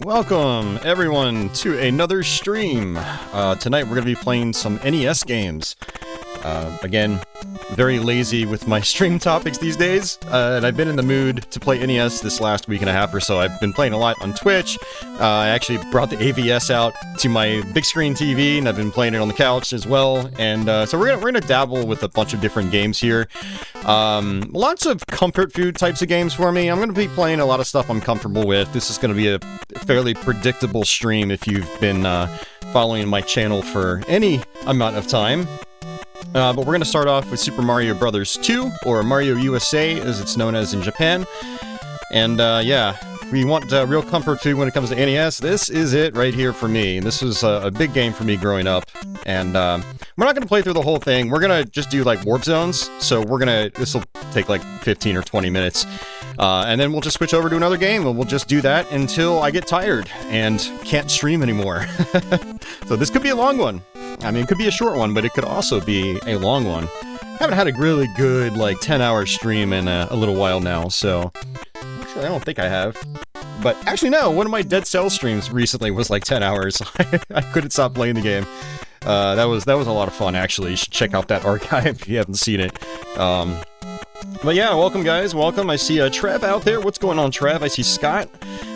Welcome, everyone, to another stream. Tonight we're going to be playing some NES games. Again, very lazy with my stream topics these days, and I've been in the mood to play NES this last week and a half or so. I've been playing a lot on Twitch. I actually brought the AVS out to my big screen TV, and I've been playing it on the couch as well. And so we're gonna dabble with a bunch of different games here. Lots of comfort food types of games for me. I'm gonna be playing a lot of stuff I'm comfortable with. This is gonna be a fairly predictable stream if you've been following my channel for any amount of time. But we're going to start off with Super Mario Bros. 2, or Mario USA, as it's known as in Japan. And, yeah, we want real comfort food when it comes to NES, this is it right here for me. This was a big game for me growing up, and we're not going to play through the whole thing. We're going to just do, like, warp zones, so this will take, like, 15 or 20 minutes, and then we'll just switch over to another game, and we'll just do that until I get tired and can't stream anymore. So this could be a long one. I mean, it could be a short one, but it could also be a long one. Haven't had a really good, like, 10-hour stream in a little while now, so... Actually, I don't think I have. But, actually, no, one of my Dead Cell streams recently was, like, 10 hours. I couldn't stop playing the game. That was a lot of fun, actually. You should check out that archive if you haven't seen it. But yeah, welcome, guys, welcome. I see Trev out there. What's going on, Trev? I see Scott.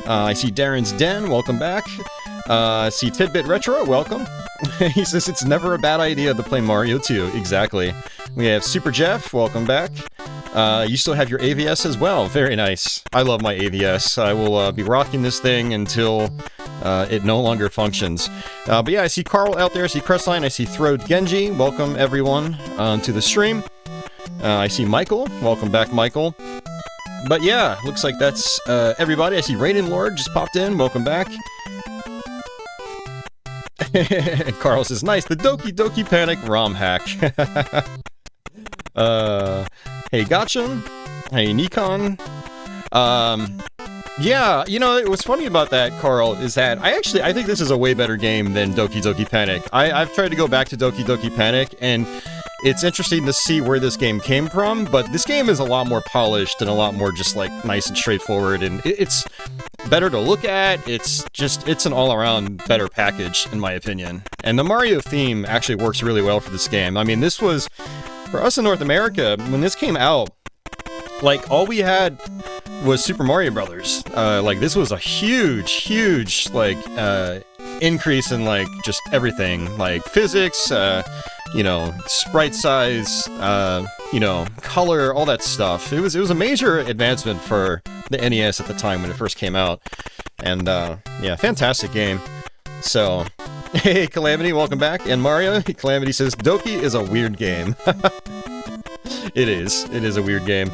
I see Darren's Den. Welcome back. I see Tidbit Retro. Welcome. He says it's never a bad idea to play Mario 2. Exactly. We have Super Jeff, welcome back. You still have your AVS as well, very nice. I love my AVS. I will be rocking this thing until it no longer functions. But yeah, I see Carl out there, I see Crestline, I see Throwed Genji, welcome everyone to the stream. I see Michael, welcome back Michael. But yeah, looks like that's everybody. I see Raiden Lord just popped in, welcome back. Carl says, nice, the Doki Doki Panic ROM hack. Hey Gotcham, hey Nikon. Yeah, you know, what's funny about that, Carl, is that I think this is a way better game than Doki Doki Panic. I've tried to go back to Doki Doki Panic, and it's interesting to see where this game came from, but this game is a lot more polished and a lot more just, like, nice and straightforward, and it's better to look at. It's an all-around better package, in my opinion. And the Mario theme actually works really well for this game. I mean, this was, for us in North America, when this came out, like, all we had was Super Mario Brothers. Like, this was a huge, like, increase in, like, just everything. Like, physics, you know, sprite size, you know, color, all that stuff. It was a major advancement for the NES at the time when it first came out. And, yeah, fantastic game. So, hey, Calamity, welcome back. And Mario, Calamity says, Doki is a weird game. It is a weird game.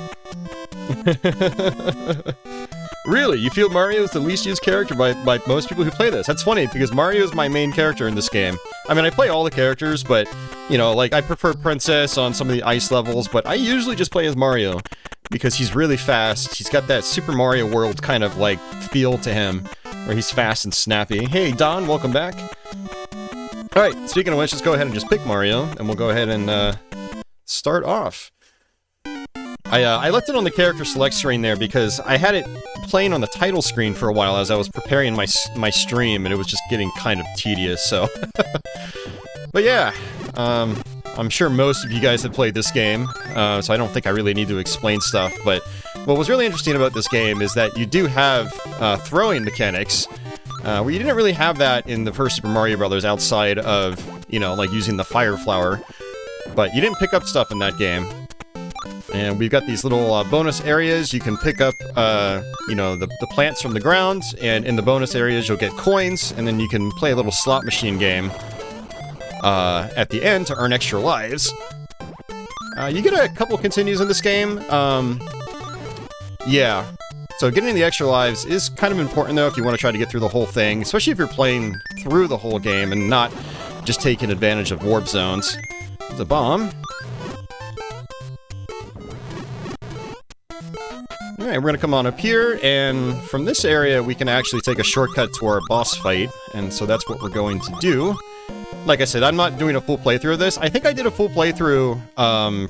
Really, you feel Mario is the least used character by most people who play this? That's funny, because Mario is my main character in this game. I mean, I play all the characters, but, you know, like, I prefer Princess on some of the ice levels, but I usually just play as Mario, because he's really fast. He's got that Super Mario World kind of, like, feel to him, where he's fast and snappy. Hey, Don, welcome back. Alright, speaking of which, let's go ahead and just pick Mario, and we'll go ahead and, start off. I left it on the character select screen there because I had it playing on the title screen for a while as I was preparing my stream, and it was just getting kind of tedious, so... But yeah, I'm sure most of you guys have played this game, so I don't think I really need to explain stuff, but what was really interesting about this game is that you do have throwing mechanics, where you didn't really have that in the first Super Mario Bros. Outside of, you know, like using the Fire Flower, but you didn't pick up stuff in that game. And we've got these little bonus areas. You can pick up, you know, the plants from the ground, and in the bonus areas you'll get coins, and then you can play a little slot machine game at the end to earn extra lives. You get a couple continues in this game. Yeah. So getting the extra lives is kind of important, though, if you want to try to get through the whole thing, especially if you're playing through the whole game and not just taking advantage of warp zones. There's a bomb. Alright, we're gonna come on up here, and from this area we can actually take a shortcut to our boss fight, and so that's what we're going to do. Like I said, I'm not doing a full playthrough of this. I think I did a full playthrough,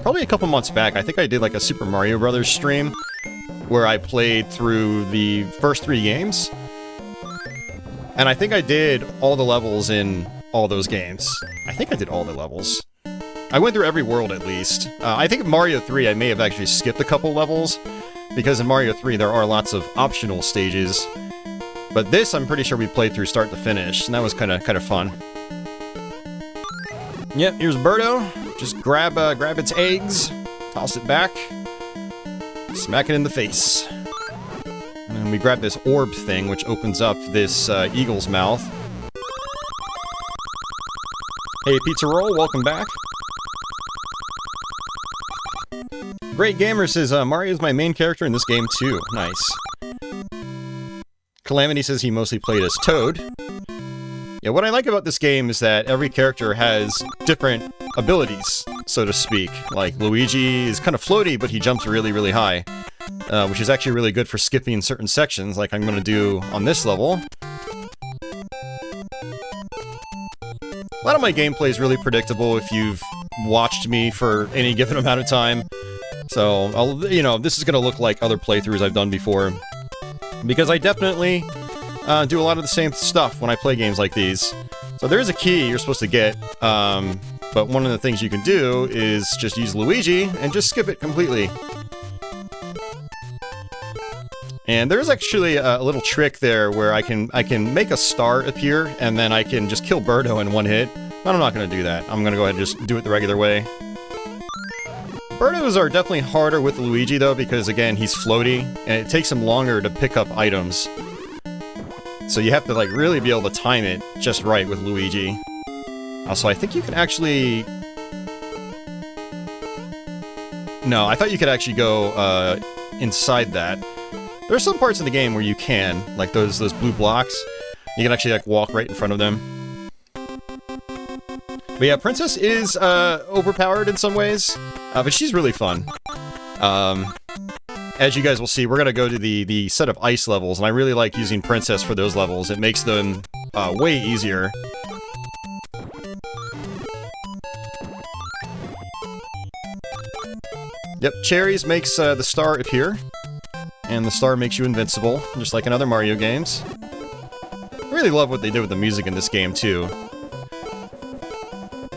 probably a couple months back. I think I did like a Super Mario Brothers stream, where I played through the first 3 games. And I think I did all the levels in all those games. I think I did all the levels. I went through every world at least. I think in Mario 3 I may have actually skipped a couple levels, because in Mario 3 there are lots of optional stages. But this I'm pretty sure we played through start to finish, and that was kind of fun. Yep, here's Birdo. Just grab its eggs, toss it back, smack it in the face. And we grab this orb thing, which opens up this eagle's mouth. Hey, Pizza Roll, welcome back. Great Gamer says, Mario's my main character in this game too. Nice. Calamity says he mostly played as Toad. Yeah, what I like about this game is that every character has different abilities, so to speak. Like, Luigi is kind of floaty, but he jumps really, really high. Which is actually really good for skipping certain sections, like I'm going to do on this level. A lot of my gameplay is really predictable if you've watched me for any given amount of time. So, this is going to look like other playthroughs I've done before. Because I definitely do a lot of the same stuff when I play games like these. So there is a key you're supposed to get, but one of the things you can do is just use Luigi and just skip it completely. And there's actually a little trick there where I can make a star appear, and then I can just kill Birdo in one hit. But I'm not going to do that. I'm going to go ahead and just do it the regular way. Birdos are definitely harder with Luigi, though, because, again, he's floaty, and it takes him longer to pick up items. So you have to, like, really be able to time it just right with Luigi. Also, I think you can actually... No, I thought you could actually go inside that. There's some parts of the game where you can, like those blue blocks. You can actually, like, walk right in front of them. But yeah, Princess is overpowered in some ways, but she's really fun. As you guys will see, we're gonna go to the set of ice levels, and I really like using Princess for those levels. It makes them way easier. Yep, cherries makes the star appear. And the star makes you invincible, just like in other Mario games. I really love what they did with the music in this game, too.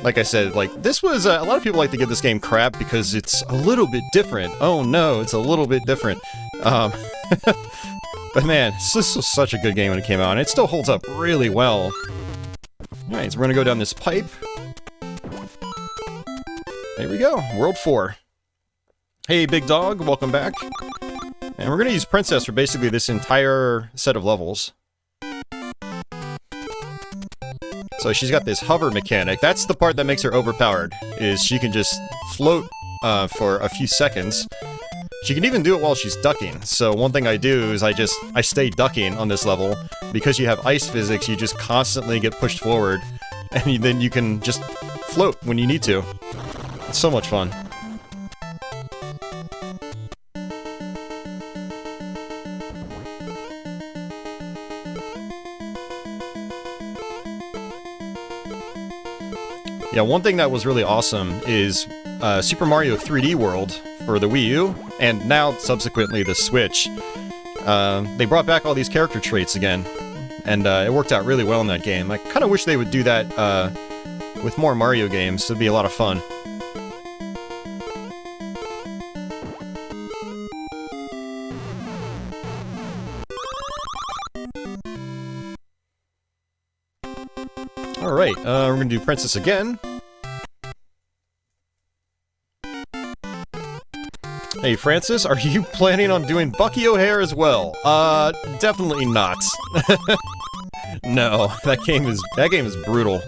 Like I said, like, this was, a lot of people like to give this game crap because it's a little bit different. Oh no, it's a little bit different. But man, this was such a good game when it came out, and it still holds up really well. Alright, so we're gonna go down this pipe. There we go, World 4. Hey, big dog, welcome back. And we're gonna use Princess for basically this entire set of levels. So she's got this hover mechanic. That's the part that makes her overpowered, is she can just float for a few seconds. She can even do it while she's ducking. So one thing I do is I stay ducking on this level. Because you have ice physics, you just constantly get pushed forward, and then you can just float when you need to. It's so much fun. Yeah, one thing that was really awesome is Super Mario 3D World for the Wii U, and now, subsequently, the Switch. They brought back all these character traits again, and it worked out really well in that game. I kind of wish they would do that with more Mario games. It'd be a lot of fun. Alright, we're gonna do Princess again. Hey Francis, are you planning on doing Bucky O'Hare as well? Definitely not. No, that game is brutal.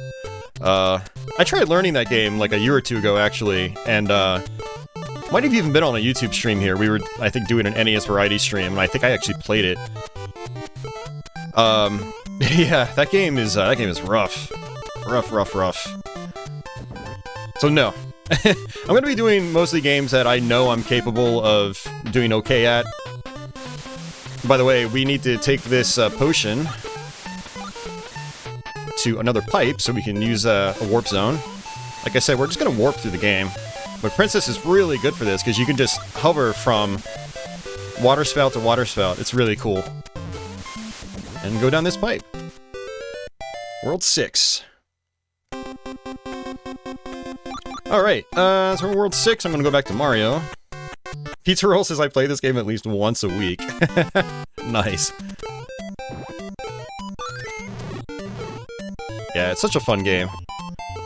I tried learning that game like a year or two ago actually, and might have even been on a YouTube stream here. We were, I think, doing an NES Variety stream, and I think I actually played it. Yeah, that game is rough. Rough. So no. I'm gonna be doing mostly games that I know I'm capable of doing okay at. By the way, we need to take this potion to another pipe so we can use a warp zone. Like I said, we're just gonna warp through the game. But Princess is really good for this because you can just hover from water spout to water spout. It's really cool. And go down this pipe. World 6. Alright, so we're in World 6, I'm gonna go back to Mario. Pizza Roll says I play this game at least once a week. Nice. Yeah, it's such a fun game.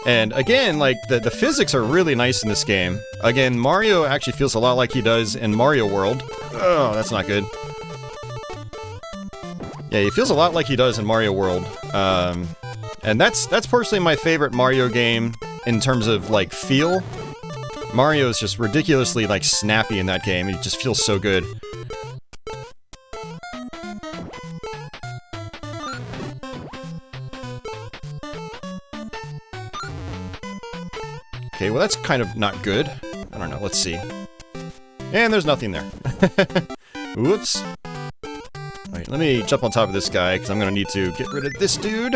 And again, like, the physics are really nice in this game. Again, Mario actually feels a lot like he does in Mario World. Oh, that's not good. Yeah, he feels a lot like he does in Mario World. And that's personally my favorite Mario game in terms of, like, feel. Mario is just ridiculously, like, snappy in that game. It just feels so good. Okay, well that's kind of not good. I don't know, let's see. And there's nothing there. Whoops. Alright, let me jump on top of this guy, because I'm gonna need to get rid of this dude.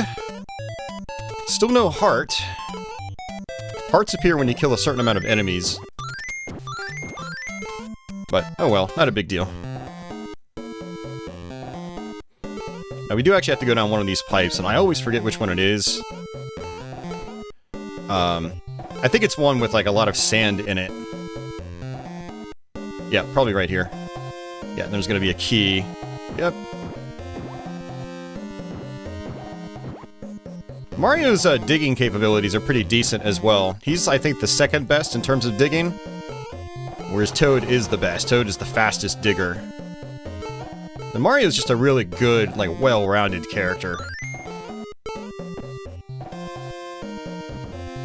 Still no heart. Hearts appear when you kill a certain amount of enemies. But, oh well, not a big deal. Now, we do actually have to go down one of these pipes, and I always forget which one it is. I think it's one with, like, a lot of sand in it. Yeah, probably right here. Yeah, there's gonna be a key. Yep. Mario's digging capabilities are pretty decent as well. He's, I think, the second best in terms of digging, whereas Toad is the best. Toad is the fastest digger. And Mario's just a really good, like, well-rounded character.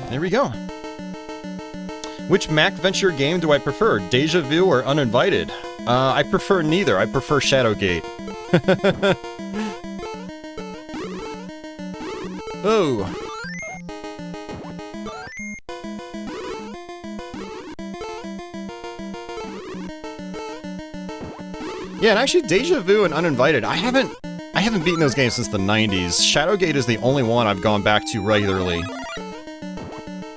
There we go. Which Mac Venture game do I prefer, Deja Vu or Uninvited? I prefer neither. I prefer Shadowgate. Oh. Yeah, and actually Deja Vu and Uninvited, I haven't beaten those games since the 90s. Shadowgate is the only one I've gone back to regularly.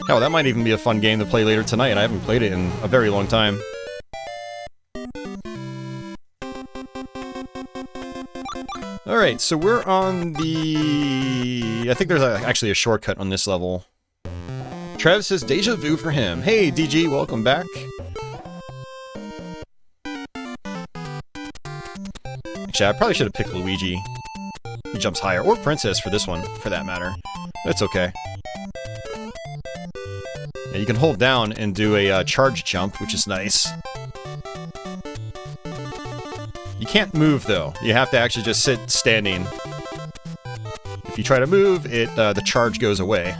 Hell, that might even be a fun game to play later tonight. I haven't played it in a very long time. Alright, so we're on the... I think there's actually a shortcut on this level. Trev says Deja Vu for him. Hey, DG, welcome back. Actually, I probably should have picked Luigi. He jumps higher. Or Princess for this one, for that matter. That's okay. Yeah, you can hold down and do a charge jump, which is nice. You can't move, though. You have to actually just sit standing. If you try to move, the charge goes away.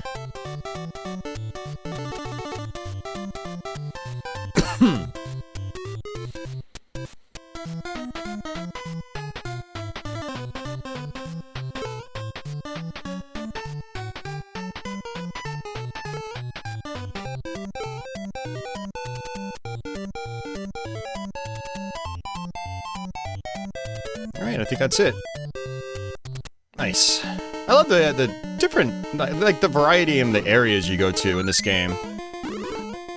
Alright, I think that's it. Nice. I love the different, like, the variety in the areas you go to in this game.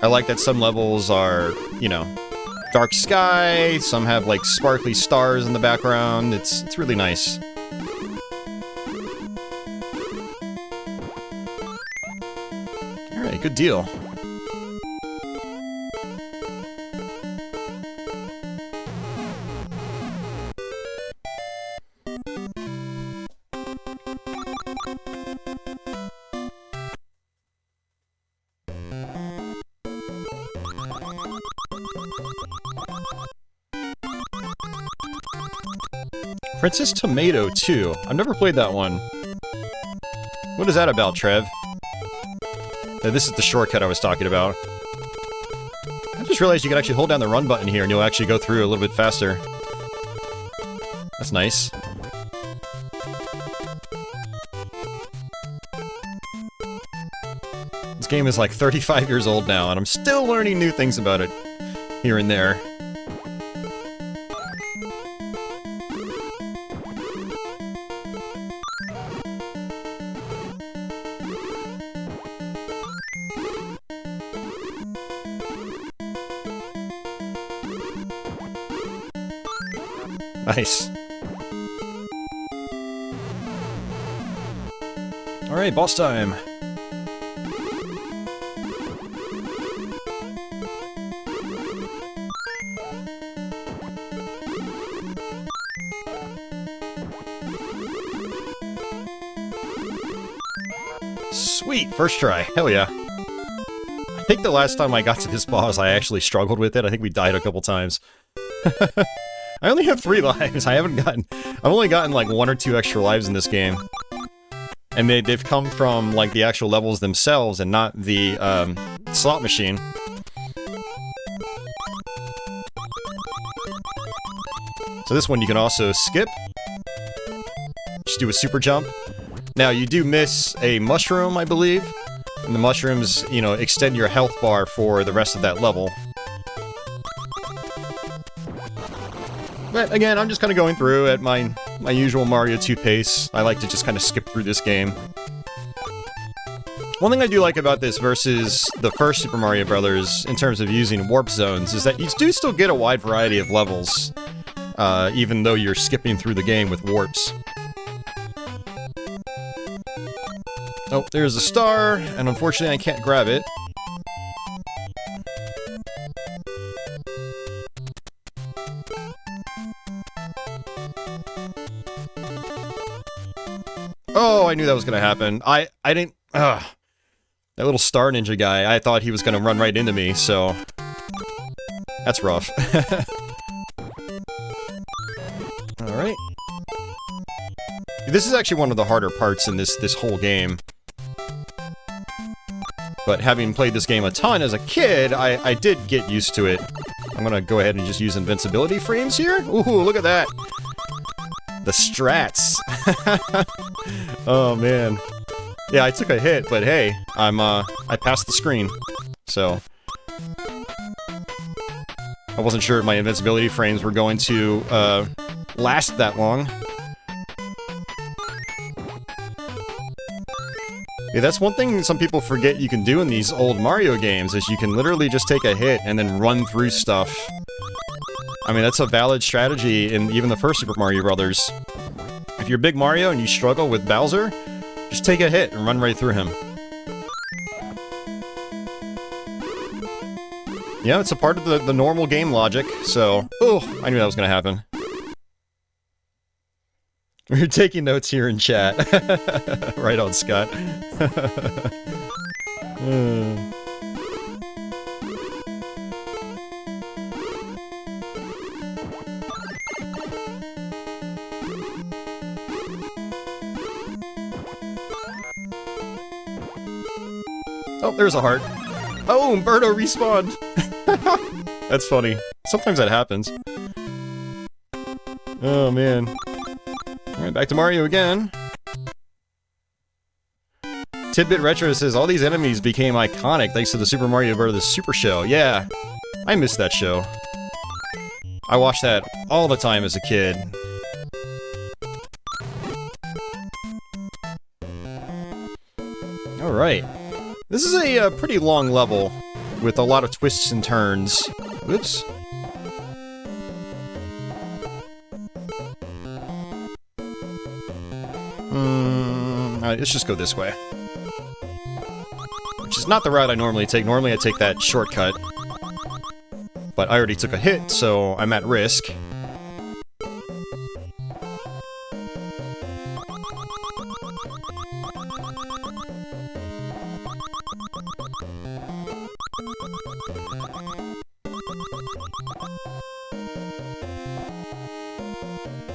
I like that some levels are, you know, dark sky, some have, like, sparkly stars in the background. It's really nice. Alright, good deal. Princess Tomato 2. I've never played that one. What is that about, Trev? This is the shortcut I was talking about. I just realized you can actually hold down the run button here and you'll actually go through a little bit faster. That's nice. This game is like 35 years old now and I'm still learning new things about it here and there. Nice. Alright, boss time. Sweet, first try. Hell yeah. I think the last time I got to this boss, I actually struggled with it. I think we died a couple times. I only have 3 lives. I've only gotten like 1 or 2 extra lives in this game. And they've come from like the actual levels themselves and not the slot machine. So this one you can also skip. Just do a super jump. Now you do miss a mushroom, I believe. And the mushrooms, you know, extend your health bar for the rest of that level. But again, I'm just kind of going through at my usual Mario 2 pace. I like to just kind of skip through this game. One thing I do like about this versus the first Super Mario Bros. In terms of using warp zones is that you do still get a wide variety of levels, even though you're skipping through the game with warps. Oh, there's a star, and unfortunately I can't grab it. Oh, I knew that was gonna happen. I didn't... Ugh. That little star ninja guy, I thought he was gonna run right into me, so... That's rough. Alright. This is actually one of the harder parts in this whole game. But having played this game a ton as a kid, I did get used to it. I'm gonna go ahead and just use invincibility frames here. Ooh, look at that! The strats! Oh, man. Yeah, I took a hit, but hey, I passed the screen. So... I wasn't sure if my invincibility frames were going to, last that long. Yeah, that's one thing some people forget you can do in these old Mario games, is you can literally just take a hit and then run through stuff. I mean, that's a valid strategy in even the first Super Mario Bros. If you're Big Mario and you struggle with Bowser, just take a hit and run right through him. Yeah, it's a part of the normal game logic, so... Oh, I knew that was gonna happen. We're taking notes here in chat. Right on, Scott. Oh, there's a heart. Oh, Umberto respawned! That's funny. Sometimes that happens. Oh, man. Alright, back to Mario again. Tidbit Retro says, all these enemies became iconic thanks to the Super Mario Bros. Super Show. Yeah, I missed that show. I watched that all the time as a kid. Alright. This is a pretty long level, with a lot of twists and turns. Oops. Let's just go this way. Which is not the route I normally take. Normally I take that shortcut. But I already took a hit, so I'm at risk.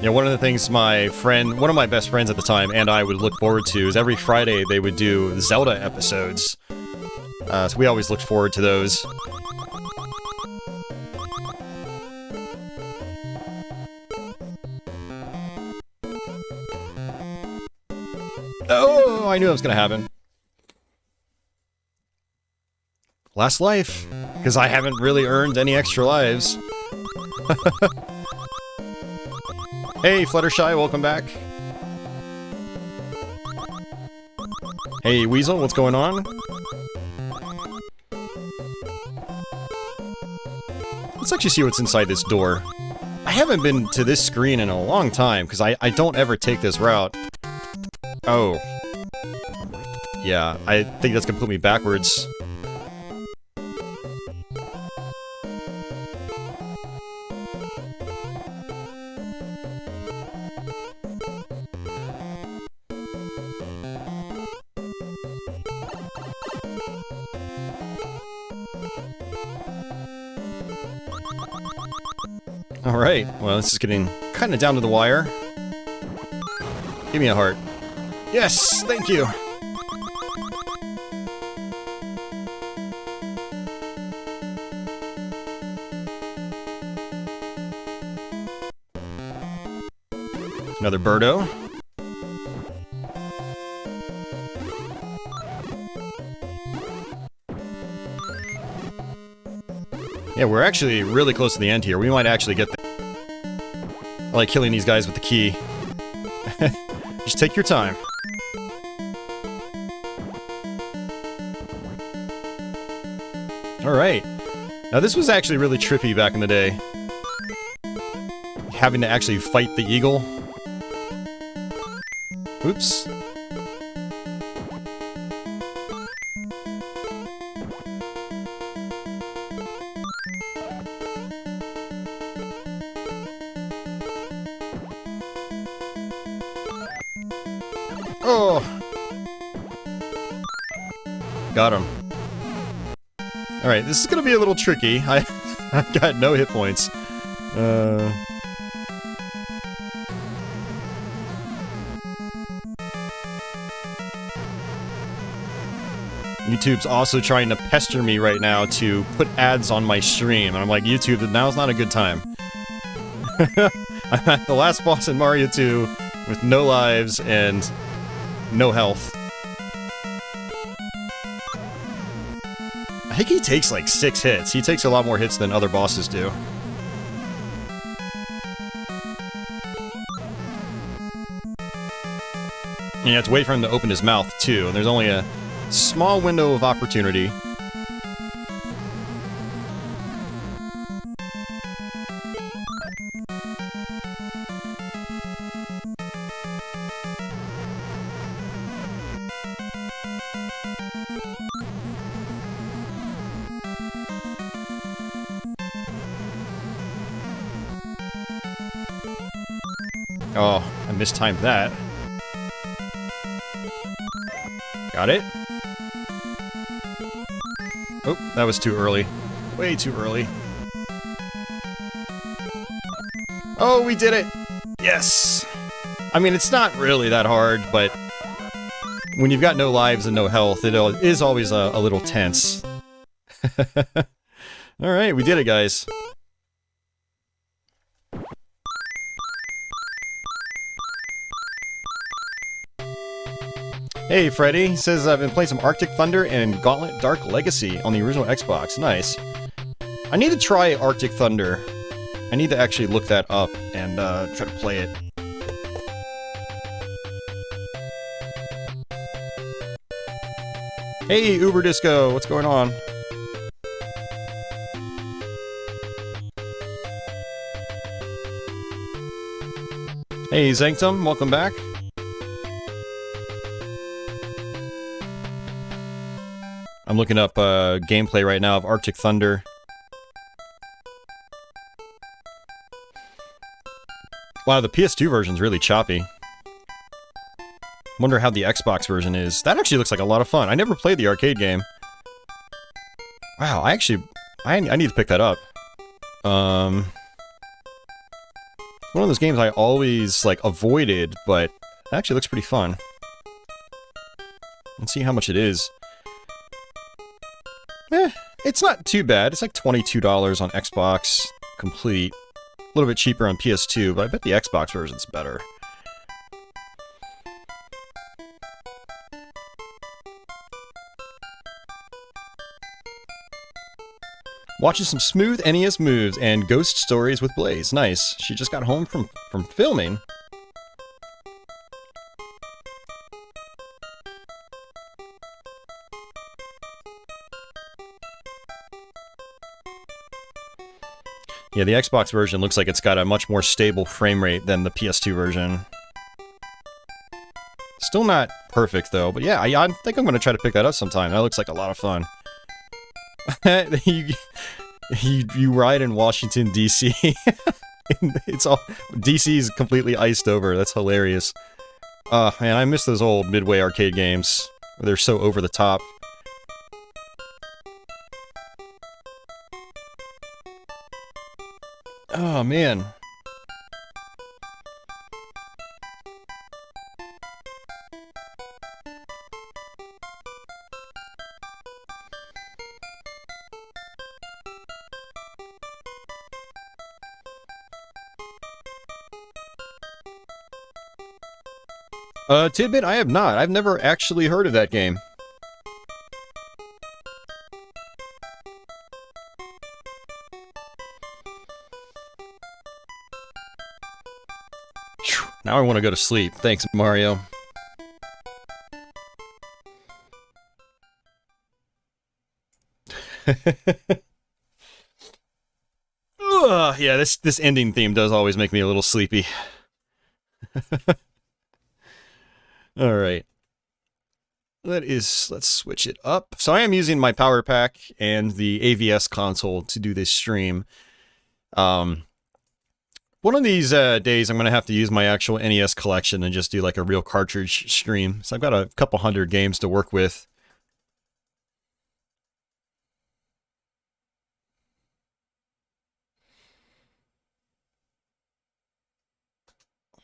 Yeah, one of the things one of my best friends at the time, and I would look forward to is every Friday they would do Zelda episodes. So we always looked forward to those. Oh, I knew that was gonna happen. Last life, because I haven't really earned any extra lives. Hey, Fluttershy, welcome back. Hey, Weasel, what's going on? Let's actually see what's inside this door. I haven't been to this screen in a long time, because I don't ever take this route. Oh. Yeah, I think that's gonna put me backwards. Alright, well, this is getting kind of down to the wire. Give me a heart. Yes, thank you! Another Birdo. Yeah, we're actually really close to the end here. We might actually get there. I like killing these guys with the key. Just take your time. Alright. Now this was actually really trippy back in the day. Having to actually fight the eagle. Oops. Oh! Got him. Alright, this is gonna be a little tricky. I've got no hit points. YouTube's also trying to pester me right now to put ads on my stream, and I'm like, YouTube, now's not a good time. I'm at the last boss in Mario 2 with no lives and no health. I think he takes like 6 hits. He takes a lot more hits than other bosses do. And you have to wait for him to open his mouth, too, and there's only a small window of opportunity. Oh, I mistimed that. Got it. Oh, that was too early. Way too early. Oh, we did it! Yes! I mean, it's not really that hard, but when you've got no lives and no health, it is always a little tense. Alright, we did it, guys. Hey, Freddy. He says, I've been playing some Arctic Thunder and Gauntlet Dark Legacy on the original Xbox. Nice. I need to try Arctic Thunder. I need to actually look that up and try to play it. Hey, Uber Disco. What's going on? Hey, Zanctum. Welcome back. I'm looking up gameplay right now of Arctic Thunder. Wow, the PS2 version's really choppy. Wonder how the Xbox version is. That actually looks like a lot of fun. I never played the arcade game. Wow, I need to pick that up. One of those games I always, like, avoided, but it actually looks pretty fun. Let's see how much it is. It's not too bad. It's like $22 on Xbox complete. A little bit cheaper on PS2, but I bet the Xbox version's better. Watching some smooth NES moves and ghost stories with Blaze. Nice. She just got home from filming. Yeah, the Xbox version looks like it's got a much more stable frame rate than the PS2 version. Still not perfect, though, but yeah, I think I'm going to try to pick that up sometime. That looks like a lot of fun. you ride in Washington, D.C. It's all... D.C. is completely iced over. That's hilarious. Man, I miss those old Midway arcade games. Where they're so over the top. Oh, man. Tidbit, I have not. I've never actually heard of that game. Now I want to go to sleep. Thanks, Mario. Yeah, this ending theme does always make me a little sleepy. Alright. Let's switch it up. So I am using my power pack and the AVS console to do this stream. One of these days I'm going to have to use my actual NES collection and just do like a real cartridge stream. So I've got a couple hundred games to work with.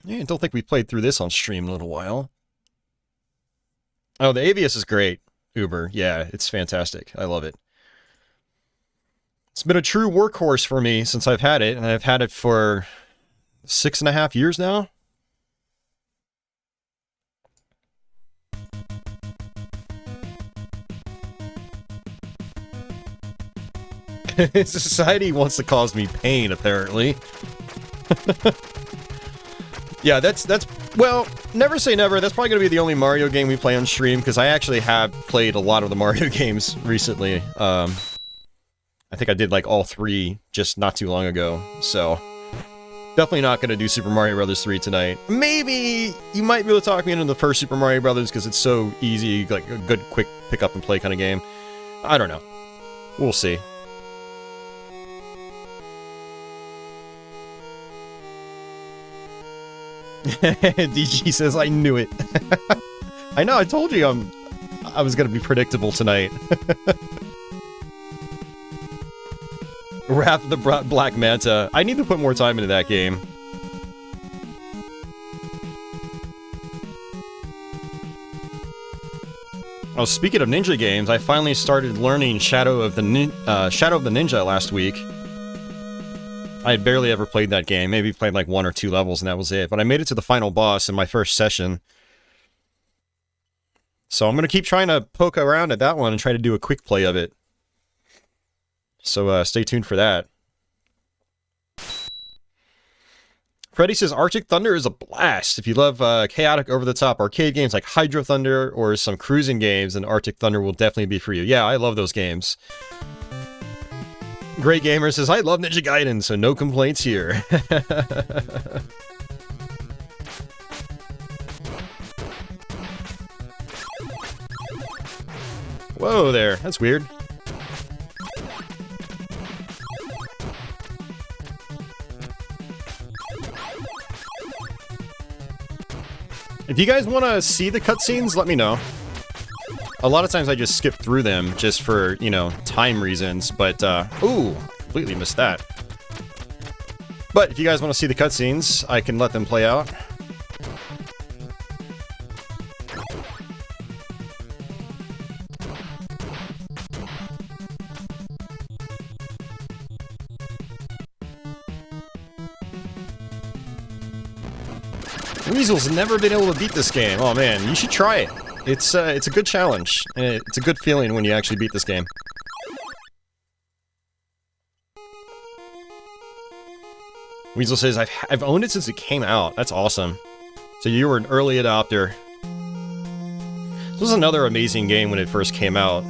Yeah, I don't think we played through this on stream in a little while. Oh, the AVS is great, Uber. Yeah, it's fantastic. I love it. It's been a true workhorse for me since I've had it, and I've had it for 6.5 years now. Society wants to cause me pain, apparently. Yeah, that's well, never say never. That's probably going to be the only Mario game we play on stream, because I actually have played a lot of the Mario games recently. I think I did like all 3 just not too long ago, so definitely not going to do Super Mario Bros. 3 tonight. Maybe you might be able to talk me into the first Super Mario Bros. Because it's so easy, like a good quick pick up and play kind of game. I don't know. We'll see. DG says, I knew it. I know, I told you I was gonna be predictable tonight. Wrath of the Black Manta. I need to put more time into that game. Oh, speaking of ninja games, I finally started learning Shadow of the Ninja last week. I had barely ever played that game, maybe played like 1 or 2 levels and that was it, but I made it to the final boss in my first session. So I'm going to keep trying to poke around at that one and try to do a quick play of it. So stay tuned for that. Freddy says Arctic Thunder is a blast. If you love chaotic over-the-top arcade games like Hydro Thunder or some cruising games, then Arctic Thunder will definitely be for you. Yeah, I love those games. Great Gamer says, I love Ninja Gaiden, so no complaints here. Whoa there, that's weird. If you guys want to see the cutscenes, let me know. A lot of times I just skip through them just for, you know, time reasons, but, ooh, completely missed that. But if you guys want to see the cutscenes, I can let them play out. Weasel's never been able to beat this game. Oh man, you should try it. It's a good challenge. It's a good feeling when you actually beat this game. Weasel says, I've owned it since it came out. That's awesome. So you were an early adopter. This was another amazing game when it first came out.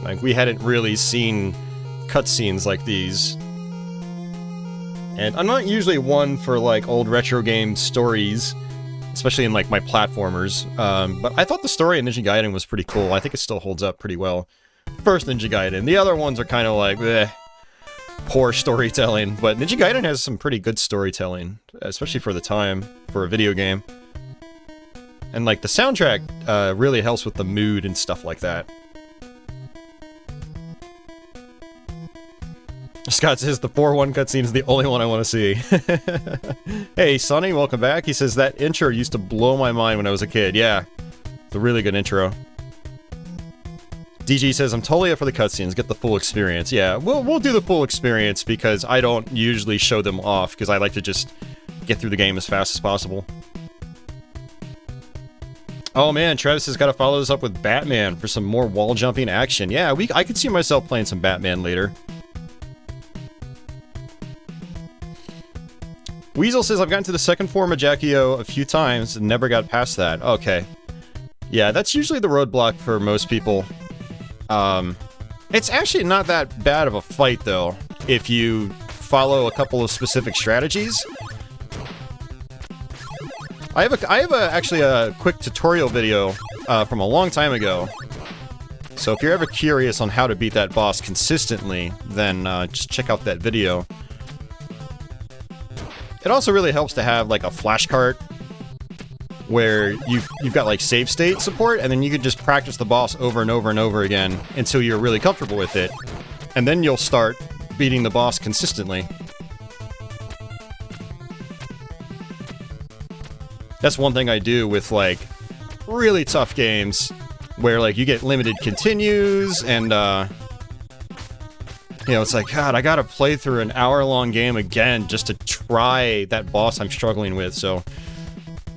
Like, we hadn't really seen cutscenes like these. And I'm not usually one for, like, old retro game stories, especially in, like, my platformers. But I thought the story in Ninja Gaiden was pretty cool. I think it still holds up pretty well. First Ninja Gaiden. The other ones are kind of like, bleh, poor storytelling. But Ninja Gaiden has some pretty good storytelling, especially for the time, for a video game. And, like, the soundtrack really helps with the mood and stuff like that. Scott says the 4-1 cutscene is the only one I want to see. Hey, Sonny, welcome back. He says that intro used to blow my mind when I was a kid. Yeah, it's a really good intro. DG says, I'm totally up for the cutscenes. Get the full experience. Yeah, we'll do the full experience because I don't usually show them off because I like to just get through the game as fast as possible. Oh man, Travis has got to follow this up with Batman for some more wall jumping action. Yeah, I could see myself playing some Batman later. Weasel says, I've gotten to the second form of Jackio a few times and never got past that. Okay. Yeah, that's usually the roadblock for most people. It's actually not that bad of a fight, though, if you follow a couple of specific strategies. I have actually a quick tutorial video from a long time ago. So if you're ever curious on how to beat that boss consistently, then just check out that video. It also really helps to have like a flashcart where you've got like save state support, and then you can just practice the boss over and over and over again until you're really comfortable with it. And then you'll start beating the boss consistently. That's one thing I do with like really tough games where like you get limited continues and you know, it's like, God, I gotta play through an hour-long game again just to try that boss I'm struggling with, so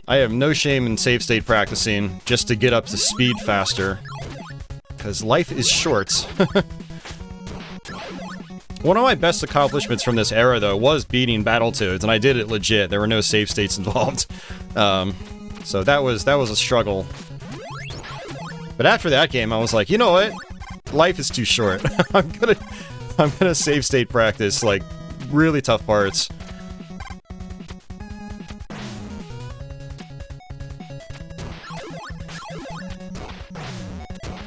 I have no shame in save state practicing just to get up to speed faster, because life is short. One of my best accomplishments from this era, though, was beating Battletoads, and I did it legit. There were no save states involved. So that was a struggle. But after that game, I was like, you know what? Life is too short. I'm gonna save state practice, like, really tough parts.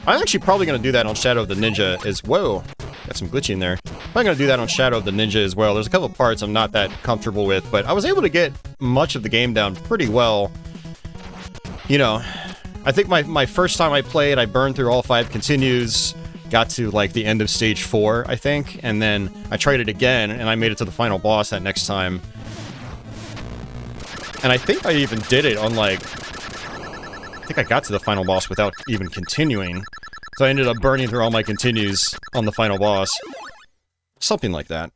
I'm actually probably gonna do that on Shadow of the Ninja as well. Got some glitching there. I'm gonna do that on Shadow of the Ninja as well. There's a couple of parts I'm not that comfortable with, but I was able to get much of the game down pretty well. You know, I think my first time I played, I burned through all 5 continues, got to like the end of stage 4, I think, and then I tried it again, and I made it to the final boss that next time. And I think I even did it on like, I think I got to the final boss without even continuing. So I ended up burning through all my continues on the final boss. Something like that.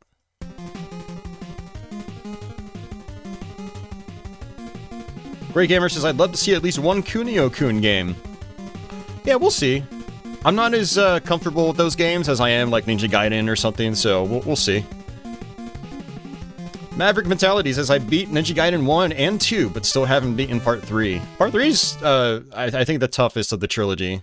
Grey Gamer says, I'd love to see at least one Kunio-kun game. Yeah, we'll see. I'm not as comfortable with those games as I am like Ninja Gaiden or something, so we'll see. Maverick Mentality says, I beat Ninja Gaiden 1 and 2, but still haven't beaten Part 3. Part 3's, I think, the toughest of the trilogy.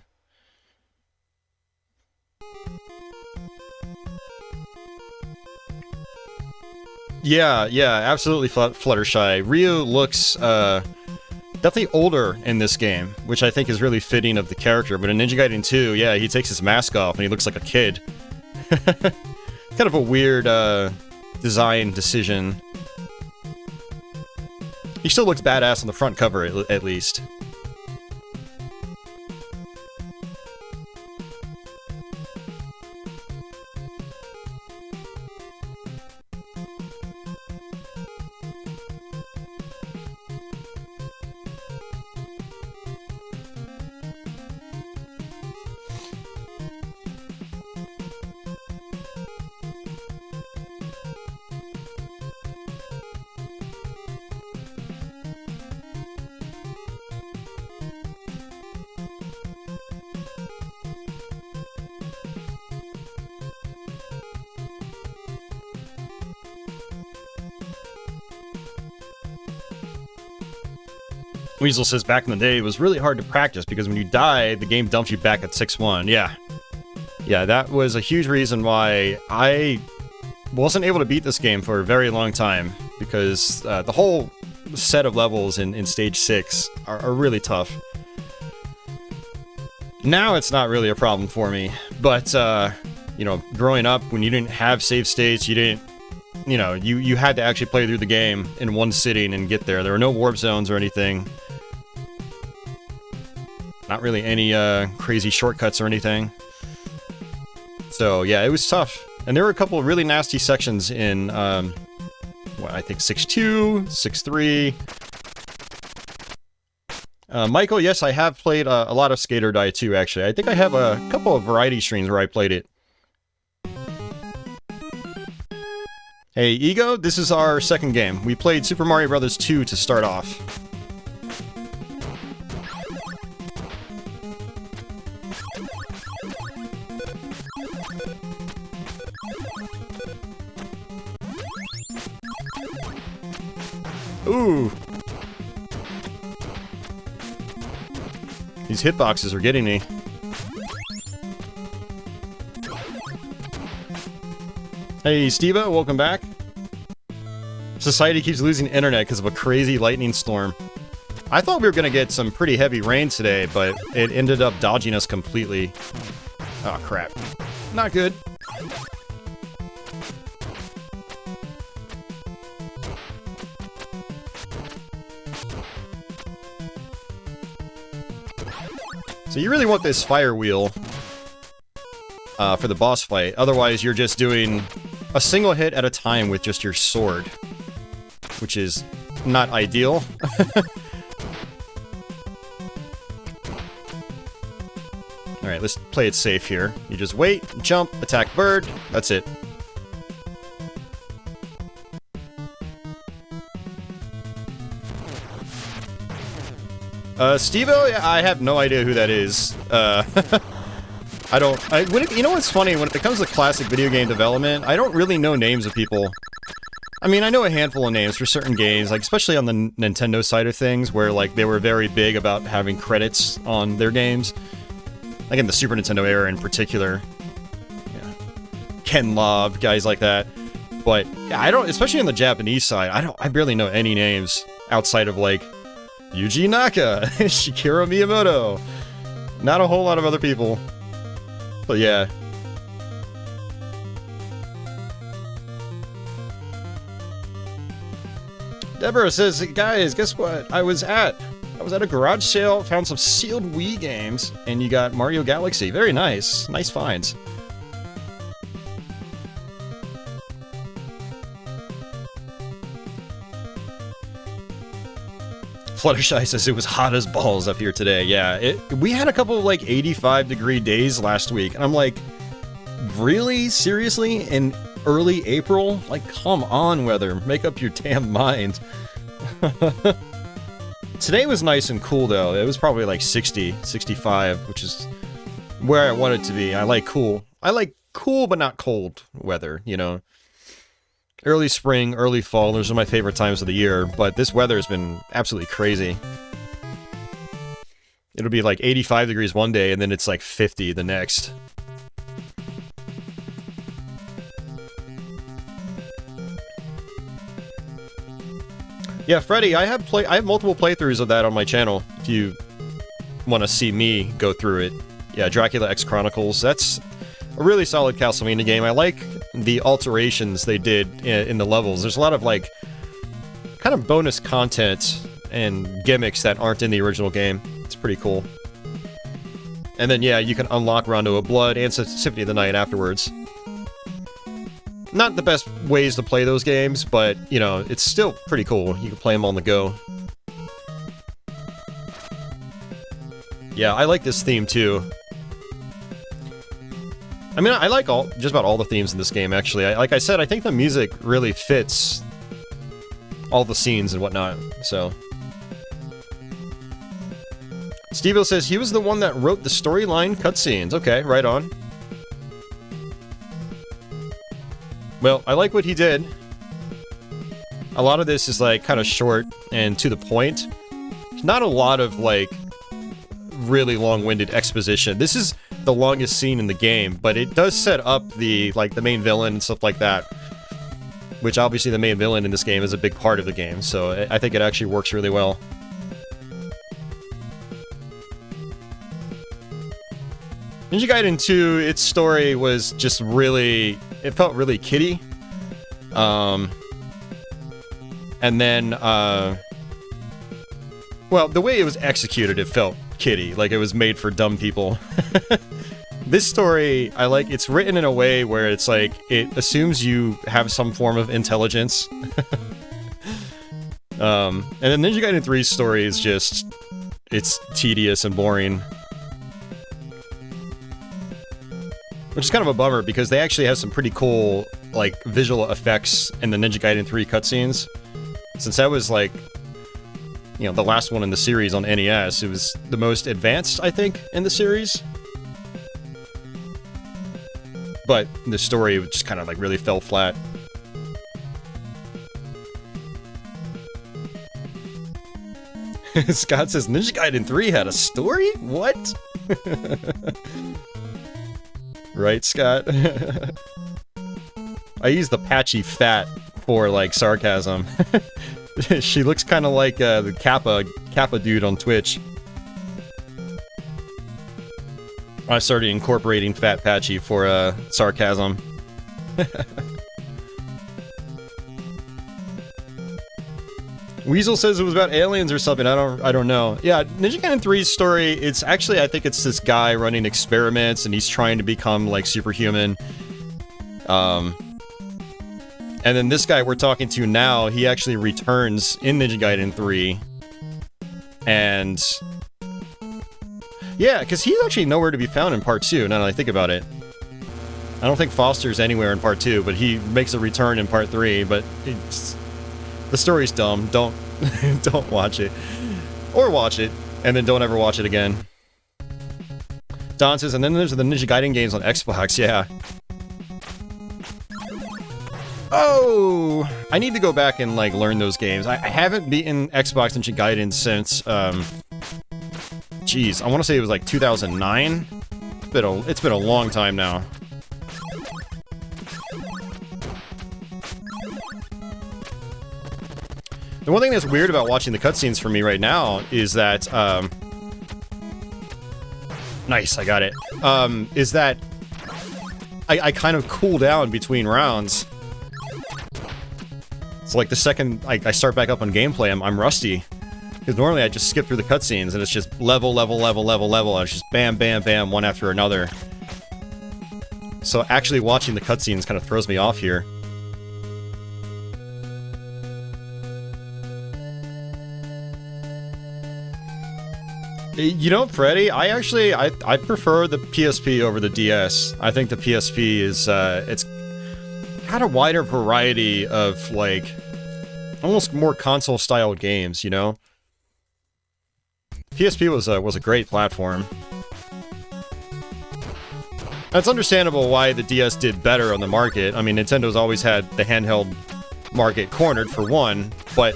Yeah, absolutely Fluttershy. Ryu looks, definitely older in this game, which I think is really fitting of the character, but in Ninja Gaiden 2, yeah, he takes his mask off and he looks like a kid. Kind of a weird, design decision. He still looks badass on the front cover, at least. Weasel says, back in the day, it was really hard to practice because when you die, the game dumps you back at 6-1. Yeah. Yeah, that was a huge reason why I wasn't able to beat this game for a very long time, because the whole set of levels in Stage 6 are really tough. Now it's not really a problem for me, but, you know, growing up, when you didn't have save states, you didn't, you know, you had to actually play through the game in one sitting and get there. There were no warp zones or anything. Not really any crazy shortcuts or anything. So yeah, it was tough. And there were a couple of really nasty sections in, what, I think 6.2, 6.3. Michael, yes, I have played a lot of Skate or Die 2, actually. I think I have a couple of variety streams where I played it. Hey, Ego, this is our second game. We played Super Mario Bros. 2 to start off. Ooh. These hitboxes are getting me. Hey, Steva, welcome back. Society keeps losing internet because of a crazy lightning storm. I thought we were going to get some pretty heavy rain today, but it ended up dodging us completely. Oh, crap. Not good. So you really want this fire wheel for the boss fight. Otherwise, you're just doing a single hit at a time with just your sword, which is not ideal. Alright, let's play it safe here. You just wait, jump, attack bird, that's it. Steve-O, I have no idea who that is. You know what's funny? When it comes to classic video game development, I don't really know names of people. I mean, I know a handful of names for certain games, like especially on the Nintendo side of things, where like they were very big about having credits on their games. Like in the Super Nintendo era in particular. Yeah. Ken Lobb, guys like that. But yeah, I don't, especially on the Japanese side, I barely know any names outside of like Yuji Naka, Shigeru Miyamoto. Not a whole lot of other people. But yeah. Deborah says, guys, guess what? I was at a garage sale, found some sealed Wii games, and you got Mario Galaxy. Very nice. Nice finds. Fluttershy says it was hot as balls up here today. Yeah, we had a couple of like 85-degree days last week, and I'm like, really? Seriously? In early April? Like, come on, weather. Make up your damn mind. Today was nice and cool, though. It was probably like 60, 65, which is where I want it to be. I like cool. I like cool but not cold weather, you know? Early spring, early fall, those are my favorite times of the year, but this weather has been absolutely crazy. It'll be like 85 degrees one day, and then it's like 50 the next. Yeah, Freddy, I have multiple playthroughs of that on my channel, if you want to see me go through it. Yeah, Dracula X Chronicles, that's a really solid Castlevania game. I like the alterations they did in the levels. There's a lot of, like, kind of bonus content and gimmicks that aren't in the original game. It's pretty cool. And then, yeah, you can unlock Rondo of Blood and Symphony of the Night afterwards. Not the best ways to play those games, but, you know, it's still pretty cool. You can play them on the go. Yeah, I like this theme, too. I mean, I like just about all the themes in this game, actually. Like I said, I think the music really fits all the scenes and whatnot, so. Steve-O says he was the one that wrote the storyline cutscenes. Okay, right on. Well, I like what he did. A lot of this is, like, kind of short and to the point. Not a lot of, like, really long-winded exposition. This is the longest scene in the game, but it does set up the main villain and stuff like that. Which, obviously, the main villain in this game is a big part of the game, so I think it actually works really well. Ninja Gaiden 2, its story was just really... It felt really kiddie. And then, well, the way it was executed, it felt kiddie. Like, it was made for dumb people. This story, I like, it's written in a way where it's like, it assumes you have some form of intelligence. And then Ninja Gaiden 3's story is just, it's tedious and boring. Which is kind of a bummer, because they actually have some pretty cool, like, visual effects in the Ninja Gaiden 3 cutscenes. Since that was, like, you know, the last one in the series on NES, it was the most advanced, I think, in the series. But the story just kind of, like, really fell flat. Scott says, Ninja Gaiden 3 had a story? What? Right, Scott? I use the patchy fat for, like, sarcasm. She looks kind of like the Kappa dude on Twitch. I started incorporating Fat Patchy for sarcasm. Weasel says it was about aliens or something. I don't know. Yeah, Ninja Gaiden 3's story, it's actually, I think it's this guy running experiments and he's trying to become like superhuman. And then this guy we're talking to now, he actually returns in Ninja Gaiden 3. And yeah, because he's actually nowhere to be found in Part 2, now that I think about it. I don't think Foster's anywhere in Part 2, but he makes a return in Part 3, but the story's dumb. Don't don't watch it. Or watch it, and then don't ever watch it again. Don says, and then there's the Ninja Gaiden games on Xbox, yeah. Oh! I need to go back and, like, learn those games. I haven't beaten Xbox Ninja Gaiden since, Jeez, I want to say it was like 2009. It's been a long time now. The one thing that's weird about watching the cutscenes for me right now is that, nice, I got it. Is that I kind of cool down between rounds. It's like the second I start back up on gameplay, I'm rusty. Because normally I just skip through the cutscenes and it's just level, level, level, level, level, and it's just bam, bam, bam, one after another. So actually watching the cutscenes kind of throws me off here. You know, Freddy, I prefer the PSP over the DS. I think the PSP is, it's got a wider variety of, like, almost more console-style games, you know? PSP was a great platform. It's understandable why the DS did better on the market. I mean, Nintendo's always had the handheld market cornered, for one, but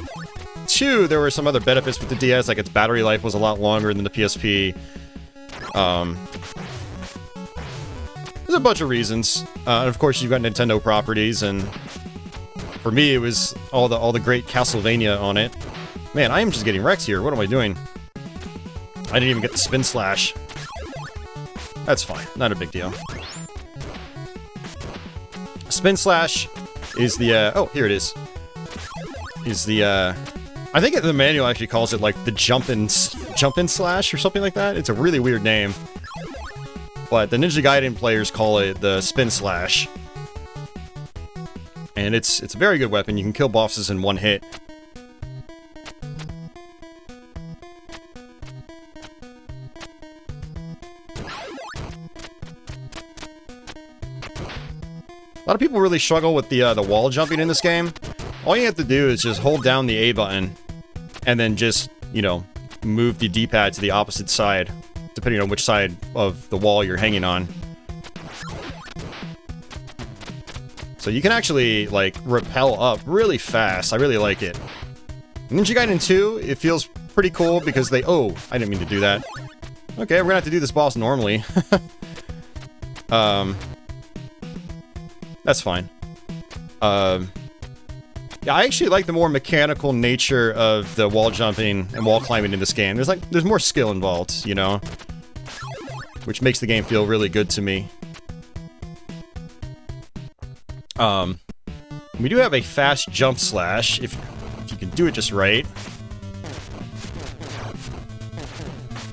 two, there were some other benefits with the DS, like its battery life was a lot longer than the PSP. There's a bunch of reasons. And of course, you've got Nintendo properties, and for me, it was all the great Castlevania on it. Man, I am just getting wrecked here. What am I doing? I didn't even get the spin slash. That's fine. Not a big deal. Spin slash is the, oh, here it is. Is the, I think the manual actually calls it, like, the jump-in slash or something like that. It's a really weird name. But the Ninja Gaiden players call it the spin slash. And it's a very good weapon. You can kill bosses in one hit. A lot of people really struggle with the wall jumping in this game. All you have to do is just hold down the A button, and then just, you know, move the D-pad to the opposite side, depending on which side of the wall you're hanging on. So you can actually, like, rappel up really fast. I really like it. Ninja Gaiden 2, it feels pretty cool because they... Oh, I didn't mean to do that. Okay, we're gonna have to do this boss normally. That's fine. Yeah, I actually like the more mechanical nature of the wall jumping and wall climbing in this game. There's more skill involved, you know? Which makes the game feel really good to me. We do have a fast jump slash, if you can do it just right.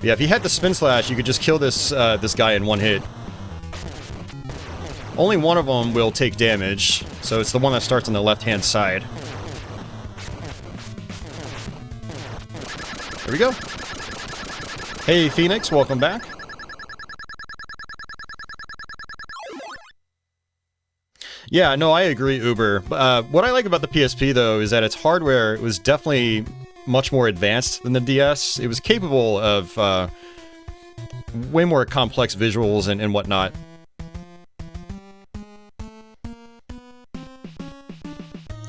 Yeah, if you had the spin slash, you could just kill this guy in one hit. Only one of them will take damage, so it's the one that starts on the left-hand side. There we go. Hey, Phoenix, welcome back. Yeah, no, I agree, Uber. What I like about the PSP, though, is that its hardware was definitely much more advanced than the DS. It was capable of way more complex visuals and whatnot.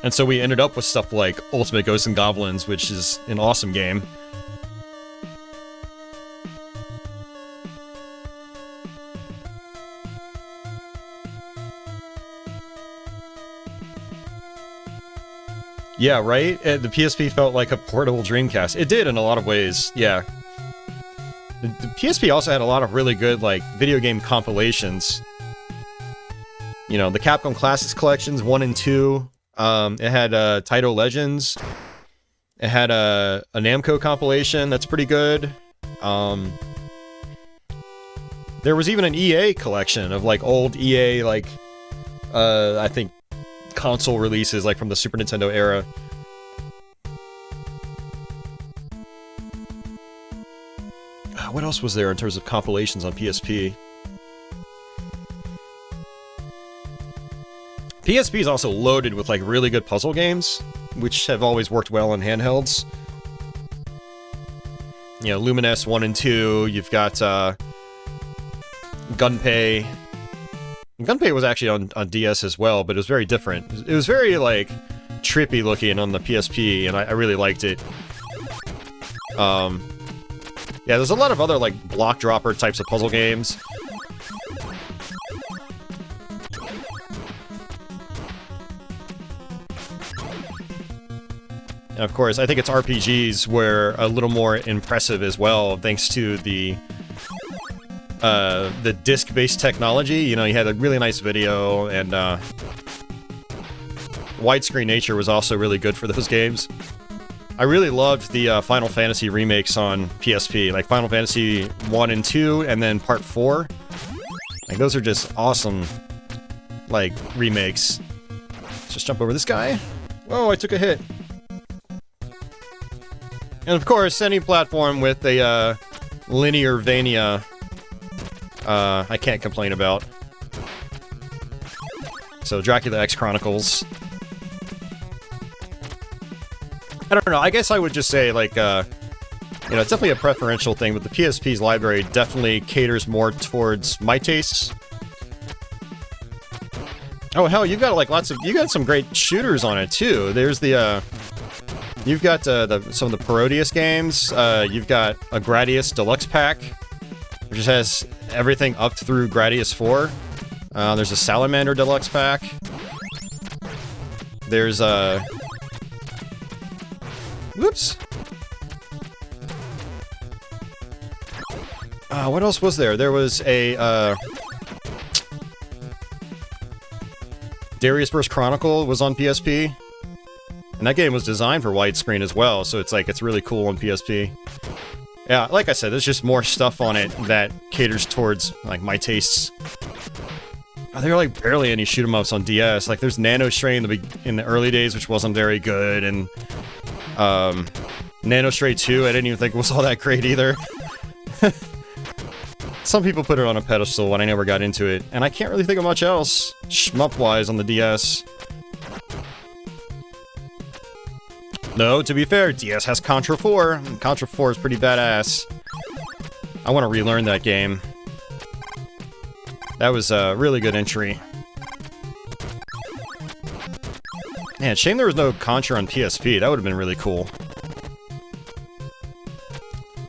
And so we ended up with stuff like Ultimate Ghosts and Goblins, which is an awesome game. Yeah, right? The PSP felt like a portable Dreamcast. It did in a lot of ways, yeah. The PSP also had a lot of really good, like, video game compilations. You know, the Capcom Classics Collections 1 and 2. It had Taito Legends. It had a Namco compilation that's pretty good. There was even an EA collection of, like, old EA, like, I think, console releases, like, from the Super Nintendo era. What else was there in terms of compilations on PSP? PSP is also loaded with, like, really good puzzle games, which have always worked well on handhelds. You know, Lumines 1 and 2, you've got, Gunpei. Gunpei was actually on DS as well, but it was very different. It was very, like, trippy looking on the PSP, and I really liked it. Yeah, there's a lot of other, like, block dropper types of puzzle games. And of course, I think its RPGs were a little more impressive as well, thanks to the disc-based technology. You know, you had a really nice video, and widescreen nature was also really good for those games. I really loved the Final Fantasy remakes on PSP, like Final Fantasy 1 and 2, and then Part 4. Like, those are just awesome, like, remakes. Let's just jump over this guy. Whoa, I took a hit. And of course, any platform with a linear Vania, I can't complain about. So, Dracula X Chronicles. I don't know, I guess I would just say, like, you know, it's definitely a preferential thing, but the PSP's library definitely caters more towards my tastes. Oh, hell, you've got, like, you got some great shooters on it, too. There's the, you've got, some of the Parodius games. You've got a Gradius Deluxe Pack, which just has everything up through Gradius 4. There's a Salamander Deluxe Pack. There's, whoops! What else was there? There was a, Darius Burst Chronicle was on PSP. And that game was designed for widescreen as well, so it's like, it's really cool on PSP. Yeah, like I said, there's just more stuff on it that caters towards, like, my tastes. There are, like, barely any shoot-em-ups on DS. Like, there's Nano Stray in the early days, which wasn't very good, and Nano Stray 2, I didn't even think was all that great either. Some people put it on a pedestal, and I never got into it. And I can't really think of much else, shmup-wise, on the DS. No, to be fair, DS has Contra 4. And Contra 4 is pretty badass. I want to relearn that game. That was a really good entry. Man, shame there was no Contra on PSP. That would have been really cool.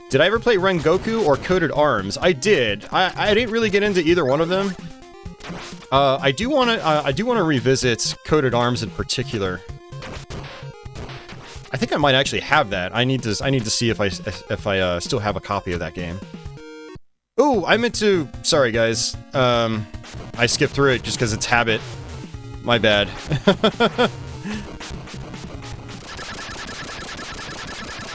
Did I ever play Rengoku or Coded Arms? I did. I didn't really get into either one of them. I do want to revisit Coded Arms in particular. I think I might actually have that. I need to see if I still have a copy of that game. Ooh, I meant to. Sorry, guys. I skipped through it just because it's habit. My bad.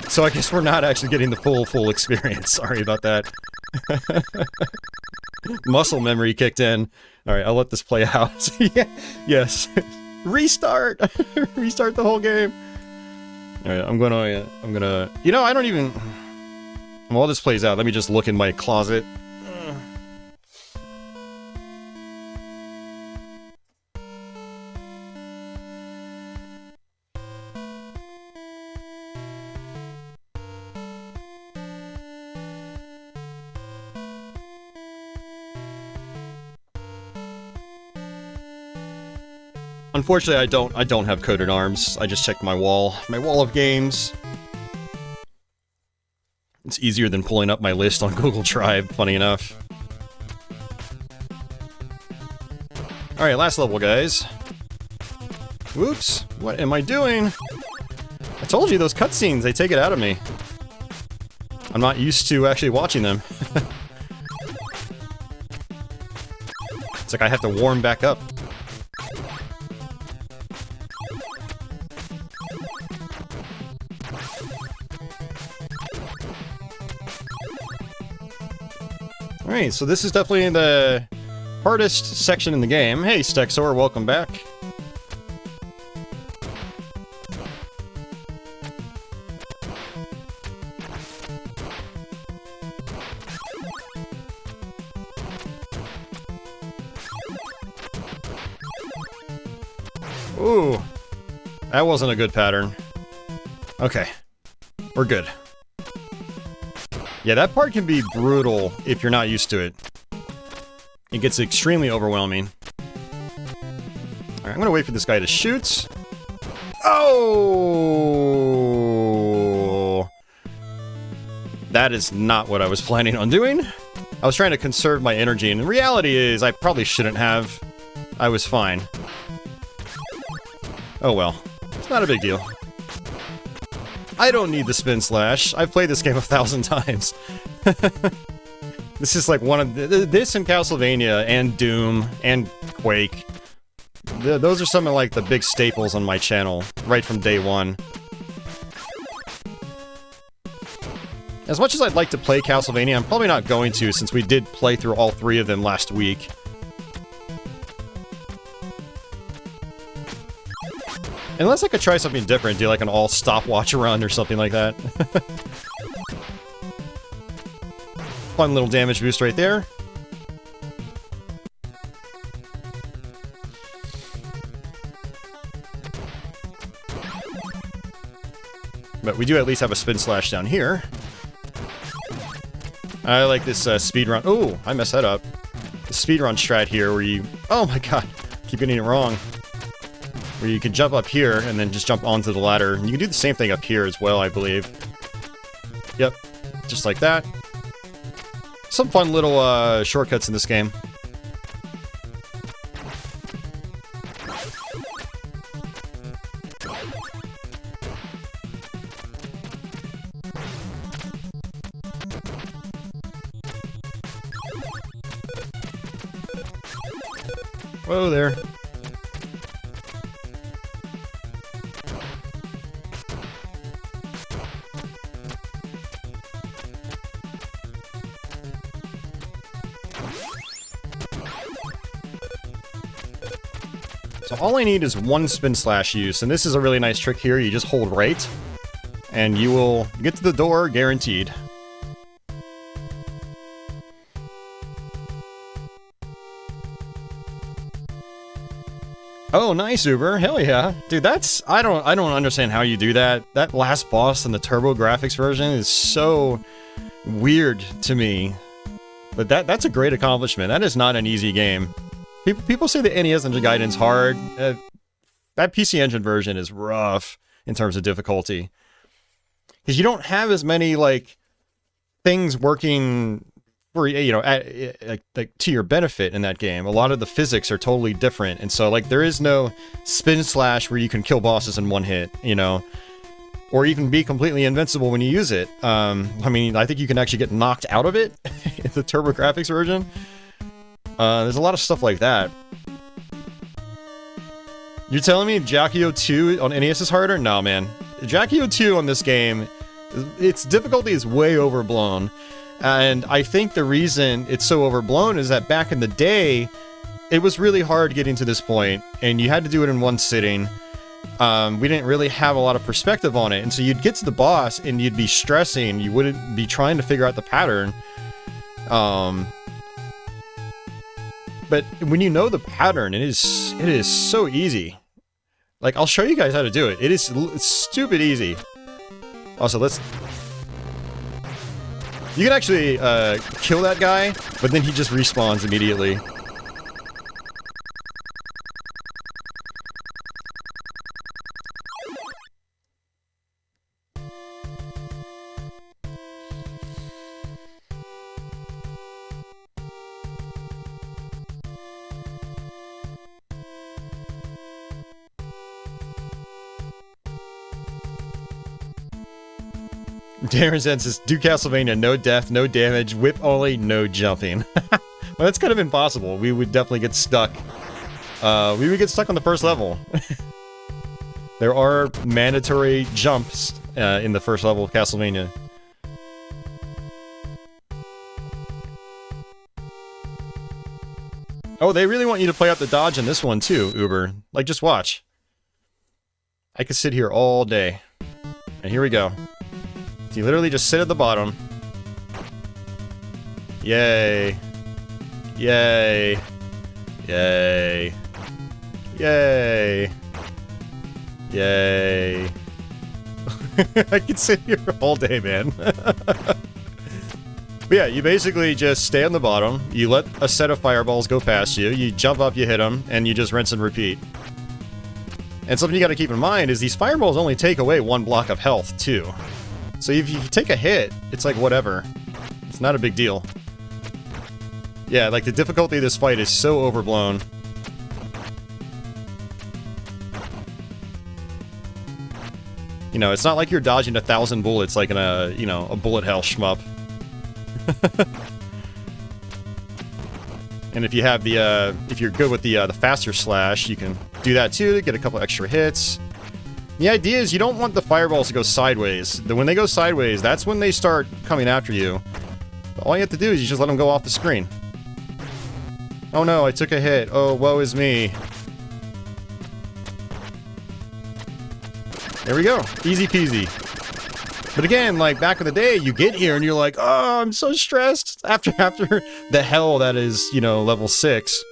So I guess we're not actually getting the full experience. Sorry about that. Muscle memory kicked in. All right, I'll let this play out. Yeah, yes. Restart. Restart the whole game. All right, I'm gonna. You know, I don't even. While this plays out, let me just look in my closet. Unfortunately, I don't have Coded Arms. I just checked my wall of games. It's easier than pulling up my list on Google Drive, funny enough. Alright, last level, guys. Whoops, what am I doing? told you, those cutscenes, they take it out of me. I'm not used to actually watching them. It's like I have to warm back up. Alright, so this is definitely the hardest section in the game. Hey, Stexor, welcome back. Ooh, that wasn't a good pattern. Okay, we're good. Yeah, that part can be brutal if you're not used to it. It gets extremely overwhelming. Alright, I'm gonna wait for this guy to shoot. Oh! That is not what I was planning on doing. I was trying to conserve my energy, and the reality is I probably shouldn't have. I was fine. Oh well. It's not a big deal. I don't need the spin slash. I've played this game 1,000 times. This is like one of this and Castlevania and Doom and Quake. Those are some of like the big staples on my channel right from day one. As much as I'd like to play Castlevania, I'm probably not going to since we did play through all 3 of them last week. Unless I could try something different, do like an all stopwatch run or something like that. Fun little damage boost right there. But we do at least have a spin slash down here. I like this speedrun. Oh, I messed that up. The speedrun strat here where you... Oh my god, keep getting it wrong. Where you can jump up here and then just jump onto the ladder. And you can do the same thing up here as well, I believe. Yep, just like that. Some fun little shortcuts in this game. Whoa there. So all I need is one spin slash use, and this is a really nice trick here. You just hold right, and you will get to the door, guaranteed. Oh, nice, Uber. Hell yeah. Dude, that's... I don't understand how you do that. That last boss in the Turbo Graphics version is so weird to me. But that's a great accomplishment. That is not an easy game. People say the NES Engine Gaiden's hard. That PC Engine version is rough in terms of difficulty. Because you don't have as many, like, things working for, you know, like to your benefit in that game. A lot of the physics are totally different. And so, like, there is no spin slash where you can kill bosses in one hit, you know. Or even be completely invincible when you use it. I mean, I think you can actually get knocked out of it in the Turbo Graphics version. There's a lot of stuff like that. You're telling me Jackal 2 on NES is harder? No, man. Jackal 2 on this game, its difficulty is way overblown. And I think the reason it's so overblown is that back in the day, it was really hard getting to this point, and you had to do it in one sitting. We didn't really have a lot of perspective on it, and so you'd get to the boss, and you'd be stressing, you wouldn't be trying to figure out the pattern. But when you know the pattern, it is so easy. Like, I'll show you guys how to do it. It's stupid easy. Also, let's... You can actually kill that guy, but then he just respawns immediately. Darren says, do Castlevania, no death, no damage, whip only, no jumping. Well, that's kind of impossible. We would definitely get stuck. We would get stuck on the first level. There are mandatory jumps in the first level of Castlevania. Oh, they really want you to play out the dodge in this one too, Uber. Like, just watch. I could sit here all day. And here we go. So you literally just sit at the bottom. Yay. Yay. Yay. Yay. Yay. I could sit here all day, man. But yeah, you basically just stay on the bottom, you let a set of fireballs go past you, you jump up, you hit them, and you just rinse and repeat. And something you gotta keep in mind is these fireballs only take away 1 block of health, too. So if you take a hit, it's like whatever. It's not a big deal. Yeah, like the difficulty of this fight is so overblown. You know, it's not like you're dodging 1,000 bullets like in a, you know, a bullet hell shmup. And if you have the, if you're good with the faster slash, you can do that too to get a couple extra hits. The idea is you don't want the fireballs to go sideways. When they go sideways, that's when they start coming after you. All you have to do is you just let them go off the screen. Oh no, I took a hit. Oh, woe is me. There we go. Easy peasy. But again, like back in the day, you get here and you're like, oh, I'm so stressed after the hell that is, you know, level 6.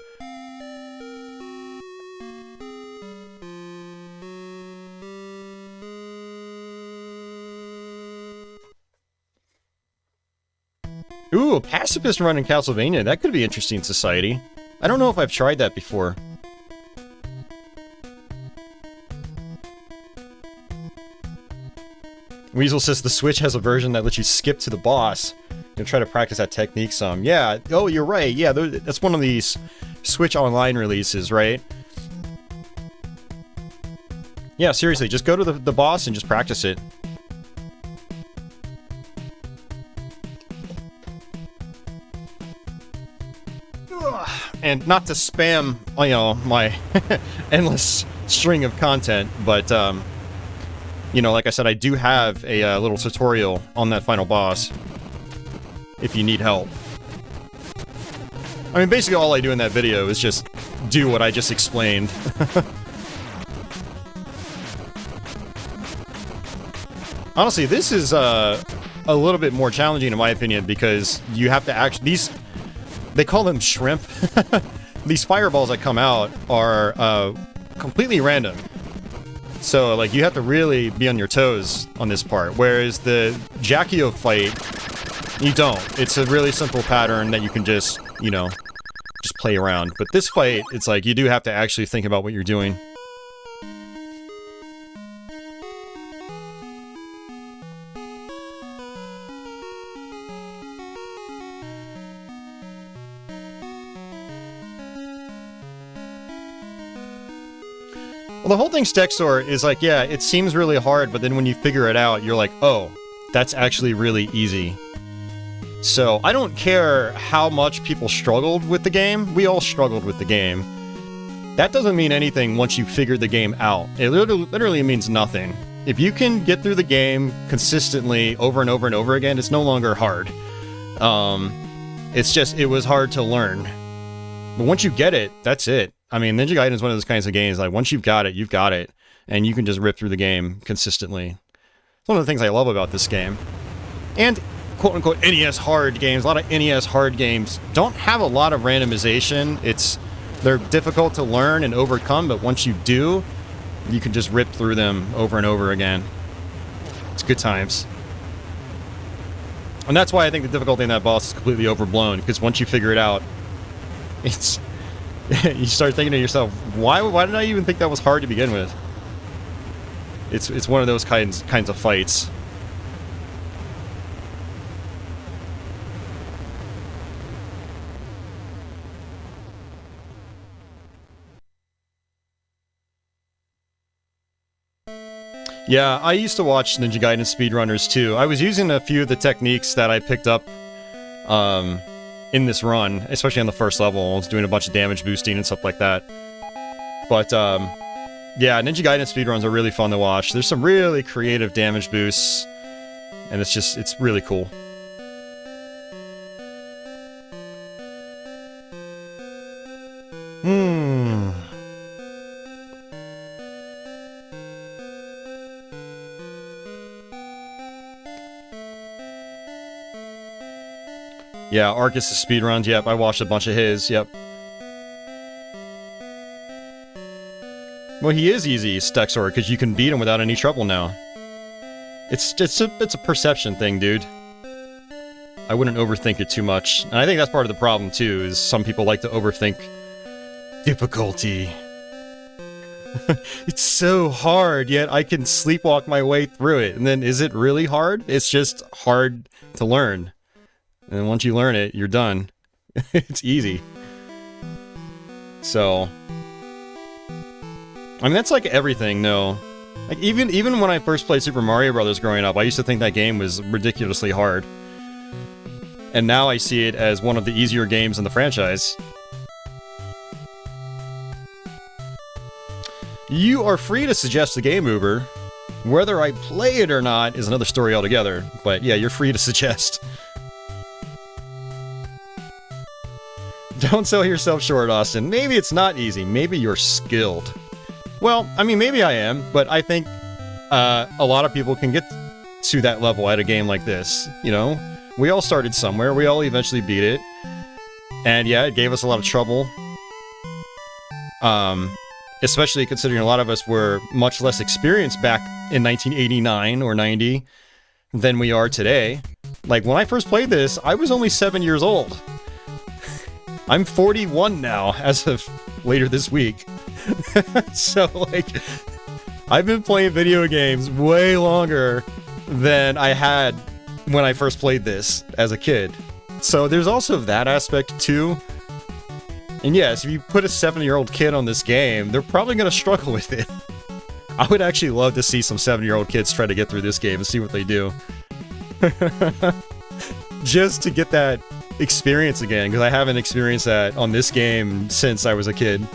Ooh, a pacifist run in Castlevania. That could be interesting, society. I don't know if I've tried that before. Weasel says the Switch has a version that lets you skip to the boss and try to practice that technique some. Yeah, oh, you're right. Yeah, that's one of these Switch Online releases, right? Yeah, seriously, just go to the boss and just practice it. And not to spam, you know, my endless string of content, but, you know, like I said, I do have a little tutorial on that final boss, if you need help. I mean, basically all I do in that video is just do what I just explained. Honestly, this is a little bit more challenging in my opinion, because you have to actually... They call them shrimp. These fireballs that come out are completely random. So, like, you have to really be on your toes on this part. Whereas the Jackal fight, you don't. It's a really simple pattern that you can just, you know, just play around. But this fight, it's like, you do have to actually think about what you're doing. Well, the whole thing, Stexor, is like, yeah, it seems really hard, but then when you figure it out, you're like, oh, that's actually really easy. So, I don't care how much people struggled with the game. We all struggled with the game. That doesn't mean anything once you figure the game out. It literally means nothing. If you can get through the game consistently over and over and over again, it's no longer hard. It's just, it was hard to learn. But once you get it, that's it. I mean, Ninja Gaiden is one of those kinds of games, like, once you've got it, you've got it. And you can just rip through the game consistently. It's one of the things I love about this game. And, quote-unquote, NES hard games, a lot of NES hard games don't have a lot of randomization. They're difficult to learn and overcome, but once you do, you can just rip through them over and over again. It's good times. And that's why I think the difficulty in that boss is completely overblown, because once you figure it out, it's... you start thinking to yourself, why did I even think that was hard to begin with? It's one of those kinds of fights. Yeah, I used to watch Ninja Gaiden speedrunners too. I was using a few of the techniques that I picked up in this run, especially on the first level. I was doing a bunch of damage boosting and stuff like that. But yeah, Ninja Gaiden speedruns are really fun to watch. There's some really creative damage boosts, and it's really cool. Yeah, Arcus' speedruns, yep, I watched a bunch of his, yep. Well, he is easy, Stexor, because you can beat him without any trouble now. It's a perception thing, dude. I wouldn't overthink it too much. And I think that's part of the problem, too, is some people like to overthink difficulty. It's so hard, yet I can sleepwalk my way through it. And then, is it really hard? It's just hard to learn. And once you learn it, you're done. It's easy. So... I mean, that's like everything, no. Like, even when I first played Super Mario Bros. Growing up, I used to think that game was ridiculously hard. And now I see it as one of the easier games in the franchise. You are free to suggest a game, Uber. Whether I play it or not is another story altogether. But yeah, you're free to suggest. Don't sell yourself short, Austin. Maybe it's not easy. Maybe you're skilled. Well, I mean, maybe I am, but I think a lot of people can get to that level at a game like this, you know? We all started somewhere, we all eventually beat it, and yeah, it gave us a lot of trouble. Especially considering a lot of us were much less experienced back in 1989 or 90 than we are today. Like, when I first played this, I was only 7 years old. I'm 41 now, as of later this week. So, like, I've been playing video games way longer than I had when I first played this as a kid. So there's also that aspect, too. And yes, if you put a 7-year-old kid on this game, they're probably going to struggle with it. I would actually love to see some 7-year-old kids try to get through this game and see what they do. Just to get that experience again, because I haven't experienced that on this game since I was a kid.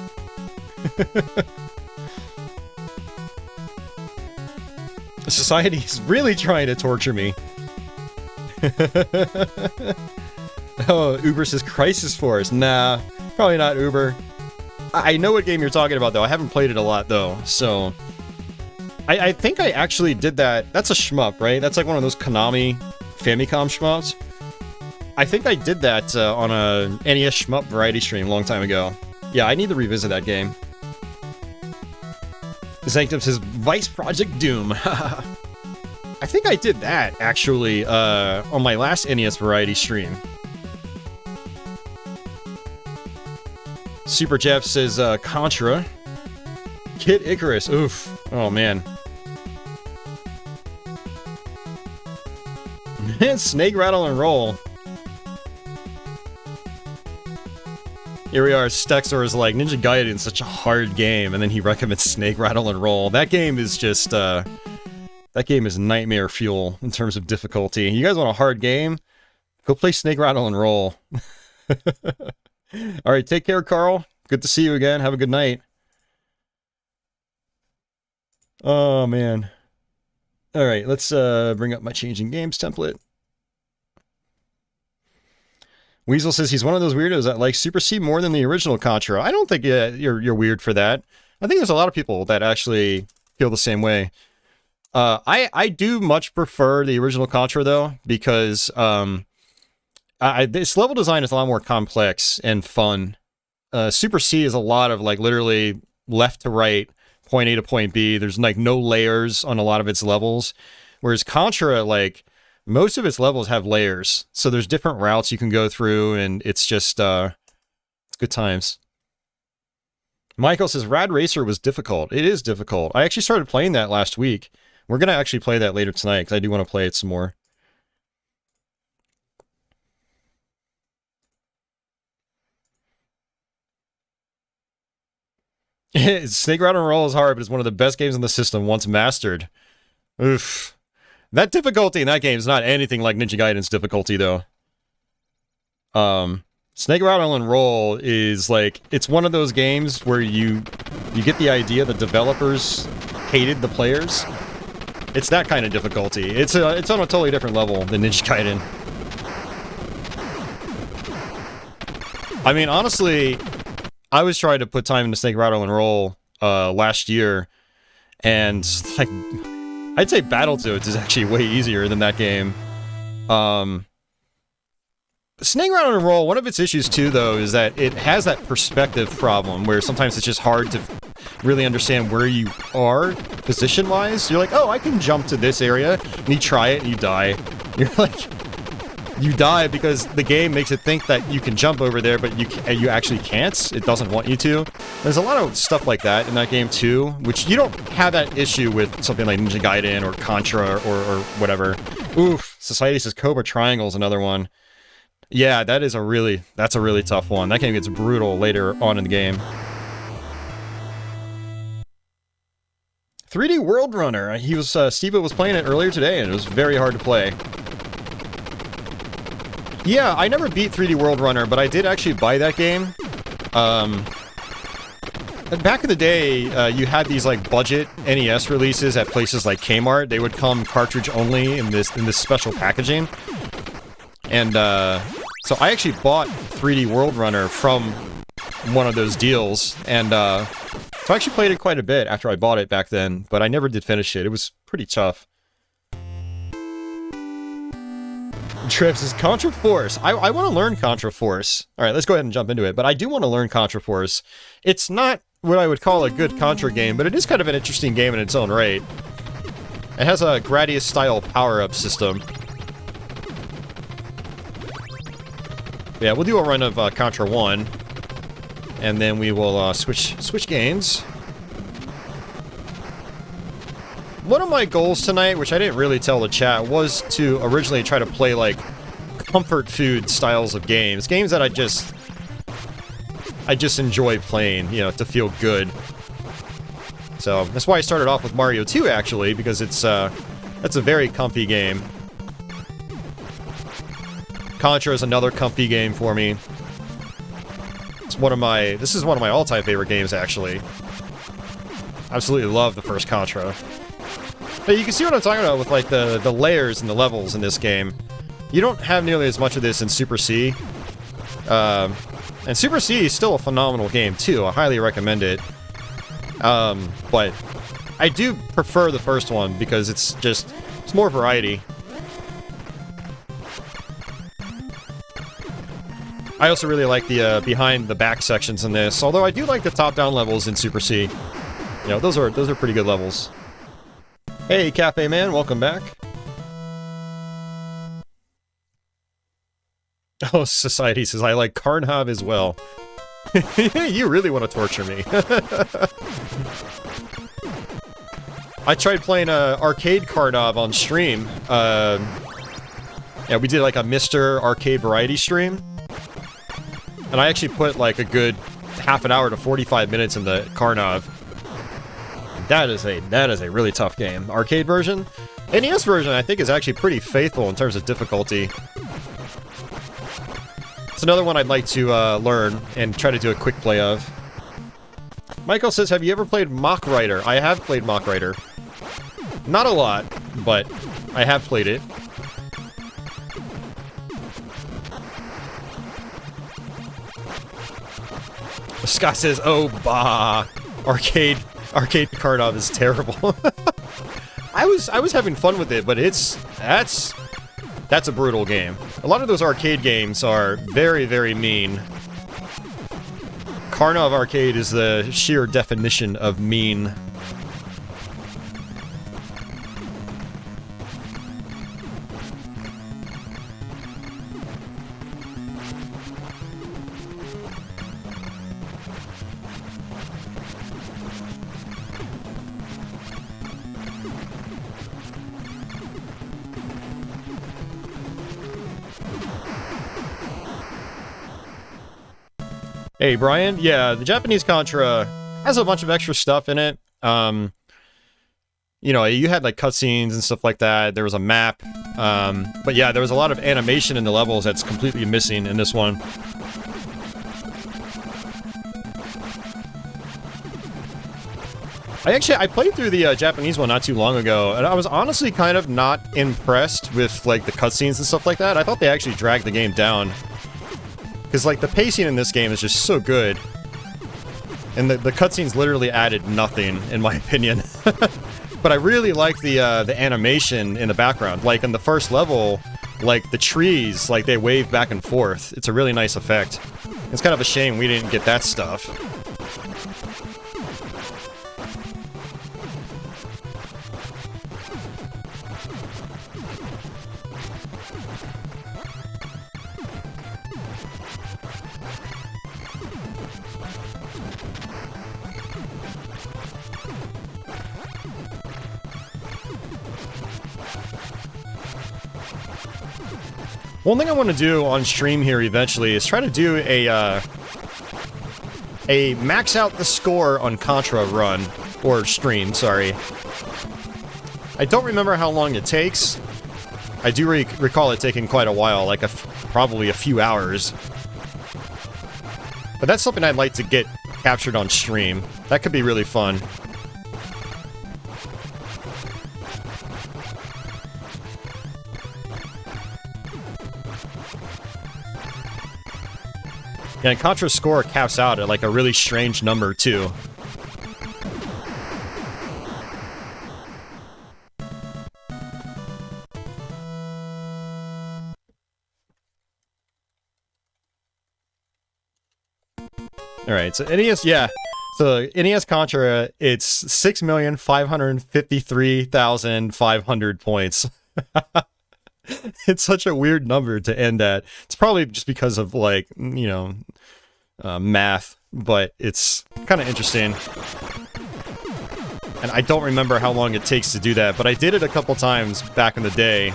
Society is really trying to torture me. Oh, Uber says Crisis Force. Nah, probably not Uber. I know what game you're talking about, though. I haven't played it a lot, though, so... I think I actually did that. That's a shmup, right? That's like one of those Konami Famicom shmups. I think I did that on a NES Shmup Variety stream a long time ago. Yeah, I need to revisit that game. Sanctum says, Vice Project Doom. I think I did that, actually, on my last NES Variety stream. Super Jeff says, Contra. Kid Icarus, oof. Oh, man. Snake, Rattle, and Roll. Here we are, Stexor is like, Ninja Gaiden is such a hard game, and then he recommends Snake, Rattle, and Roll. That game is just, that game is nightmare fuel in terms of difficulty. You guys want a hard game? Go play Snake, Rattle, and Roll. Alright, take care, Carl. Good to see you again. Have a good night. Oh, man. Alright, let's bring up my changing games template. Weasel says he's one of those weirdos that likes Super C more than the original Contra. I don't think you're weird for that. I think there's a lot of people that actually feel the same way. I do much prefer the original Contra, though, because this level design is a lot more complex and fun. Super C is a lot of, like, literally left to right, point A to point B. There's, like, no layers on a lot of its levels. Whereas Contra, like, most of its levels have layers. So there's different routes you can go through, and it's just, it's good times. Michael says, Rad Racer was difficult. It is difficult. I actually started playing that last week. We're going to actually play that later tonight, because I do want to play it some more. Snake Rattle and Roll is hard, but it's one of the best games in the system once mastered. Oof. That difficulty in that game is not anything like Ninja Gaiden's difficulty, though. Snake Rattle and Roll is like, it's one of those games where you get the idea the developers hated the players. It's that kind of difficulty. It's on a totally different level than Ninja Gaiden. I mean, honestly, I was trying to put time into Snake Rattle and Roll last year, and like, I'd say Battletoads is actually way easier than that game. Snake Rattle and Roll, one of its issues too, though, is that it has that perspective problem where sometimes it's just hard to really understand where you are position-wise. You're like, oh, I can jump to this area, and you try it and you die. You're like, you die because the game makes it think that you can jump over there, but you actually can't. It doesn't want you to. There's a lot of stuff like that in that game too, which you don't have that issue with something like Ninja Gaiden or Contra or whatever. Oof, Society says Cobra Triangle is another one. Yeah, that's a really tough one. That game gets brutal later on in the game. 3D World Runner. Steve was playing it earlier today, and it was very hard to play. Yeah, I never beat 3D World Runner, but I did actually buy that game. Back in the day, you had these like budget NES releases at places like Kmart. They would come cartridge only in this special packaging. And so I actually bought 3D World Runner from one of those deals, and so I actually played it quite a bit after I bought it back then, but I never did finish it. It was pretty tough. Trips is Contra Force. I want to learn Contra Force. Alright, let's go ahead and jump into it, but I do want to learn Contra Force. It's not what I would call a good Contra game, but it is kind of an interesting game in its own right. It has a Gradius-style power-up system. Yeah, we'll do a run of Contra 1, and then we will switch games. One of my goals tonight, which I didn't really tell the chat, was to originally try to play, like, comfort food styles of games. Games that I just enjoy playing, you know, to feel good. So, that's why I started off with Mario 2, actually, because that's a very comfy game. Contra is another comfy game for me. This is one of my all-time favorite games, actually. Absolutely love the first Contra. But you can see what I'm talking about with, like, the layers and the levels in this game. You don't have nearly as much of this in Super C. And Super C is still a phenomenal game, too. I highly recommend it. But I do prefer the first one because it's more variety. I also really like the behind the back sections in this, although I do like the top-down levels in Super C. You know, those are pretty good levels. Hey, Cafe Man, welcome back. Oh, Society says, I like Carnhob as well. You really want to torture me. I tried playing arcade Carnhob on stream. Yeah, we did like a Mr. Arcade Variety stream. And I actually put like a good half an hour to 45 minutes in the Carnhob. That is a really tough game. Arcade version? NES version, I think, is actually pretty faithful in terms of difficulty. It's another one I'd like to learn and try to do a quick play of. Michael says, have you ever played Mock Rider? I have played Mock Rider. Not a lot, but I have played it. Scott says, oh, bah. Arcade Carnhob is terrible. I was having fun with it, but that's a brutal game. A lot of those arcade games are very, very mean. Carnhob Arcade is the sheer definition of mean. Hey, Brian. Yeah, the Japanese Contra has a bunch of extra stuff in it. you know, you had like cutscenes and stuff like that. There was a map. But yeah, there was a lot of animation in the levels that's completely missing in this one. I played through the Japanese one not too long ago, and I was honestly kind of not impressed with, like, the cutscenes and stuff like that. I thought they actually dragged the game down. Because, like, the pacing in this game is just so good. And the cutscenes literally added nothing, in my opinion. But I really like the animation in the background. Like, in the first level, like, the trees, like, they wave back and forth. It's a really nice effect. It's kind of a shame we didn't get that stuff. One thing I want to do on stream here eventually is try to do a max out the score on Contra run, or stream, sorry. I don't remember how long it takes. I do recall it taking quite a while, like probably a few hours. But that's something I'd like to get captured on stream. That could be really fun. Yeah, and Contra's score caps out at like a really strange number, too. Alright, so NES, yeah. So NES Contra, it's 6,553,500 points. It's such a weird number to end at. It's probably just because of, like, you know, math, but it's kind of interesting. And I don't remember how long it takes to do that, but I did it a couple times back in the day.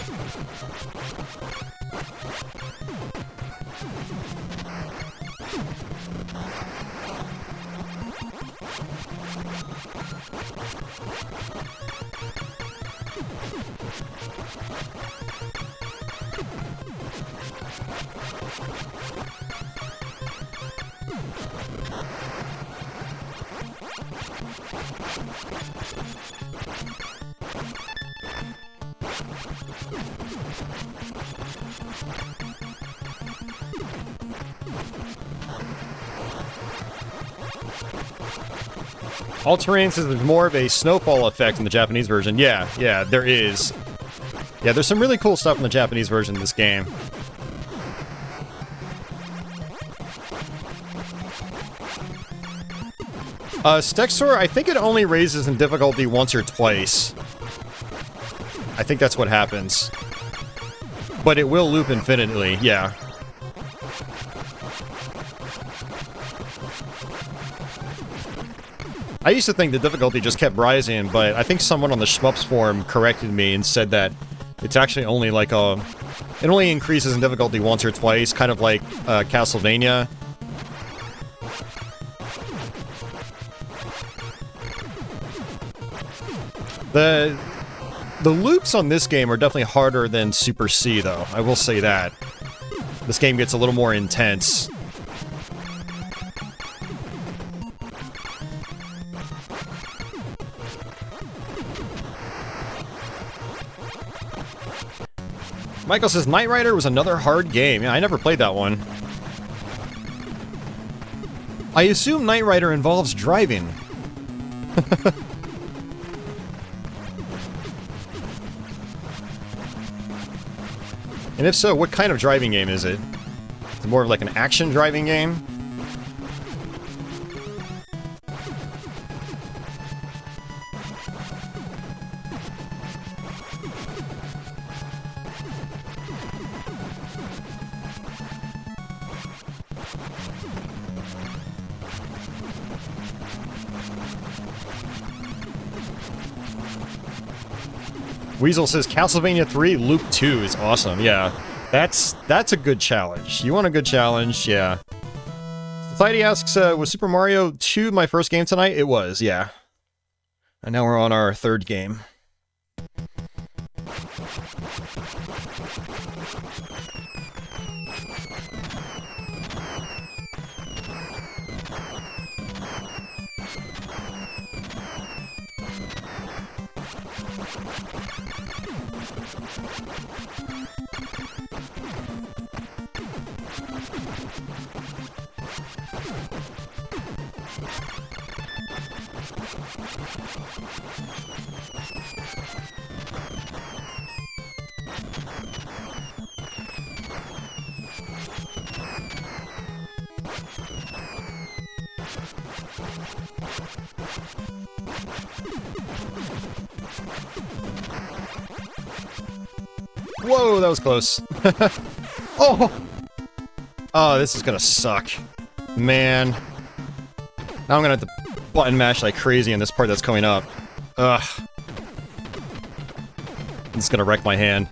All terrain says there's more of a snowfall effect in the Japanese version. Yeah, there is. Yeah, there's some really cool stuff in the Japanese version of this game. Stexor, I think it only raises in difficulty once or twice. I think that's what happens. But it will loop infinitely, yeah. I used to think the difficulty just kept rising, but I think someone on the Shmups forum corrected me and said that it's actually only like a... It only increases in difficulty once or twice, kind of like Castlevania. The loops on this game are definitely harder than Super C, though. I will say that. This game gets a little more intense. Michael says, Knight Rider was another hard game. Yeah, I never played that one. I assume Knight Rider involves driving. And if so, what kind of driving game is it? Is it more of like an action driving game? Weasel says Castlevania 3 Loop 2 is awesome. Yeah, that's a good challenge. You want a good challenge? Yeah. Society asks, was Super Mario 2 my first game tonight? It was, yeah. And now we're on our third game. Whoa, that was close. Oh! Oh, this is gonna suck. Man. Now I'm gonna have to button mash like crazy in this part that's coming up. Ugh. It's gonna wreck my hand.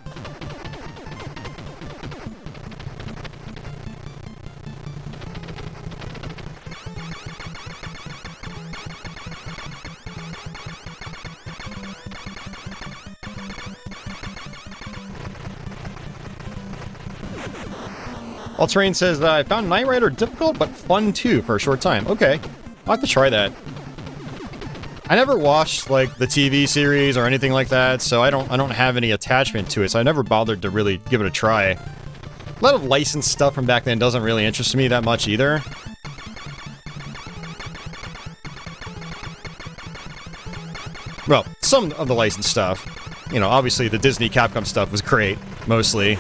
All Terrain says, I found Knight Rider difficult, but fun too, for a short time. Okay, I'll have to try that. I never watched, like, the TV series or anything like that, so I don't have any attachment to it, so I never bothered to really give it a try. A lot of licensed stuff from back then doesn't really interest me that much either. Well, some of the licensed stuff. You know, obviously the Disney Capcom stuff was great, mostly.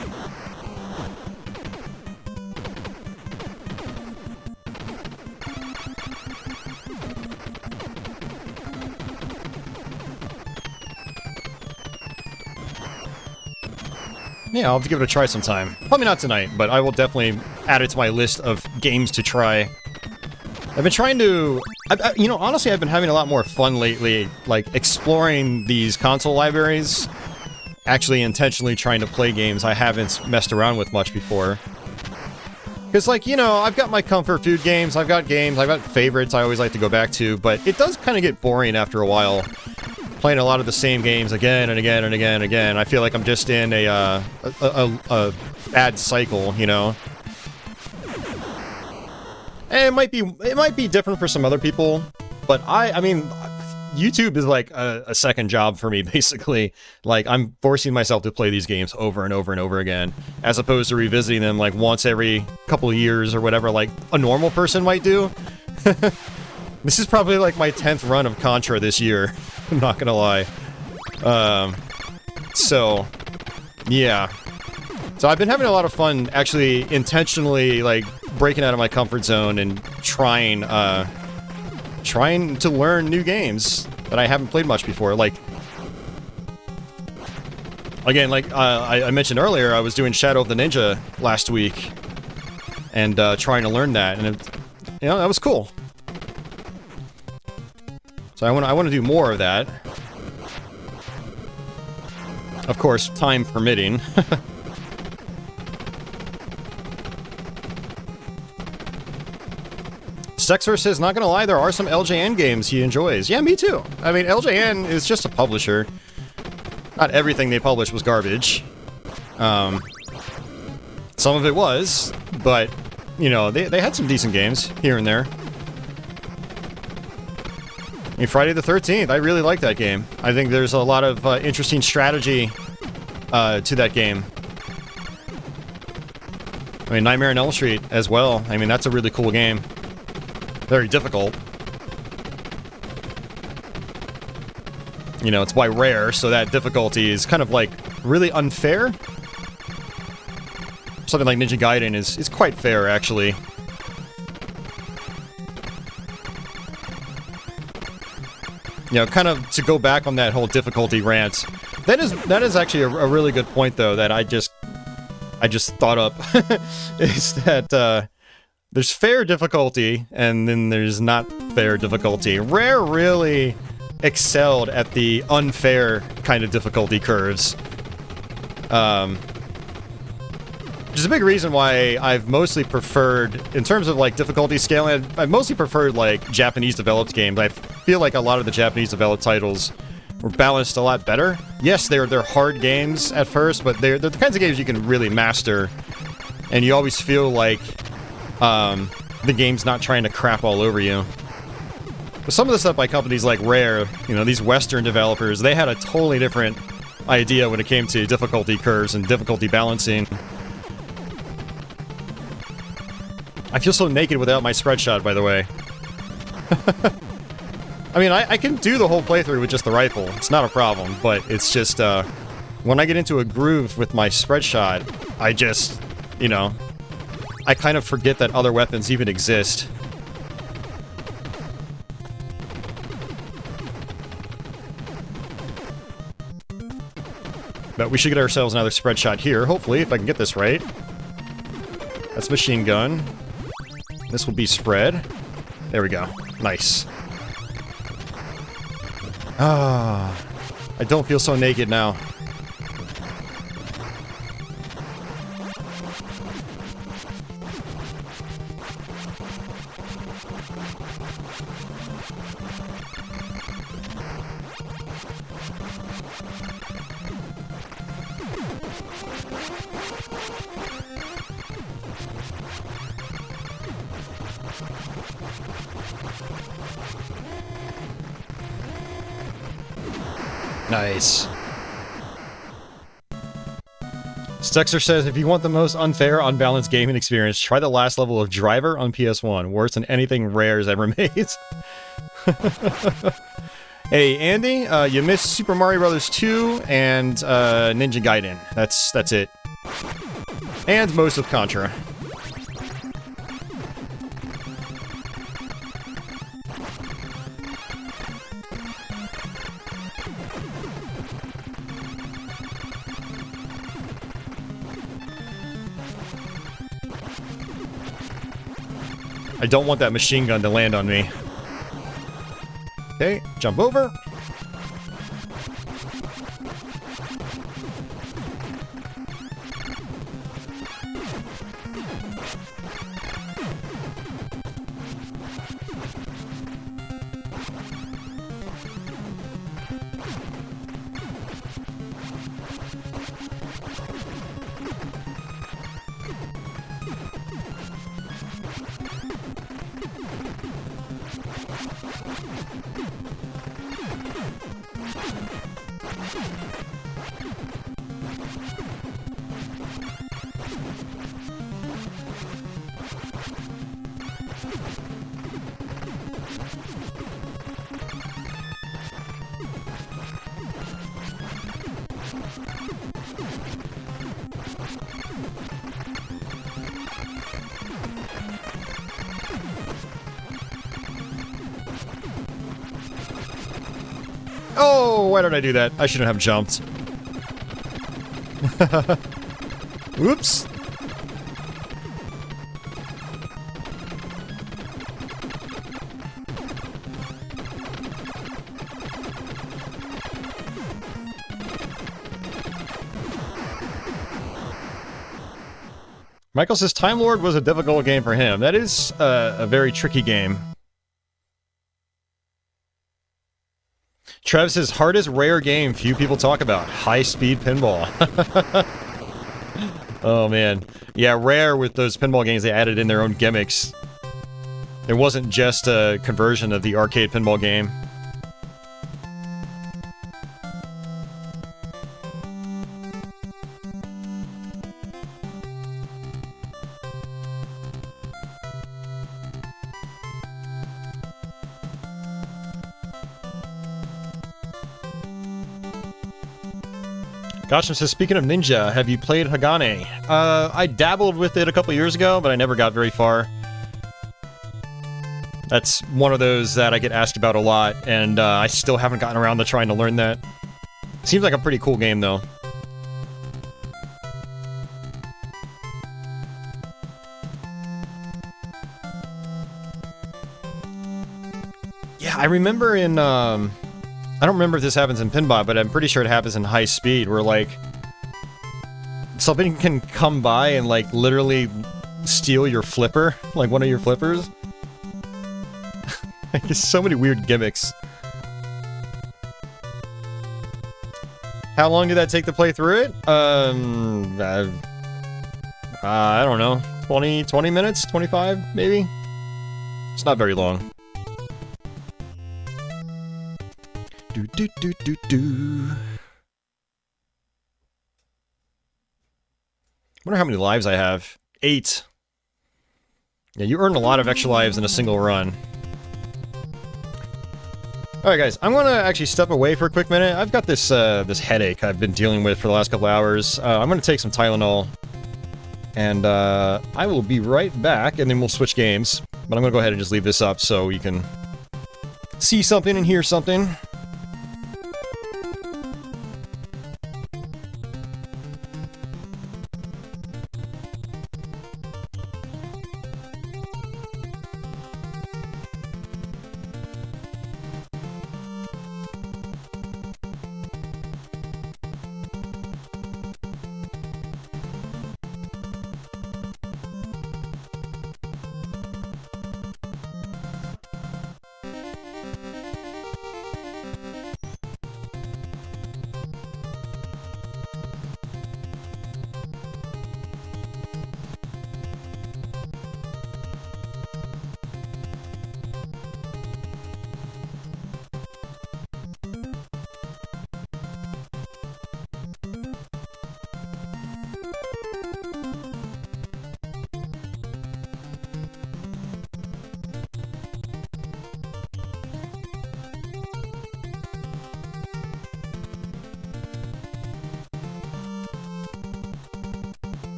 Yeah, I'll have to give it a try sometime. Probably not tonight, but I will definitely add it to my list of games to try. I've been trying to... you know, honestly, I've been having a lot more fun lately, like, exploring these console libraries. Actually intentionally trying to play games I haven't messed around with much before. Because, like, you know, I've got my comfort food games, I've got favorites I always like to go back to, but it does kind of get boring after a while. Playing a lot of the same games again and again and again and again. I feel like I'm just in a bad cycle, you know? And it might be different for some other people, but I mean, YouTube is like a second job for me, basically. Like, I'm forcing myself to play these games over and over and over again, as opposed to revisiting them like once every couple of years or whatever, like a normal person might do. This is probably like my 10th run of Contra this year. I'm not gonna lie. So, yeah. So I've been having a lot of fun, actually, intentionally, like, breaking out of my comfort zone and trying to learn new games that I haven't played much before. Like, again, like I mentioned earlier, I was doing Shadow of the Ninja last week, and trying to learn that, and you know, that was cool. So I want to do more of that. Of course, time permitting. Stexer says, not gonna lie, there are some LJN games he enjoys. Yeah, me too. I mean, LJN is just a publisher. Not everything they published was garbage. Some of it was, but, you know, they had some decent games here and there. I mean, Friday the 13th, I really like that game. I think there's a lot of interesting strategy to that game. I mean, Nightmare on Elm Street as well. I mean, that's a really cool game. Very difficult. You know, it's by Rare, so that difficulty is kind of like really unfair. Something like Ninja Gaiden is quite fair, actually. You know, kind of to go back on that whole difficulty rant. That is actually a really good point, though, that I just thought up. Is that there's fair difficulty, and then there's not fair difficulty. Rare really excelled at the unfair kind of difficulty curves. Which is a big reason why I've mostly preferred, in terms of like difficulty scaling, I've mostly preferred like Japanese developed games. I feel like a lot of the Japanese developed titles were balanced a lot better. Yes, they're hard games at first, but they're the kinds of games you can really master, and you always feel like the game's not trying to crap all over you. But some of the stuff by companies like Rare, you know, these Western developers, they had a totally different idea when it came to difficulty curves and difficulty balancing. I feel so naked without my spread shot, by the way. I mean, I can do the whole playthrough with just the rifle. It's not a problem, but it's just, when I get into a groove with my spread shot, I just, you know, I kind of forget that other weapons even exist. But we should get ourselves another spread shot here, hopefully, if I can get this right. That's machine gun. This will be spread. There we go. Nice. Ah, I don't feel so naked now. Nice. Stexer says, if you want the most unfair, unbalanced gaming experience, try the last level of Driver on PS1. Worse than anything Rare's ever made. Hey, Andy, you missed Super Mario Bros. 2 and Ninja Gaiden. That's it. And most of Contra. I don't want that machine gun to land on me. Okay, jump over. Oh, why did I do that? I shouldn't have jumped. Oops. Michael says Time Lord was a difficult game for him. That is a very tricky game. Trev says, hardest rare game few people talk about. High-speed pinball. Oh, man. Yeah, Rare, with those pinball games, they added in their own gimmicks. It wasn't just a conversion of the arcade pinball game. Gotcham says, speaking of Ninja, have you played Hagane? I dabbled with it a couple years ago, but I never got very far. That's one of those that I get asked about a lot, and I still haven't gotten around to trying to learn that. Seems like a pretty cool game, though. Yeah, I remember in, I don't remember if this happens in Pinball, but I'm pretty sure it happens in High Speed, where, like, something can come by and, like, literally steal your flipper, like one of your flippers. Like, there's so many weird gimmicks. How long did that take to play through it? I don't know. 20 minutes? 25, maybe? It's not very long. Wonder how many lives I have. 8. Yeah, you earn a lot of extra lives in a single run. Alright guys, I'm gonna actually step away for a quick minute. I've got this this headache I've been dealing with for the last couple hours. I'm gonna take some Tylenol. And I will be right back, and then we'll switch games. But I'm gonna go ahead and just leave this up so you can see something and hear something.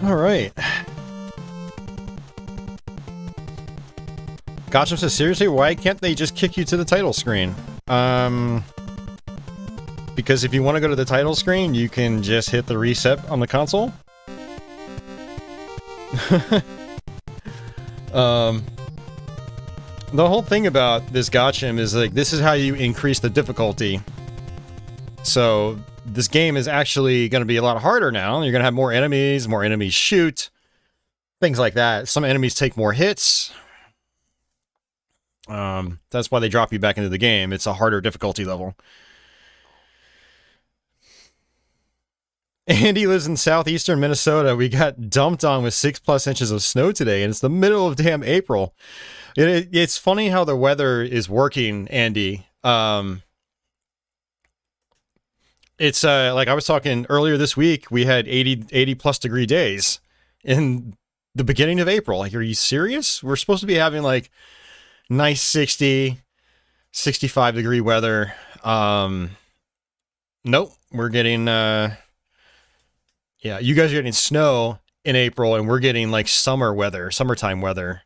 Alright. Gotcha says, seriously, why can't they just kick you to the title screen? Because if you want to go to the title screen, you can just hit the reset on the console. The whole thing about this gotcham is, like, this is how you increase the difficulty. So, this game is actually going to be a lot harder now. You're going to have more enemies shoot, things like that. Some enemies take more hits. That's why they drop you back into the game. It's a harder difficulty level. Andy lives in southeastern Minnesota. We got dumped on with 6+ inches of snow today, and it's the middle of damn April. It's funny how the weather is working, Andy. It's like I was talking earlier this week, we had 80 plus degree days in the beginning of April. Like, are you serious? We're supposed to be having like nice 60, 65 degree weather. Nope, we're getting yeah, you guys are getting snow in April, and we're getting like summertime weather.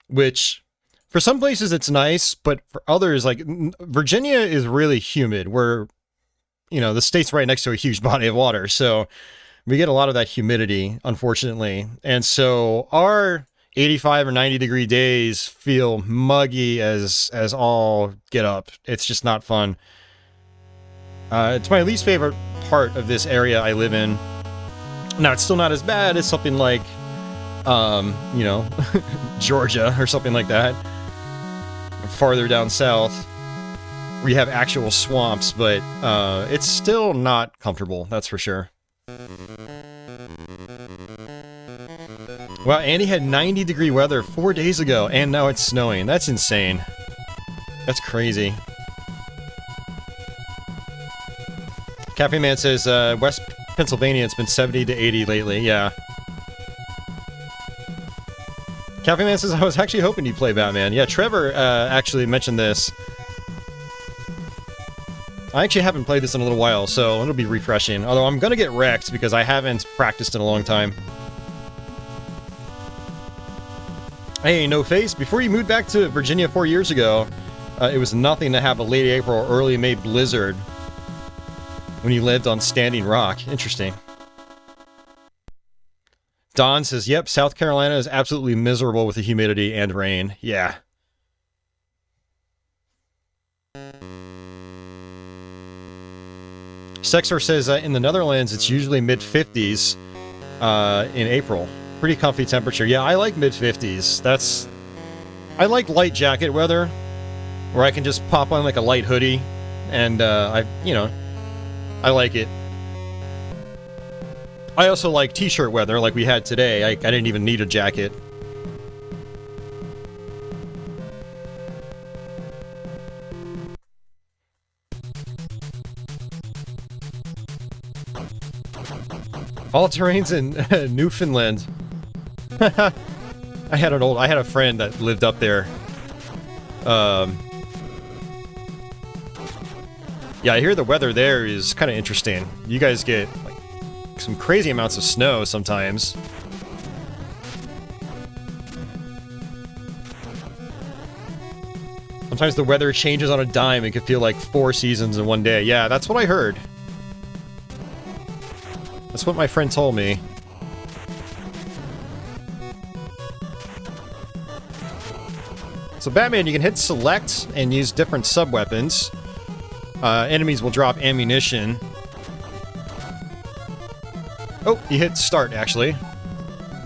Which, for some places it's nice, but for others, like Virginia is really humid. We're, you know, the state's right next to a huge body of water, so we get a lot of that humidity, unfortunately. And so our 85 or 90 degree days feel muggy as all get up. It's just not fun. It's my least favorite part of this area I live in. Now, it's still not as bad as something like, you know, Georgia or something like that. Farther down south, where you have actual swamps, but it's still not comfortable, that's for sure. Wow, Andy had 90 degree weather 4 days ago, and now it's snowing. That's insane. That's crazy. Cafe Man says, West Pennsylvania, it's been 70 to 80 lately, yeah. Cafe Man says, I was actually hoping you'd play Batman. Yeah, Trevor actually mentioned this. I actually haven't played this in a little while, so it'll be refreshing. Although I'm gonna get wrecked because I haven't practiced in a long time. Hey, No Face, before you moved back to Virginia 4 years ago, it was nothing to have a late April or early May blizzard when you lived on Standing Rock. Interesting. Don says, yep, South Carolina is absolutely miserable with the humidity and rain. Yeah. Sexor says in the Netherlands it's usually mid-50s in April. Pretty comfy temperature. Yeah, I like mid-50s. I like light jacket weather, where I can just pop on like a light hoodie, and I like it. I also like t-shirt weather like we had today. I didn't even need a jacket. All terrains in Newfoundland. I had a friend that lived up there. Yeah, I hear the weather there is kind of interesting. You guys get like some crazy amounts of snow sometimes. Sometimes the weather changes on a dime. It could feel like 4 seasons in one day. Yeah, that's what I heard. That's what my friend told me. So Batman, you can hit select and use different sub-weapons. Enemies will drop ammunition. Oh, you hit start, actually.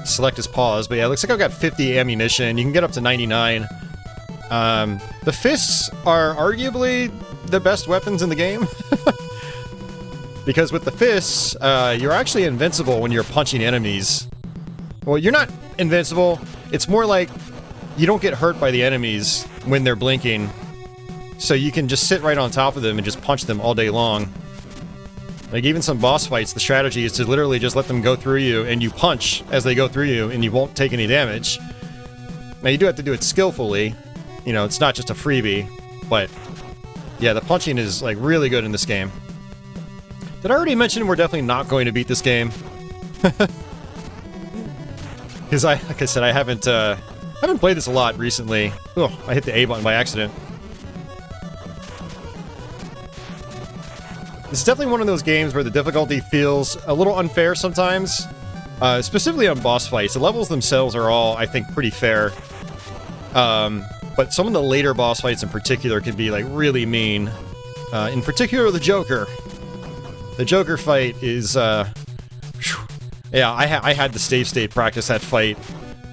Select is pause, but yeah, it looks like I've got 50 ammunition. You can get up to 99. The fists are arguably the best weapons in the game. Because with the fists, you're actually invincible when you're punching enemies. Well, you're not invincible. It's more like you don't get hurt by the enemies when they're blinking. So you can just sit right on top of them and just punch them all day long. Like, even some boss fights, the strategy is to literally just let them go through you, and you punch as they go through you, and you won't take any damage. Now, you do have to do it skillfully. You know, it's not just a freebie. But, yeah, the punching is, like, really good in this game. Did I already mention we're definitely not going to beat this game? Because like I said, I haven't played this a lot recently. Oh, I hit the A button by accident. It's definitely one of those games where the difficulty feels a little unfair sometimes. Specifically on boss fights. The levels themselves are all, I think, pretty fair. But some of the later boss fights in particular can be, like, really mean. In particular, the Joker. The Joker fight is, yeah, I had to save state practice that fight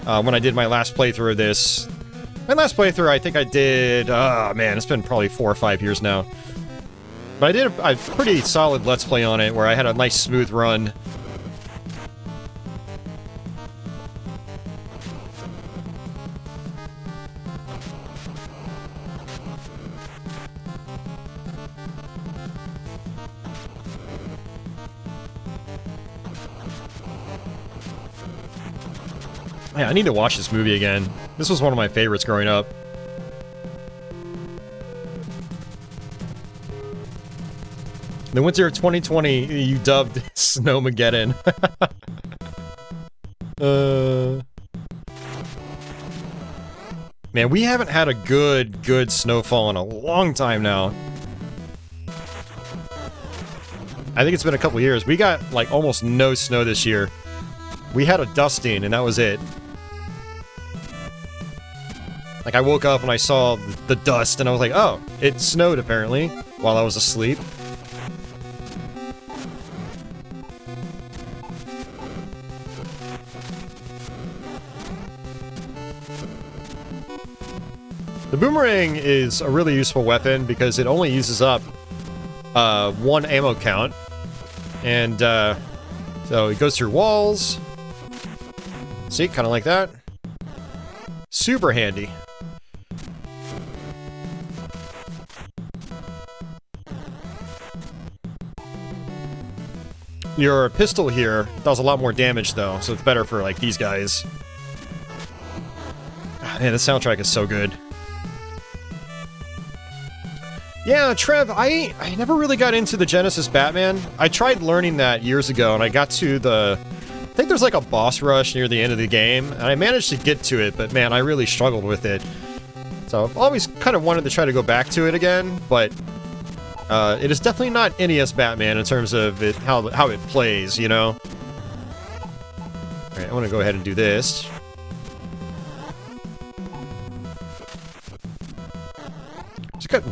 when I did my last playthrough of this. My last playthrough, I think I did, man, it's been probably 4 or 5 years now. But I did a pretty solid Let's Play on it, where I had a nice smooth run. Yeah, I need to watch this movie again. This was one of my favorites growing up. The winter of 2020, you dubbed Snowmageddon. Man, we haven't had a good snowfall in a long time now. I think it's been a couple years. We got, like, almost no snow this year. We had a dusting, and that was it. Like, I woke up and I saw the dust, and I was like, oh, it snowed, apparently, while I was asleep. The boomerang is a really useful weapon because it only uses up 1 ammo count. And, so it goes through walls. See, kind of like that. Super handy. Your pistol here does a lot more damage, though, so it's better for, like, these guys. Man, the soundtrack is so good. Yeah, Trev, I never really got into the Genesis Batman. I tried learning that years ago, and I got to the... I think there's like a boss rush near the end of the game, and I managed to get to it, but man, I really struggled with it. So I've always kind of wanted to try to go back to it again, but it is definitely not NES Batman in terms of how it plays, you know? Alright, I want to go ahead and do this.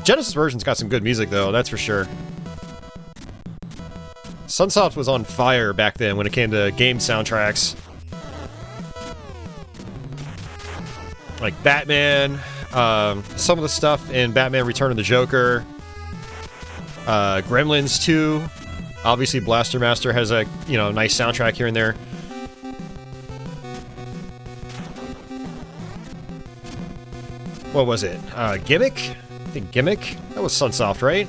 Genesis version's got some good music, though, that's for sure. Sunsoft was on fire back then when it came to game soundtracks. Like Batman, some of the stuff in Batman Return of the Joker, Gremlins 2. Obviously, Blaster Master has a, you know, nice soundtrack here and there. What was it? Gimmick? I think Gimmick? That was Sunsoft, right?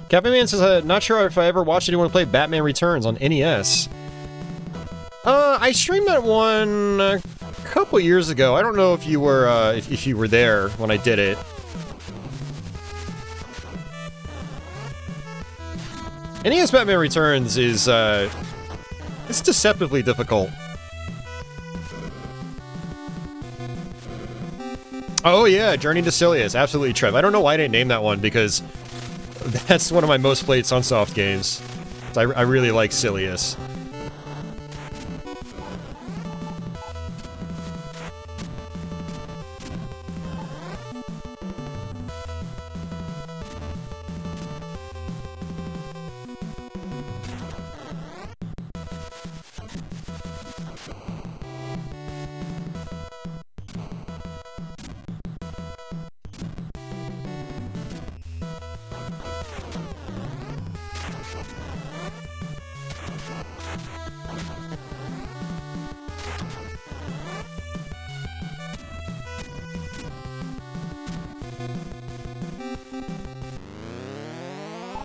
Captain Man says, not sure if I ever watched anyone play Batman Returns on NES. I streamed that one a couple years ago. I don't know if you were, if you were there when I did it. NES Batman Returns is, it's deceptively difficult. Oh yeah, Journey to Silius, absolutely, Trev. I don't know why I didn't name that one, because that's one of my most played Sunsoft games. I really like Silius.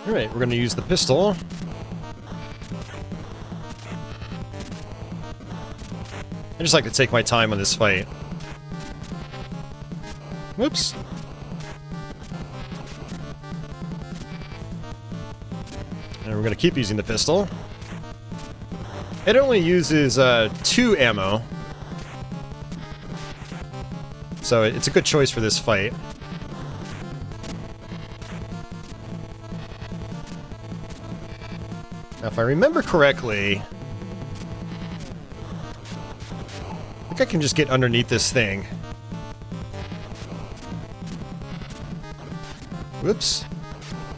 Alright, we're gonna use the pistol. I just like to take my time on this fight. Whoops. And we're gonna keep using the pistol. It only uses 2 ammo. So it's a good choice for this fight. Now, if I remember correctly, I think I can just get underneath this thing. Whoops.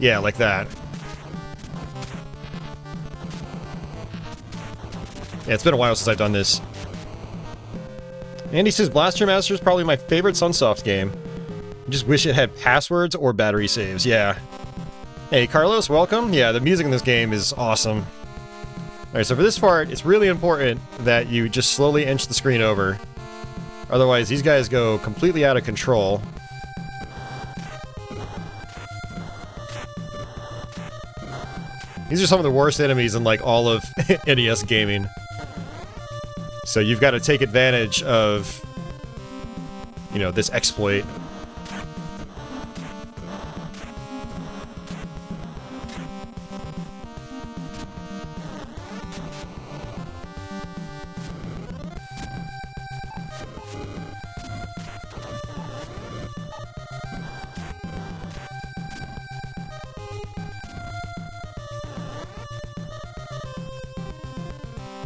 Yeah, like that. Yeah, it's been a while since I've done this. Andy says Blaster Master is probably my favorite Sunsoft game. I just wish it had passwords or battery saves, yeah. Hey, Carlos, welcome. Yeah, the music in this game is awesome. Alright, so for this part, it's really important that you just slowly inch the screen over. Otherwise, these guys go completely out of control. These are some of the worst enemies in, like, all of NES gaming. So you've got to take advantage of, you know, this exploit.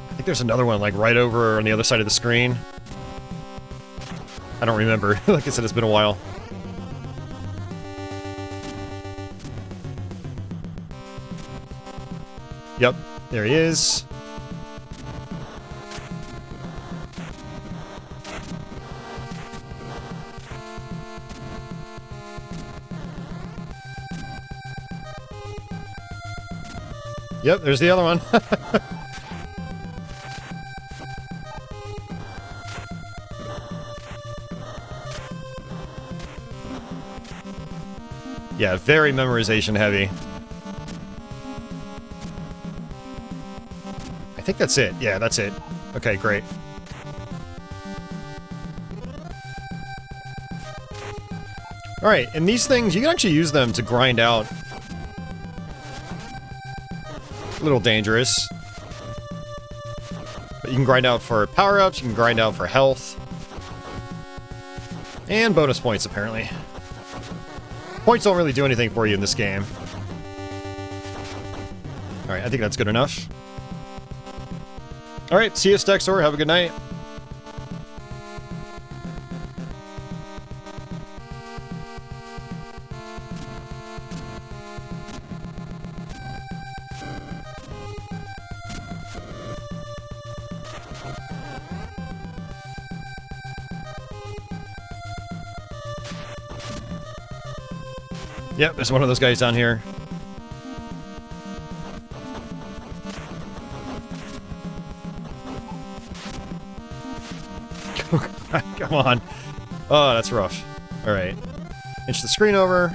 I think there's another one, like, right over on the other side of the screen. I don't remember. Like I said, it's been a while. Yep, there he is. Yep, there's the other one. Yeah, very memorization heavy. I think that's it. Yeah, that's it. Okay, great. Alright, and these things, you can actually use them to grind out. A little dangerous. But you can grind out for power-ups, you can grind out for health. And bonus points, apparently. Points don't really do anything for you in this game. Alright, I think that's good enough. Alright, see you, Stexor. Have a good night. Yep, there's one of those guys down here. Come on. Oh, that's rough. Alright. Inch the screen over.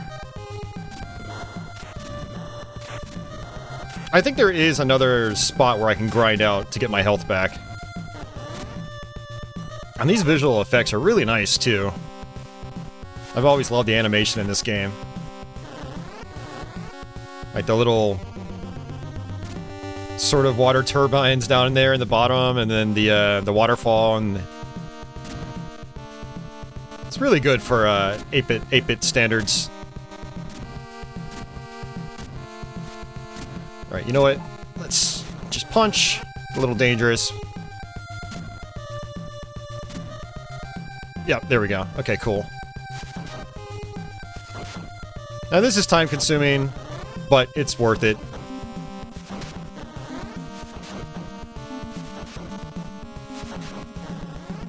I think there is another spot where I can grind out to get my health back. And these visual effects are really nice, too. I've always loved the animation in this game. Like the little sort of water turbines down in there in the bottom, and then the waterfall, and it's really good for 8-bit standards. All right, you know what? Let's just punch. A little dangerous. Yeah, there we go. Okay, cool. Now this is time consuming, but it's worth it.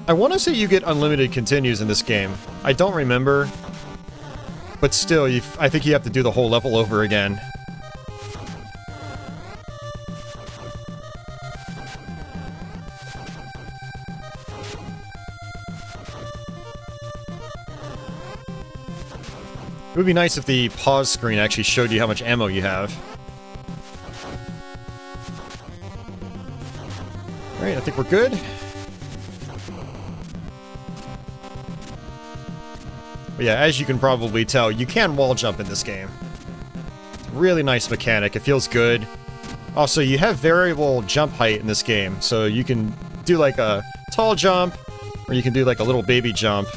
I want to say you get unlimited continues in this game. I don't remember, but still, I think you have to do the whole level over again. It would be nice if the pause screen actually showed you how much ammo you have. Alright, I think we're good. But yeah, as you can probably tell, you can wall jump in this game. Really nice mechanic, it feels good. Also, you have variable jump height in this game, so you can do like a tall jump, or you can do like a little baby jump.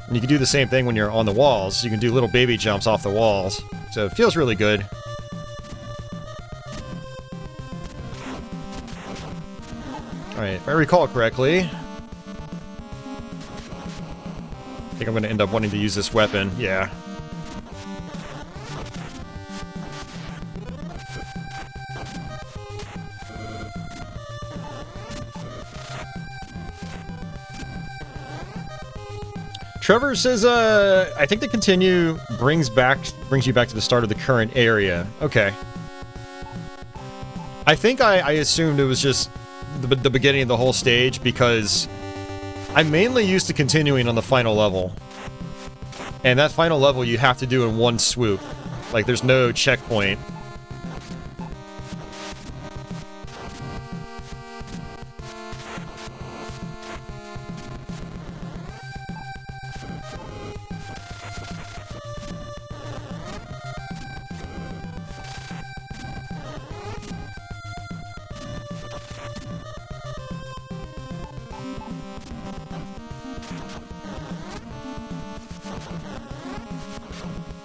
And you can do the same thing when you're on the walls. You can do little baby jumps off the walls. So it feels really good. Alright, if I recall correctly, I think I'm going to end up wanting to use this weapon. Yeah. Trevor says, I think the continue brings you back to the start of the current area. Okay. I think I assumed it was just the beginning of the whole stage, because I'm mainly used to continuing on the final level. And that final level you have to do in one swoop. Like, there's no checkpoint.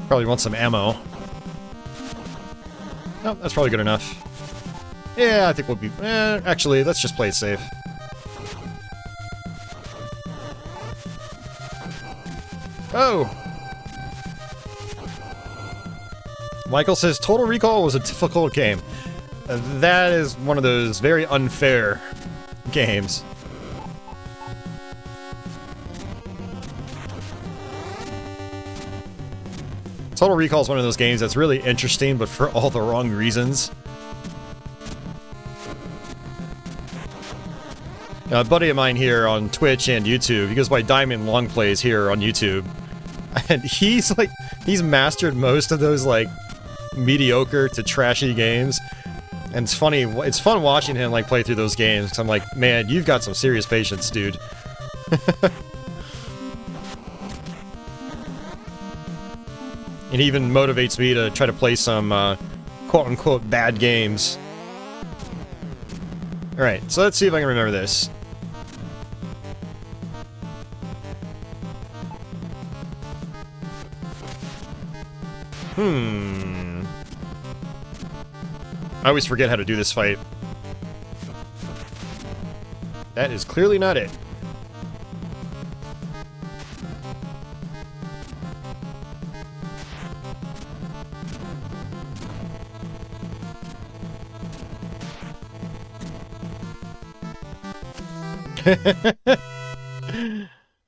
Probably want some ammo. Oh, that's probably good enough. Yeah, I think we'll be... actually, let's just play it safe. Oh! Michael says, Total Recall was a difficult game. That is one of those very unfair games. Total Recall is one of those games that's really interesting, but for all the wrong reasons. Now, a buddy of mine here on Twitch and YouTube, he goes by Diamond Long Plays here on YouTube, and he's mastered most of those, like, mediocre to trashy games. And it's funny, it's fun watching him, like, play through those games, 'cause I'm like, man, you've got some serious patience, dude. It even motivates me to try to play some, quote-unquote, bad games. Alright, so let's see if I can remember this. I always forget how to do this fight. That is clearly not it.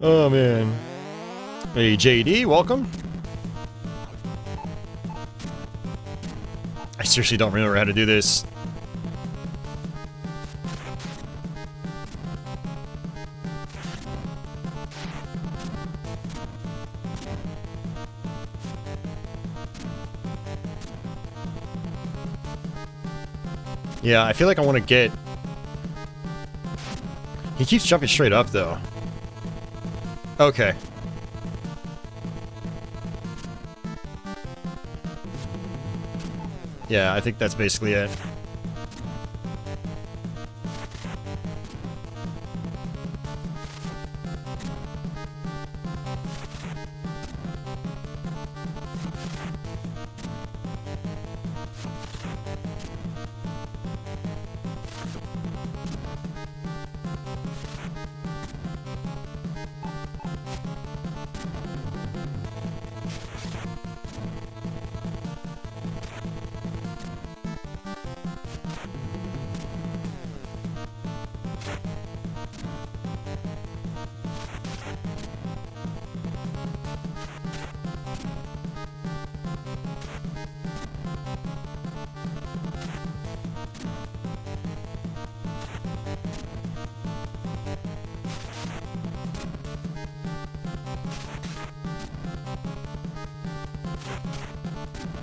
Oh, man. Hey, JD, welcome. I seriously don't remember how to do this. Yeah, I feel like I want to get... He keeps jumping straight up, though. Okay. Yeah, I think that's basically it.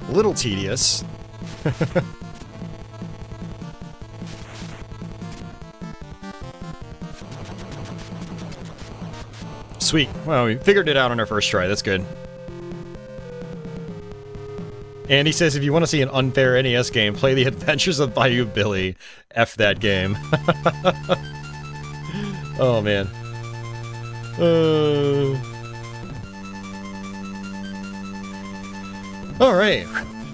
A little tedious. Sweet. Well, we figured it out on our first try. That's good. And he says, if you want to see an unfair NES game, play The Adventures of Bayou Billy. F that game. Oh, man. Alright.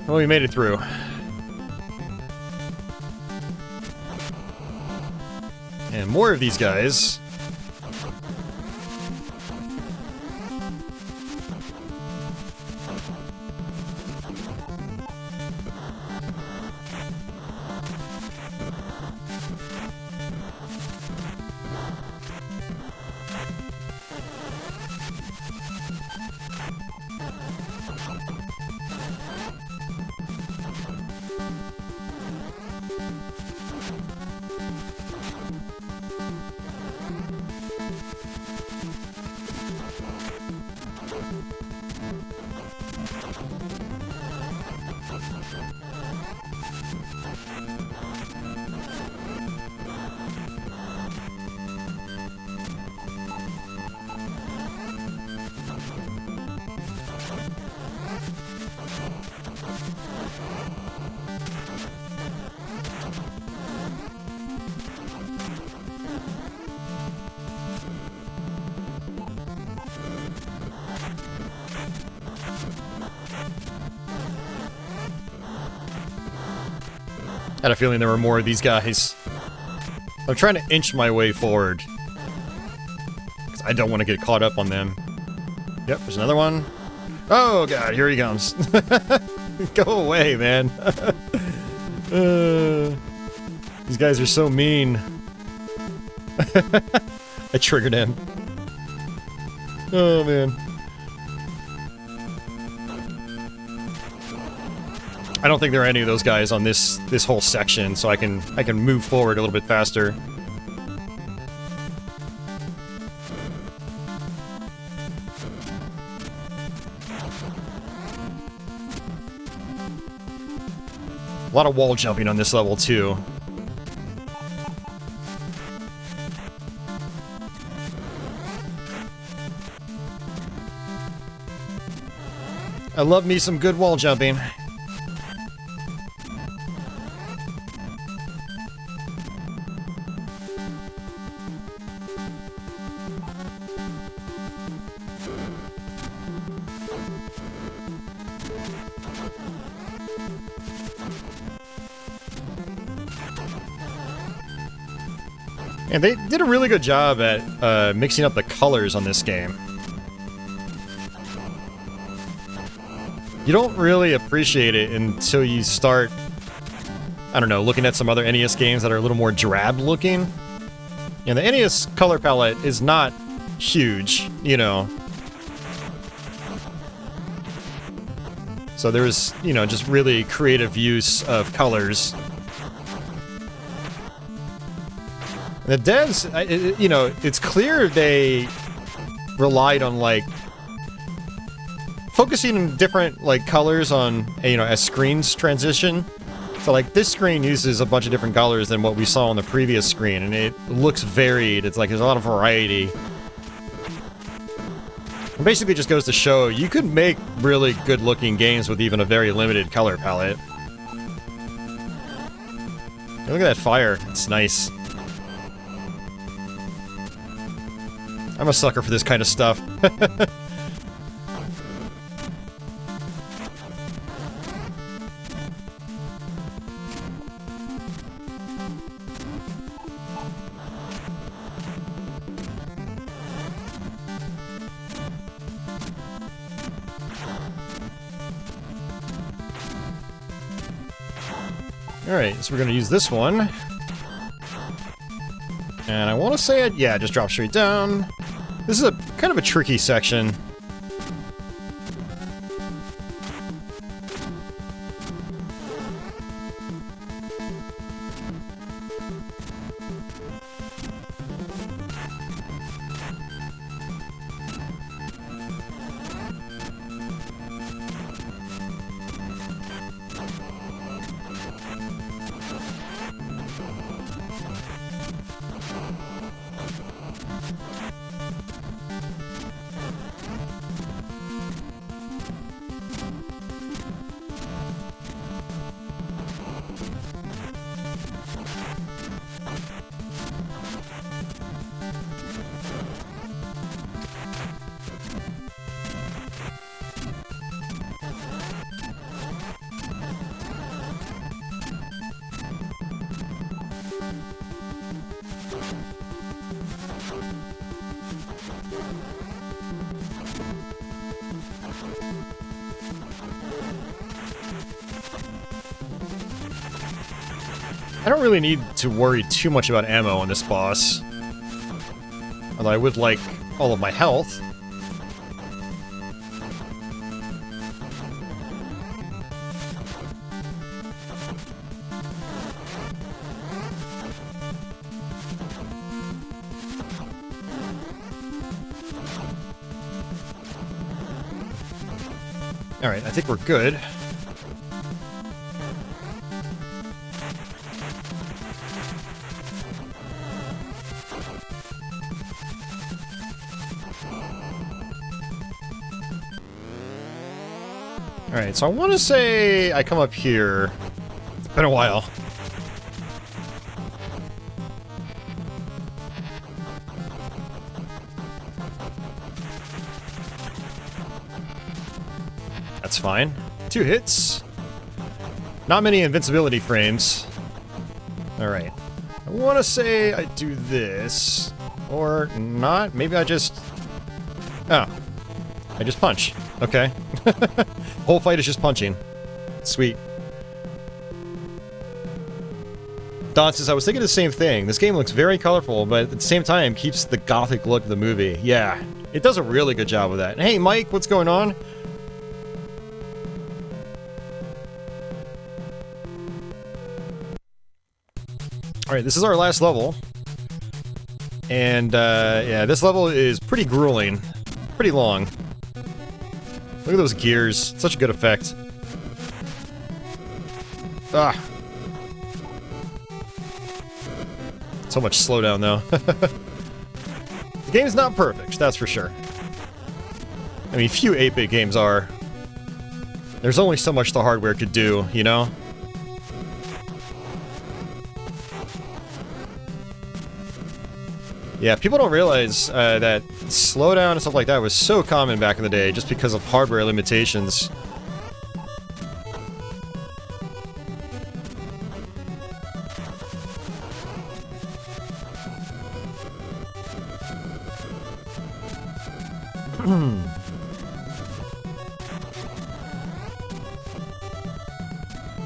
Well, we made it through. And more of these guys. I had a feeling there were more of these guys. I'm trying to inch my way forward, 'cause I don't want to get caught up on them. Yep, there's another one. Oh god, here he comes. Go away, man. These guys are so mean. I triggered him. Oh man. I don't think there are any of those guys on this whole section, so I can move forward a little bit faster. A lot of wall jumping on this level, too. I love me some good wall jumping. And they did a really good job at mixing up the colors on this game. You don't really appreciate it until you start, I don't know, looking at some other NES games that are a little more drab looking. And the NES color palette is not huge, you know. So there's, you know, just really creative use of colors. The devs, you know, it's clear they relied on, like, focusing on different, like, colors on, you know, as screens transition. So, like, this screen uses a bunch of different colors than what we saw on the previous screen, and it looks varied. It's like there's a lot of variety. It basically just goes to show you could make really good-looking games with even a very limited color palette. Hey, look at that fire. It's nice. I'm a sucker for this kind of stuff. Alright, so we're gonna use this one. And I want to say it, yeah, just drop straight down. This is a kind of a tricky section. I don't really need to worry too much about ammo on this boss. Although I would like all of my health. Alright, I think we're good. Alright, so I want to say I come up here. It's been a while. That's fine. 2 hits. Not many invincibility frames. Alright. I want to say I do this. Or not. Maybe I just... Oh. I just punch. Okay. Whole fight is just punching. Sweet. Don says, I was thinking the same thing. This game looks very colorful, but at the same time keeps the gothic look of the movie. Yeah, it does a really good job of that. Hey, Mike, what's going on? Alright, this is our last level. And, yeah, this level is pretty grueling. Pretty long. Look at those gears. Such a good effect. Ah. So much slowdown, though. The game's not perfect, that's for sure. I mean, few 8-bit games are. There's only so much the hardware could do, you know? Yeah, people don't realize that slowdown and stuff like that was so common back in the day just because of hardware limitations.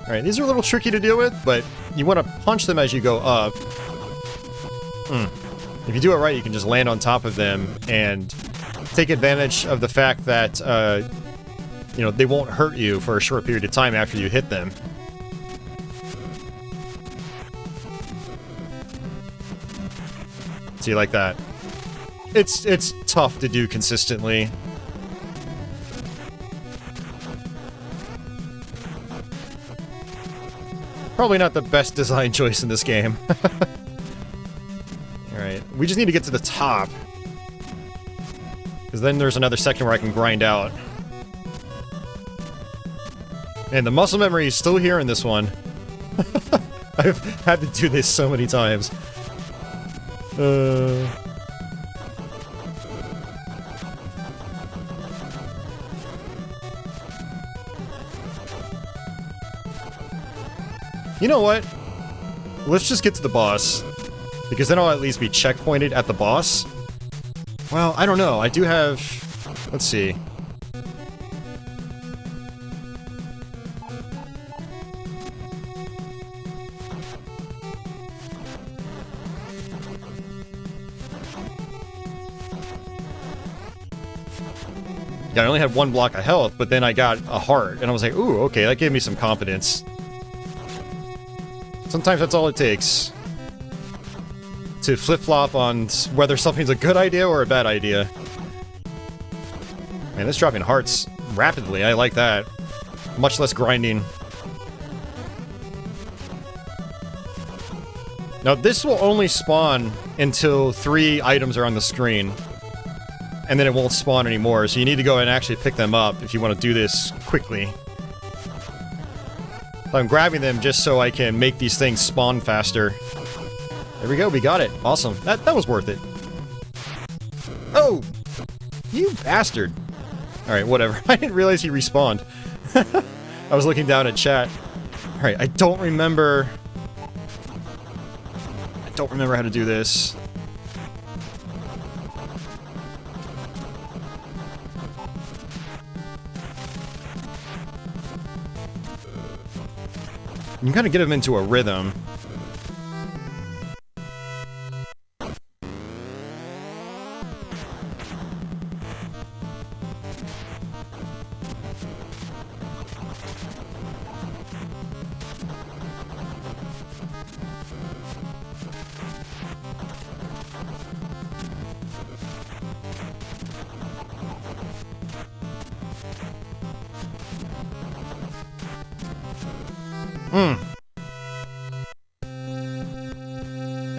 Alright, these are a little tricky to deal with, but you want to punch them as you go up. If you do it right, you can just land on top of them and take advantage of the fact that, you know, they won't hurt you for a short period of time after you hit them. See, like that. It's tough to do consistently. Probably not the best design choice in this game. Alright, we just need to get to the top. Because then there's another section where I can grind out. And the muscle memory is still here in this one. I've had to do this so many times. You know what? Let's just get to the boss. Because then I'll at least be checkpointed at the boss. Well, I don't know. I do have... Let's see. Yeah, I only had one block of health, but then I got a heart. And I was like, ooh, okay, that gave me some confidence. Sometimes that's all it takes to flip-flop on whether something's a good idea or a bad idea. Man, it's dropping hearts rapidly. I like that. Much less grinding. Now, this will only spawn until 3 items are on the screen. And then it won't spawn anymore, so you need to go and actually pick them up if you want to do this quickly. I'm grabbing them just so I can make these things spawn faster. There we go, we got it. Awesome. That was worth it. Oh! You bastard! Alright, whatever. I didn't realize he respawned. I was looking down at chat. Alright, I don't remember how to do this. You can kind of get him into a rhythm.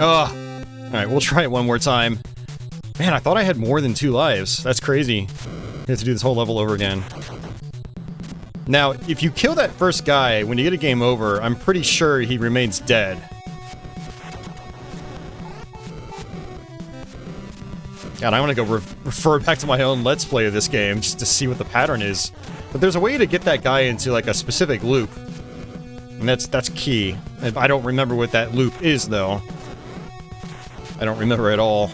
Ugh. Alright, we'll try it one more time. Man, I thought I had more than 2 lives. That's crazy. You have to do this whole level over again. Now, if you kill that first guy, when you get a game over, I'm pretty sure he remains dead. God, I want to go refer back to my own Let's Play of this game, just to see what the pattern is. But there's a way to get that guy into, like, a specific loop. And that's key. I don't remember what that loop is, though. I don't remember at all.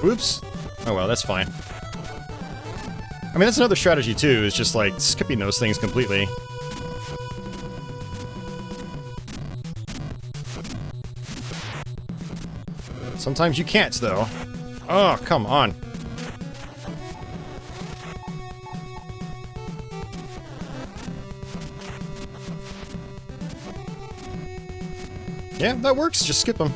Oops. Oh well, that's fine. I mean, that's another strategy too, is just like skipping those things completely. Sometimes you can't, though. Oh, come on. Yeah, that works. Just skip them.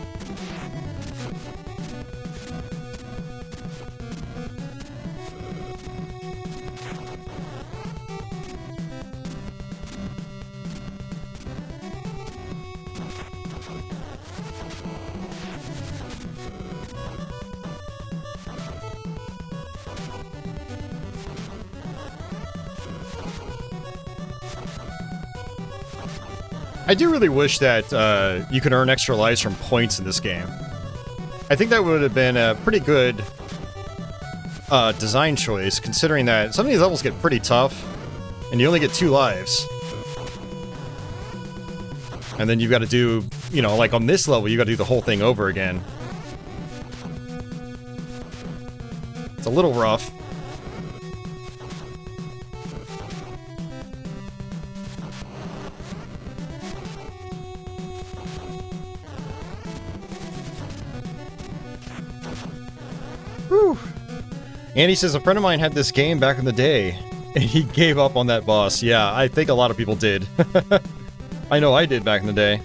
I do really wish that you could earn extra lives from points in this game. I think that would have been a pretty good design choice, considering that some of these levels get pretty tough, and you only get 2 lives. And then you've got to do, you know, like on this level, you got to do the whole thing over again. It's a little rough. Whew. Andy says, a friend of mine had this game back in the day, and he gave up on that boss. Yeah, I think a lot of people did. I know I did back in the day.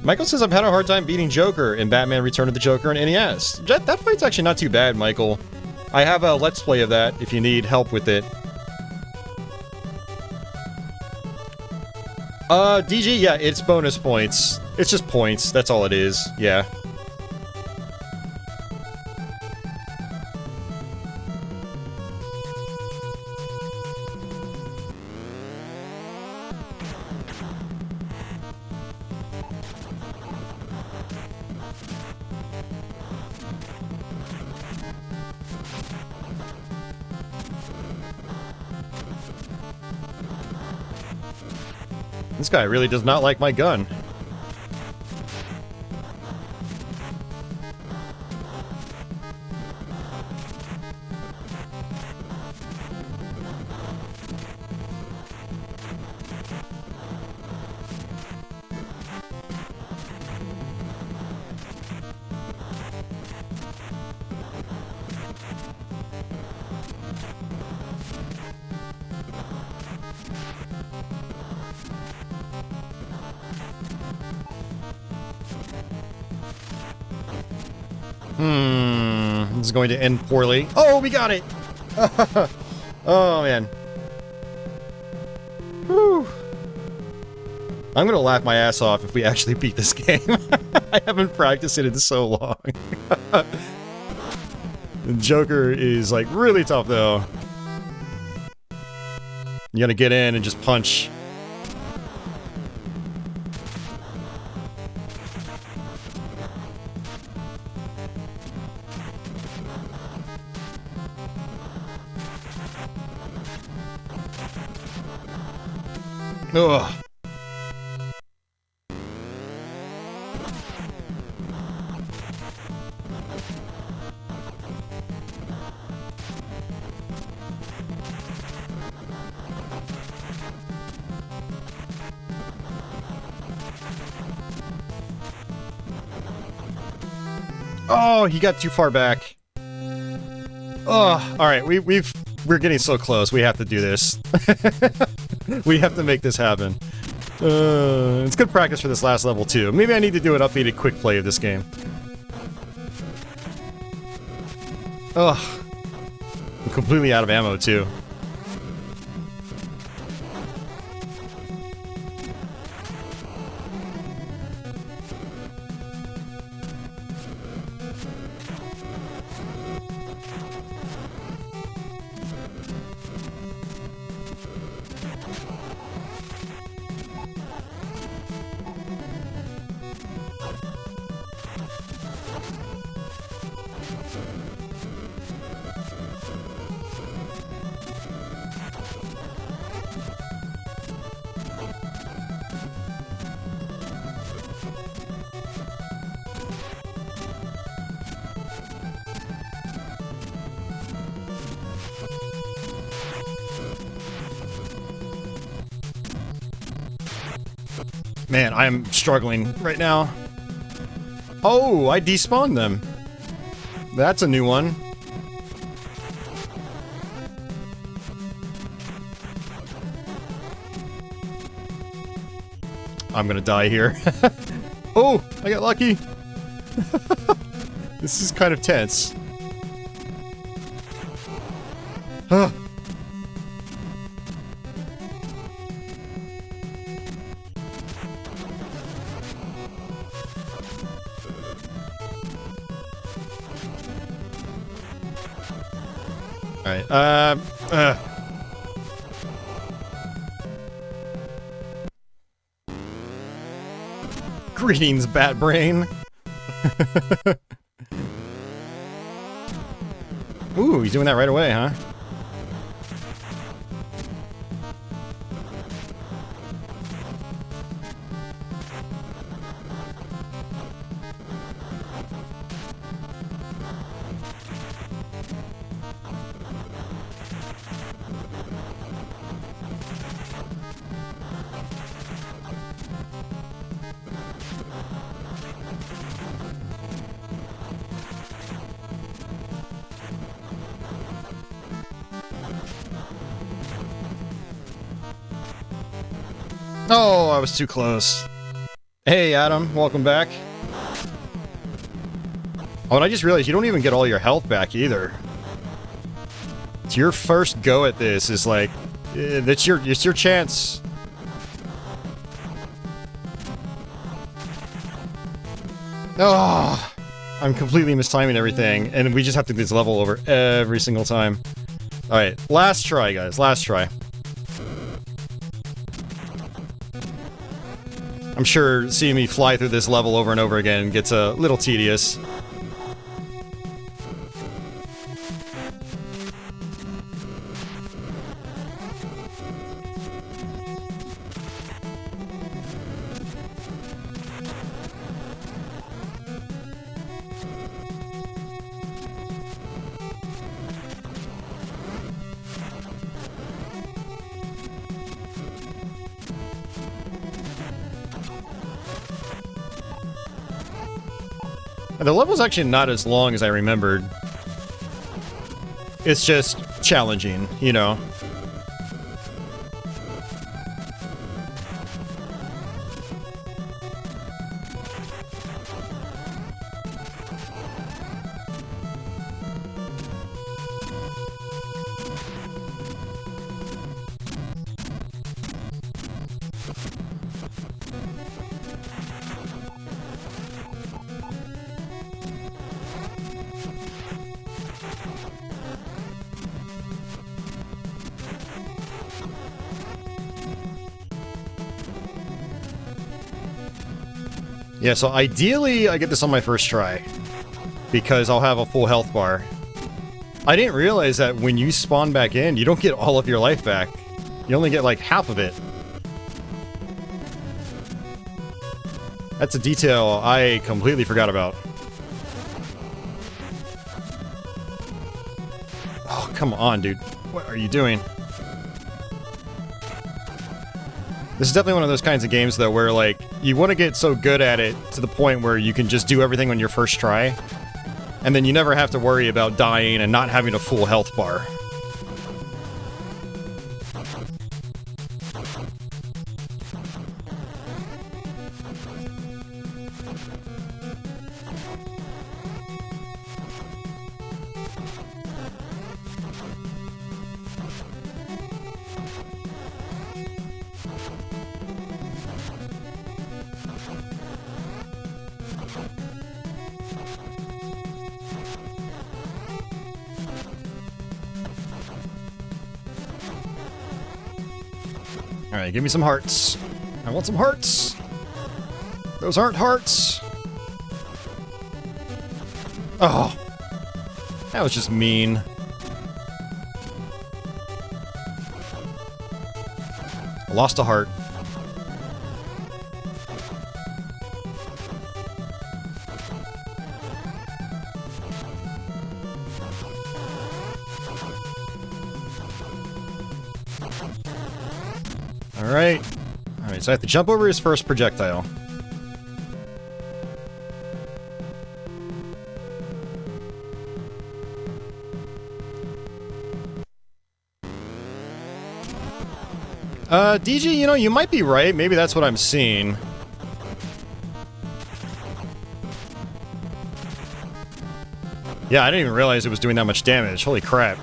Michael says, I've had a hard time beating Joker in Batman Return of the Joker and NES. That fight's actually not too bad, Michael. I have a Let's Play of that if you need help with it. DG, yeah, it's bonus points. It's just points, that's all it is, yeah. This guy really does not like my gun. This is going to end poorly. Oh, we got it! Oh, man. Whew. I'm gonna laugh my ass off if we actually beat this game. I haven't practiced it in so long. The Joker is, like, really tough, though. You gotta get in and just punch. Ugh. Oh, he got too far back. Oh, all right. We're getting so close. We have to do this. We have to make this happen. It's good practice for this last level, too. Maybe I need to do an updated quick play of this game. Ugh. I'm completely out of ammo, too. Man, I'm struggling right now. Oh, I despawned them. That's a new one. I'm gonna die here. Oh, I got lucky. This is kind of tense. Huh. Alright, Greetings, Bat Brain. Ooh, he's doing that right away, huh? Oh, I was too close. Hey, Adam, welcome back. Oh, and I just realized you don't even get all your health back either. It's your first go at this is like, it's your chance. Oh, I'm completely mistiming everything, and we just have to do this level over every single time. All right, last try, guys, last try. I'm sure seeing me fly through this level over and over again gets a little tedious. The level's actually not as long as I remembered. It's just challenging, you know. Yeah, so ideally I get this on my first try, because I'll have a full health bar. I didn't realize that when you spawn back in, you don't get all of your life back. You only get like half of it. That's a detail I completely forgot about. Oh, come on, dude. What are you doing? This is definitely one of those kinds of games, though, where, like, you want to get so good at it to the point where you can just do everything on your first try, and then you never have to worry about dying and not having a full health bar. Alright, give me some hearts. I want some hearts! Those aren't hearts! Oh! That was just mean. I lost a heart. Alright. Alright, so I have to jump over his first projectile. DG, you know, you might be right. Maybe that's what I'm seeing. Yeah, I didn't even realize it was doing that much damage. Holy crap.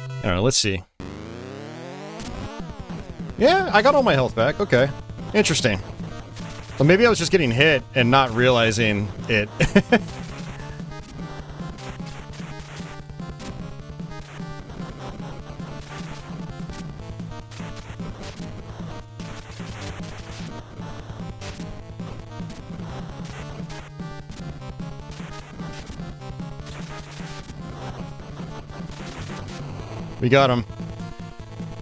I don't know, let's see. Yeah, I got all my health back. Okay. Interesting. Well, maybe I was just getting hit and not realizing it. We got him.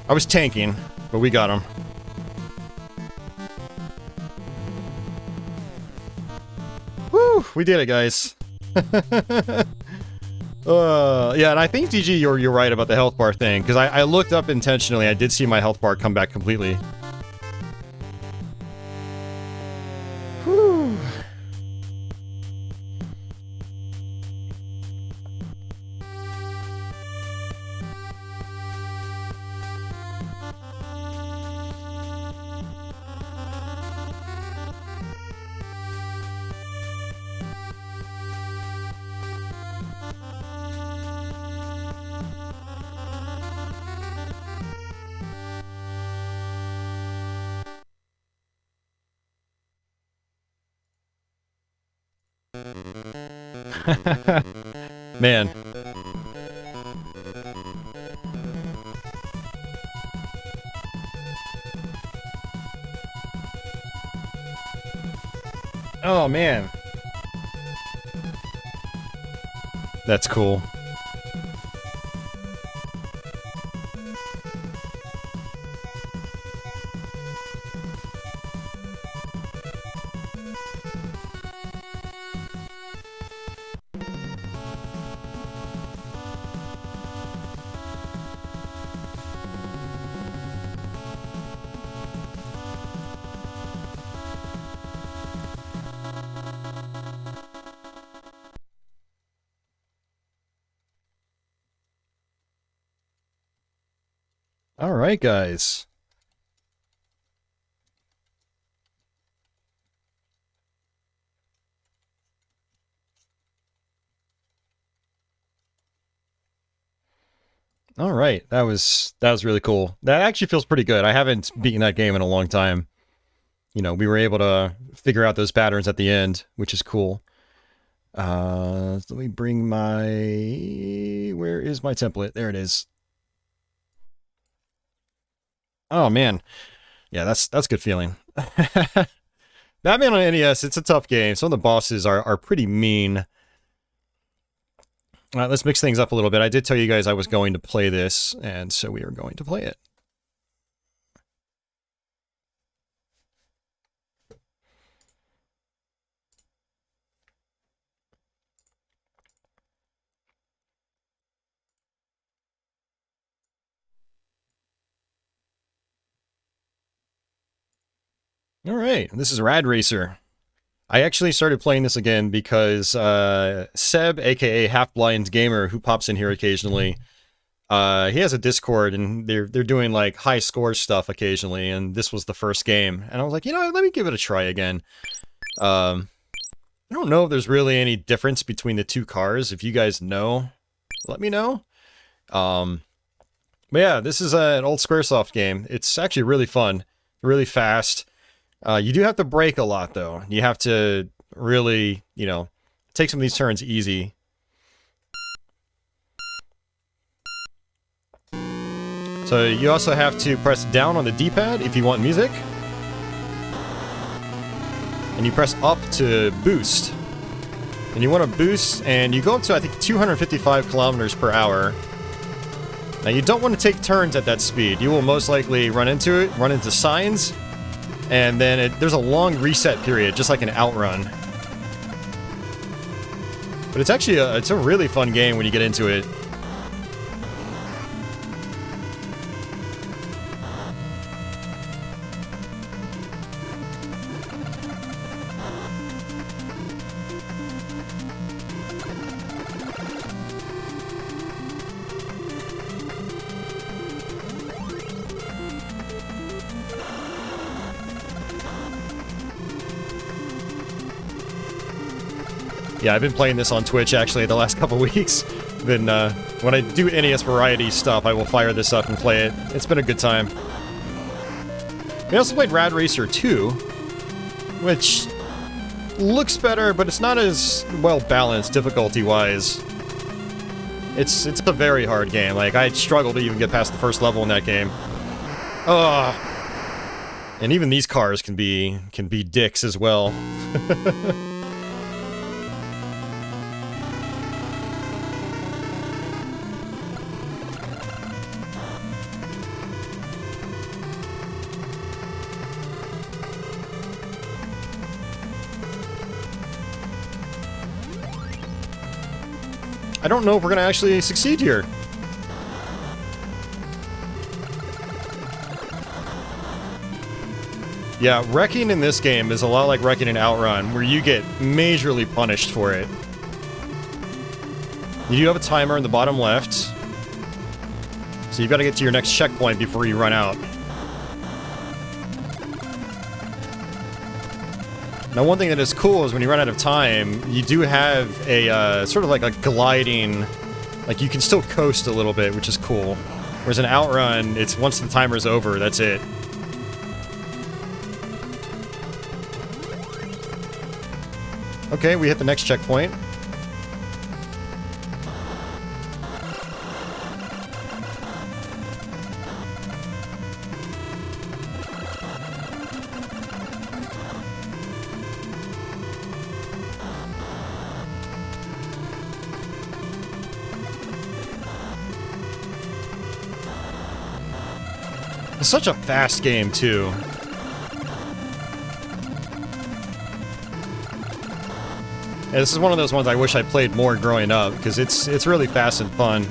I was tanking, but we got him. Woo! We did it, guys. Yeah, and I think, DG, you're right about the health bar thing, because I looked up intentionally. I did see my health bar come back completely. Whew. Man. Oh, man. That's cool. All right, guys. All right, that was really cool. That actually feels pretty good. I haven't beaten that game in a long time. You know, we were able to figure out those patterns at the end, which is cool. Let me bring my... Where is my template? There it is. Oh, man. Yeah, that's good feeling. Batman on NES, it's a tough game. Some of the bosses are pretty mean. Let's mix things up a little bit. I did tell you guys I was going to play this, and so we are going to play it. All right, this is Rad Racer. I actually started playing this again because Seb, aka Half Blind Gamer, who pops in here occasionally, he has a Discord and they're doing like high score stuff occasionally, and this was the first game, and I was like, you know, let me give it a try again. I don't know if there's really any difference between the two cars. If you guys know, let me know. But yeah, this is an old Squaresoft game. It's actually really fun, really fast. You do have to brake a lot, though. You have to really, you know, take some of these turns easy. So you also have to press down on the D-pad if you want music. And you press up to boost. And you want to boost, and you go up to, I think, 255 kilometers per hour. Now, you don't want to take turns at that speed. You will most likely run into it, run into signs. And then there's a long reset period, just like an outrun. But it's actually it's a really fun game when you get into it. Yeah, I've been playing this on Twitch, actually, the last couple weeks. When I do NES Variety stuff, I will fire this up and play it. It's been a good time. We also played Rad Racer 2, which looks better, but it's not as well-balanced difficulty-wise. It's a very hard game. Like, I struggle to even get past the first level in that game. Ugh. And even these cars can be dicks as well. I don't know if we're gonna actually succeed here. Yeah, wrecking in this game is a lot like wrecking in Outrun, where you get majorly punished for it. You do have a timer in the bottom left, so you've got to get to your next checkpoint before you run out. Now, one thing that is cool is when you run out of time, you do have a, sort of like a gliding, like you can still coast a little bit, which is cool. Whereas in Outrun, it's once the timer's over, that's it. Okay, we hit the next checkpoint. It's such a fast game, too. Yeah, this is one of those ones I wish I played more growing up, because it's really fast and fun.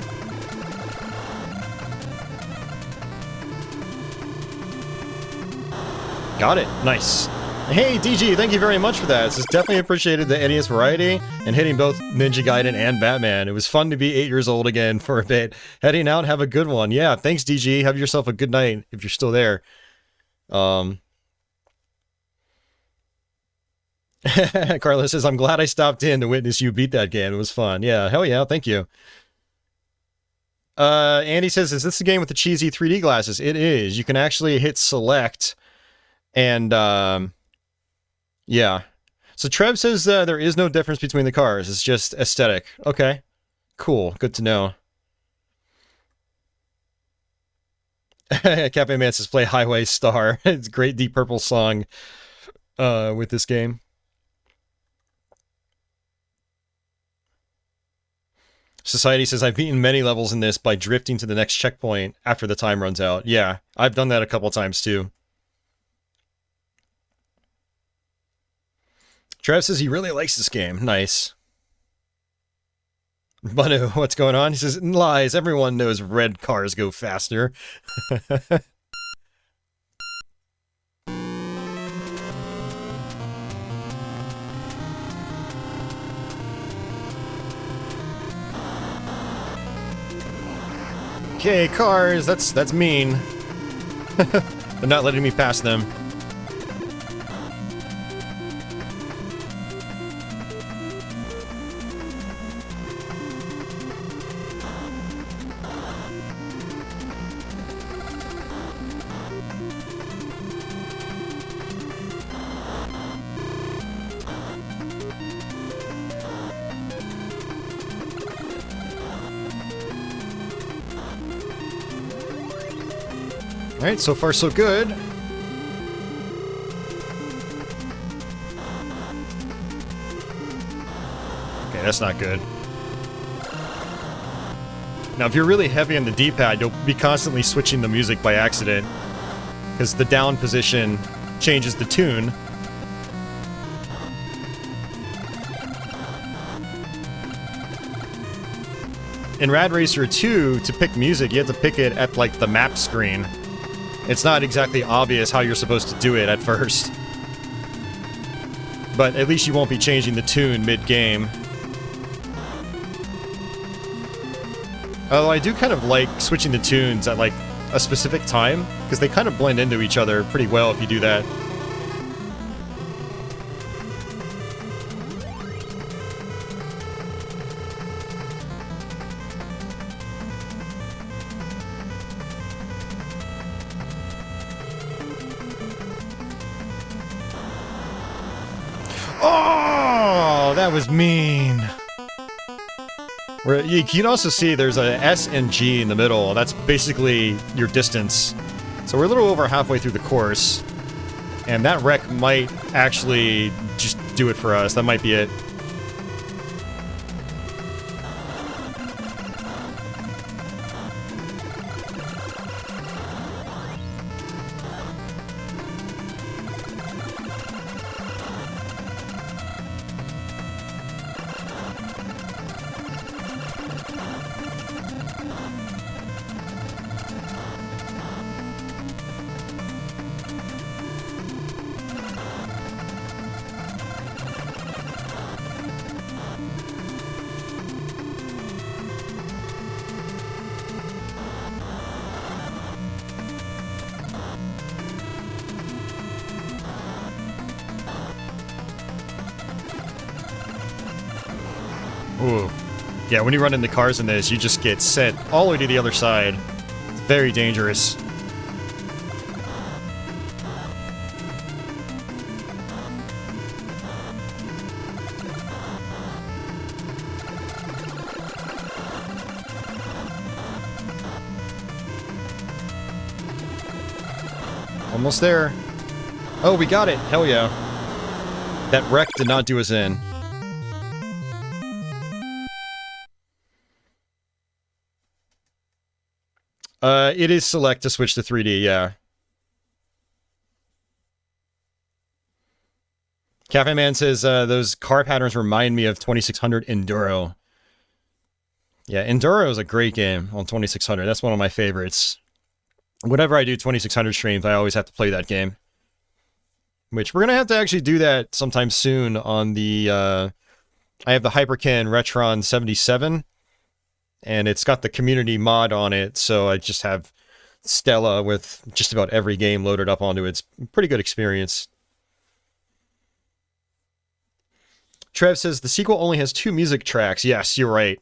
Got it. Nice. Hey, DG, thank you very much for that. This is definitely appreciated the NES Variety and hitting both Ninja Gaiden and Batman. It was fun to be 8 years old again for a bit. Heading out, have a good one. Yeah, thanks, DG. Have yourself a good night if you're still there. Carlos says, I'm glad I stopped in to witness you beat that game. It was fun. Yeah, hell yeah, thank you. Andy says, is this the game with the cheesy 3D glasses? It is. You can actually hit select and, yeah. So Trev says there is no difference between the cars. It's just aesthetic. Okay. Cool. Good to know. Cafe Man says play Highway Star. It's a great Deep Purple song with this game. Society says I've beaten many levels in this by drifting to the next checkpoint after the time runs out. Yeah, I've done that a couple times too. Trav says he really likes this game. Nice. Banu, what's going on? He says, lies. Everyone knows red cars go faster. Okay, cars. That's mean. They're not letting me pass them. Alright, so far so good. Okay, that's not good. Now, if you're really heavy on the D-pad, you'll be constantly switching the music by accident, because the down position changes the tune. In Rad Racer 2, to pick music, you have to pick it at, like, the map screen. It's not exactly obvious how you're supposed to do it at first. But at least you won't be changing the tune mid-game. Although I do kind of like switching the tunes at, like, a specific time, because they kind of blend into each other pretty well if you do that. Oh, that was mean. You can also see there's a S and G in the middle. That's basically your distance. So we're a little over halfway through the course. And that wreck might actually just do it for us. That might be it. Ooh. Yeah, when you run into cars in this, you just get sent all the way to the other side. It's very dangerous. Almost there. Oh, we got it! Hell yeah. That wreck did not do us in. It is select to switch to 3D, yeah. Cafe Man says, those car patterns remind me of 2600 Enduro. Yeah, Enduro is a great game on 2600. That's one of my favorites. Whenever I do 2600 streams, I always have to play that game. Which, we're gonna have to actually do that sometime soon on the, I have the Hyperkin Retron 77. And it's got the community mod on it, so I just have Stella with just about every game loaded up onto it. It's a pretty good experience. Trev says, the sequel only has 2 music tracks. Yes, you're right.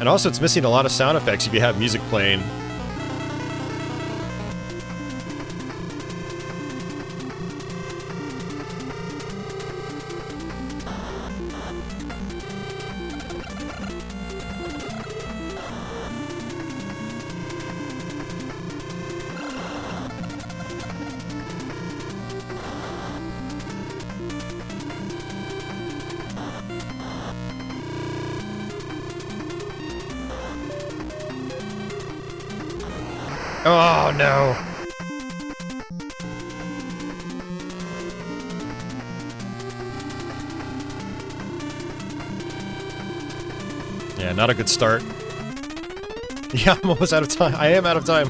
And also, it's missing a lot of sound effects if you have music playing. Oh, no. Yeah, not a good start. Yeah, I'm almost out of time. I am out of time.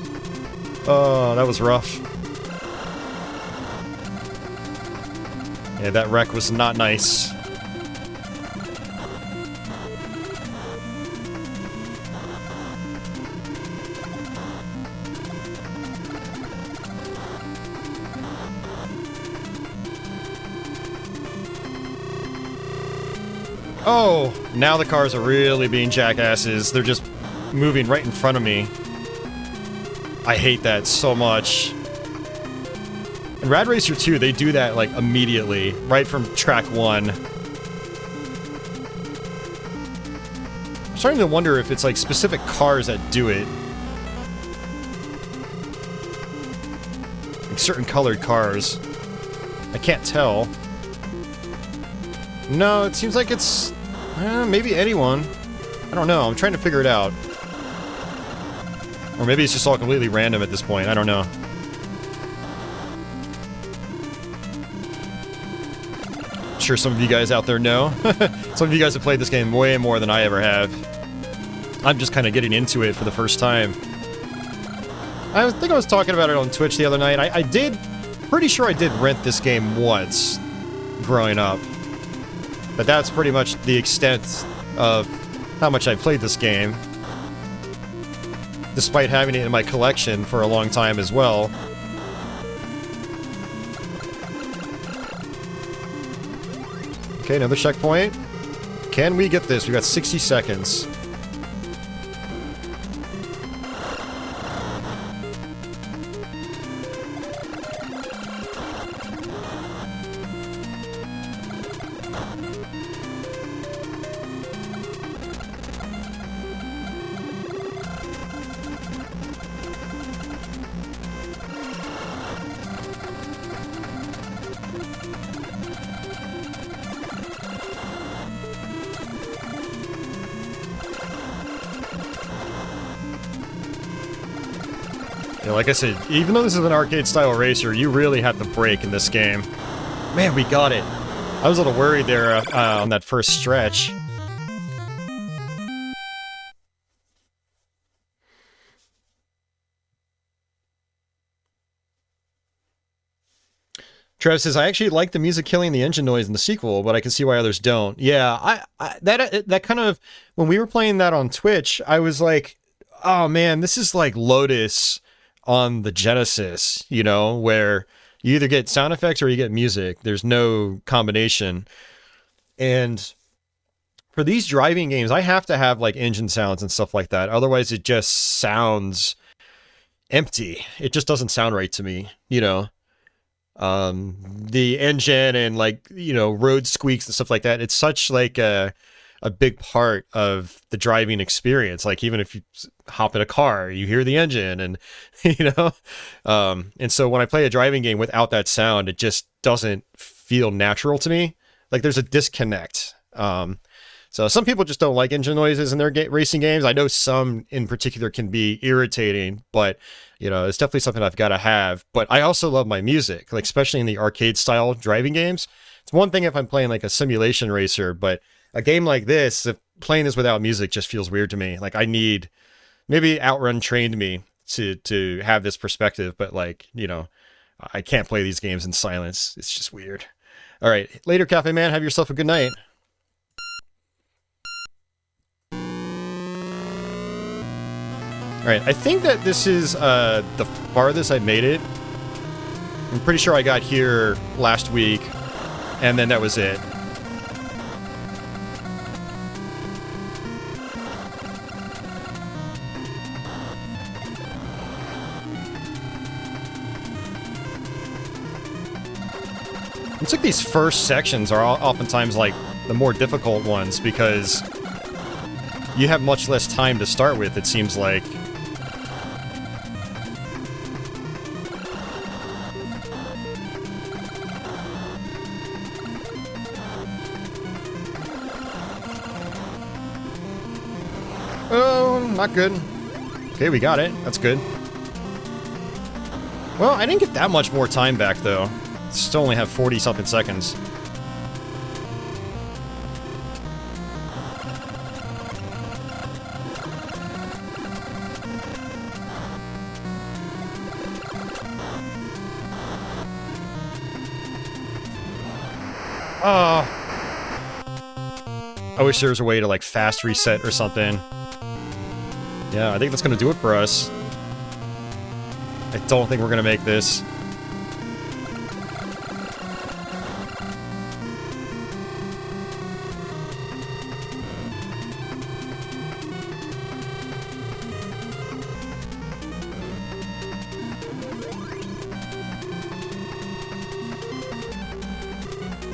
Oh, that was rough. Yeah, that wreck was not nice. Oh, now the cars are really being jackasses. They're just moving right in front of me. I hate that so much. In Rad Racer 2, they do that, like, immediately, right from track 1. I'm starting to wonder if it's, like, specific cars that do it. Like, certain colored cars. I can't tell. No, it seems like it's... maybe anyone. I don't know, I'm trying to figure it out. Or maybe it's just all completely random at this point, I don't know. I'm sure some of you guys out there know. Some of you guys have played this game way more than I ever have. I'm just kind of getting into it for the first time. I think I was talking about it on Twitch the other night. I did... pretty sure I did rent this game once, growing up. But that's pretty much the extent of how much I played this game. Despite having it in my collection for a long time as well. Okay, another checkpoint. Can we get this? We got 60 seconds. Yeah, like I said, even though this is an arcade-style racer, you really have to brake in this game. Man, we got it. I was a little worried there on that first stretch. Trev says, I actually like the music killing the engine noise in the sequel, but I can see why others don't. Yeah, that kind of... When we were playing that on Twitch, I was like, oh man, this is like Lotus on the Genesis, you know, where you either get sound effects or you get music. There's no combination. And for these driving games, I have to have like engine sounds and stuff like that. Otherwise, it just sounds empty. It just doesn't sound right to me, you know. The engine and like, you know, road squeaks and stuff like that. It's such like a big part of the driving experience. Like even if you hop in a car, you hear the engine and, you know, and so when I play a driving game without that sound, it just doesn't feel natural to me. Like there's a disconnect. So some people just don't like engine noises in their racing games. I know some in particular can be irritating, but you know, it's definitely something I've got to have. But I also love my music, like especially in the arcade style driving games. It's one thing if I'm playing like a simulation racer, but a game like this, if playing this without music just feels weird to me. Like I need, maybe Outrun trained me to have this perspective, but like, you know, I can't play these games in silence. It's just weird. All right, later, Cafe Man. Have yourself a good night. All right, I think that this is the farthest I've made it. I'm pretty sure I got here last week, and then that was it. It's like these first sections are oftentimes like the more difficult ones because you have much less time to start with, it seems like. Oh, not good. Okay, we got it. That's good. Well, I didn't get that much more time back, though. Still only have 40-something seconds. Oh. I wish there was a way to, like, fast reset or something. Yeah, I think that's gonna do it for us. I don't think we're gonna make this.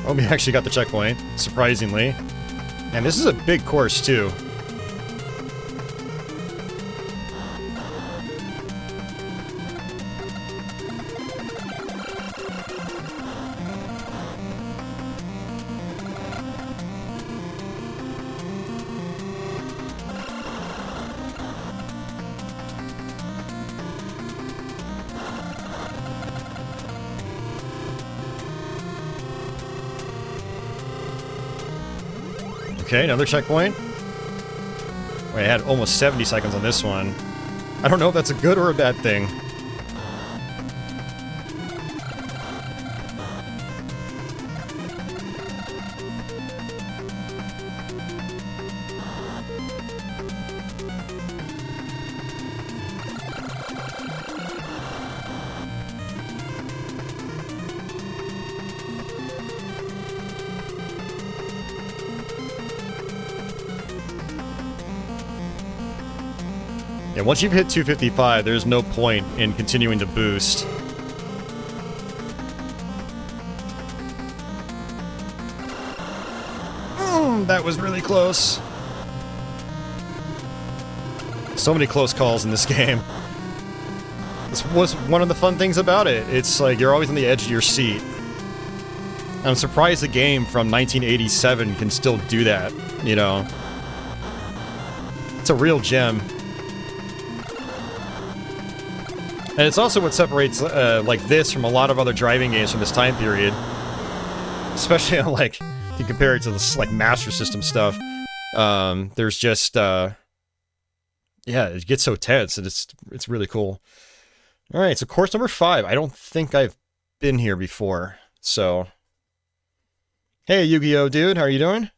Oh, we actually got the checkpoint, surprisingly. And this is a big course, too. Okay, another checkpoint. Wait, I had almost 70 seconds on this one. I don't know if that's a good or a bad thing. Yeah, once you've hit 255, there's no point in continuing to boost. That was really close. So many close calls in this game. This was one of the fun things about it. It's like you're always on the edge of your seat. I'm surprised a game from 1987 can still do that, you know. It's a real gem. And it's also what separates like this from a lot of other driving games from this time period. Especially like if you compare it to this like Master System stuff. There's just yeah, it gets so tense and it's really cool. All right, so course number 5. I don't think I've been here before. So hey, Yu-Gi-Oh dude, how are you doing?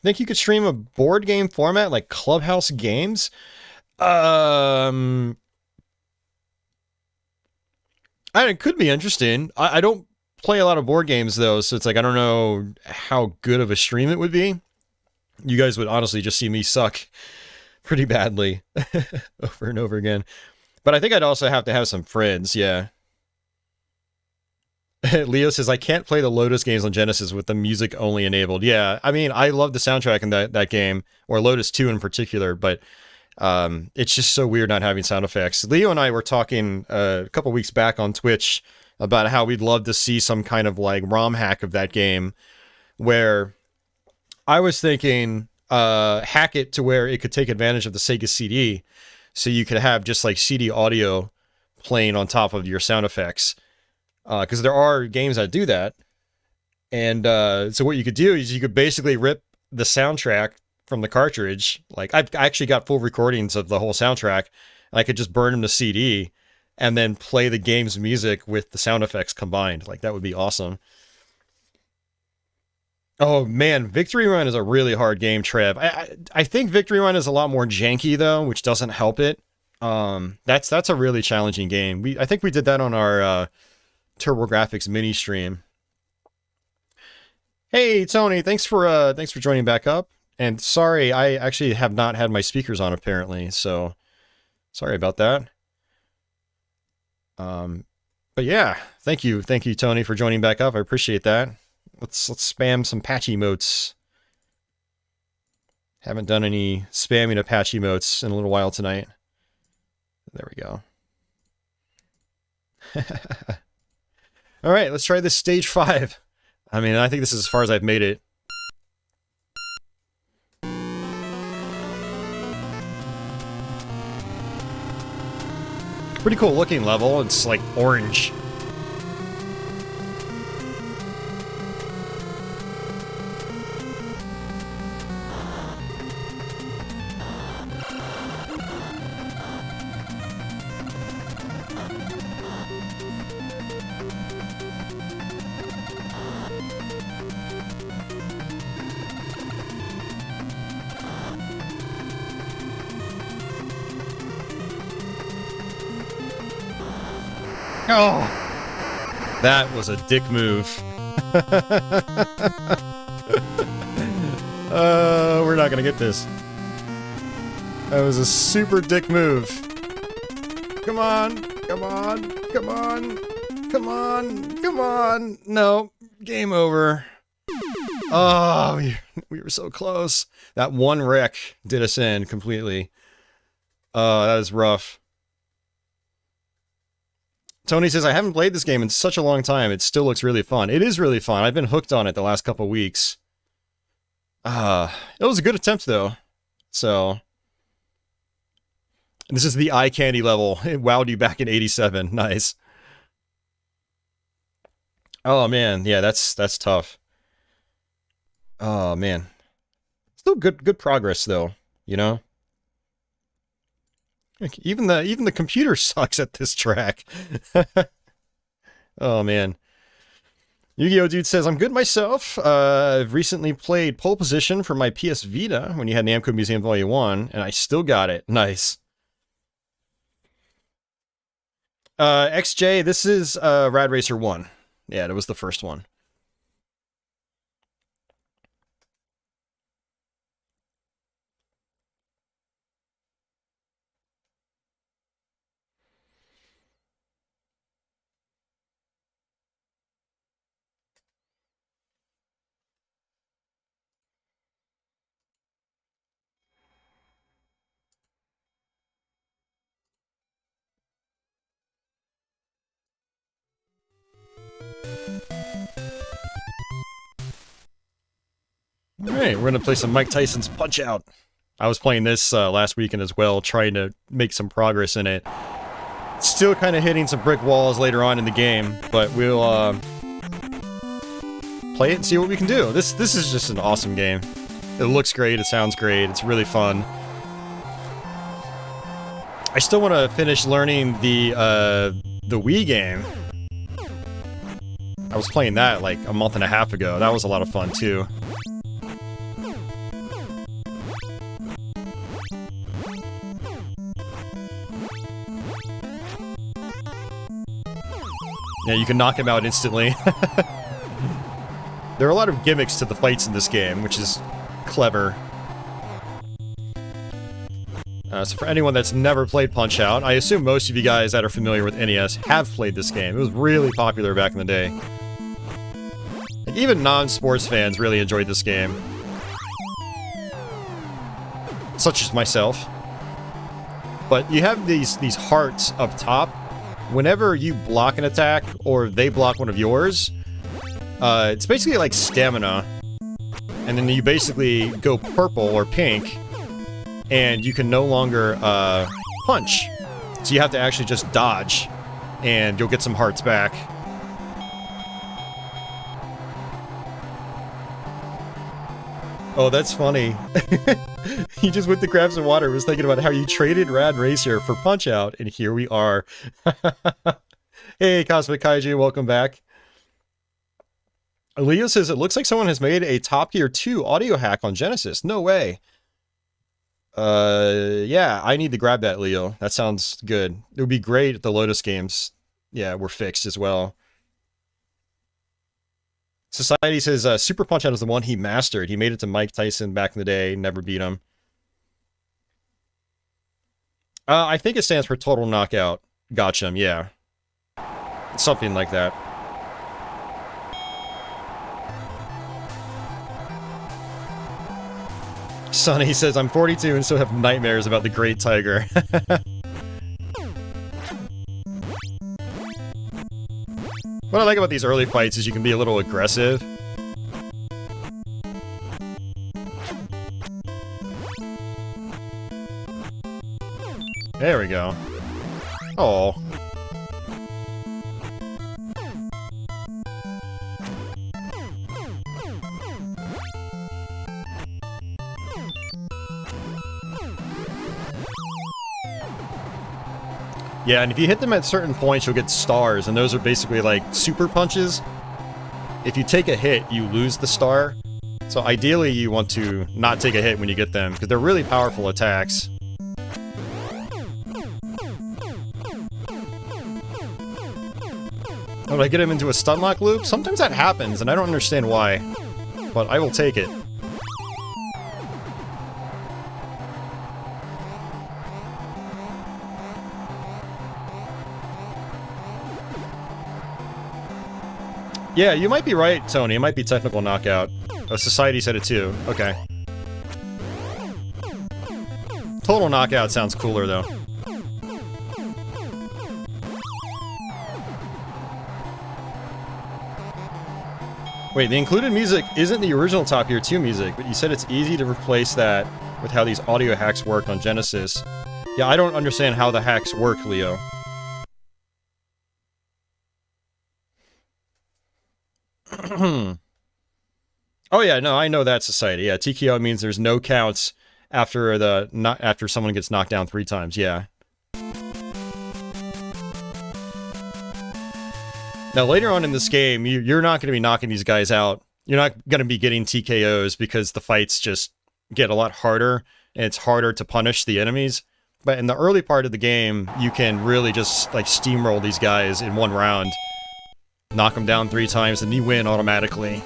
Think you could stream a board game format like Clubhouse Games? It could be interesting. I don't play a lot of board games though, so it's like I don't know how good of a stream it would be. You guys would honestly just see me suck pretty badly over and over again. But I think I'd also have to have some friends, yeah. Leo says, I can't play the Lotus games on Genesis with the music only enabled. Yeah, I mean, I love the soundtrack in that game, or Lotus 2 in particular, but it's just so weird not having sound effects. Leo and I were talking a couple weeks back on Twitch about how we'd love to see some kind of like ROM hack of that game, where I was thinking hack it to where it could take advantage of the Sega CD, so you could have just like CD audio playing on top of your sound effects. Because there are games that do that. And so what you could do is you could basically rip the soundtrack from the cartridge. Like, I actually got full recordings of the whole soundtrack, and I could just burn them to CD and then play the game's music with the sound effects combined. Like, that would be awesome. Oh, man, Victory Run is a really hard game, Trev. I think Victory Run is a lot more janky, though, which doesn't help it. That's a really challenging game. I think we did that on our TurboGrafx mini stream. Hey Tony, thanks for joining back up. And sorry, I actually have not had my speakers on apparently, so sorry about that. But yeah, thank you Tony for joining back up. I appreciate that. Let's spam some patch emotes. Haven't done any spamming of patch emotes in a little while tonight. There we go. All right, let's try this stage 5. I mean, I think this is as far as I've made it. Pretty cool looking level. It's like orange. Oh, that was a dick move. We're not gonna get this. That was a super dick move. Come on, come on, come on, come on, come on. No, game over. Oh, we were so close. That one wreck did us in completely. That is rough. Tony says, I haven't played this game in such a long time. It still looks really fun. It is really fun. I've been hooked on it the last couple weeks. It was a good attempt, though. So, this is the eye candy level. It wowed you back in 87. Nice. Oh, man. Yeah, that's tough. Oh, man. Still good progress, though. You know? Even the computer sucks at this track. Oh man. Yu-Gi-Oh dude says, I'm good myself. I've recently played Pole Position for my PS Vita when you had Namco Museum Volume 1, and I still got it. Nice. XJ, this is Rad Racer 1. Yeah, that was the first one. Alright, we're gonna play some Mike Tyson's Punch-Out! I was playing this last weekend as well, trying to make some progress in it. Still kind of hitting some brick walls later on in the game, but we'll play it and see what we can do. This is just an awesome game. It looks great, it sounds great, it's really fun. I still want to finish learning the Wii game. I was playing that like a month and a half ago. That was a lot of fun too. Yeah, you can knock him out instantly. There are a lot of gimmicks to the fights in this game, which is clever. So for anyone that's never played Punch-Out, I assume most of you guys that are familiar with NES have played this game. It was really popular back in the day. And even non-sports fans really enjoyed this game. Such as myself. But you have these hearts up top. Whenever you block an attack, or they block one of yours, it's basically like stamina. And then you basically go purple or pink, and you can no longer punch. So you have to actually just dodge, and you'll get some hearts back. Oh, that's funny. You just went to grab some water, was thinking about how you traded Rad Racer for Punch-Out, and here we are. Hey, Cosmic Kaiju, welcome back. Leo says, it looks like someone has made a Top Gear 2 audio hack on Genesis. No way. Yeah, I need to grab that, Leo. That sounds good. It would be great if the Lotus games, yeah, were fixed as well. Society says, Super Punch-Out is the one he mastered. He made it to Mike Tyson back in the day, never beat him. I think it stands for Total Knockout. Gotcha, yeah. Something like that. Sonny says, I'm 42 and still have nightmares about the Great Tiger. What I like about these early fights is you can be a little aggressive. There we go. Oh. Yeah, and if you hit them at certain points, you'll get stars, and those are basically like super punches. If you take a hit, you lose the star. So ideally, you want to not take a hit when you get them, because they're really powerful attacks. Oh, did I get him into a stun lock loop? Sometimes that happens, and I don't understand why. But I will take it. Yeah, you might be right, Tony. It might be technical knockout. Oh, Society said it too. Okay. Total knockout sounds cooler, though. Wait, the included music isn't the original Top Gear 2 music, but you said it's easy to replace that with how these audio hacks work on Genesis. Yeah, I don't understand how the hacks work, Leo. Oh yeah, no, I know that, Society. Yeah, TKO means there's no counts after after someone gets knocked down 3 times. Yeah. Now later on in this game, you're not going to be knocking these guys out. You're not going to be getting TKOs because the fights just get a lot harder and it's harder to punish the enemies. But in the early part of the game, you can really just like steamroll these guys in one round. Knock them down 3 times and you win automatically.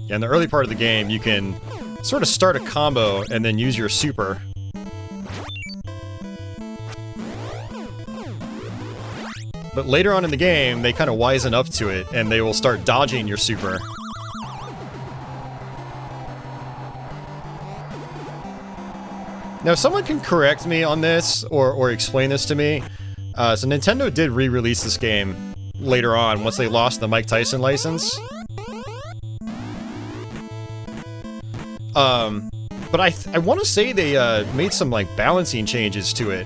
Yeah, in the early part of the game, you can sort of start a combo and then use your super. But later on in the game, they kind of wisen up to it and they will start dodging your super. Now, if someone can correct me on this, or explain this to me. So Nintendo did re-release this game later on, once they lost the Mike Tyson license. But I want to say they made some like balancing changes to it.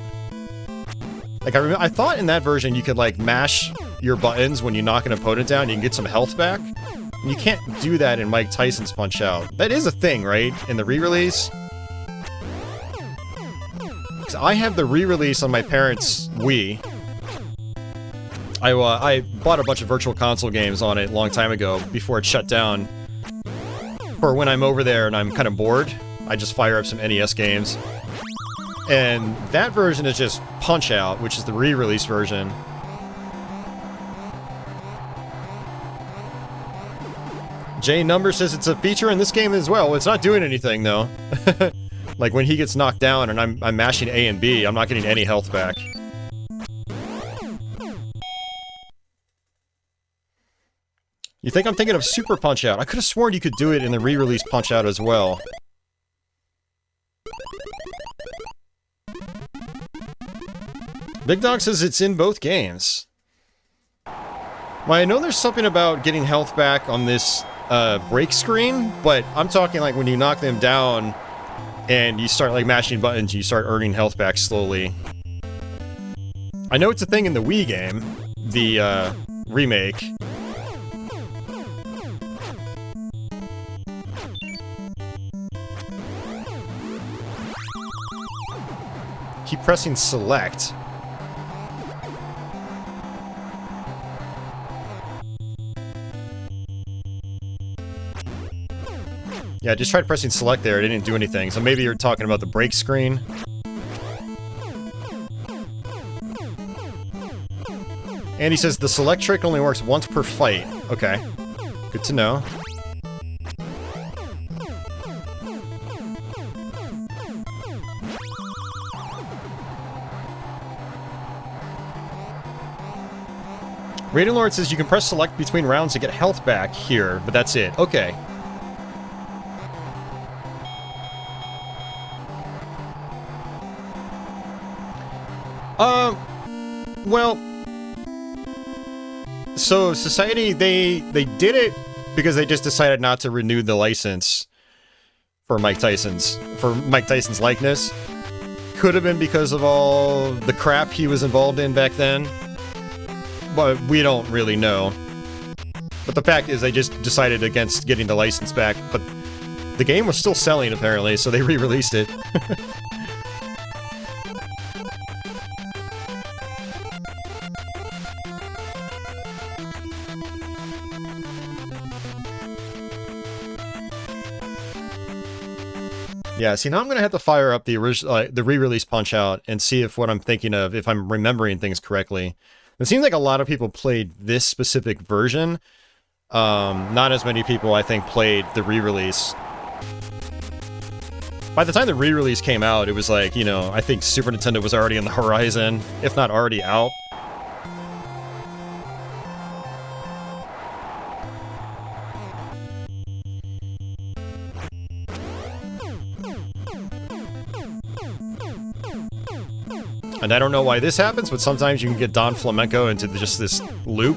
Like I thought in that version you could like mash your buttons when you knock an opponent down, you can get some health back. And you can't do that in Mike Tyson's Punch-Out. That is a thing, right? In the re-release? Because I have the re-release on my parents' Wii. I bought a bunch of Virtual Console games on it a long time ago, before it shut down. For when I'm over there and I'm kind of bored, I just fire up some NES games. And that version is just Punch-Out, which is the re-release version. J Number says it's a feature in this game as well. It's not doing anything, though. Like, when he gets knocked down and I'm mashing A and B, I'm not getting any health back. You think I'm thinking of Super Punch-Out? I could have sworn you could do it in the re-release Punch-Out as well. Big Dog says it's in both games. Well, I know there's something about getting health back on this break screen, but I'm talking like when you knock them down and you start like mashing buttons, you start earning health back slowly. I know it's a thing in the Wii game, the remake. Keep pressing select. Yeah, I just tried pressing select there, it didn't do anything, so maybe you're talking about the break screen. And he says the select trick only works once per fight. Okay. Good to know. Raiden Lord says you can press select between rounds to get health back here, but that's it. Okay. Well, so Society, they did it because they just decided not to renew the license for Mike Tyson's likeness. Could have been because of all the crap he was involved in back then, but we don't really know. But the fact is they just decided against getting the license back, but the game was still selling apparently, so they re-released it. Yeah, see, now I'm gonna have to fire up the original, the re-release Punch-Out and see if what I'm thinking of, if I'm remembering things correctly. It seems like a lot of people played this specific version. Not as many people, I think, played the re-release. By the time the re-release came out, it was like, you know, I think Super Nintendo was already on the horizon, if not already out. And I don't know why this happens, but sometimes you can get Don Flamenco into just this loop.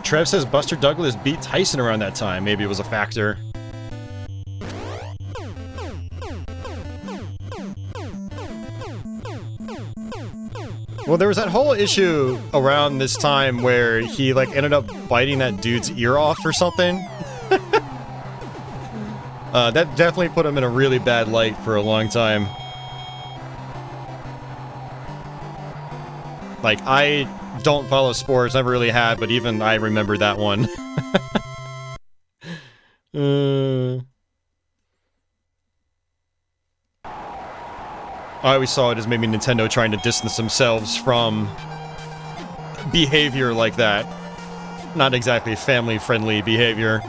Trev says Buster Douglas beat Tyson around that time. Maybe it was a factor. Well, there was that whole issue around this time where he, like, ended up biting that dude's ear off or something. That definitely put him in a really bad light for a long time. Like, I don't follow sports, never really had, but even I remember that one. I always saw it as maybe Nintendo trying to distance themselves from behavior like that. Not exactly family-friendly behavior.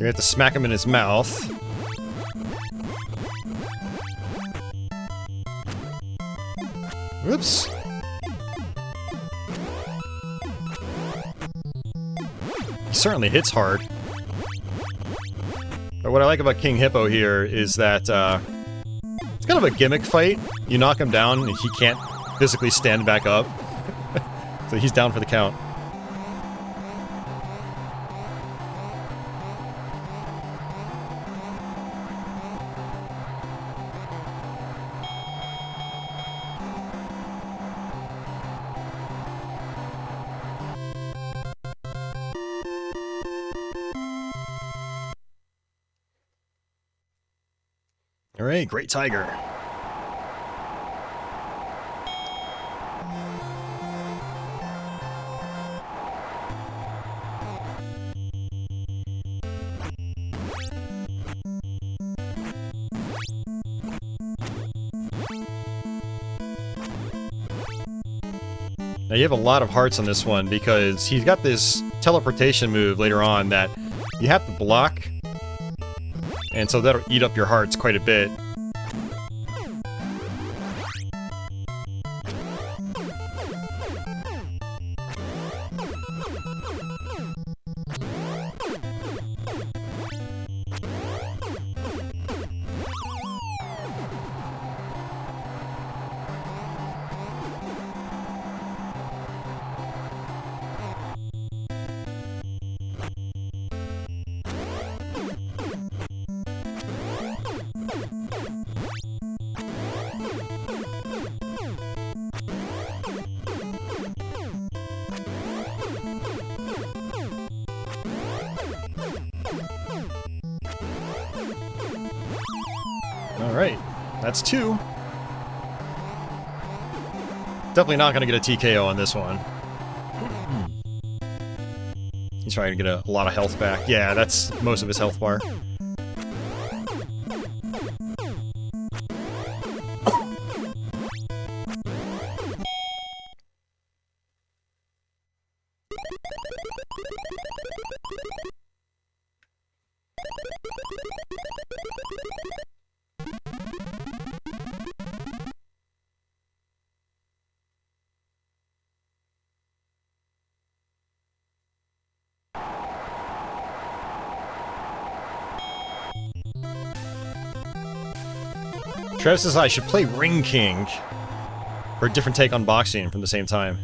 You have to smack him in his mouth. Oops. He certainly hits hard. But what I like about King Hippo here is that it's kind of a gimmick fight. You knock him down and he can't physically stand back up. So he's down for the count. Alright, Great Tiger. Now you have a lot of hearts on this one because he's got this teleportation move later on that you have to block. And so that'll eat up your hearts quite a bit. Alright, that's 2. Definitely not going to get a TKO on this one. He's trying to get a lot of health back. Yeah, that's most of his health bar. Trev says I should play Ring King for a different take on boxing from the same time.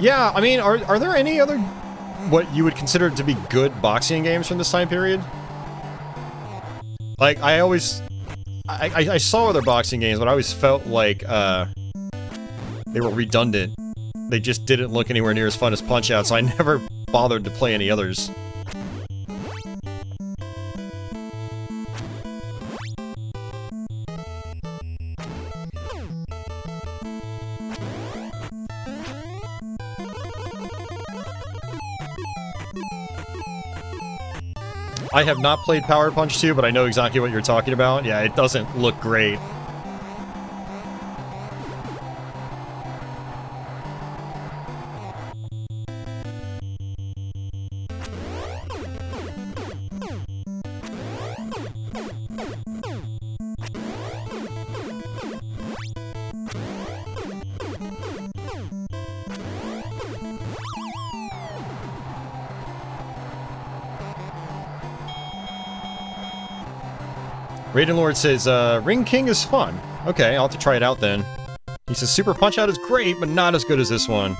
Yeah, I mean, are there any other what you would consider to be good boxing games from this time period? Like, I saw other boxing games, but I always felt like they were redundant. They just didn't look anywhere near as fun as Punch-Out, so I never bothered to play any others. I have not played Power Punch 2, but I know exactly what you're talking about. Yeah, it doesn't look great. Raiden Lord says, Ring King is fun. Okay, I'll have to try it out then. He says, Super Punch-Out is great, but not as good as this one.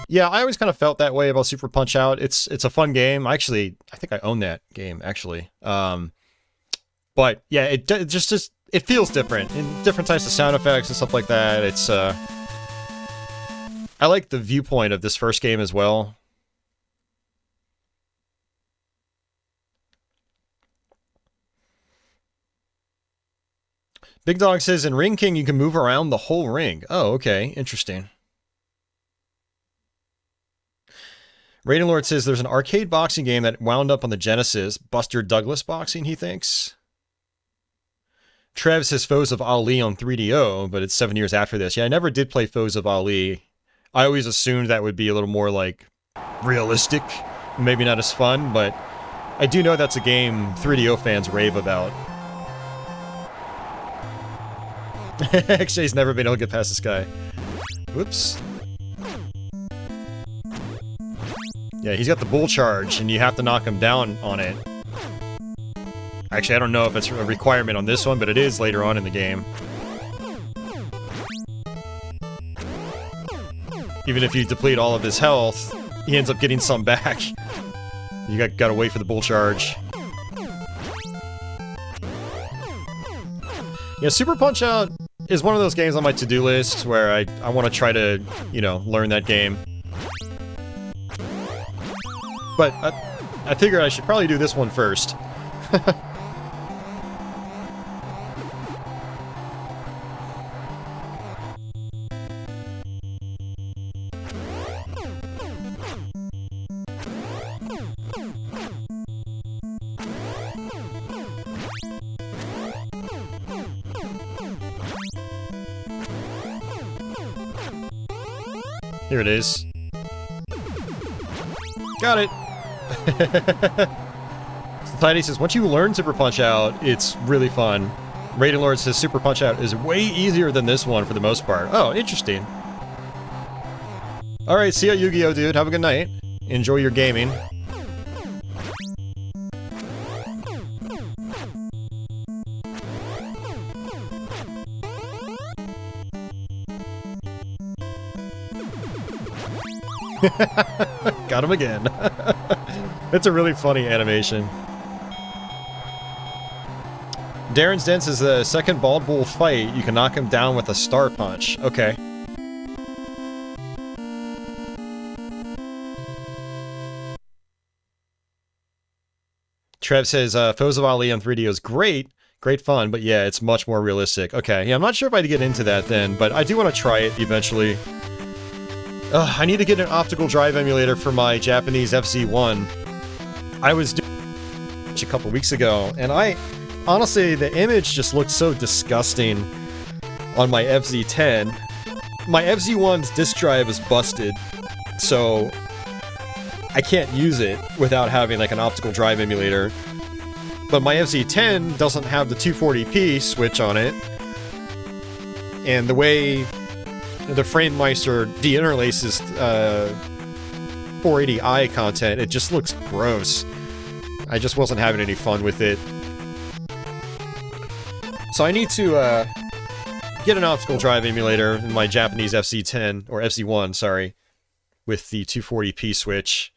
Yeah, I always kind of felt that way about Super Punch-Out. It's a fun game. I think I own that game, actually. But, yeah, it just it feels different. And different types of sound effects and stuff like that. It's, I like the viewpoint of this first game as well. Big Dog says, in Ring King, you can move around the whole ring. Oh, okay. Interesting. Raiden Lord says, there's an arcade boxing game that wound up on the Genesis. Buster Douglas boxing, he thinks. Trev says Foes of Ali on 3DO, but it's 7 years after this. Yeah, I never did play Foes of Ali. I always assumed that would be a little more, like, realistic. Maybe not as fun, but I do know that's a game 3DO fans rave about. XJ's never been able to get past this guy. Whoops. Yeah, he's got the bull charge, and you have to knock him down on it. Actually, I don't know if it's a requirement on this one, but it is later on in the game. Even if you deplete all of his health, he ends up getting some back. You gotta wait for the bull charge. Yeah, Super Punch-Out is one of those games on my to-do list where I want to try to, you know, learn that game. But I figured I should probably do this one first. Here it is. Got it! Tiny says, once you learn Super Punch-Out, it's really fun. Raiden Lord says Super Punch-Out is way easier than this one for the most part. Oh, interesting. Alright, see ya, Yu-Gi-Oh, dude. Have a good night. Enjoy your gaming. Got him again. It's a really funny animation. Darren's Dance is the second Bald Bull fight. You can knock him down with a Star Punch. Okay. Trev says, Foes of Ali on 3D is great. Great fun, but yeah, it's much more realistic. Okay, yeah, I'm not sure if I'd get into that then, but I do want to try it eventually. I need to get an optical drive emulator for my Japanese FZ1. I was doing it a couple weeks ago, and honestly, the image just looked so disgusting on my FZ10. My FZ1's disk drive is busted, so I can't use it without having like an optical drive emulator. But my FZ10 doesn't have the 240p switch on it, and the way the FrameMeister deinterlaces 480i content, it just looks gross. I just wasn't having any fun with it. So I need to get an optical drive emulator in my Japanese FZ10, or FZ1, sorry, with the 240p switch.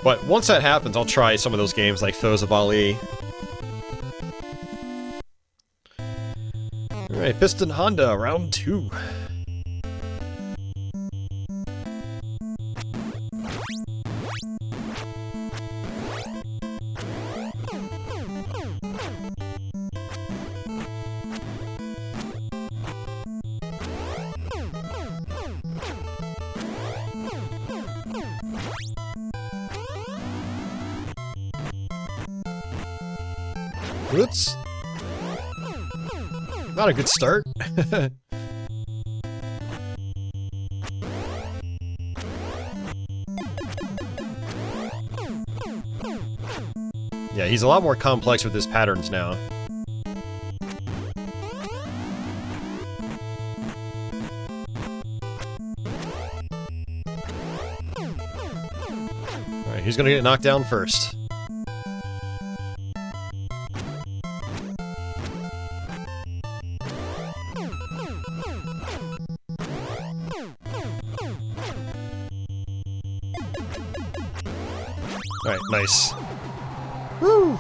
But once that happens, I'll try some of those games like Foes of Ali. Alright, Piston Honda, round 2. Oops. Not a good start. Yeah, he's a lot more complex with his patterns now. Alright, who's gonna get knocked down first? Alright, nice. Woo!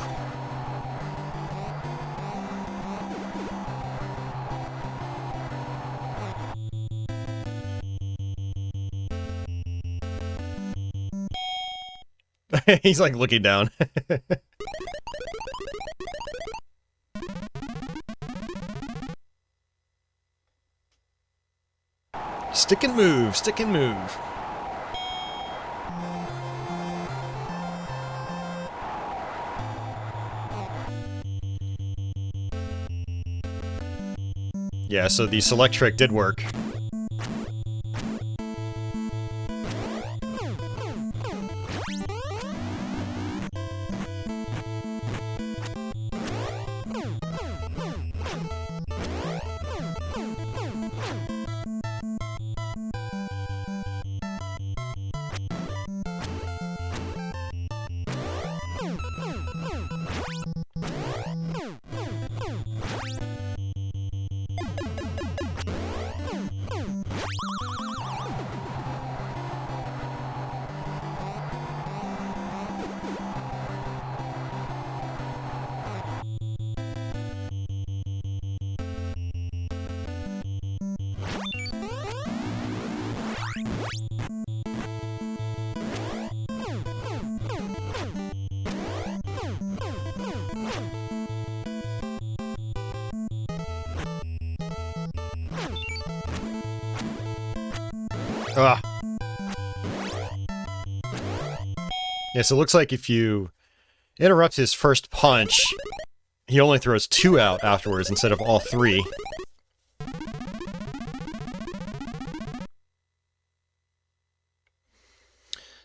He's like looking down. Stick and move, stick and move. Yeah, so the select trick did work. Ah. Yeah, so it looks like if you interrupt his first punch, he only throws 2 out afterwards instead of all 3.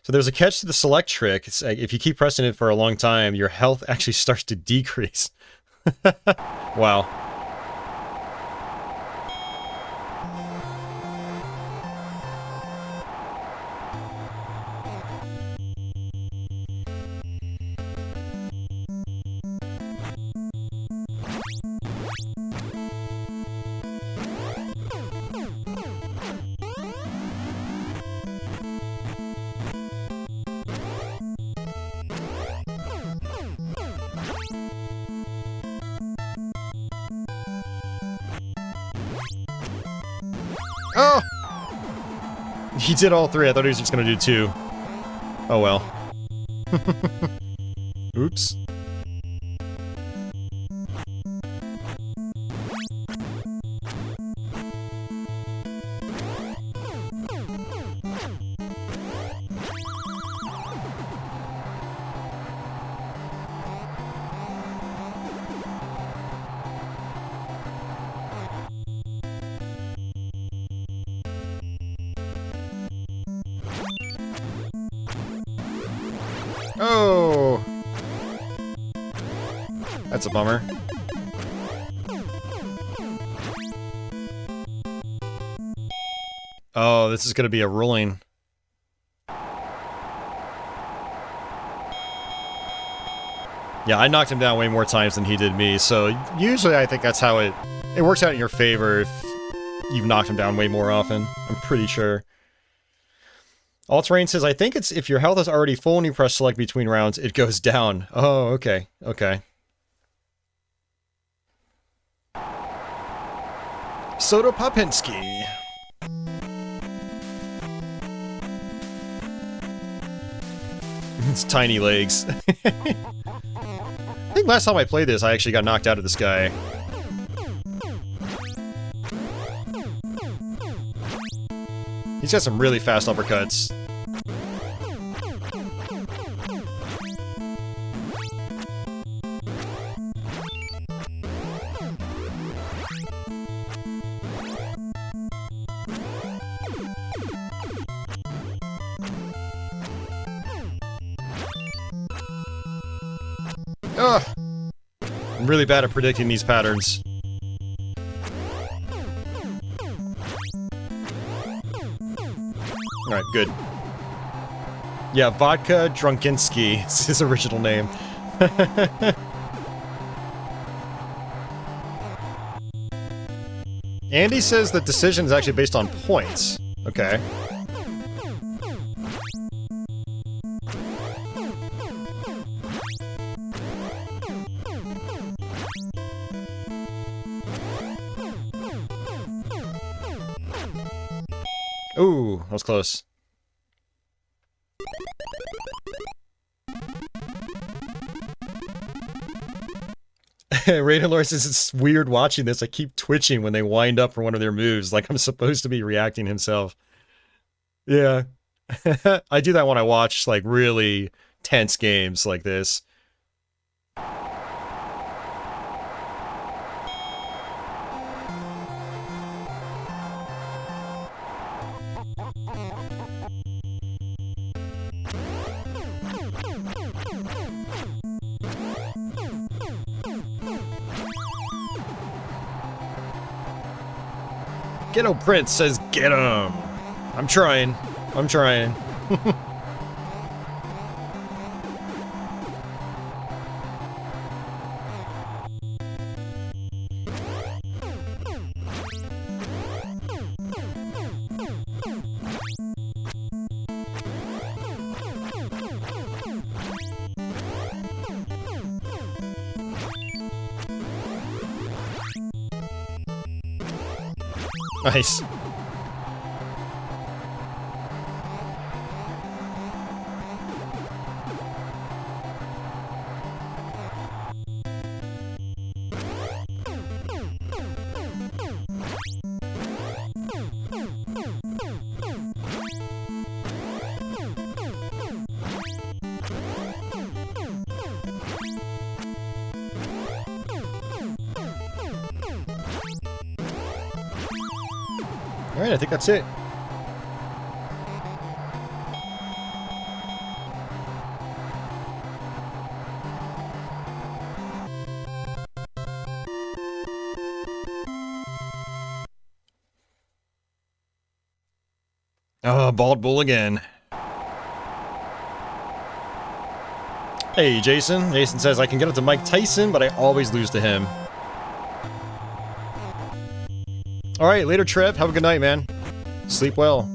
So there's a catch to the select trick. It's like if you keep pressing it for a long time, your health actually starts to decrease. Wow. Oh! He did all 3. I thought he was just gonna do 2. Oh well. Oops. Oh! That's a bummer. Oh, this is gonna be a ruling. Yeah, I knocked him down way more times than he did me, so usually I think that's how it works out in your favor if you've knocked him down way more often. I'm pretty sure. All-Terrain says, I think it's if your health is already full and you press select between rounds, it goes down. Oh, okay. Okay. Soto Popinski. It's tiny legs. I think last time I played this, I actually got knocked out of this guy. He's got some really fast uppercuts. Ugh! I'm really bad at predicting these patterns. Alright, good. Yeah, Vodka Drunkinski is his original name. Andy says that decision is actually based on points. Okay. Ooh, that was close. Raiden Lore says it's weird watching this. I keep twitching when they wind up for one of their moves, like I'm supposed to be reacting himself. Yeah. I do that when I watch, like, really tense games like this. Ghetto Prince says get him. I'm trying. I'm trying. Nice. Alright, I think that's it. Oh, bald bull again. Hey, Jason. Jason says, I can get up to Mike Tyson, but I always lose to him. Alright, later, Trev. Have a good night, man. Sleep well.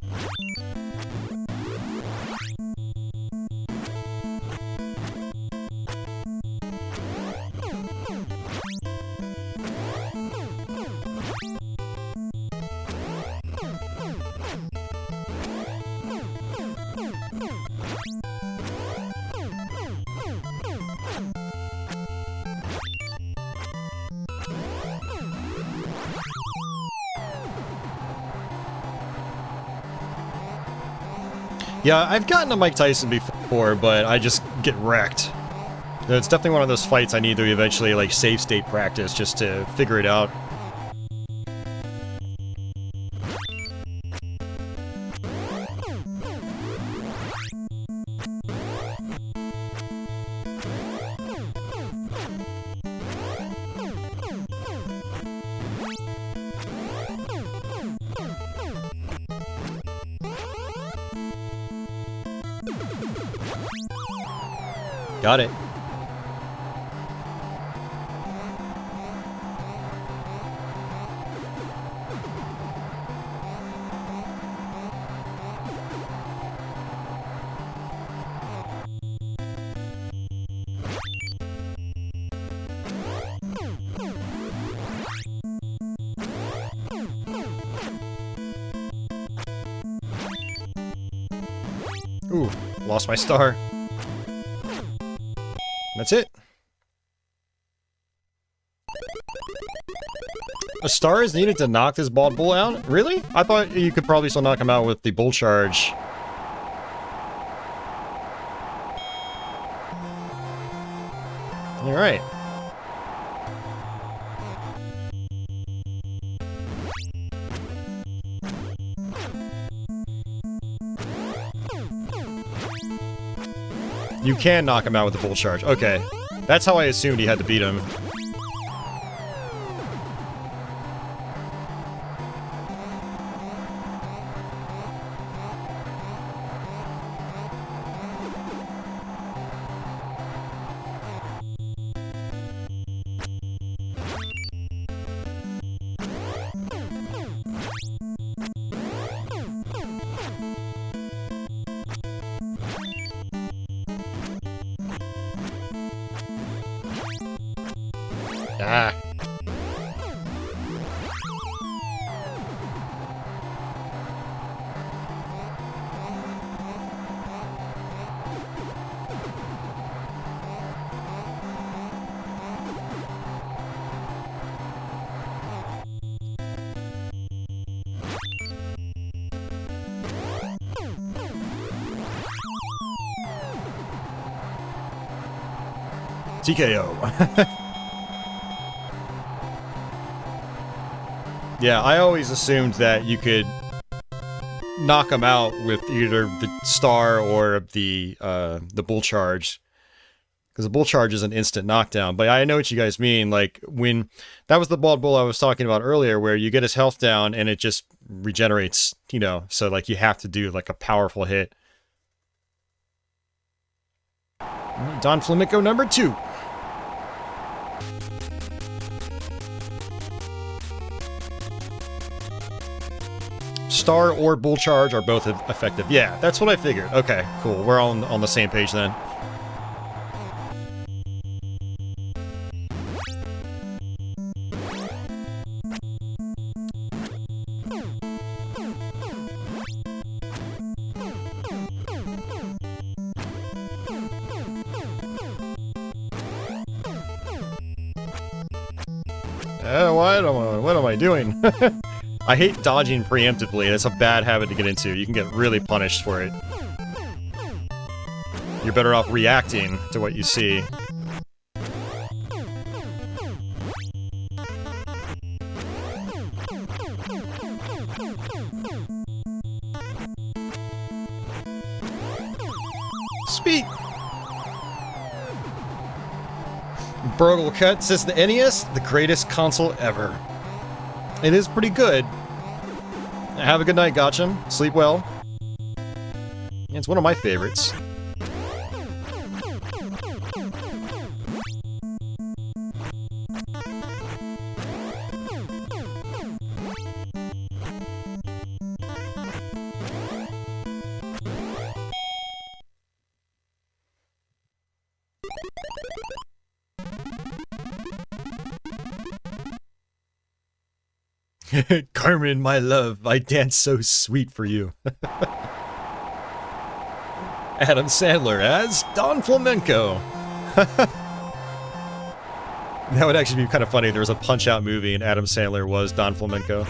Yeah, I've gotten to Mike Tyson before, but I just get wrecked. It's definitely one of those fights I need to eventually, like, save state practice just to figure it out. Got it. Ooh, lost my star. That's it. A star is needed to knock this bald bull out? Really? I thought you could probably still knock him out with the bull charge. Alright. You can knock him out with the bull charge. Okay. That's how I assumed he had to beat him. Ah. TKO. Yeah, I always assumed that you could knock him out with either the star or the bull charge. Because a bull charge is an instant knockdown. But I know what you guys mean. Like, when... That was the bald bull I was talking about earlier, where you get his health down and it just regenerates, you know. So, like, you have to do, like, a powerful hit. Don Flamenco number 2. Star or bull charge are both effective. Yeah, that's what I figured. Okay, cool. We're on the same page then. What am I doing? I hate dodging preemptively. That's a bad habit to get into. You can get really punished for it. You're better off reacting to what you see. Sweet! Burgle Cut says the NES, the greatest console ever. It is pretty good. Have a good night, Gotcham. Sleep well. It's one of my favorites. Carmen, my love, I dance so sweet for you. Adam Sandler as Don Flamenco. That would actually be kind of funny if there was a Punch-Out movie and Adam Sandler was Don Flamenco.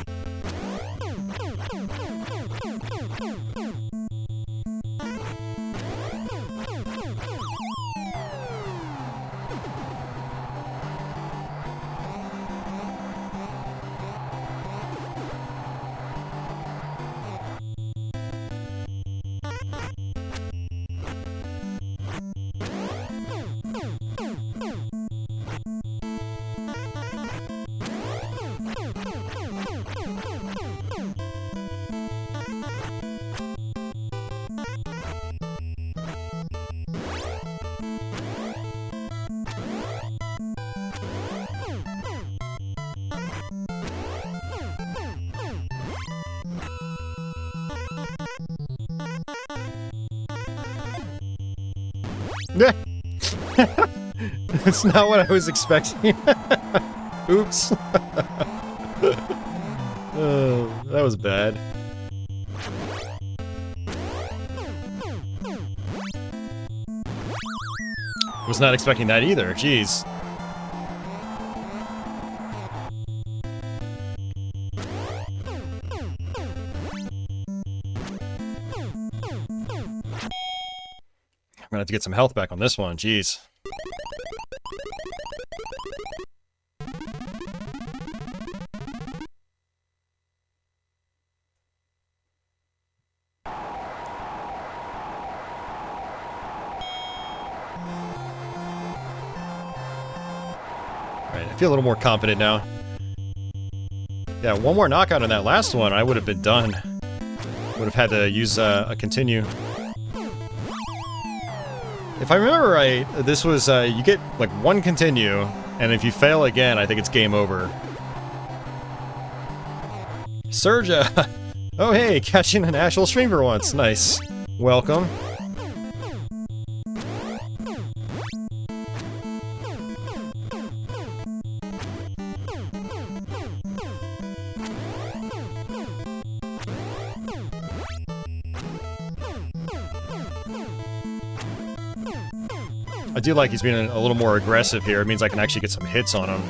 That's not what I was expecting. Oops. Oh, that was bad. Was not expecting that either. Jeez. I'm gonna have to get some health back on this one. Jeez. I feel a little more confident now. Yeah, one more knockout on that last one, I would have been done. Would have had to use a continue. If I remember right, this was, you get, like, one continue, and if you fail again, I think it's game over. Serja! Oh hey, catching an actual stream for once. Nice. Welcome. I do like he's being a little more aggressive here. It means I can actually get some hits on him.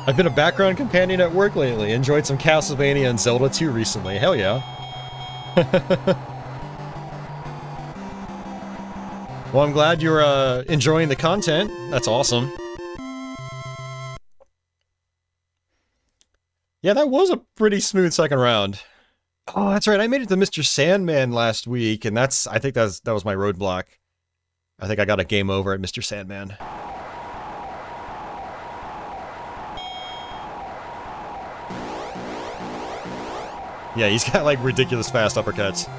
I've been a background companion at work lately. Enjoyed some Castlevania and Zelda 2 recently. Hell yeah. Well, I'm glad you're enjoying the content. That's awesome. Yeah, that was a pretty smooth second round. Oh, that's right. I made it to Mr. Sandman last week, and I think that was my roadblock. I think I got a game over at Mr. Sandman. Yeah, he's got like ridiculous fast uppercuts.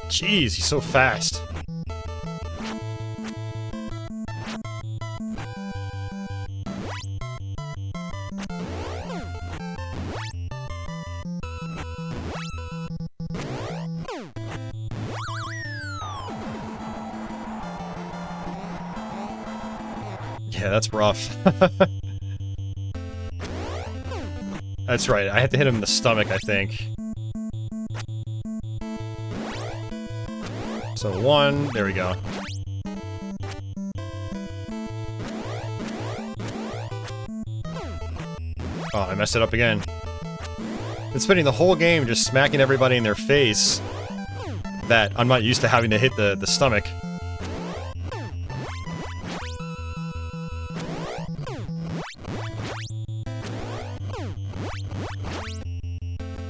Jeez, he's so fast. Yeah, that's rough. That's right, I have to hit him in the stomach, I think. So one, there we go. Oh, I messed it up again. Been spending the whole game just smacking everybody in their face that I'm not used to having to hit the stomach.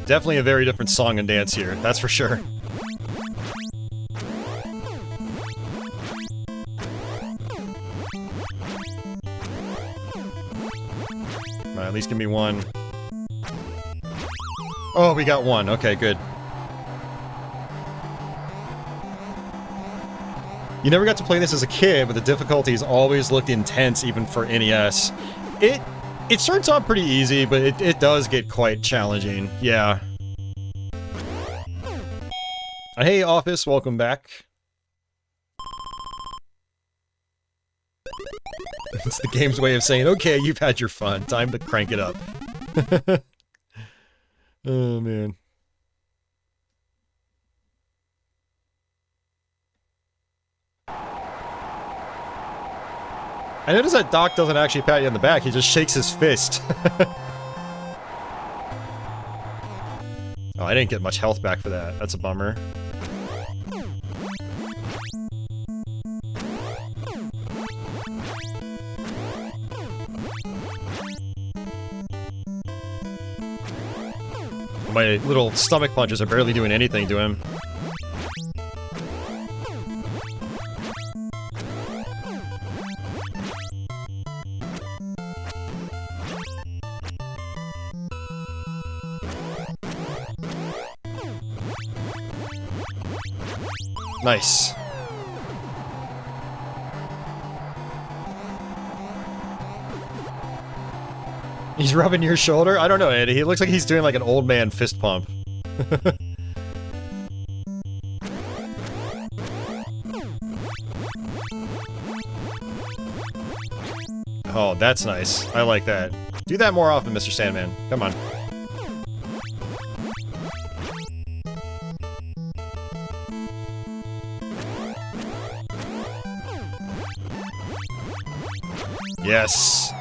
Definitely a very different song and dance here, that's for sure. At least give me one. Oh, we got one. Okay, good. You never got to play this as a kid, but the difficulties always looked intense even for NES. It starts off pretty easy, but it does get quite challenging. Yeah. Hey, Office, welcome back. It's the game's way of saying, okay, you've had your fun. Time to crank it up. Oh, man. I notice that Doc doesn't actually pat you on the back, he just shakes his fist. Oh, I didn't get much health back for that. That's a bummer. My little stomach punches are barely doing anything to him. Nice. He's rubbing your shoulder? I don't know, Eddie. He looks like he's doing like an old man fist pump. Oh, that's nice. I like that. Do that more often, Mr. Sandman. Come on. Yes.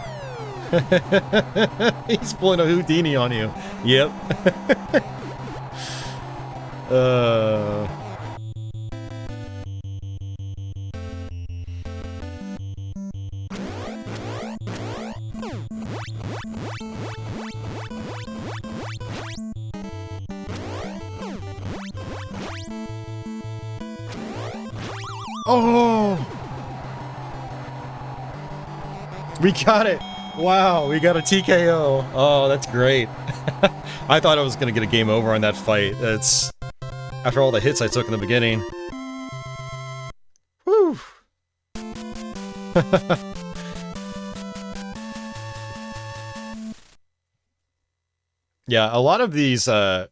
He's pulling a Houdini on you. Yep. Oh! We got it! Wow, we got a TKO. Oh, that's great. I thought I was gonna get a game over on that fight. That's... after all the hits I took in the beginning. Whew. Yeah, a lot of these, oh,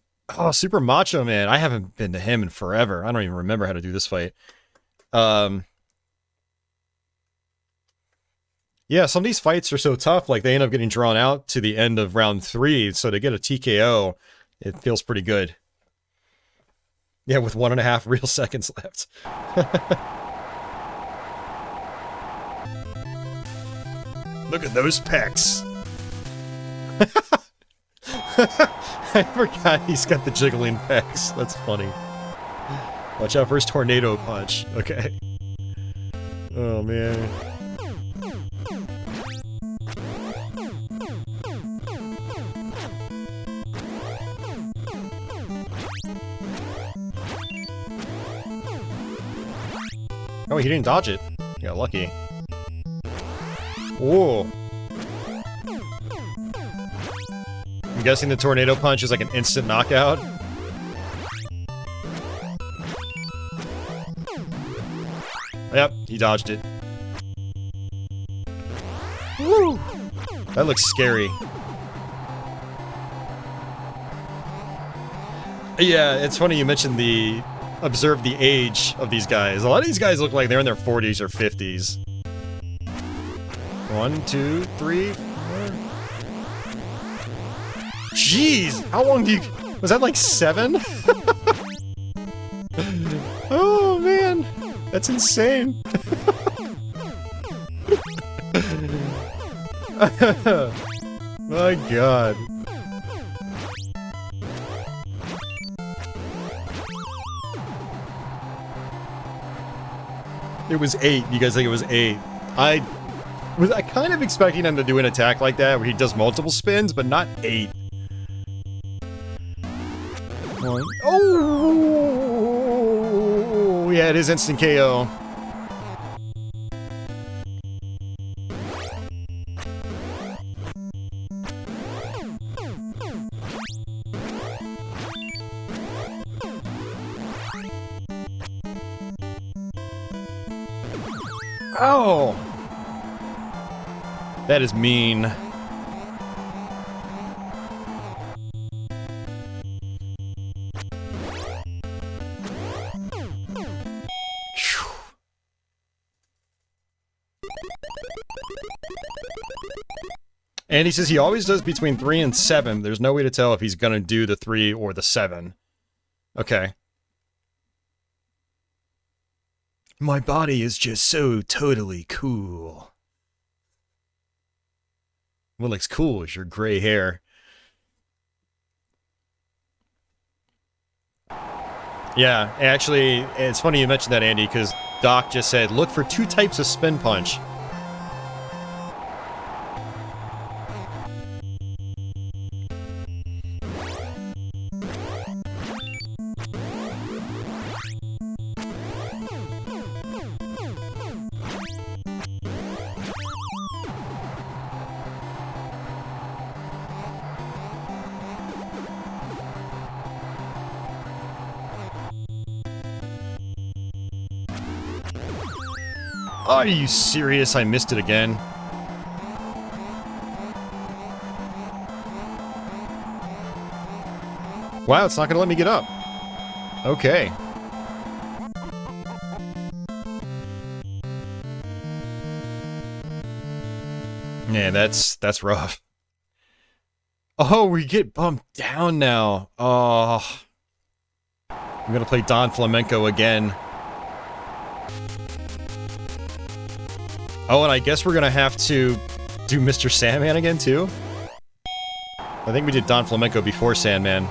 Super Macho Man. I haven't been to him in forever. I don't even remember how to do this fight. Yeah, some of these fights are so tough, like they end up getting drawn out to the end of round 3, so to get a TKO, it feels pretty good. Yeah, with 1.5 real seconds left. Look at those pecs! I forgot he's got the jiggling pecs. That's funny. Watch out for his tornado punch. Okay. Oh, man. Oh, he didn't dodge it. You got lucky. Whoa. I'm guessing the tornado punch is like an instant knockout. Yep, he dodged it. Woo! That looks scary. Yeah, it's funny you mentioned observe the age of these guys. A lot of these guys look like they're in their 40s or 50s. 1, 2, 3, 4. Jeez, how long do you... Was that like 7? Oh, man. That's insane. My God. It was 8. You guys think it was 8? I kind of expecting him to do an attack like that where he does multiple spins, but not 8. Oh! Yeah, it is instant KO. Oh! That is mean. And he says he always does between 3 and 7. There's no way to tell if he's gonna do the 3 or the 7. Okay. My body is just so totally cool. What looks cool is your gray hair. Yeah, actually, it's funny you mentioned that, Andy, because Doc just said, look for 2 types of spin punch. Are you serious? I missed it again. Wow, it's not gonna let me get up. Okay. Yeah, that's rough. Oh, we get bumped down now. Oh. I'm gonna play Don Flamenco again. Oh, and I guess we're gonna have to do Mr. Sandman again, too? I think we did Don Flamenco before Sandman.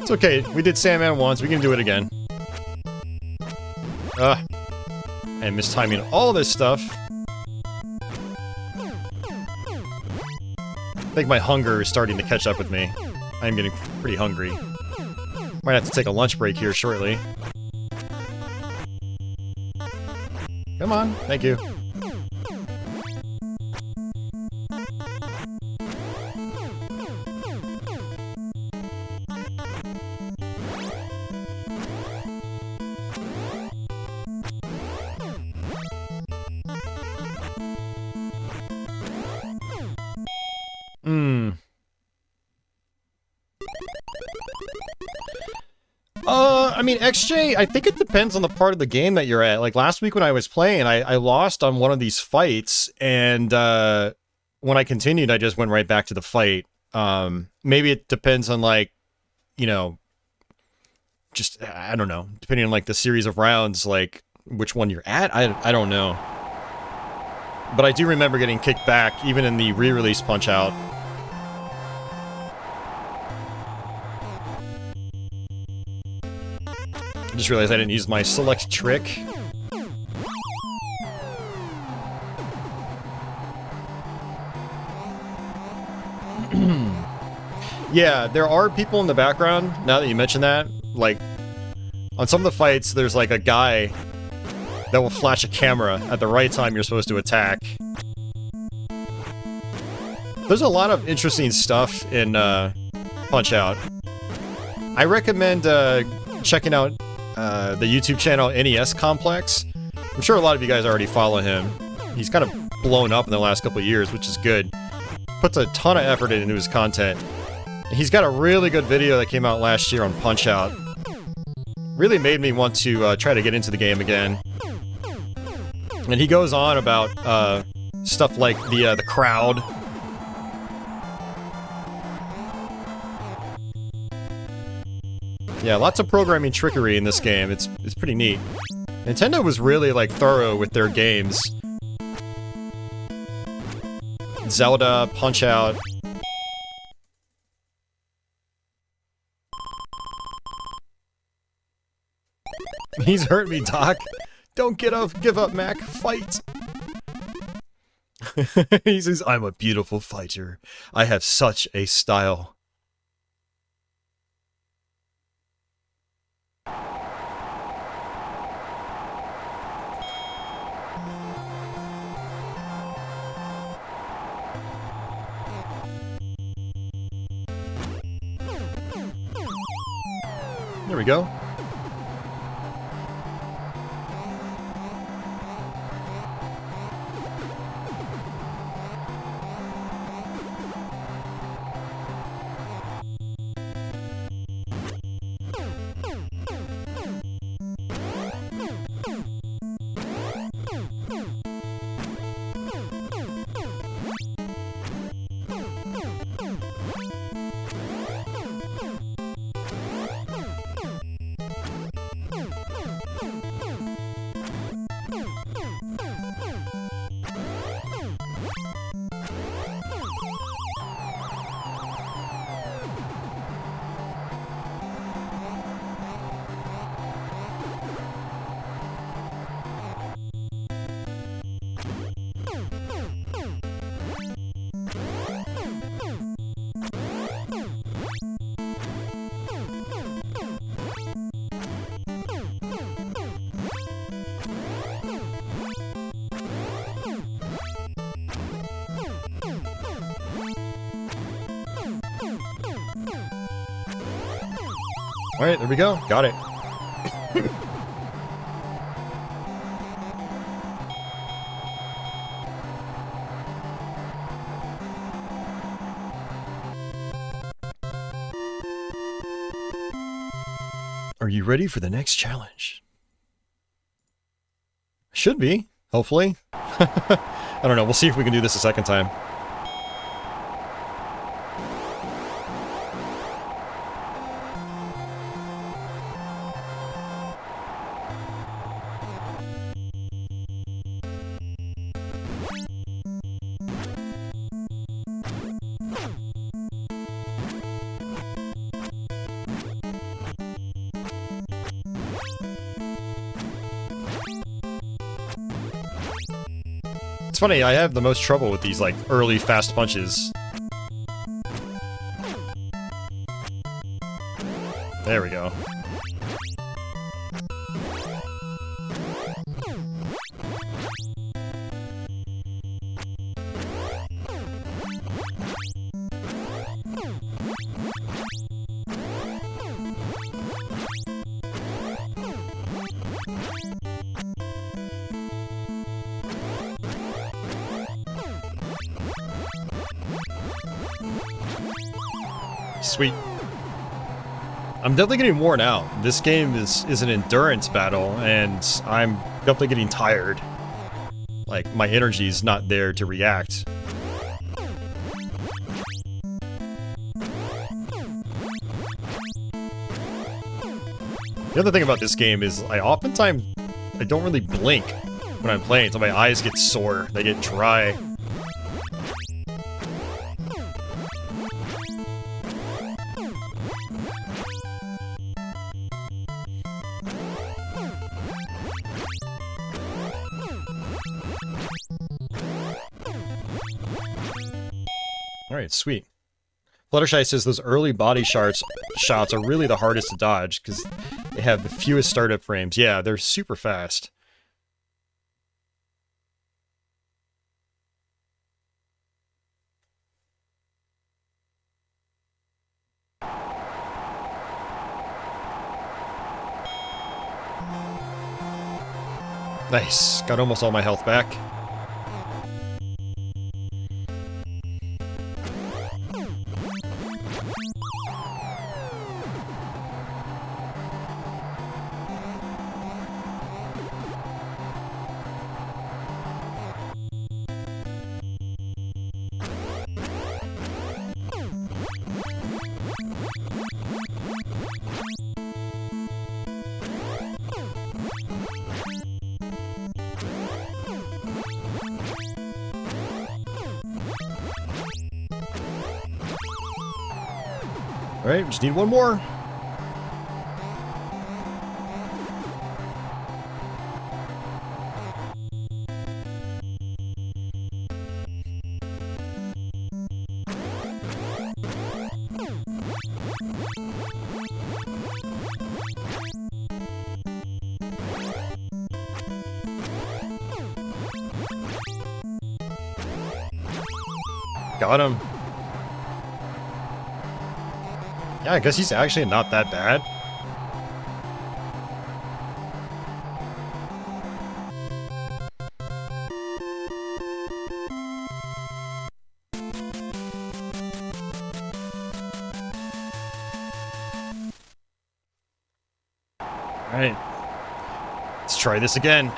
It's okay, we did Sandman once, we can do it again. And mistiming all this stuff. I think my hunger is starting to catch up with me. I'm getting pretty hungry. Might have to take a lunch break here shortly. Come on, thank you. I mean, XJ, I think it depends on the part of the game that you're at. Like, last week when I was playing, I lost on one of these fights, and when I continued, I just went right back to the fight. Maybe it depends on, like, you know, just, I don't know, depending on, like, the series of rounds, like, which one you're at, I don't know. But I do remember getting kicked back, even in the re-release Punch-Out. I just realized I didn't use my select trick. Yeah, there are people in the background, now that you mention that. Like, on some of the fights, there's like a guy that will flash a camera at the right time you're supposed to attack. There's a lot of interesting stuff in Punch-Out. I recommend checking out the YouTube channel NES Complex. I'm sure a lot of you guys already follow him. He's kind of blown up in the last couple of years, which is good. Puts a ton of effort into his content. He's got a really good video that came out last year on Punch-Out. Really made me want to try to get into the game again. And he goes on about stuff like the crowd. Yeah, lots of programming trickery in this game. It's pretty neat. Nintendo was really, like, thorough with their games. Zelda, Punch-Out. He's hurt me, Doc. Don't give up, Mac. Fight. He says, I'm a beautiful fighter. I have such a style. There we go. Alright, there we go. Got it. Are you ready for the next challenge? Should be, hopefully. I don't know, we'll see if we can do this a second time. It's funny, I have the most trouble with these, like, early fast punches. There we go. Sweet. I'm definitely getting worn out. This game is an endurance battle, and I'm definitely getting tired. Like, my energy's not there to react. The other thing about this game is I don't really blink when I'm playing, so my eyes get sore, they get dry. Alright, sweet. Fluttershy says those early body shots are really the hardest to dodge because they have the fewest startup frames. Yeah, they're super fast. Nice. Got almost all my health back. Alright, just need one more. Got him. Yeah, I guess he's actually not that bad. Alright. Let's try this again.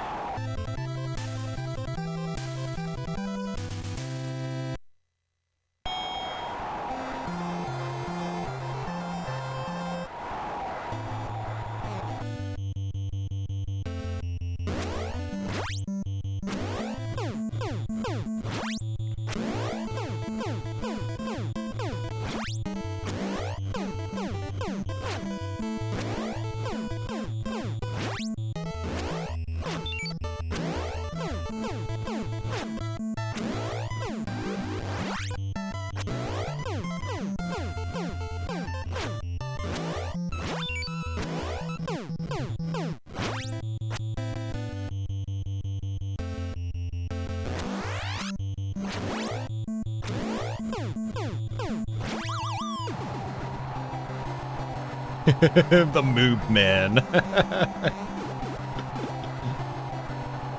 The Moob Man.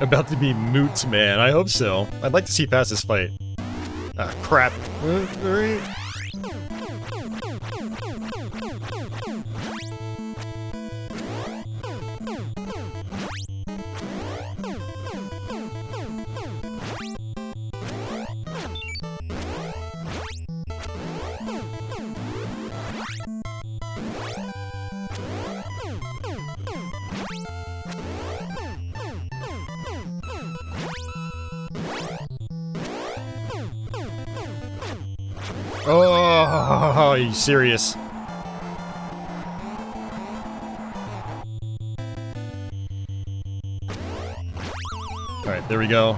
About to be Moot Man. I hope so. I'd like to see past this fight. Ah, crap. Oh, are you serious? Alright, there we go.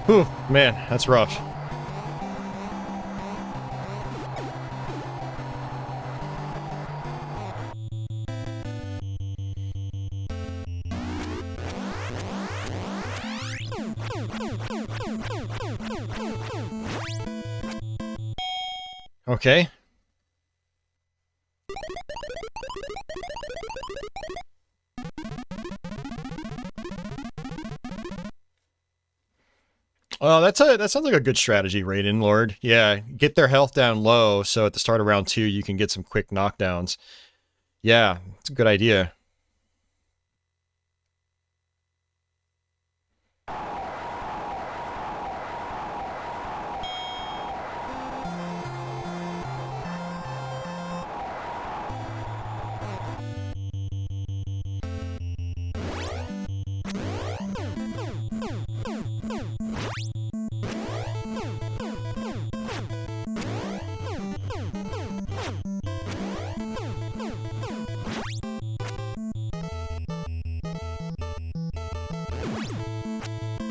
Whew, man, that's rough. Okay. Well, that sounds like a good strategy, Raiden Lord. Yeah, get their health down low, so at the start of round 2, you can get some quick knockdowns. Yeah, it's a good idea.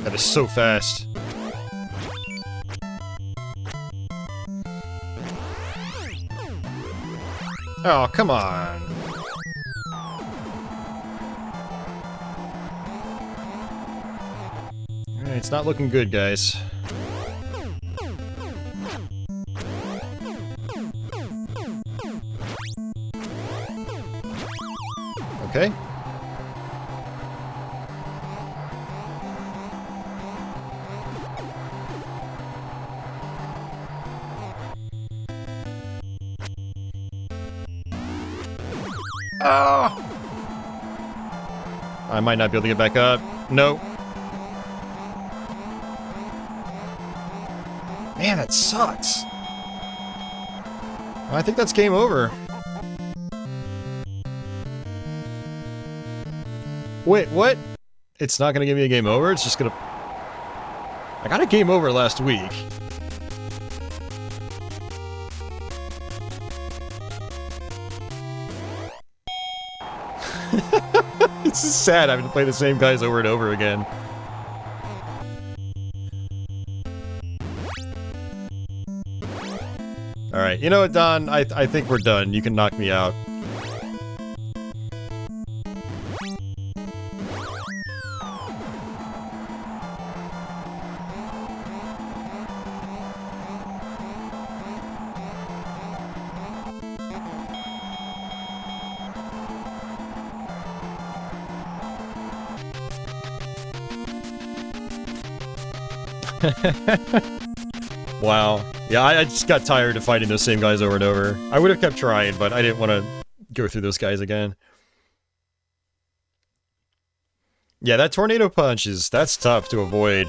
That is so fast. Oh, come on. Alright, it's not looking good, guys. Okay. Oh! I might not be able to get back up. Nope. Man, that sucks. I think that's game over. Wait, what? It's not gonna give me a game over? It's just gonna... I got a game over last week. It's just sad having to play the same guys over and over again. Alright, you know what, Don? I think we're done. You can knock me out. Wow. Yeah, I just got tired of fighting those same guys over and over. I would have kept trying, but I didn't want to go through those guys again. Yeah, that tornado punch that's tough to avoid.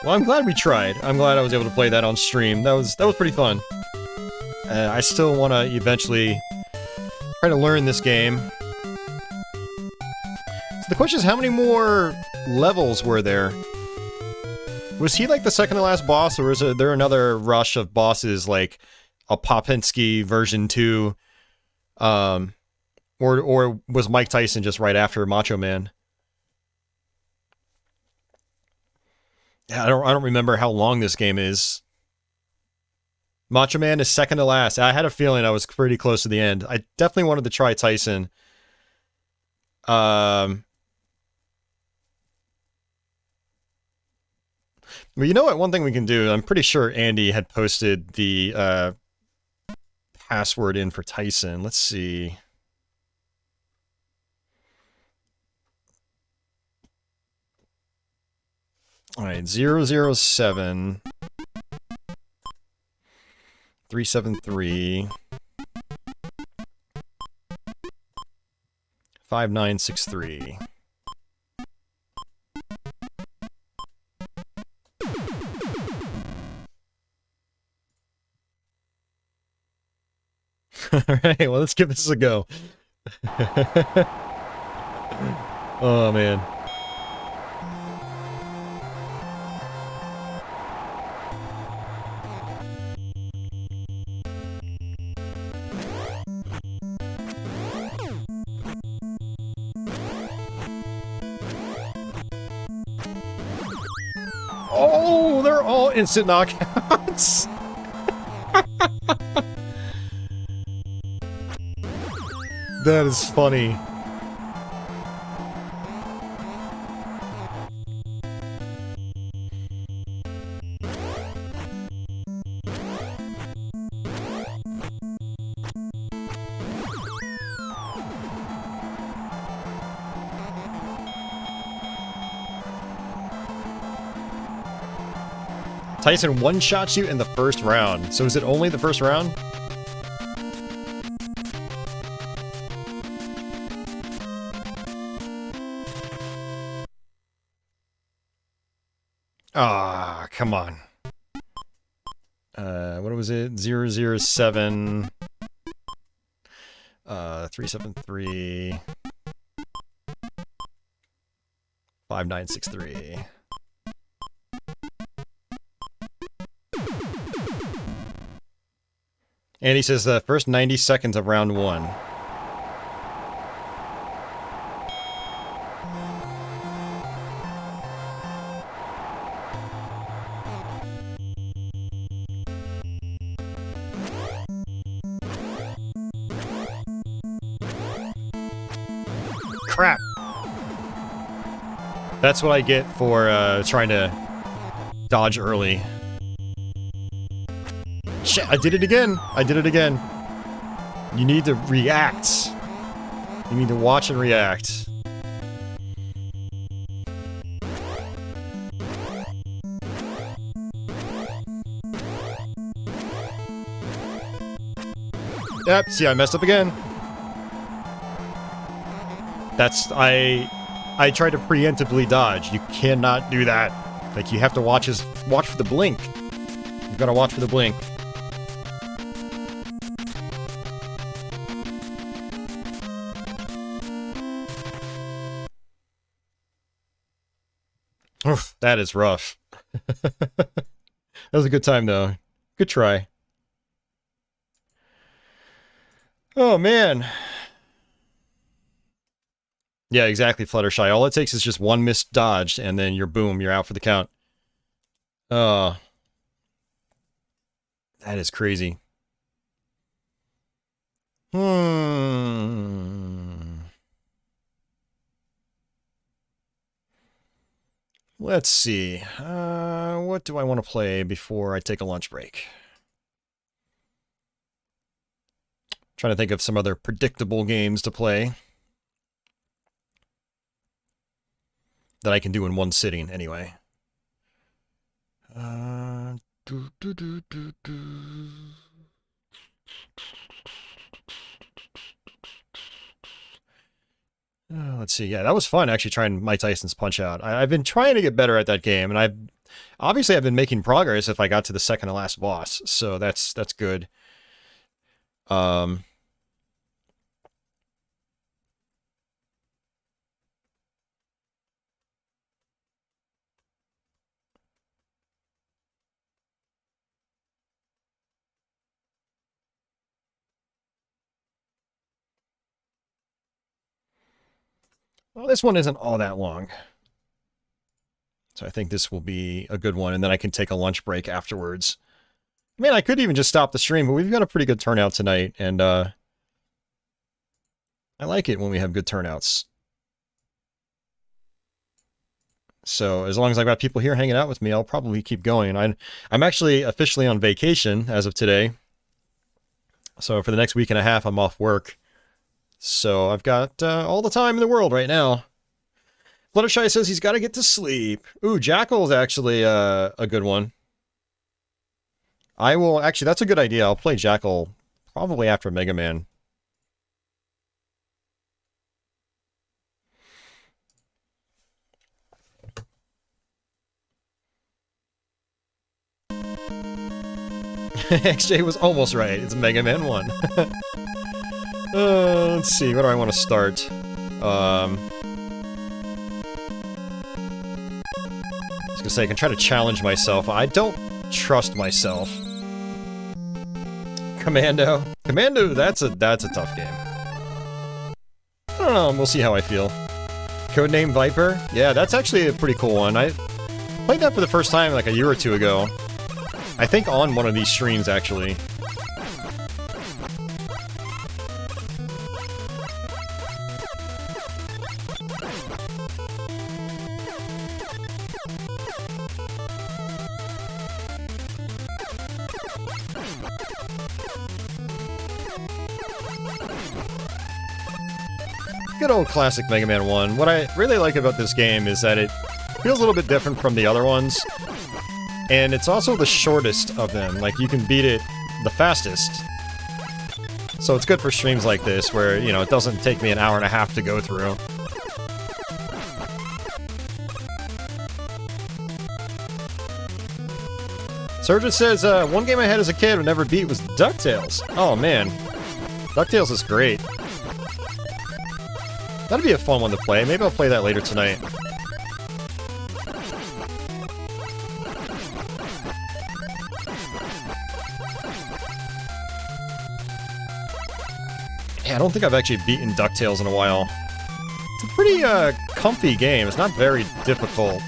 Well, I'm glad we tried. I'm glad I was able to play that on stream. That was pretty fun. I still want to eventually try to learn this game. So the question is, how many more levels were there? Was he like the second to last boss, or is there another rush of bosses like a Popinski version 2? Or was Mike Tyson just right after Macho Man? Yeah, I don't remember how long this game is. Macho Man is second to last. I had a feeling I was pretty close to the end. I definitely wanted to try Tyson. Well, you know what? One thing we can do, I'm pretty sure Andy had posted the password in for Tyson. Let's see. Alright, 007 373 5963. Alright, well, let's give this a go. Oh, man. Oh, they're all instant knockouts. That is funny. Tyson one-shots you in the first round. So is it only the first round? Ah, come on. What was it? 007... 373... 5963. And he says the first 90 seconds of round 1. Crap! That's what I get for trying to dodge early. Shit, I did it again! I did it again. You need to react. You need to watch and react. Yep, see, I messed up again. That's... I tried to preemptively dodge. You cannot do that. Like, you have to watch for the blink. You've got to watch for the blink. Oof, that is rough. That was a good time, though. Good try. Oh, man. Yeah, exactly, Fluttershy. All it takes is just one missed dodge, and then you're boom, you're out for the count. That is crazy. Let's see. What do I want to play before I take a lunch break? Trying to think of some other predictable games to play. That I can do in one sitting, anyway. Let's see. Yeah, that was fun, actually, trying Mike Tyson's Punch-Out. I've been trying to get better at that game, and I've been making progress if I got to the second to last boss, so that's good. Well, this one isn't all that long. So I think this will be a good one, and then I can take a lunch break afterwards. Man, I could even just stop the stream, but we've got a pretty good turnout tonight, and I like it when we have good turnouts. So as long as I've got people here hanging out with me, I'll probably keep going. I'm actually officially on vacation as of today. So for the next week and a half, I'm off work. So I've got all the time in the world right now. Fluttershy says he's got to get to sleep. Ooh, Jackal is actually a good one. I will... Actually, that's a good idea. I'll play Jackal probably after Mega Man. XJ was almost right. It's Mega Man 1. Let's see. Where do I want to start? I was gonna say, I can try to challenge myself. I don't trust myself. Commando. Commando, that's a tough game. I don't know, we'll see how I feel. Codename Viper? Yeah, that's actually a pretty cool one. I played that for the first time like a year or two ago. I think on one of these streams, actually. Good old classic Mega Man 1. What I really like about this game is that it feels a little bit different from the other ones. And it's also the shortest of them. Like, you can beat it the fastest. So it's good for streams like this, where, you know, it doesn't take me an hour and a half to go through. Surgeon says, one game I had as a kid but never beat was DuckTales. Oh, man. DuckTales is great. That'd be a fun one to play. Maybe I'll play that later tonight. Yeah, I don't think I've actually beaten DuckTales in a while. It's a pretty, comfy game. It's not very difficult.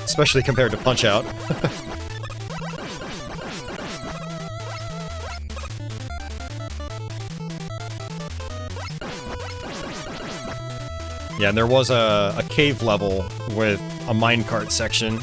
Especially compared to Punch-Out. Yeah, and there was a cave level with a minecart section.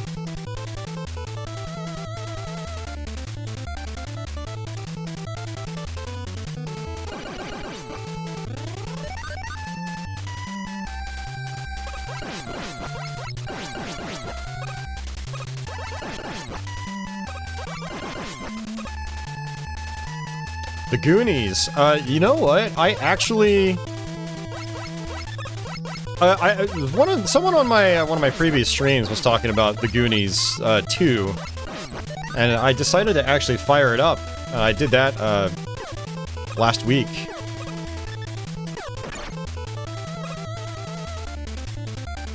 The Goonies. You know what? I actually... someone on my one of my previous streams was talking about the Goonies 2, and I decided to actually fire it up. I did that last week.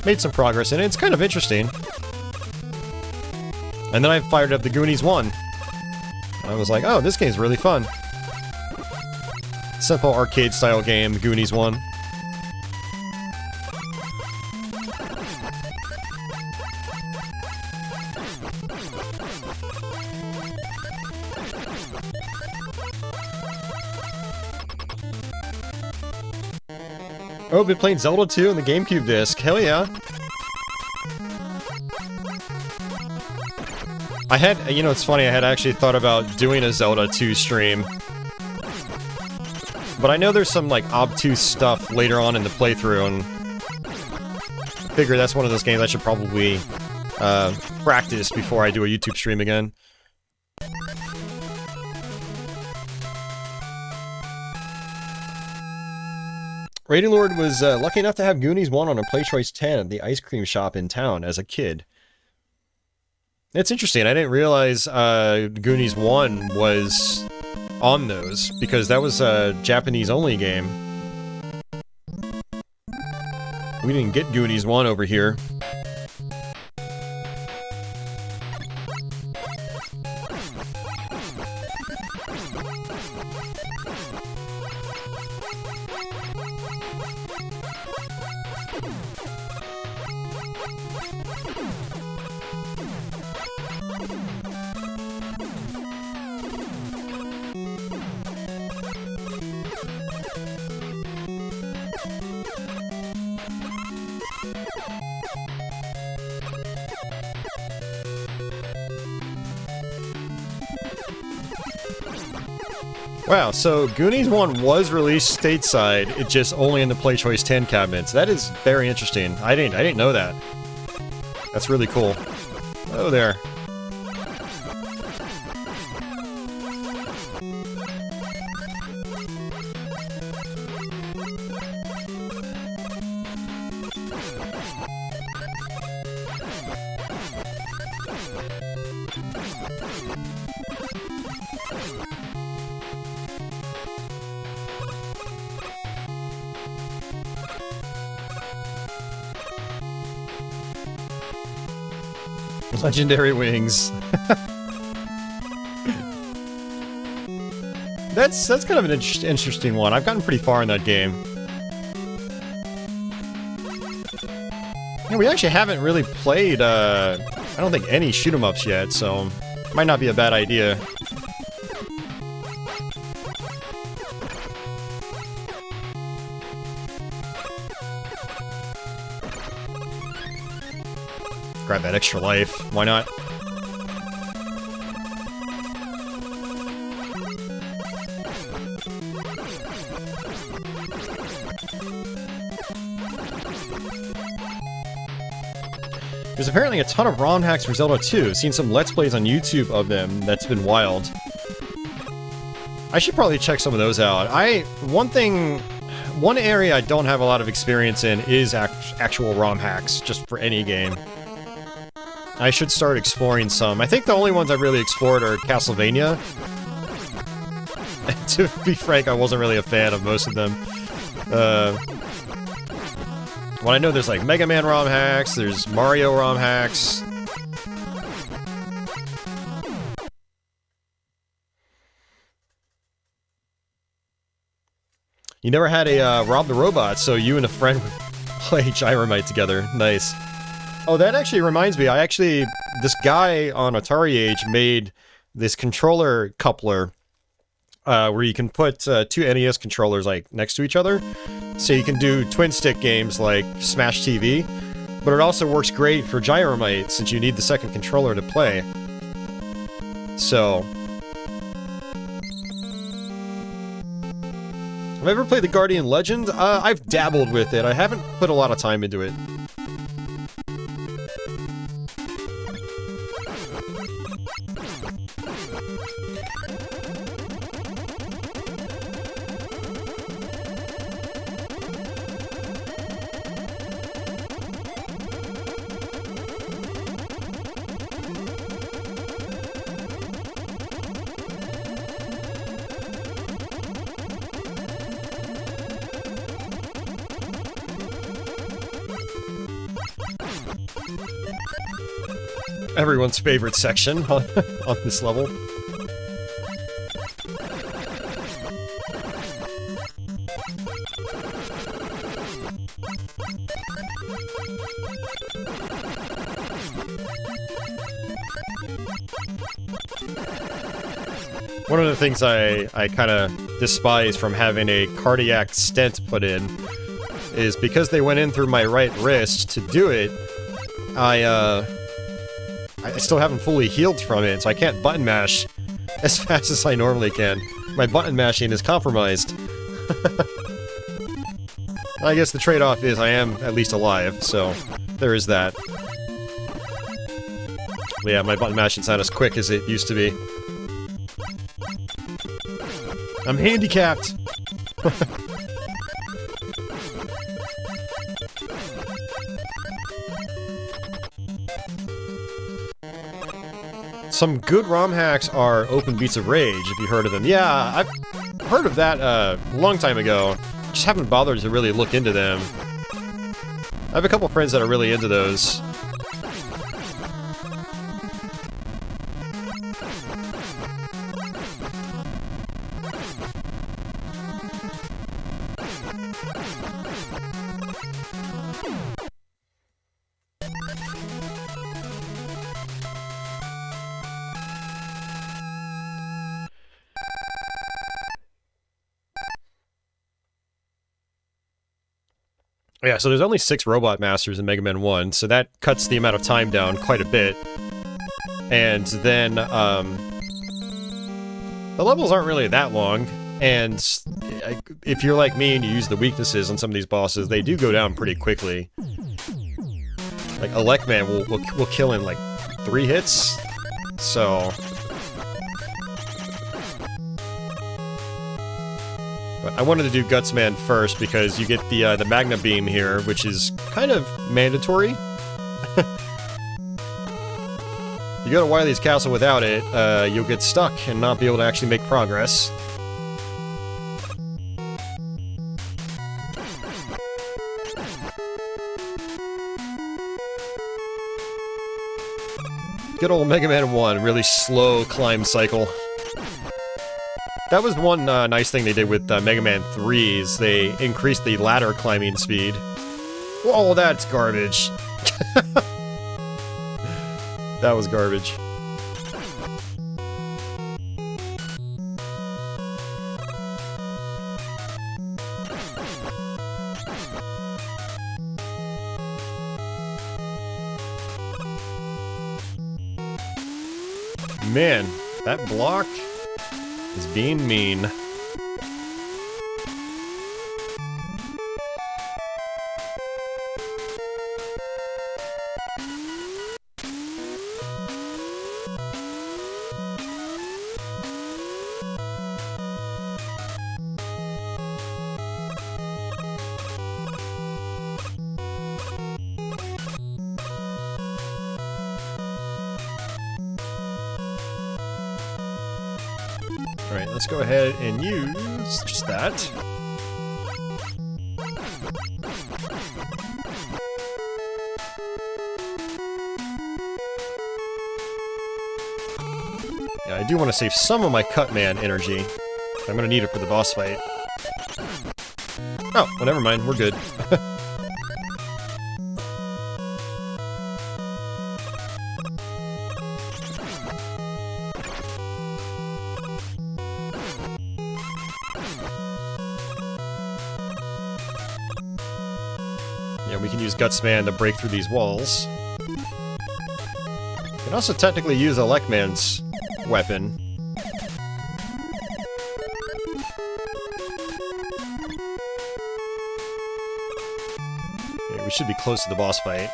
Made some progress in it. It's kind of interesting. And then I fired up the Goonies 1. I was like, oh, this game's really fun. Simple arcade-style game, Goonies 1. Oh, been playing Zelda 2 on the GameCube disc. Hell yeah. I had, you know, it's funny, I had actually thought about doing a Zelda 2 stream. But I know there's some, like, obtuse stuff later on in the playthrough, and figure that's one of those games I should probably practice before I do a YouTube stream again. Rating Lord was lucky enough to have Goonies 1 on a Play Choice 10 at the ice cream shop in town as a kid. It's interesting, I didn't realize Goonies 1 was on those, because that was a Japanese-only game. We didn't get Goonies 1 over here. Wow, so Goonies 1 was released stateside, it just only in the Play Choice 10 cabinets. That is very interesting. I didn't know that. That's really cool. Oh there. Legendary wings. That's kind of an interesting one. I've gotten pretty far in that game. Yeah, we actually haven't really played, I don't think any shoot-'em-ups yet, so might not be a bad idea. Grab that extra life. Why not? There's apparently a ton of ROM hacks for Zelda 2. I've seen some Let's Plays on YouTube of them. That's been wild. I should probably check some of those out. One area I don't have a lot of experience in is actual ROM hacks, just for any game. I should start exploring some. I think the only ones I really explored are Castlevania. And to be frank, I wasn't really a fan of most of them. Well, I know there's like Mega Man ROM hacks, there's Mario ROM hacks. You never had a Rob the Robot, so you and a friend would play Gyromite together. Nice. Oh, that actually reminds me, this guy on Atari Age made this controller coupler where you can put two NES controllers like next to each other, so you can do twin stick games like Smash TV, but it also works great for Gyromite since you need the second controller to play. So, have I ever played the Guardian Legend? I've dabbled with it. I haven't put a lot of time into it. Everyone's favorite section on this level. One of the things I kind of despise from having a cardiac stent put in is because they went in through my right wrist to do it, I still haven't fully healed from it, so I can't button mash as fast as I normally can. My button mashing is compromised. I guess the trade-off is I am at least alive, so there is that. But yeah, my button mashing's not as quick as it used to be. I'm handicapped! Some good ROM hacks are Open Beats of Rage, if you heard of them. Yeah, I've heard of that a long time ago. Just haven't bothered to really look into them. I have a couple friends that are really into those. Yeah, so there's only 6 Robot Masters in Mega Man 1, so that cuts the amount of time down quite a bit. And then, the levels aren't really that long, and if you're like me and you use the weaknesses on some of these bosses, they do go down pretty quickly. Like, Elecman will kill in, like, 3 hits, so... But I wanted to do Gutsman first because you get the Magna Beam here, which is kind of mandatory. You go to Wily's castle without it, you'll get stuck and not be able to actually make progress. Good old Mega Man 1, really slow climb cycle. That was one nice thing they did with Mega Man 3 is they increased the ladder climbing speed. Whoa, that's garbage. That was garbage. Man, that block is being mean. Alright, let's go ahead and use just that. Yeah, I do want to save some of my Cutman energy. I'm gonna need it for the boss fight. Oh, well, never mind, we're good. Yeah, we can use Gutsman to break through these walls. We can also technically use Elecman's weapon. Okay, we should be close to the boss fight.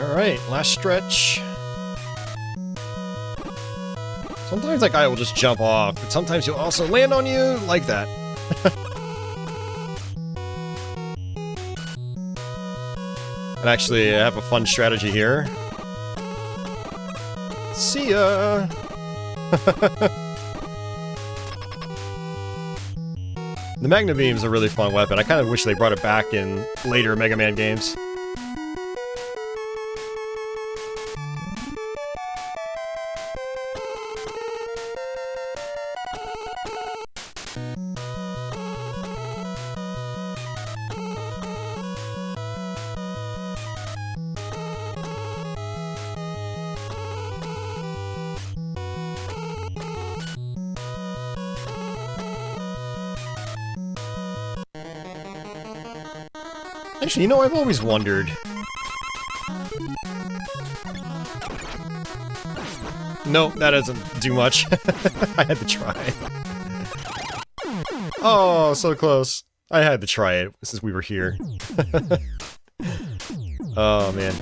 Alright, last stretch. Sometimes that guy will just jump off, but sometimes he'll also land on you like that. And actually, I have a fun strategy here. See ya! The Magna Beam's a really fun weapon. I kind of wish they brought it back in later Mega Man games. Actually, you know, I've always wondered. No, that doesn't do much. I had to try. Oh, so close. I had to try it since we were here. Oh, man.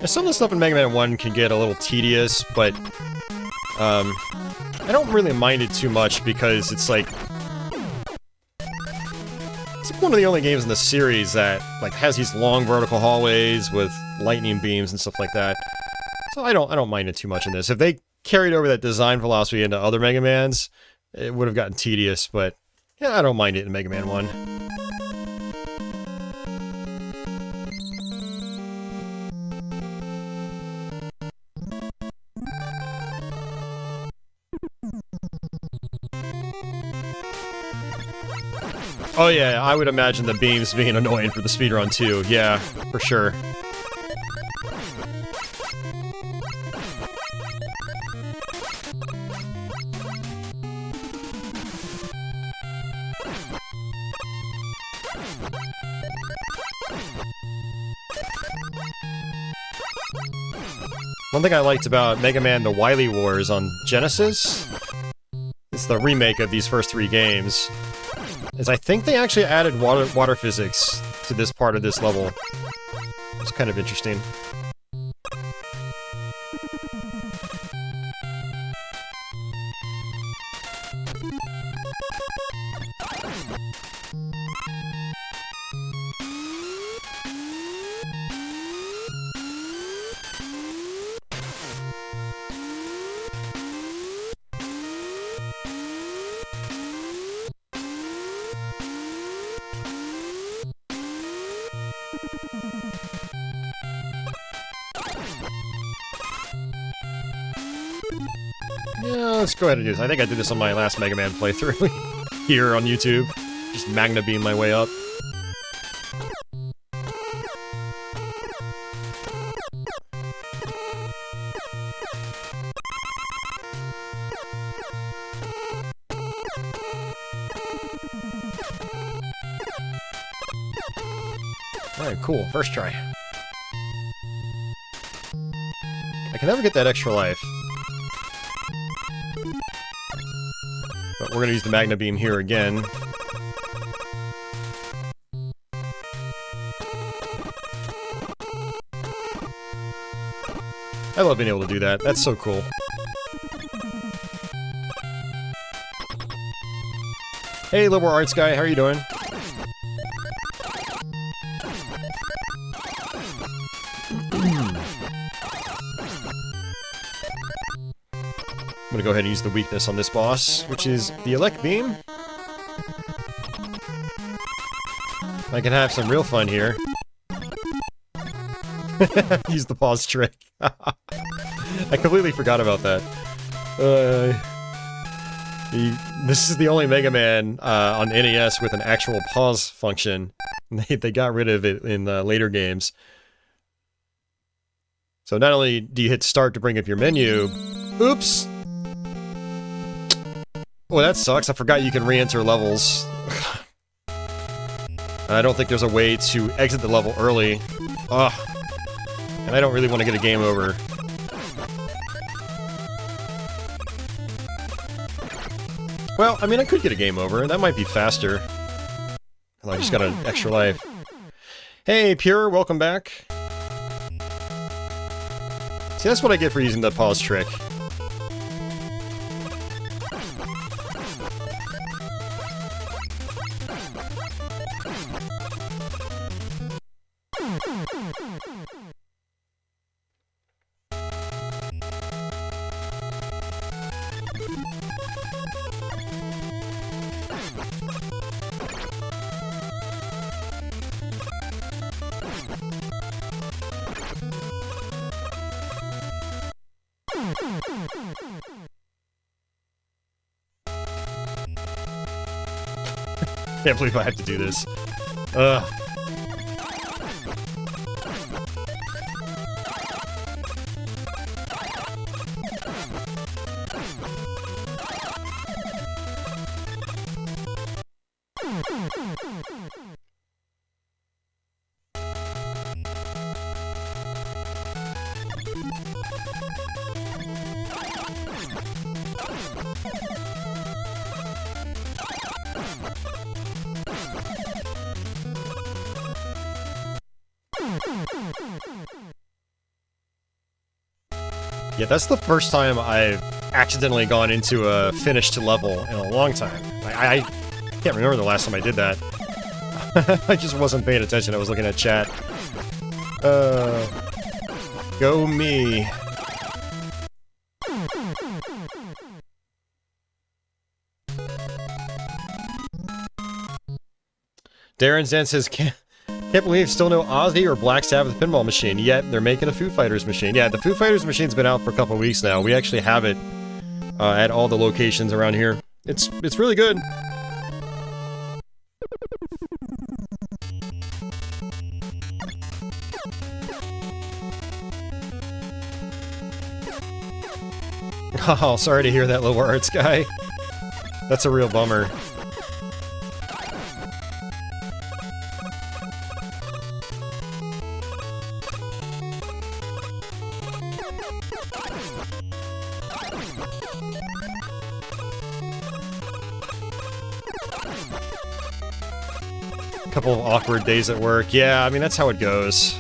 Some of the stuff in Mega Man 1 can get a little tedious, but I don't really mind it too much because it's like one of the only games in the series that like has these long vertical hallways with lightning beams and stuff like that. So I don't mind it too much in this. If they carried over that design philosophy into other Mega Mans, it would have gotten tedious, but yeah, I don't mind it in Mega Man 1. Oh yeah, I would imagine the beams being annoying for the speedrun too, yeah, for sure. One thing I liked about Mega Man The Wily Wars on Genesis, it's the remake of these first three games, is I think they actually added water physics to this part of this level. It's kind of interesting. Yeah, let's go ahead and do this. I think I did this on my last Mega Man playthrough here on YouTube. Just Magna Beam my way up. Alright, cool. First try. I can never get that extra life. But we're gonna use the Magna Beam here again. I love being able to do that. That's so cool. Hey, Liberal Arts guy, how are you doing? I'm gonna go ahead and use the weakness on this boss, which is the Elect Beam. I can have some real fun here. Use the pause trick. I completely forgot about that. This is the only Mega Man on NES with an actual pause function. They got rid of it in later games. So not only do you hit start to bring up your menu... Oops! Oh, that sucks. I forgot you can re-enter levels. I don't think there's a way to exit the level early. Ugh. And I don't really want to get a game over. Well, I mean, I could get a game over. That might be faster. I just got an extra life. Hey, Pure, welcome back. See, that's what I get for using the pause trick. Can't believe I have to do this. Ugh. Yeah, that's the first time I've accidentally gone into a finished level in a long time. I can't remember the last time I did that. I just wasn't paying attention, I was looking at chat. Go me. Darren Zen says, can't believe still no Ozzy or Black Sabbath pinball machine, yet they're making a Foo Fighters machine. Yeah, the Foo Fighters machine's been out for a couple of weeks now. We actually have it at all the locations around here. It's really good. Oh, sorry to hear that, Low Arts guy. That's a real bummer. Couple of awkward days at work. Yeah, I mean, that's how it goes.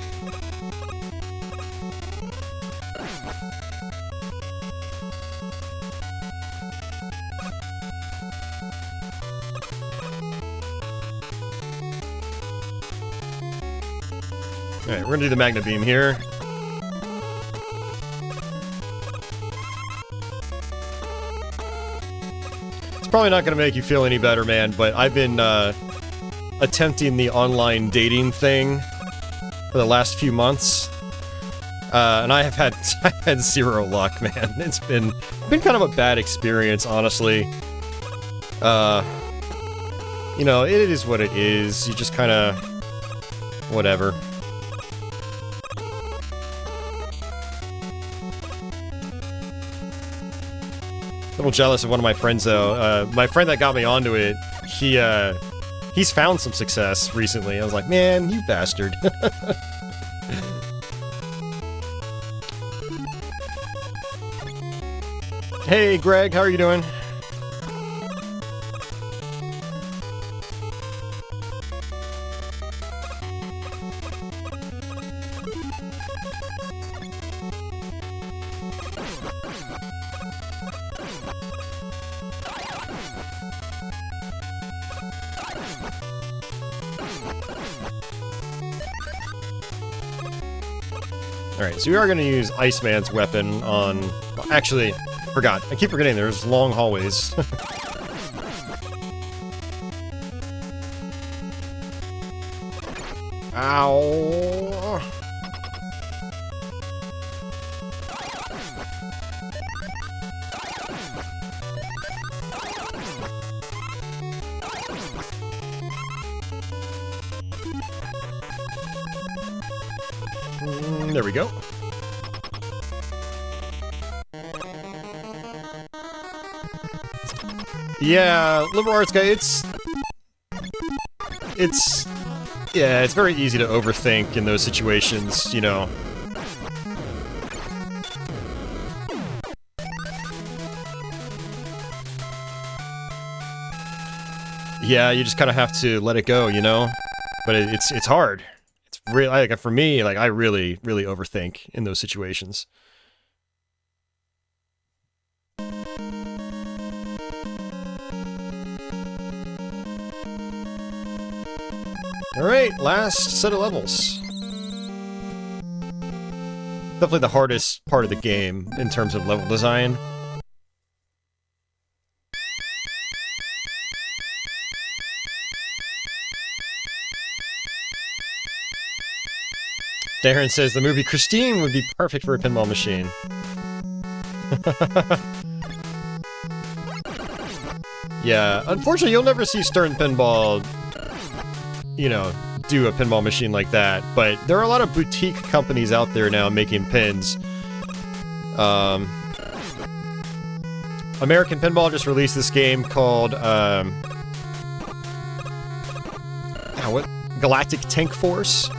Alright, we're gonna do the Magna Beam here. It's probably not gonna make you feel any better, man, but I've been, attempting the online dating thing for the last few months. And I've had zero luck, man. It's been kind of a bad experience, honestly. You know, it is what it is. You just kind of... whatever. A little jealous of one of my friends, though. My friend that got me onto it, he's found some success recently. I was like, man, you bastard. Hey, Greg, how are you doing? Alright, so we are going to use Iceman's weapon on... Actually, forgot. I keep forgetting there's long hallways. Ow! There we go. Yeah, liberal arts guy, yeah, it's very easy to overthink in those situations, you know. Yeah, you just kind of have to let it go, you know? But it's hard. It's really, like, for me, like, I really, really overthink in those situations. Alright, last set of levels. Definitely the hardest part of the game in terms of level design. Darren says the movie Christine would be perfect for a pinball machine. Yeah, unfortunately you'll never see Stern Pinball, you know, do a pinball machine like that, but there are a lot of boutique companies out there now making pins. American Pinball just released this game called, what? Galactic Tank Force?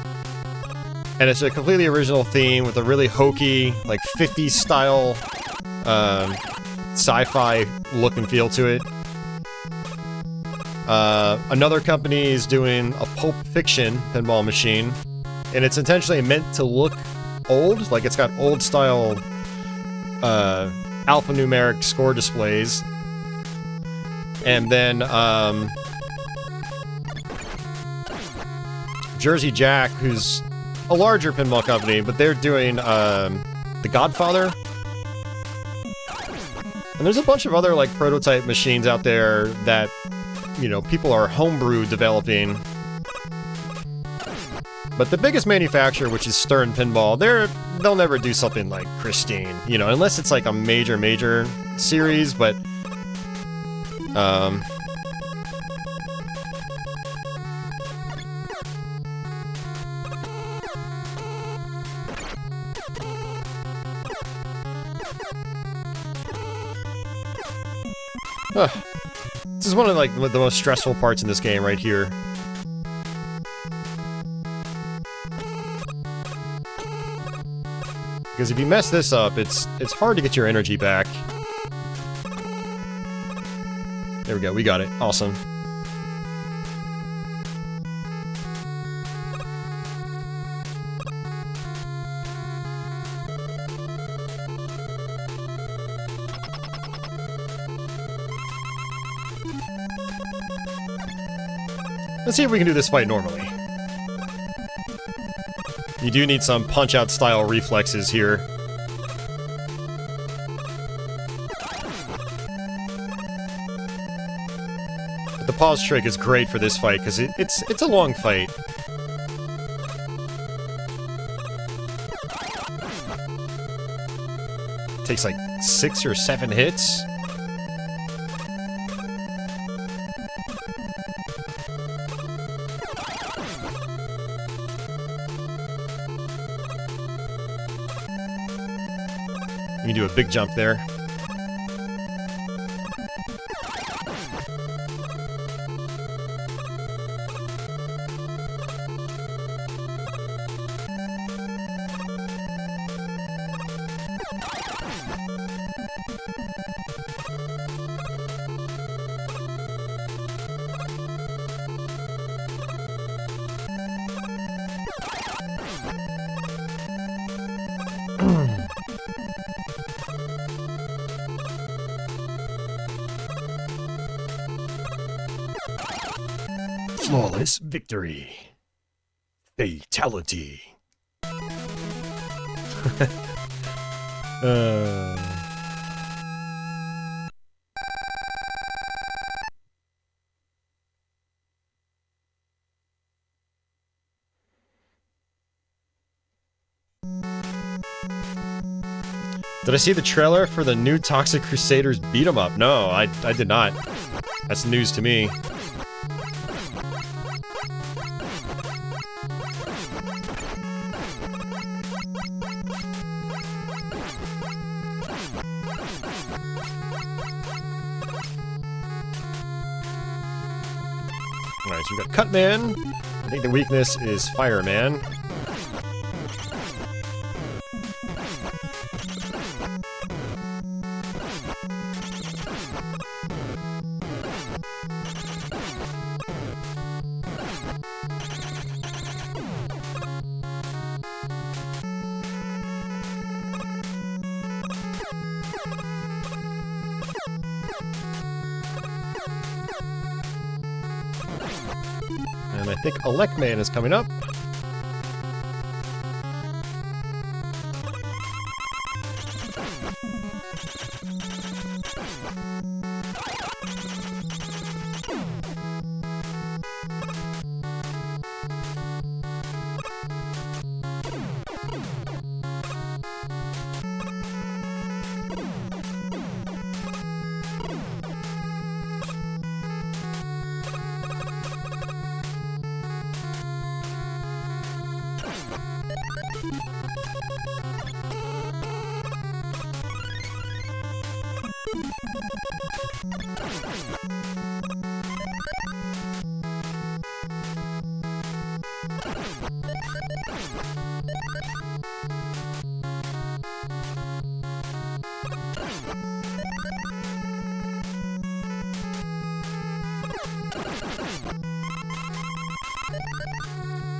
And it's a completely original theme with a really hokey, like, 50s style, sci-fi look and feel to it. Another company is doing a Pulp Fiction pinball machine, and it's intentionally meant to look old, like it's got old style, alphanumeric score displays. And then, Jersey Jack, who's a larger pinball company, but they're doing, The Godfather. And there's a bunch of other, like, prototype machines out there that, you know, people are homebrew developing. But the biggest manufacturer, which is Stern Pinball, they'll never do something like Christine, you know, unless it's like a major series, but this is one of, like, the most stressful parts in this game right here. Because if you mess this up, it's hard to get your energy back. There we go, we got it. Awesome. Let's see if we can do this fight normally. You do need some punch-out style reflexes here. But the pause trick is great for this fight, because it's a long fight. takes like 6 or 7 hits. You can do a big jump there. Flawless victory. Fatality. Did I see the trailer for the new Toxic Crusaders beat 'em up? No, I did not. That's news to me. Alright, so we've got Cutman. I think the weakness is Fireman. And I think Electman is coming up.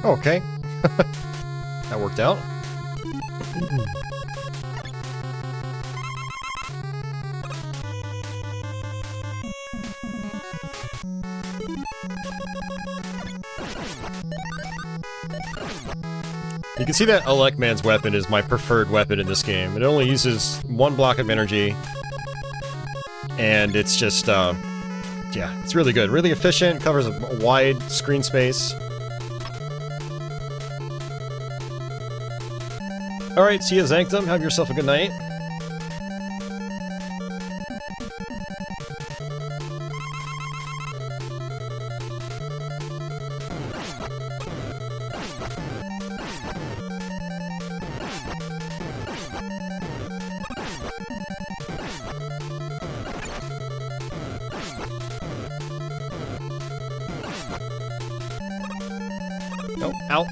Okay. That worked out. You can see that Electman's weapon is my preferred weapon in this game. It only uses 1 block of energy. And it's just, yeah, it's really good. Really efficient, covers a wide screen space. Alright, see ya, Zanctum. Have yourself a good night. Oh, ow.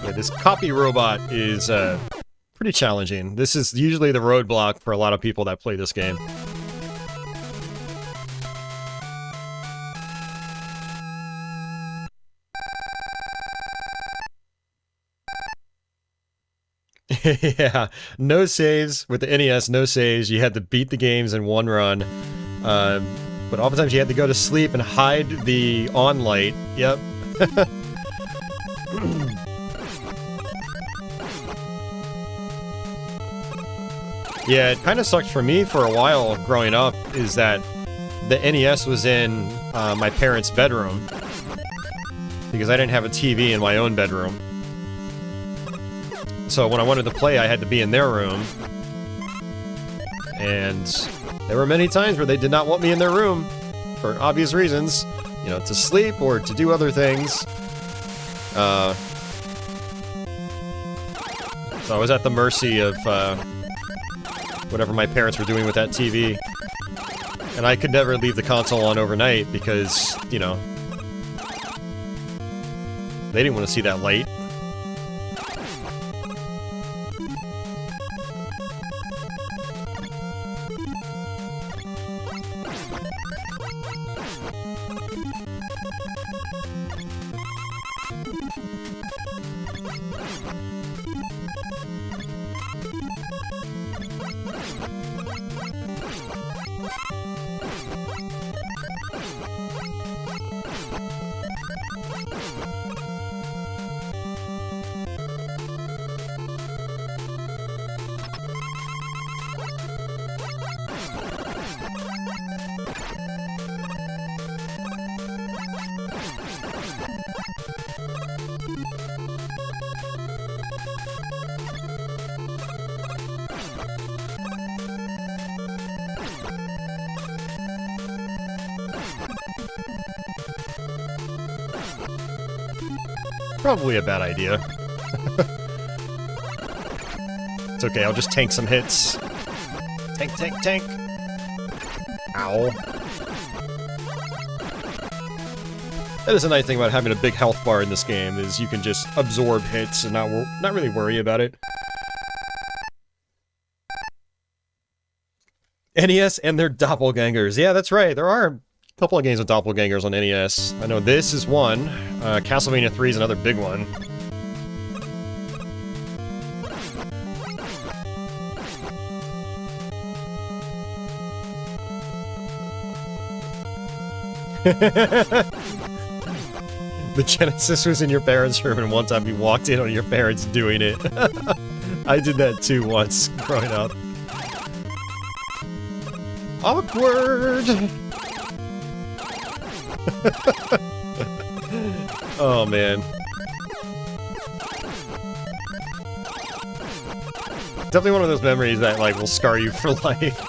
Yeah, this copy robot is pretty challenging. This is usually the roadblock for a lot of people that play this game. Yeah, no saves with the NES, no saves. You had to beat the games in 1 run. But oftentimes you had to go to sleep and hide the on light. Yep. Yeah, it kind of sucked for me for a while growing up, is that the NES was in my parents' bedroom. because I didn't have a TV in my own bedroom. So when I wanted to play, I had to be in their room. And there were many times where they did not want me in their room, for obvious reasons. You know, to sleep or to do other things. So I was at the mercy of, whatever my parents were doing with that TV. And I could never leave the console on overnight because, you know, they didn't want to see that light. Probably a bad idea. It's okay, I'll just tank some hits. Tank, tank, tank! Ow. That is a nice thing about having a big health bar in this game, is you can just absorb hits and not really worry about it. NES and their doppelgangers. Yeah, that's right, there are a couple of games with doppelgangers on NES. I know this is one. Castlevania 3 is another big one. The Genesis was in your parents' room, and one time you walked in on your parents doing it. I did that too once, growing up. Awkward! Oh, man. Definitely one of those memories that, like, will scar you for life.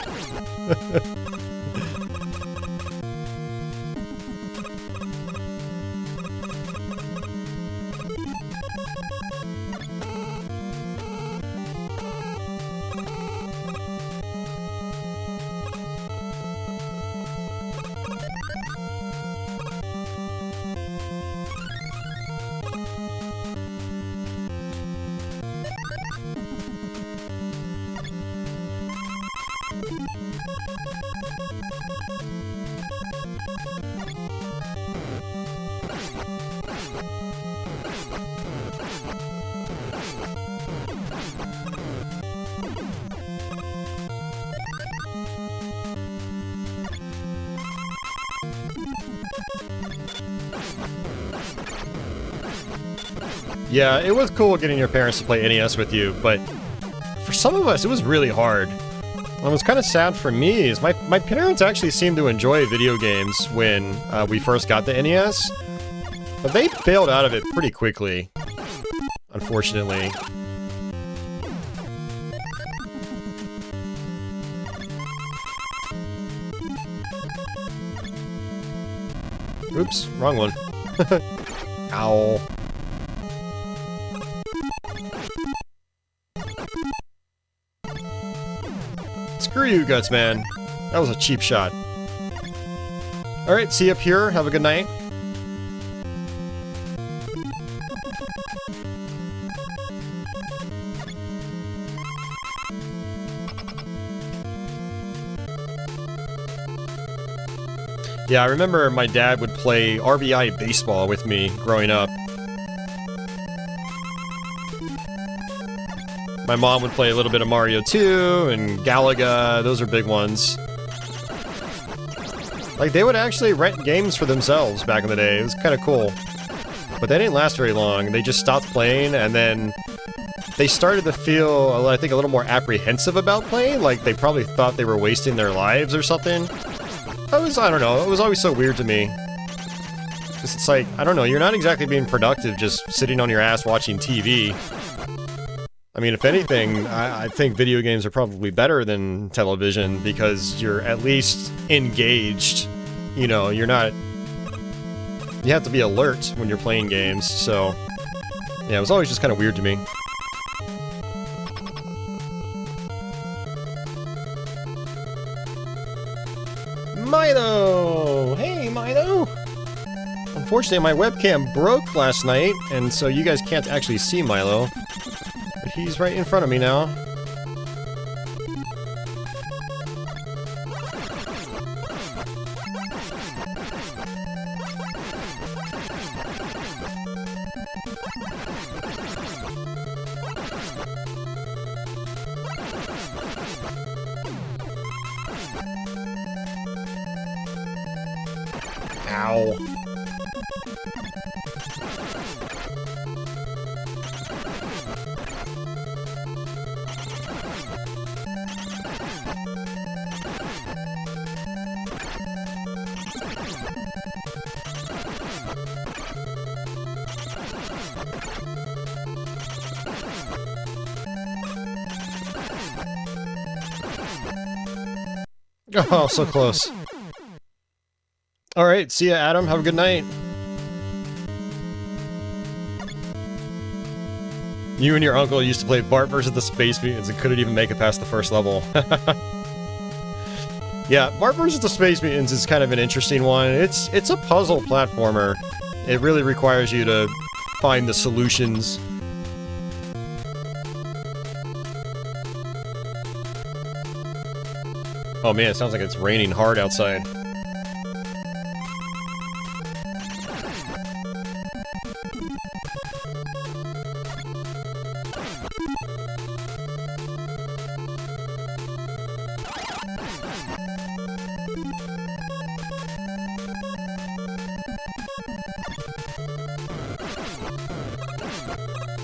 Yeah, it was cool getting your parents to play NES with you, but for some of us, it was really hard. What was kind of sad for me is my parents actually seemed to enjoy video games when we first got the NES, but they bailed out of it pretty quickly, unfortunately. Oops, wrong one. Ow. Screw you, Guts, man. That was a cheap shot. Alright, see you up here. Have a good night. Yeah, I remember my dad would play RBI baseball with me growing up. My mom would play a little bit of Mario 2 and Galaga, those are big ones. Like, they would actually rent games for themselves back in the day, it was kind of cool. But they didn't last very long, they just stopped playing, and then they started to feel, I think, a little more apprehensive about playing, like they probably thought they were wasting their lives or something. I don't know, it was always so weird to me. 'Cause it's like, I don't know, you're not exactly being productive just sitting on your ass watching TV. I mean, if anything, I think video games are probably better than television because you're at least engaged. You know, you're not... You have to be alert when you're playing games, so... Yeah, it was always just kind of weird to me. Milo! Hey, Milo! Unfortunately, my webcam broke last night, and so you guys can't actually see Milo. But he's right in front of me now. Ow. Oh, so close. Alright, see ya, Adam. Have a good night. You and your uncle used to play Bart versus the Space Mutants and couldn't even make it past the first level. Yeah, Bart versus the Space Mutants is kind of an interesting one. It's a puzzle platformer. It really requires you to find the solutions. Oh man, it sounds like it's raining hard outside.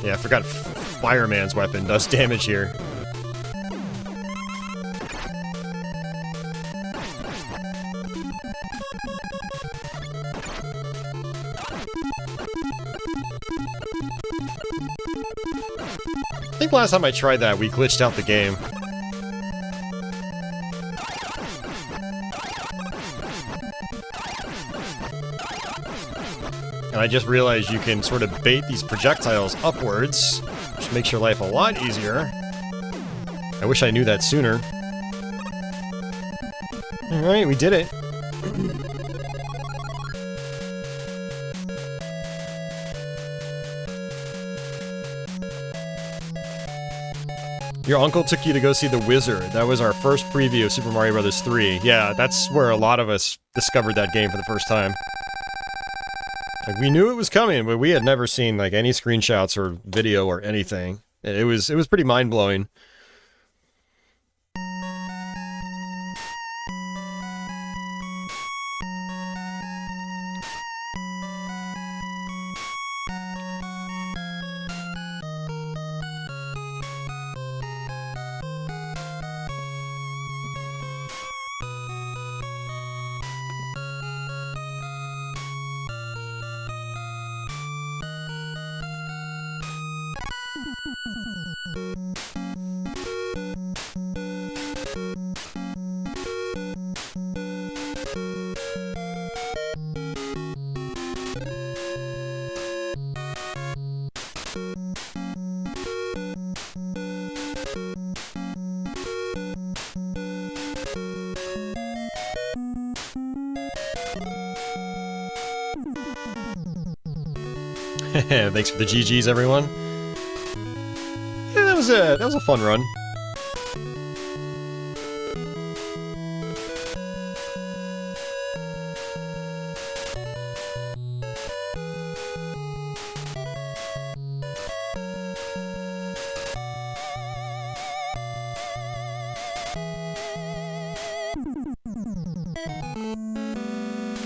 Yeah, I forgot Fireman's weapon does damage here. I think last time I tried that, we glitched out the game. And I just realized you can sort of bait these projectiles upwards, which makes your life a lot easier. I wish I knew that sooner. Alright, we did it. Your uncle took you to go see The Wizard. That was our first preview of Super Mario Bros. 3. Yeah, that's where a lot of us discovered that game for the first time. Like, we knew it was coming, but we had never seen, like, any screenshots or video or anything. It was pretty mind-blowing. Thanks for the GGs, everyone. Yeah, that was a fun run.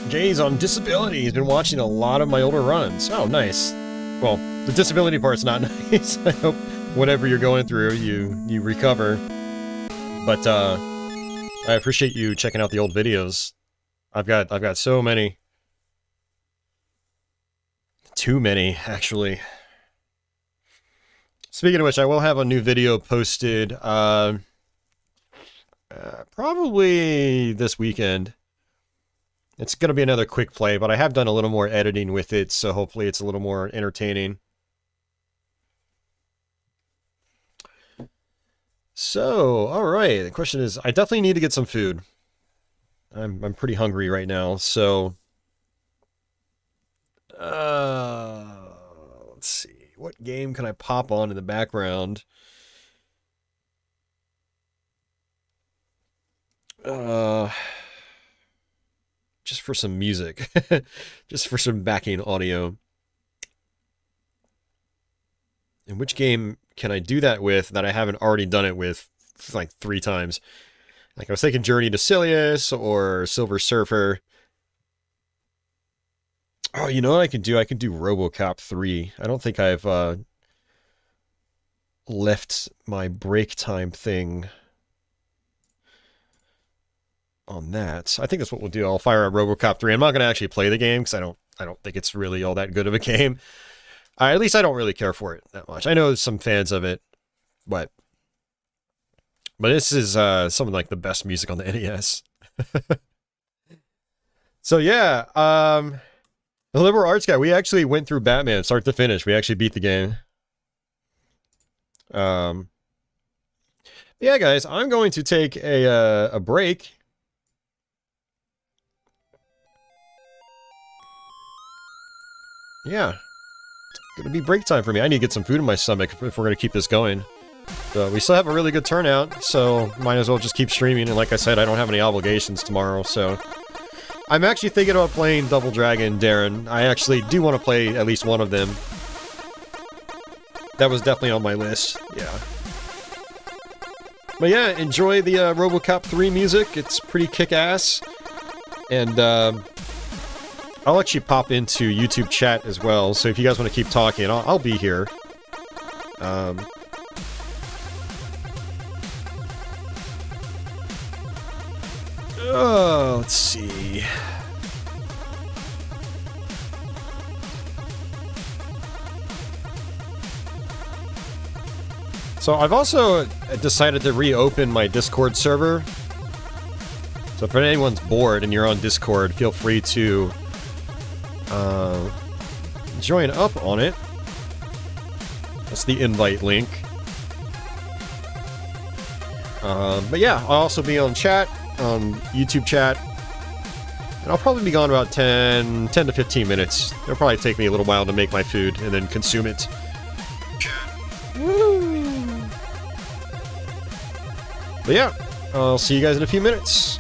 Jay's on disability. He's been watching a lot of my older runs. Oh, nice. Well, the disability part's not nice. I hope whatever you're going through, you recover. But I appreciate you checking out the old videos. I've got so many. Too many, actually. Speaking of which, I will have a new video posted probably this weekend. It's going to be another quick play, but I have done a little more editing with it, so hopefully it's a little more entertaining. So, alright, the question is, I definitely need to get some food. I'm pretty hungry right now, so... let's see, what game can I pop on in the background? Just for some music. Just for some backing audio. And which game can I do that with that I haven't already done it with like 3 times? Like I was thinking Journey to Silius or Silver Surfer. Oh, you know what I can do? I can do Robo Cop 3. I don't think I've left my break time thing on that. I think that's what we'll do. I'll fire up Robo Cop 3. I'm not going to actually play the game because I don't think it's really all that good of a game. At least I don't really care for it that much. I know there's some fans of it, but this is some of like the best music on the NES. So yeah, the Liberal Arts guy, we actually went through Batman start to finish. We actually beat the game. Yeah, guys, I'm going to take a break. Yeah. It's gonna be break time for me. I need to get some food in my stomach if we're gonna keep this going. But we still have a really good turnout, so might as well just keep streaming. And like I said, I don't have any obligations tomorrow, so... I'm actually thinking about playing Double Dragon, Darren. I actually do want to play at least one of them. That was definitely on my list, yeah. But yeah, enjoy the RoboCop 3 music. It's pretty kick-ass. And I'll actually pop into YouTube chat as well, so if you guys want to keep talking, I'll be here. Oh, let's see. So I've also decided to reopen my Discord server. So if anyone's bored and you're on Discord, feel free to join up on it. That's the invite link. But yeah, I'll also be on chat, on YouTube chat. And I'll probably be gone about 10 to 15 minutes. It'll probably take me a little while to make my food and then consume it. Woo! But yeah, I'll see you guys in a few minutes.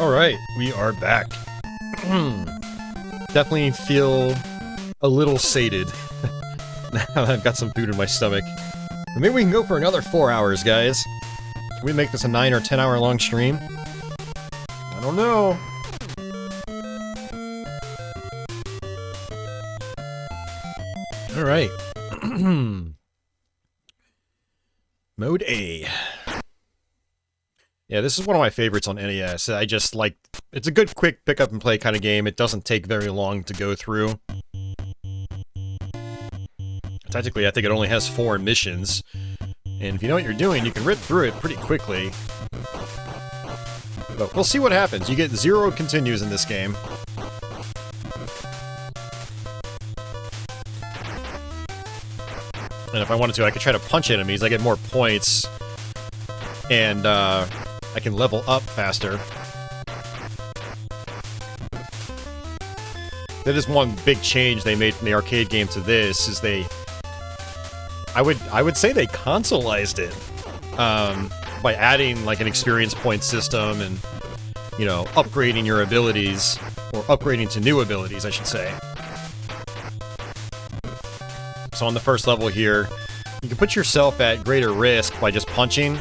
Alright, we are back. Definitely feel a little sated. Now that I've got some food in my stomach. But maybe we can go for another 4 hours, guys. Can we make this a 9 or 10 hour long stream? I don't know. Alright. Mode A. Yeah, this is one of my favorites on NES. I just like... It's a good, quick pick-up-and-play kind of game. It doesn't take very long to go through. Technically, I think it only has 4 missions. And if you know what you're doing, you can rip through it pretty quickly. But we'll see what happens. You get 0 continues in this game. And if I wanted to, I could try to punch enemies. I get more points. And, I can level up faster. That is one big change they made from the arcade game to this, is they... I would say they consoleized it. By adding, like, an experience point system and, you know, upgrading your abilities. Or upgrading to new abilities, I should say. So on the first level here, you can put yourself at greater risk by just punching.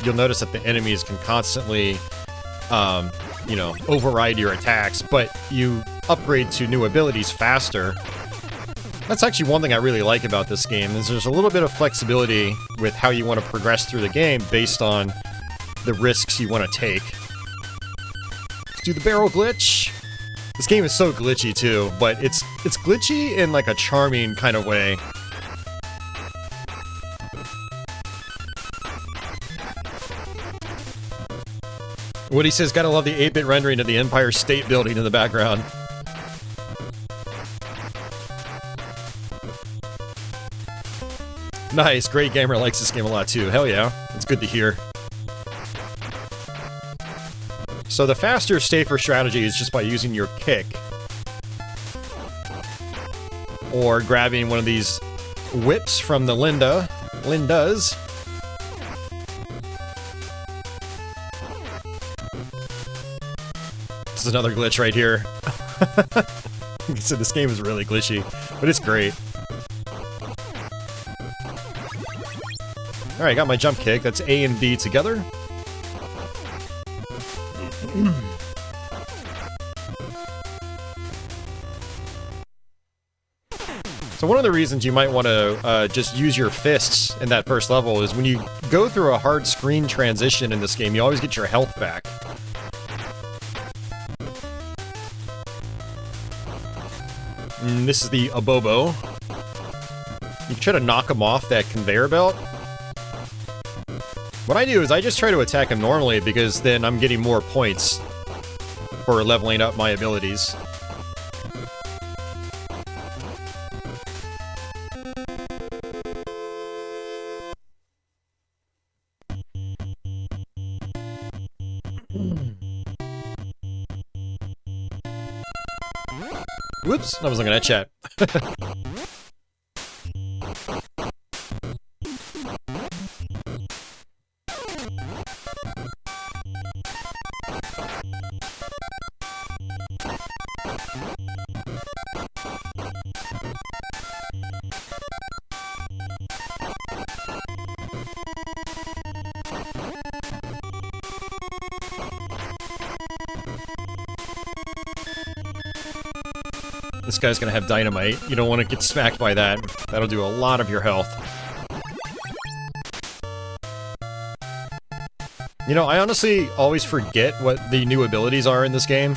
You'll notice that the enemies can constantly, you know, override your attacks, but you upgrade to new abilities faster. That's actually one thing I really like about this game, is there's a little bit of flexibility with how you want to progress through the game based on the risks you want to take. Let's do the barrel glitch. This game is so glitchy too, but it's glitchy in like a charming kind of way. Woody says, gotta love the 8-bit rendering of the Empire State Building in the background. Nice, Great Gamer likes this game a lot too. Hell yeah, it's good to hear. So the faster, safer strategy is just by using your kick. Or grabbing one of these whips from the Lindas. This is another glitch right here. Like I said, this game is really glitchy, but it's great. Alright, got my jump kick. That's A and B together. So one of the reasons you might want to just use your fists in that first level is when you go through a hard screen transition in this game, you always get your health back. And this is the Abobo. You can try to knock him off that conveyor belt. What I do is I just try to attack him normally, because then I'm getting more points for leveling up my abilities. Whoops, I was looking at chat. This guy's gonna have dynamite. You don't want to get smacked by that. That'll do a lot of your health. You know, I honestly always forget what the new abilities are in this game.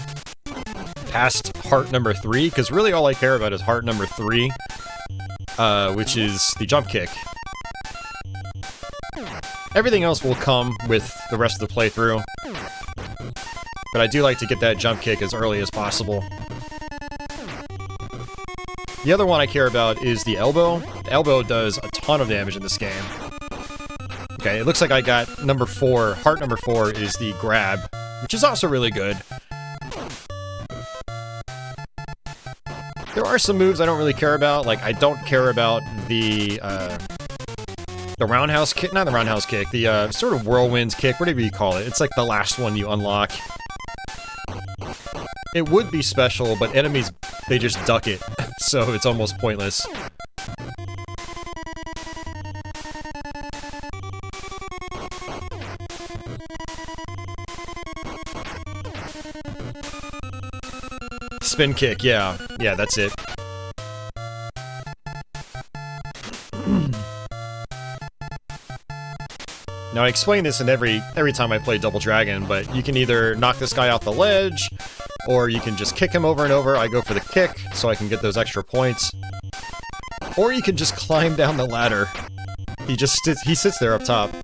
Past heart number 3, because really all I care about is heart number 3. Which is the jump kick. Everything else will come with the rest of the playthrough. But I do like to get that jump kick as early as possible. The other one I care about is the elbow. The elbow does a ton of damage in this game. Okay, it looks like I got number 4. Heart number 4 is the grab, which is also really good. There are some moves I don't really care about. Like, I don't care about the roundhouse kick. Not the roundhouse kick. The sort of whirlwind kick, whatever you call it. It's like the last one you unlock. it would be special, but enemies, they just duck it, so it's almost pointless. Spin kick, yeah. Yeah, that's it. Now, I explain this in every time I play Double Dragon, but you can either knock this guy off the ledge, or you can just kick him over and over. I go for the kick, so I can get those extra points. Or you can just climb down the ladder. He sits there up top.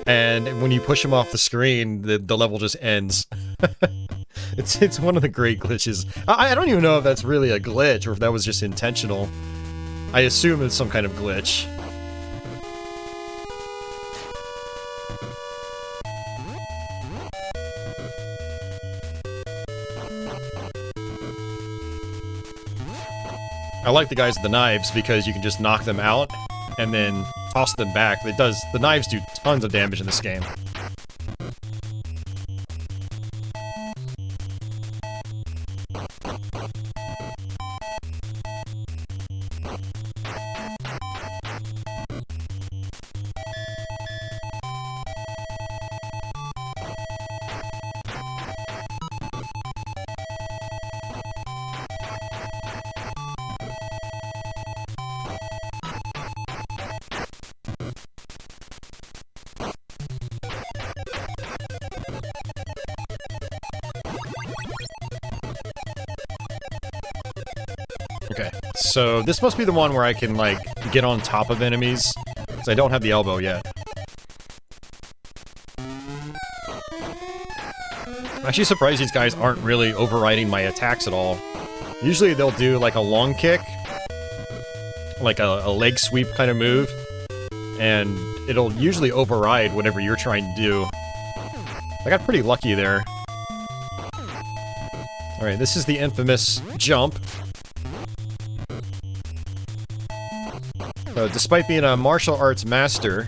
And when you push him off the screen, the level just ends. It's one of the great glitches. I don't even know if that's really a glitch, or if that was just intentional. I assume it's some kind of glitch. I like the guys with the knives because you can just knock them out and then toss them back. The knives do tons of damage in this game. Okay, so this must be the one where I can, like, get on top of enemies, because I don't have the elbow yet. I'm actually surprised these guys aren't really overriding my attacks at all. Usually they'll do, like, a long kick, like a leg sweep kind of move, and it'll usually override whatever you're trying to do. I got pretty lucky there. Alright, this is the infamous jump. Despite being a martial arts master,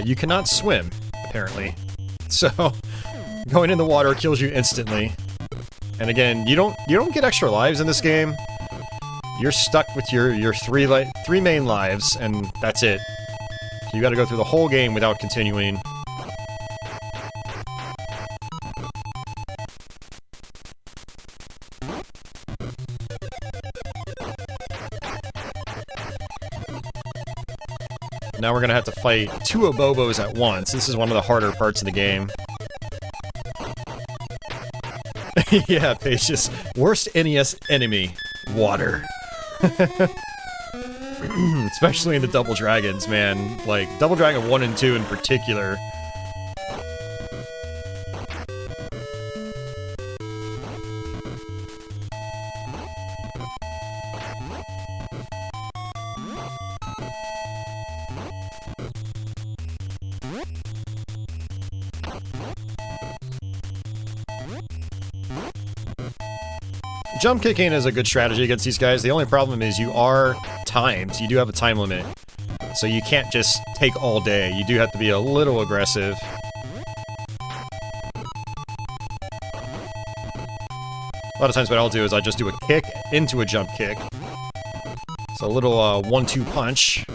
you cannot swim, apparently. So, going in the water kills you instantly. And again, you don't get extra lives in this game. You're stuck with your three main lives, and that's it. So you gotta go through the whole game without continuing. Now we're gonna have to fight two Obobos at once. This is one of the harder parts of the game. Yeah, Patience. Worst NES enemy. Water. Especially in the Double Dragons, man. Like, Double Dragon 1 and 2 in particular. Jump kicking is a good strategy against these guys. The only problem is you are timed. You do have a time limit. So you can't just take all day. You do have to be a little aggressive. A lot of times what I'll do is I just do a kick into a jump kick. So a little 1-2 punch.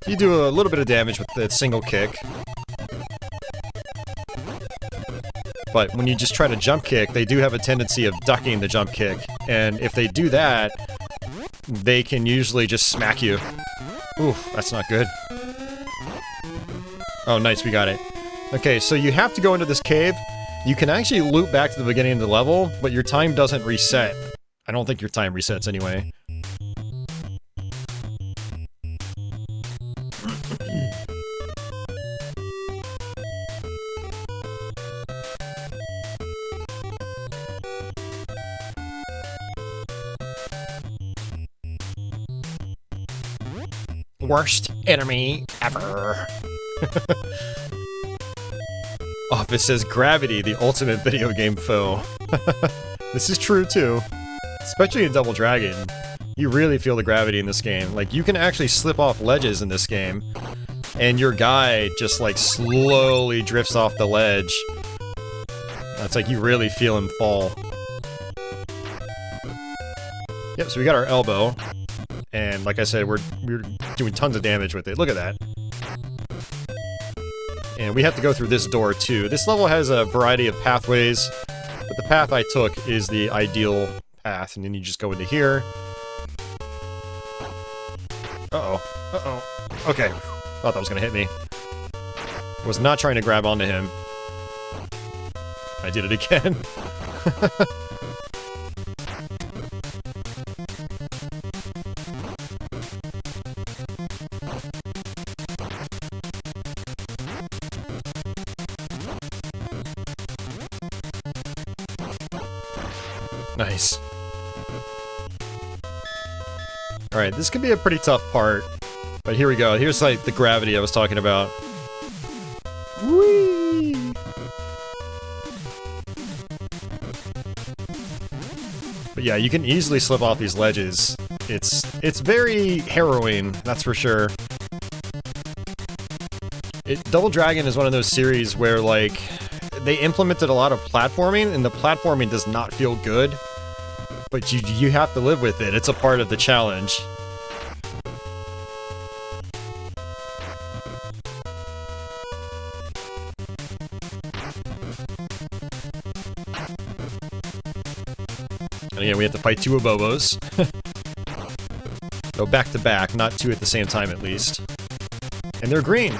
You do a little bit of damage with the single kick. But when you just try to jump kick, they do have a tendency of ducking the jump kick. And if they do that, they can usually just smack you. Oof, that's not good. Oh, nice, we got it. Okay, so you have to go into this cave. You can actually loop back to the beginning of the level, but your time doesn't reset. I don't think your time resets anyway. Worst enemy ever. Office says Gravity, the ultimate video game foe. This is true too. Especially in Double Dragon. You really feel the gravity in this game. Like, you can actually slip off ledges in this game. and your guy just like slowly drifts off the ledge. It's like you really feel him fall. Yep, so we got our elbow, and like I said, we're doing tons of damage with it. Look at that. And we have to go through this door too. This level has a variety of pathways, but the path I took is the ideal path, and then you just go into here. Uh-oh. Uh-oh. Okay. Thought that was gonna hit me. Was not trying to grab onto him. I did it again. Nice. Alright, this could be a pretty tough part. But here we go. Here's like the gravity I was talking about. Whee! But yeah, you can easily slip off these ledges. It's very harrowing, that's for sure. Double Dragon is one of those series where like they implemented a lot of platforming, and the platforming does not feel good. But you have to live with it. It's a part of the challenge. And again, we have to fight two Abobos. Go back to back, not two at the same time at least. And they're green.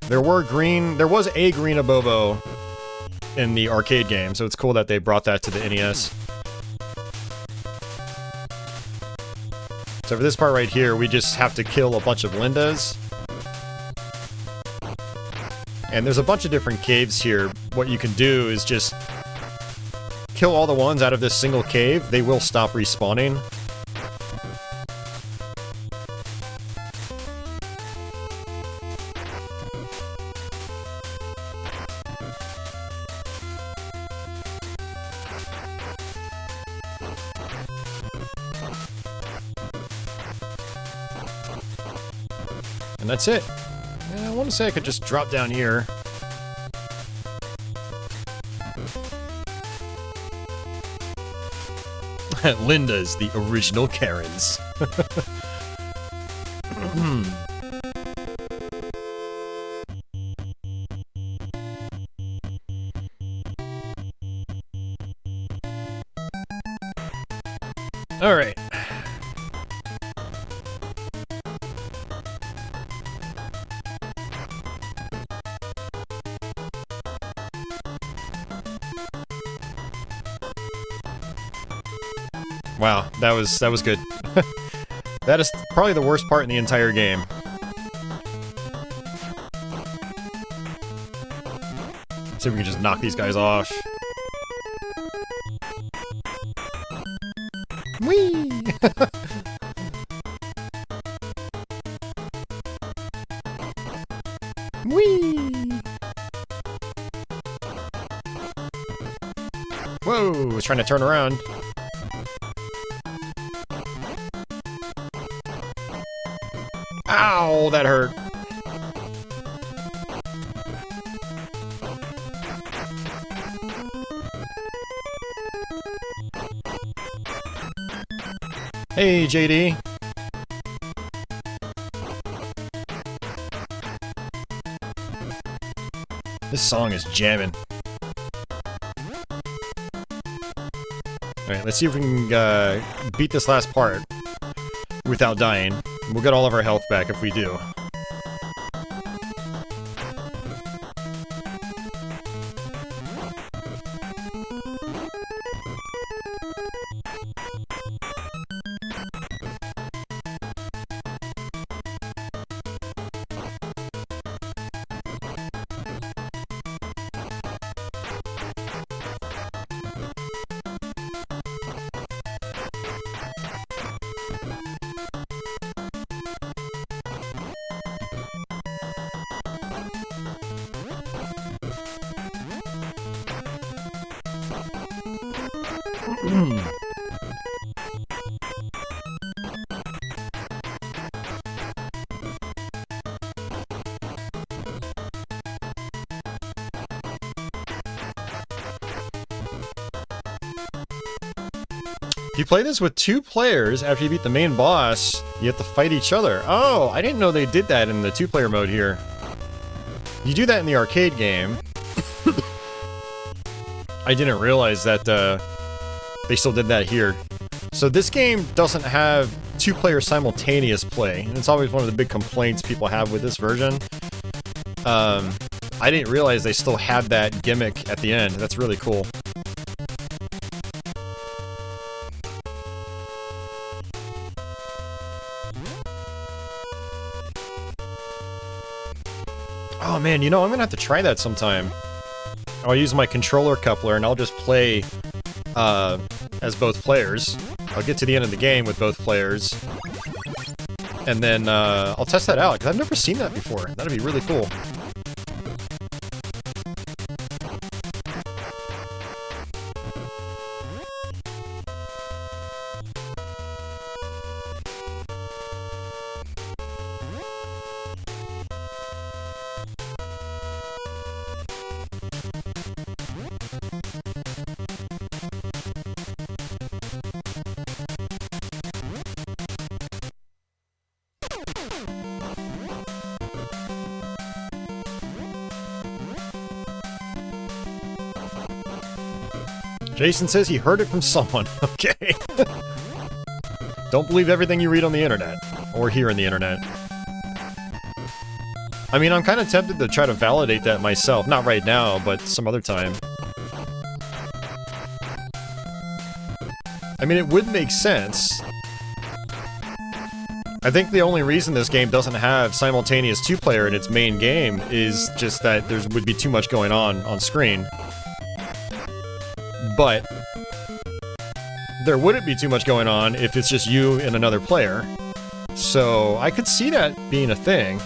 There was a green Abobo in the arcade game, so it's cool that they brought that to the NES. So for this part right here, we just have to kill a bunch of Lindas. And there's a bunch of different caves here. What you can do is just kill all the ones out of this single cave. They will stop respawning. And that's it. And I want to say I could just drop down here. Linda's the original Karens. All right. Wow, that was good. That is probably the worst part in the entire game. See if we can just knock these guys off. Whee! Whee! Whoa, I was trying to turn around. Ow, that hurt. Hey, JD. This song is jamming. Alright, let's see if we can beat this last part without dying. We'll get all of our health back if we do. If you play this with 2 players, after you beat the main boss, you have to fight each other. Oh, I didn't know they did that in the 2-player mode here. You do that in the arcade game. I didn't realize that they still did that here. So this game doesn't have 2-player simultaneous play, and it's always one of the big complaints people have with this version. I didn't realize they still had that gimmick at the end. That's really cool. Oh man, you know, I'm gonna have to try that sometime. I'll use my controller coupler and I'll just play as both players. I'll get to the end of the game with both players. And then I'll test that out, because I've never seen that before. That'd be really cool. Jason says he heard it from someone. Okay. Don't believe everything you read on the internet. Or hear on the internet. I mean, I'm kind of tempted to try to validate that myself. Not right now, but some other time. I mean, it would make sense. I think the only reason this game doesn't have simultaneous 2-player in its main game is just that there would be too much going on screen. But there wouldn't be too much going on if it's just you and another player. So I could see that being a thing.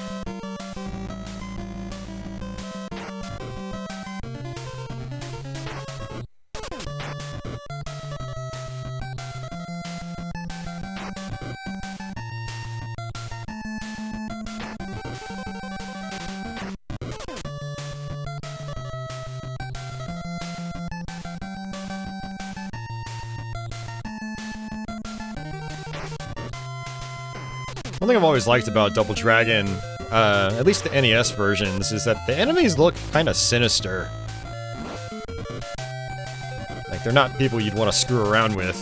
One thing I've always liked about Double Dragon, at least the NES versions, is that the enemies look kind of sinister. Like, they're not people you'd want to screw around with.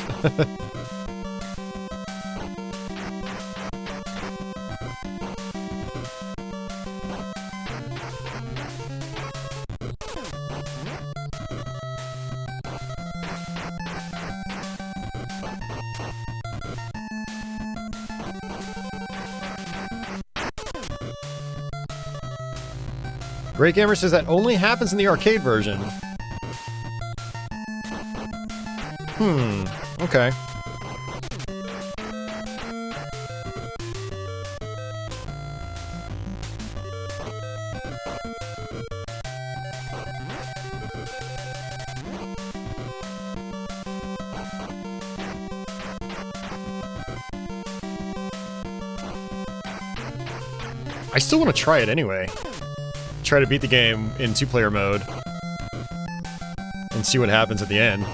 Great Gamer says that only happens in the arcade version. Okay. I still want to try it anyway. Try to beat the game in 2-player mode and see what happens at the end.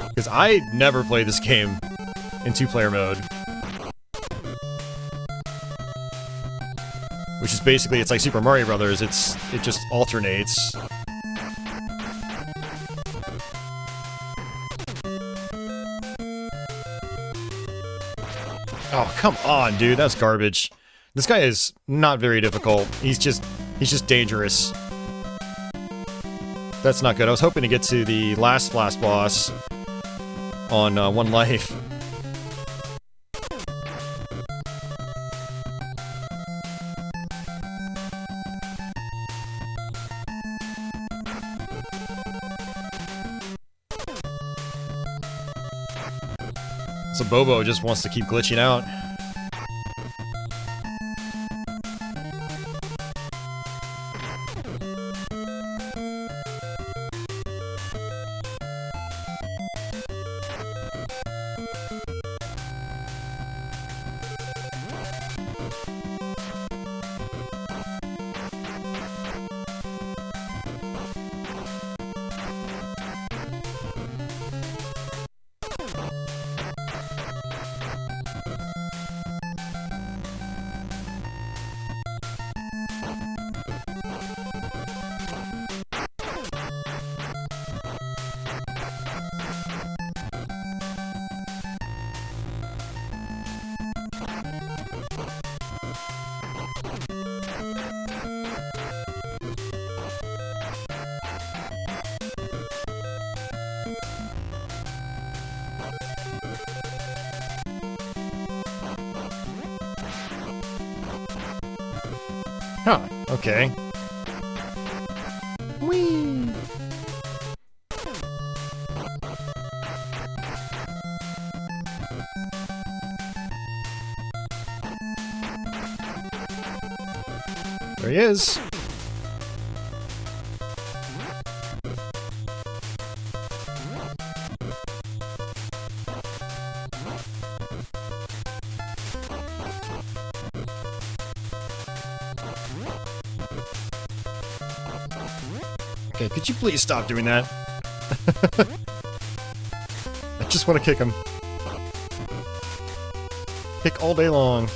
Because I never play this game in 2-player mode. Which is basically, it's like Super Mario Brothers, it just alternates. Oh, come on, dude, that's garbage. This guy is not very difficult. He's just dangerous. That's not good. I was hoping to get to the last boss on 1 life. So Bobo just wants to keep glitching out. Huh, okay. Whee! There he is. Okay, could you please stop doing that? I just want to kick him. Kick all day long.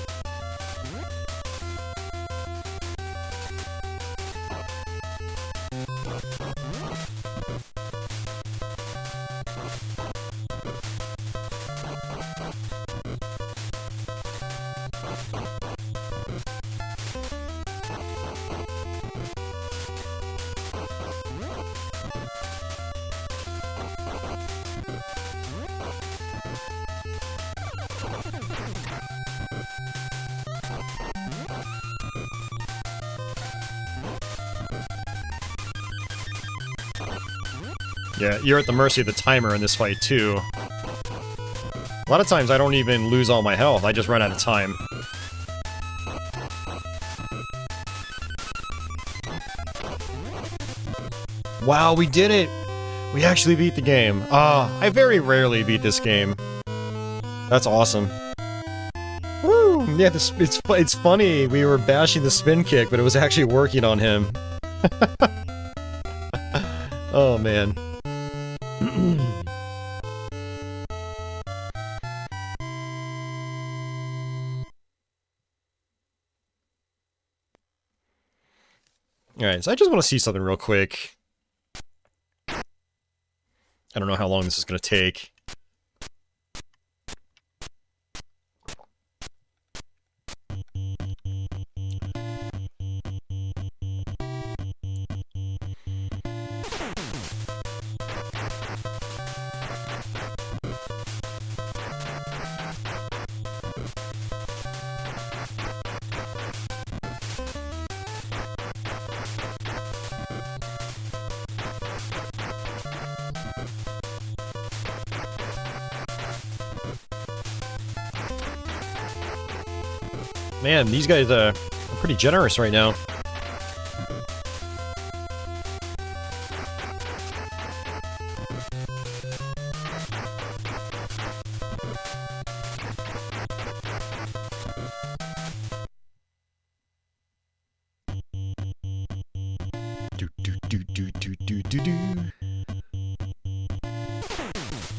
Yeah, you're at the mercy of the timer in this fight, too. A lot of times I don't even lose all my health, I just run out of time. Wow, we did it! We actually beat the game. I very rarely beat this game. That's awesome. Woo! Yeah, it's funny, we were bashing the spin kick, but it was actually working on him. Oh, man. Alright, so I just want to see something real quick. I don't know how long this is going to take. Man, these guys are pretty generous right now.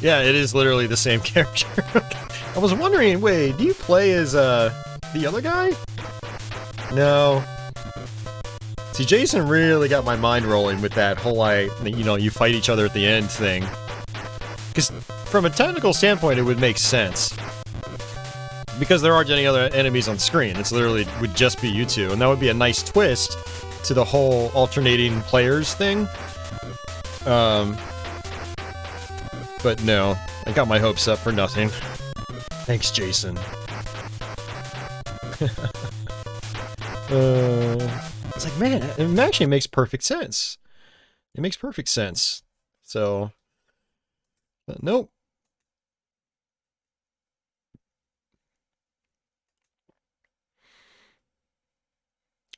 Yeah, it is literally the same character. I was wondering, wait, do you play as, the other guy? No. See, Jason really got my mind rolling with that whole, you know, you fight each other at the end thing. Because from a technical standpoint, it would make sense. Because there aren't any other enemies on screen. It's literally would just be you two. And that would be a nice twist to the whole alternating players thing. But no, I got my hopes up for nothing. Thanks, Jason. It's like, man, it actually makes perfect sense. It makes perfect sense. So, nope.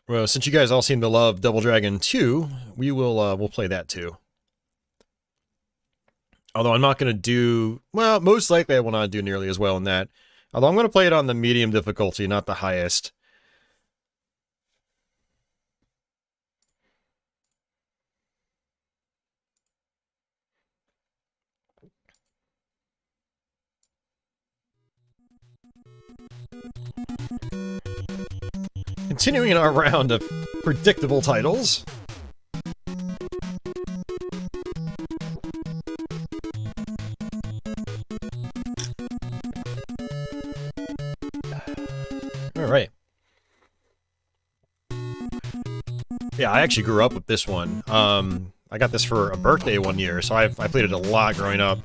Well, since you guys all seem to love Double Dragon 2, we'll play that too. Although I'm not going to do... Well, most likely I will not do nearly as well in that. Although I'm going to play it on the medium difficulty, not the highest. Continuing our round of predictable titles. Alright. Yeah, I actually grew up with this one. I got this for a birthday one year, so I played it a lot growing up.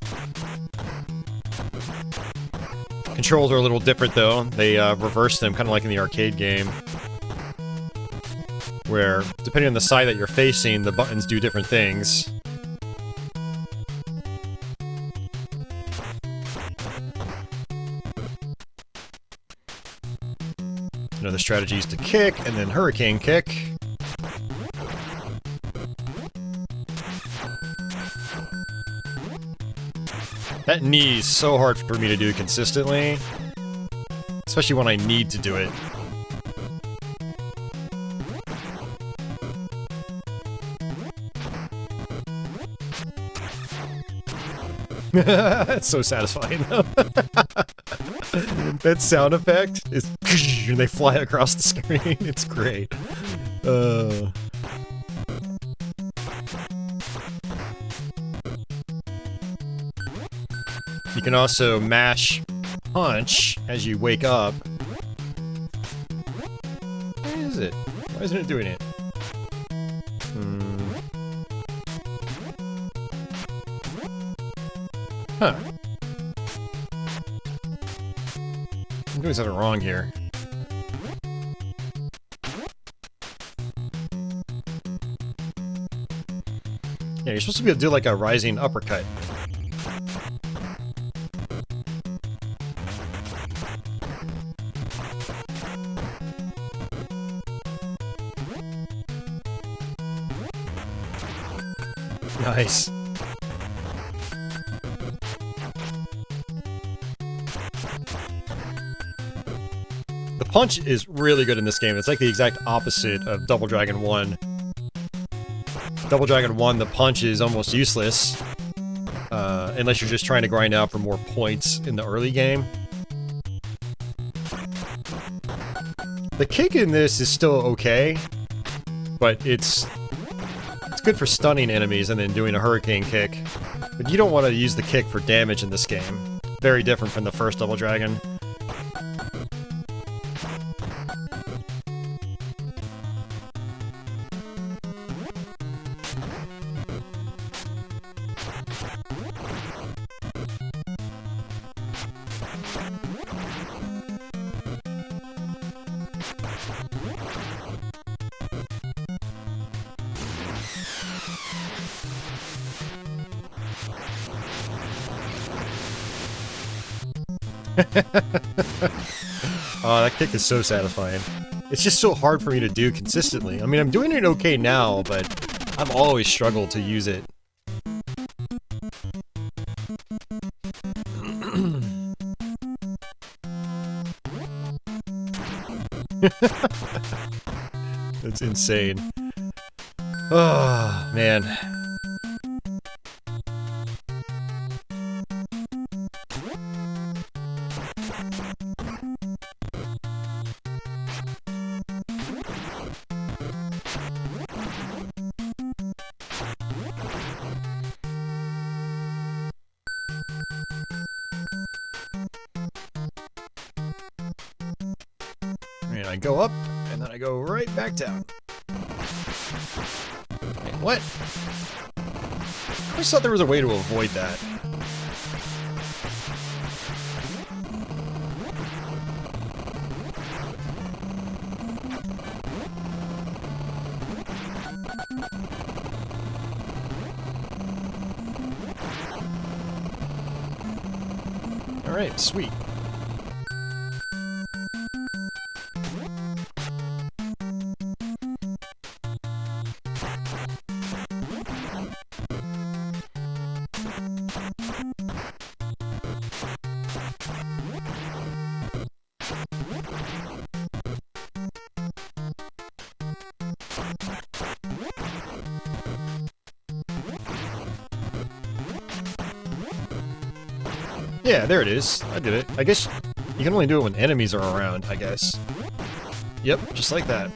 Controls are a little different, though. They reverse them, kind of like in the arcade game. where, depending on the side that you're facing, the buttons do different things. Another strategy is to kick, and then hurricane kick. That knee is so hard for me to do consistently. Especially when I need to do it. It's so satisfying. That sound effect is and they fly across the screen. It's great. You can also mash punch as you wake up. Where is it? Why isn't it doing it? Huh. I'm doing something wrong here. Yeah, you're supposed to be able to do like a rising uppercut. Nice. The punch is really good in this game. It's like the exact opposite of Double Dragon 1. Double Dragon 1, the punch is almost useless. Unless you're just trying to grind out for more points in the early game. The kick in this is still okay, but it's good for stunning enemies and then doing a hurricane kick. But you don't want to use the kick for damage in this game. Very different from the first Double Dragon. Oh, that kick is so satisfying. It's just so hard for me to do consistently. I mean, I'm doing it okay now, but I've always struggled to use it. That's insane. Oh, man. And I go up, and then I go right back down. Wait, what? I just thought there was a way to avoid that. Alright, sweet. Yeah, there it is. I did it. I guess you can only do it when enemies are around, I guess. Yep, just like that.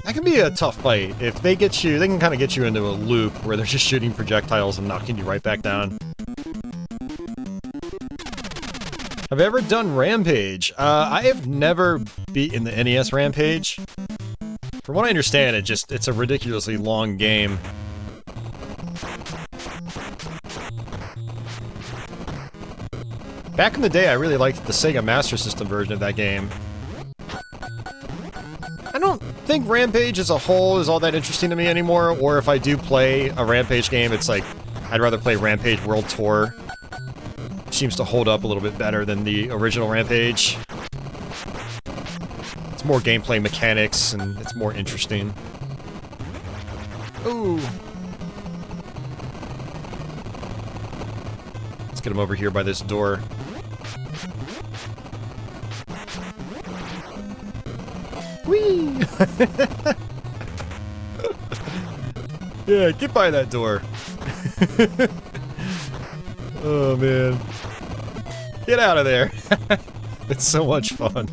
That can be a tough fight. If they get you, they can kind of get you into a loop where they're just shooting projectiles and knocking you right back down. Have I ever done Rampage? I have never beaten the NES Rampage. From what I understand, it's a ridiculously long game. Back in the day, I really liked the Sega Master System version of that game. I don't think Rampage as a whole is all that interesting to me anymore, or if I do play a Rampage game, it's like, I'd rather play Rampage World Tour. Seems to hold up a little bit better than the original Rampage. It's more gameplay mechanics, and it's more interesting. Ooh. Let's get him over here by this door. Whee! Yeah, get by that door. Oh, man. Get out of there. It's so much fun.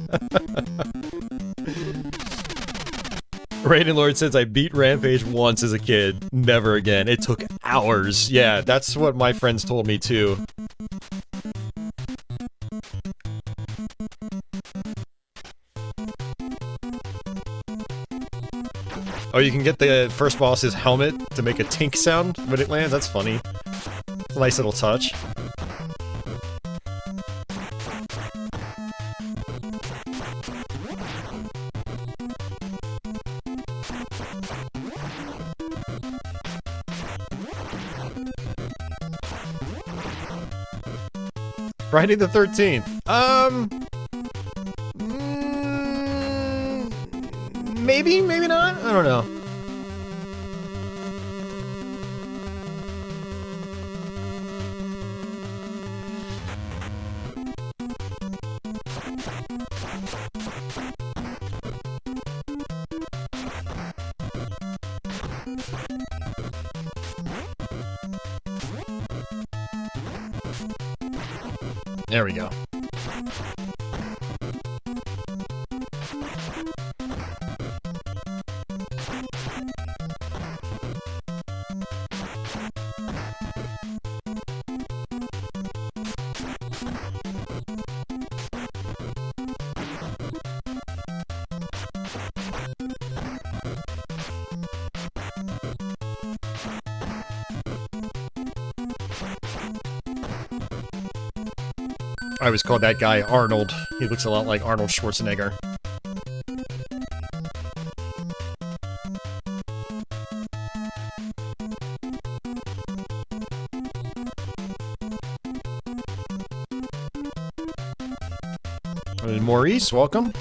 Raiden Lord says, I beat Rampage once as a kid. Never again. It took hours. Yeah, that's what my friends told me, too. Oh, you can get the first boss's helmet to make a tink sound when it lands? That's funny. It's a nice little touch. Friday the 13th. Maybe, maybe not? I don't know. There we go. I always called that guy Arnold. He looks a lot like Arnold Schwarzenegger. And Maurice, welcome.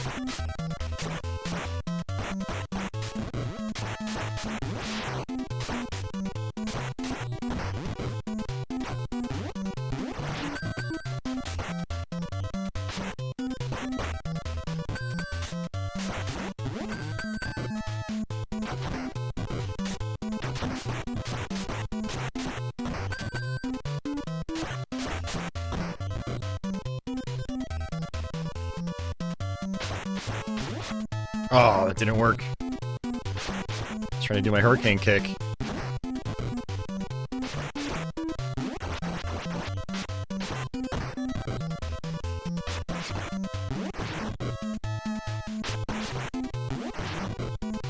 Oh, that didn't work. I was trying to do my hurricane kick.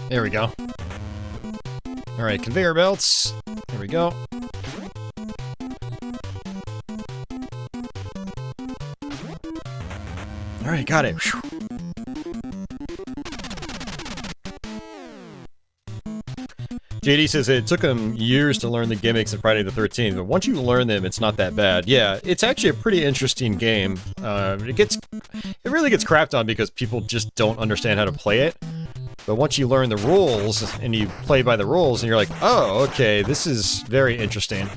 There we go. Alright, conveyor belts. There we go. Alright, got it. Whew. JD says it took him years to learn the gimmicks of Friday the 13th, but once you learn them, it's not that bad. Yeah, it's actually a pretty interesting game. It really gets crapped on because people just don't understand how to play it. But once you learn the rules, and you play by the rules, and you're like, oh, okay, this is very interesting.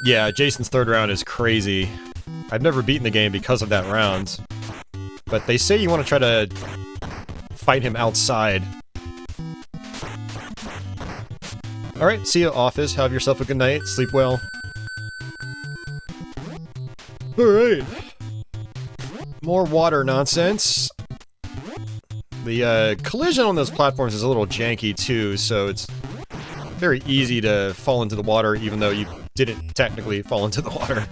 Yeah, Jason's third round is crazy. I've never beaten the game because of that round. But they say you want to try to fight him outside. Alright, see you, office. Have yourself a good night. Sleep well. Alright. More water nonsense. The collision on those platforms is a little janky too, so it's very easy to fall into the water even though you didn't technically fall into the water.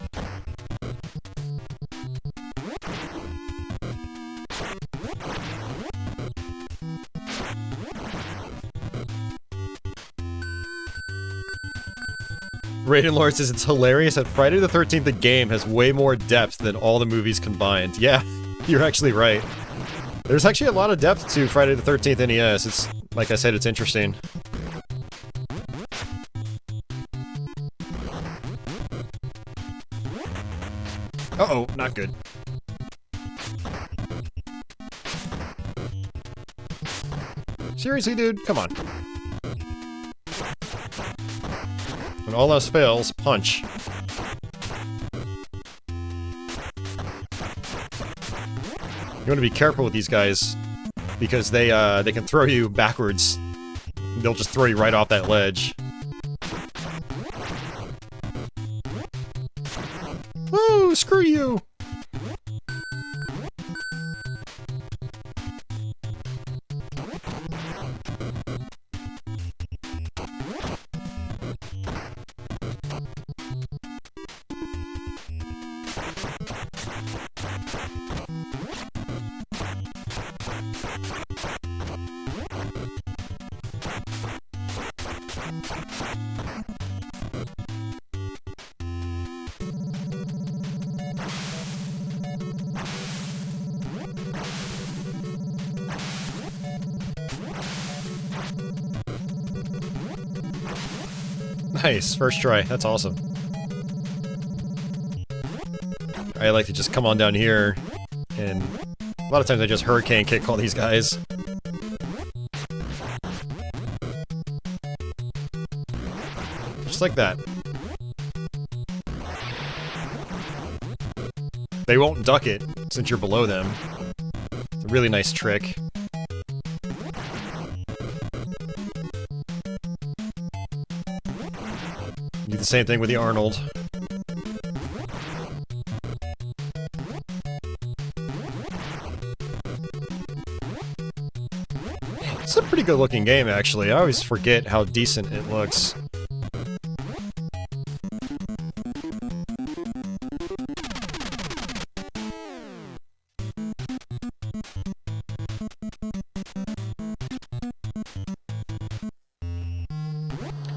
Raiden Lord says it's hilarious that Friday the 13th, the game, has way more depth than all the movies combined. Yeah, you're actually right. There's actually a lot of depth to Friday the 13th NES. It's, like I said, it's interesting. Uh-oh, not good. Seriously, dude? Come on. When all else fails, punch. You want to be careful with these guys, because they can throw you backwards. They'll just throw you right off that ledge. Woo! Screw you! Nice, first try. That's awesome. I like to just come on down here, and a lot of times I just hurricane kick all these guys. Just like that. They won't duck it, since you're below them. It's a really nice trick. Do the same thing with the Arnold. It's a pretty good looking game, actually. I always forget how decent it looks.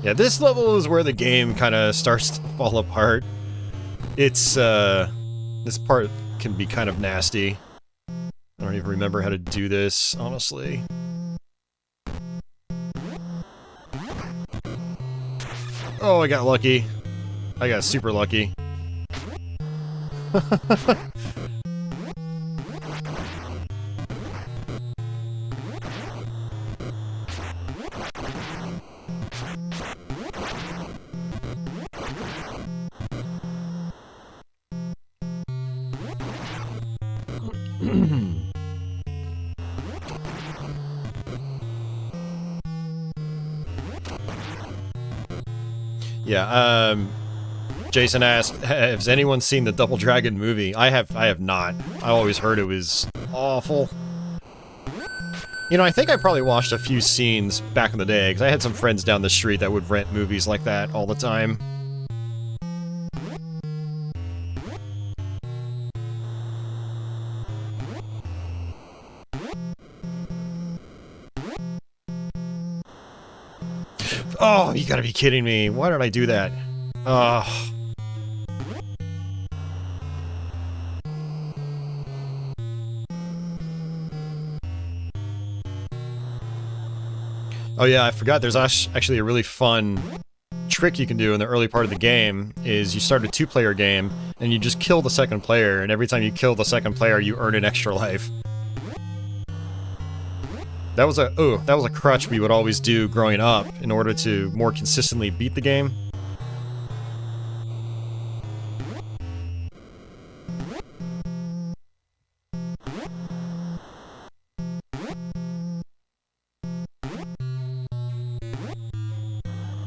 Yeah, this level is where the game kind of starts to fall apart. It's, this part can be kind of nasty. I don't even remember how to do this, honestly. Oh, I got lucky. I got super lucky. Yeah, Jason asked, has anyone seen the Double Dragon movie? I have not. I always heard it was awful. You know, I think I probably watched a few scenes back in the day, because I had some friends down the street that would rent movies like that all the time. Oh, you gotta be kidding me. Why did I do that? Ugh. Oh yeah, I forgot there's actually a really fun trick you can do in the early part of the game, is you start a two-player game, and you just kill the second player, and every time you kill the second player, you earn an extra life. That was a crutch we would always do growing up in order to more consistently beat the game.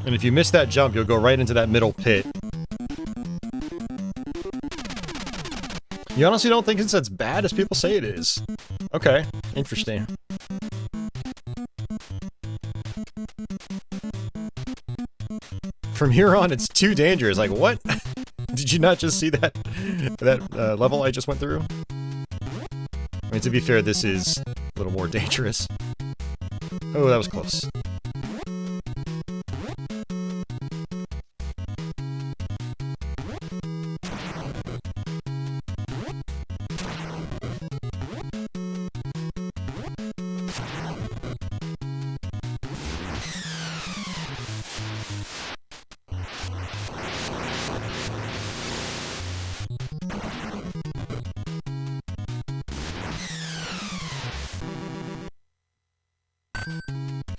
And if you miss that jump, you'll go right into that middle pit. You honestly don't think it's as bad as people say it is? Okay, interesting. From here on, it's too dangerous. Like, what? Did you not just see that level I just went through? I mean, to be fair, this is a little more dangerous. Oh, that was close.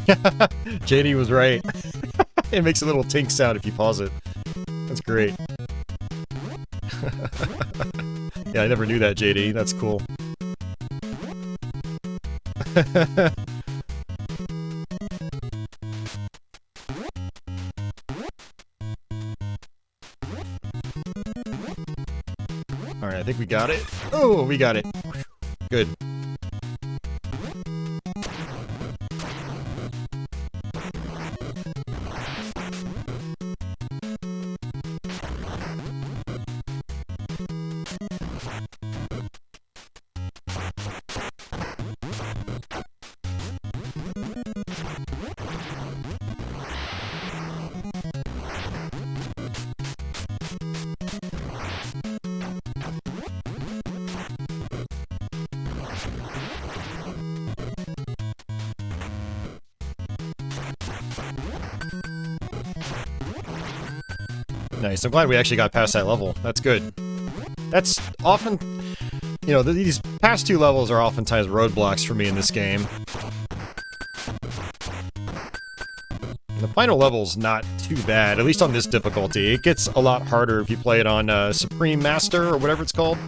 JD was right. It makes a little tink sound if you pause it. That's great. Yeah, I never knew that, JD. That's cool. Alright, I think we got it. Oh, we got it. Good. Nice. I'm glad we actually got past that level. That's good. That's often... You know, these past two levels are oftentimes roadblocks for me in this game. The final level's not too bad, at least on this difficulty. It gets a lot harder if you play it on Supreme Master, or whatever it's called.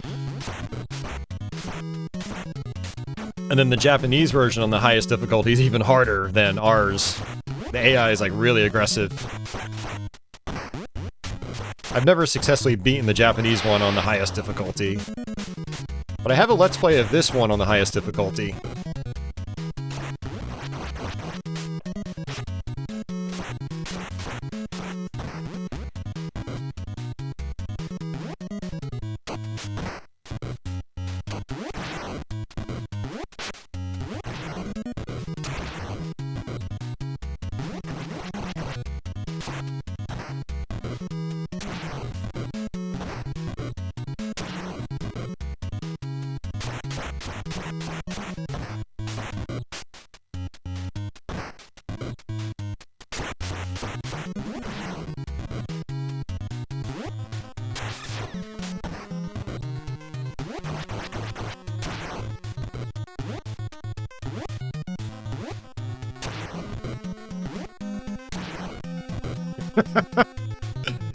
And then the Japanese version on the highest difficulty is even harder than ours. The AI is, like, really aggressive. I've never successfully beaten the Japanese one on the highest difficulty. But I have a Let's Play of this one on the highest difficulty.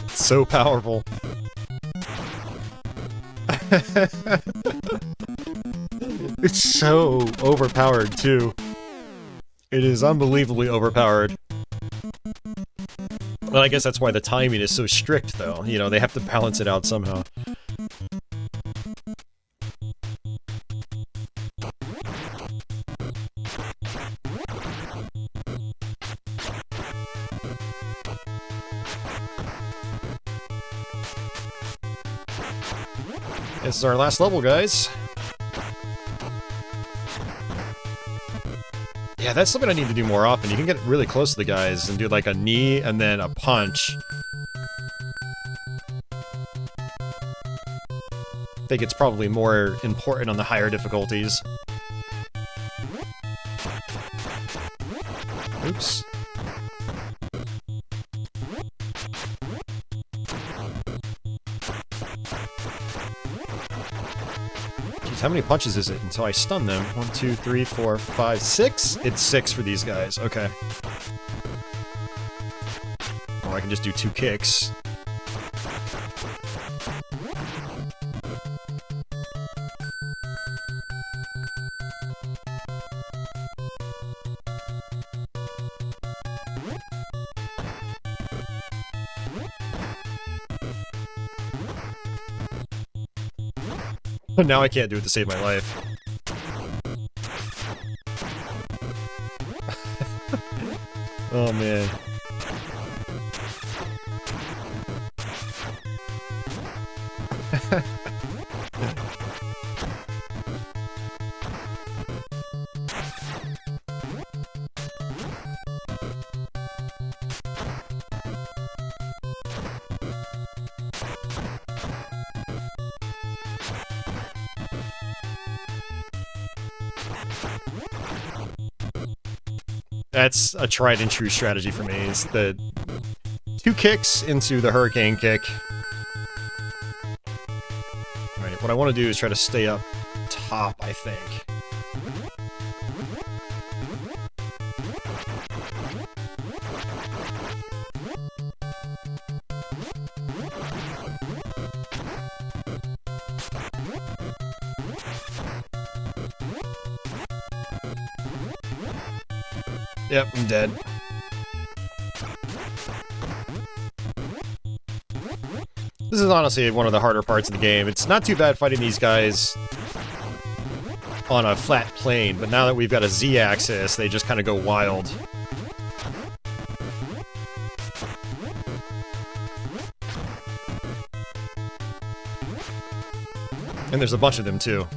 So powerful. It's so overpowered, too. It is unbelievably overpowered. Well, I guess that's why the timing is so strict, though. You know, they have to balance it out somehow. This is our last level, guys. Yeah, that's something I need to do more often. You can get really close to the guys and do like a knee and then a punch. I think it's probably more important on the higher difficulties. Oops. How many punches is it until I stun them? 1, 2, 3, 4, 5, 6? It's 6 for these guys. Okay. Or I can just do 2 kicks. Now I can't do it to save my life. Oh man. That's a tried and true strategy for me, is the 2 kicks into the hurricane kick. Alright, what I want to do is try to stay up top, I think. Yep, I'm dead. This is honestly one of the harder parts of the game. It's not too bad fighting these guys on a flat plane, but now that we've got a Z-axis, they just kind of go wild. And there's a bunch of them, too.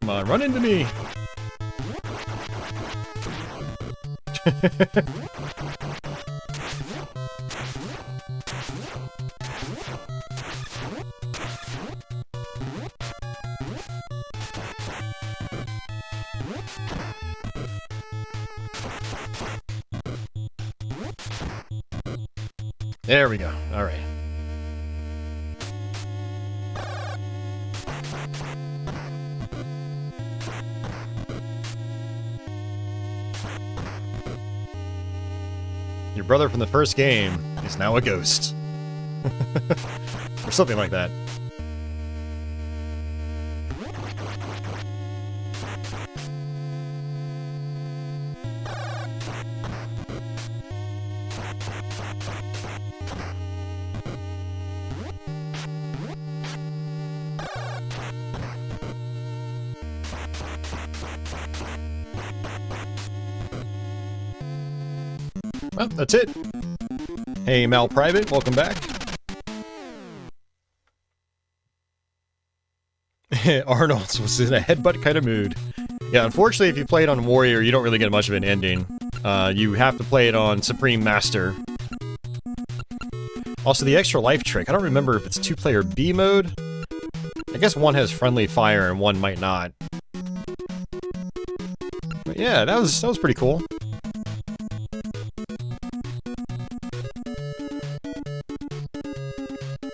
Come on, run into me! There we go. All right. Your brother from the first game is now a ghost. Or something like that. Well, that's it. Hey, Mal Private, welcome back. Arnold was in a headbutt kind of mood. Yeah, unfortunately, if you play it on Warrior, you don't really get much of an ending. You have to play it on Supreme Master. Also, the extra life trick. I don't remember if it's two-player B mode. I guess one has friendly fire and one might not. But yeah, that was pretty cool.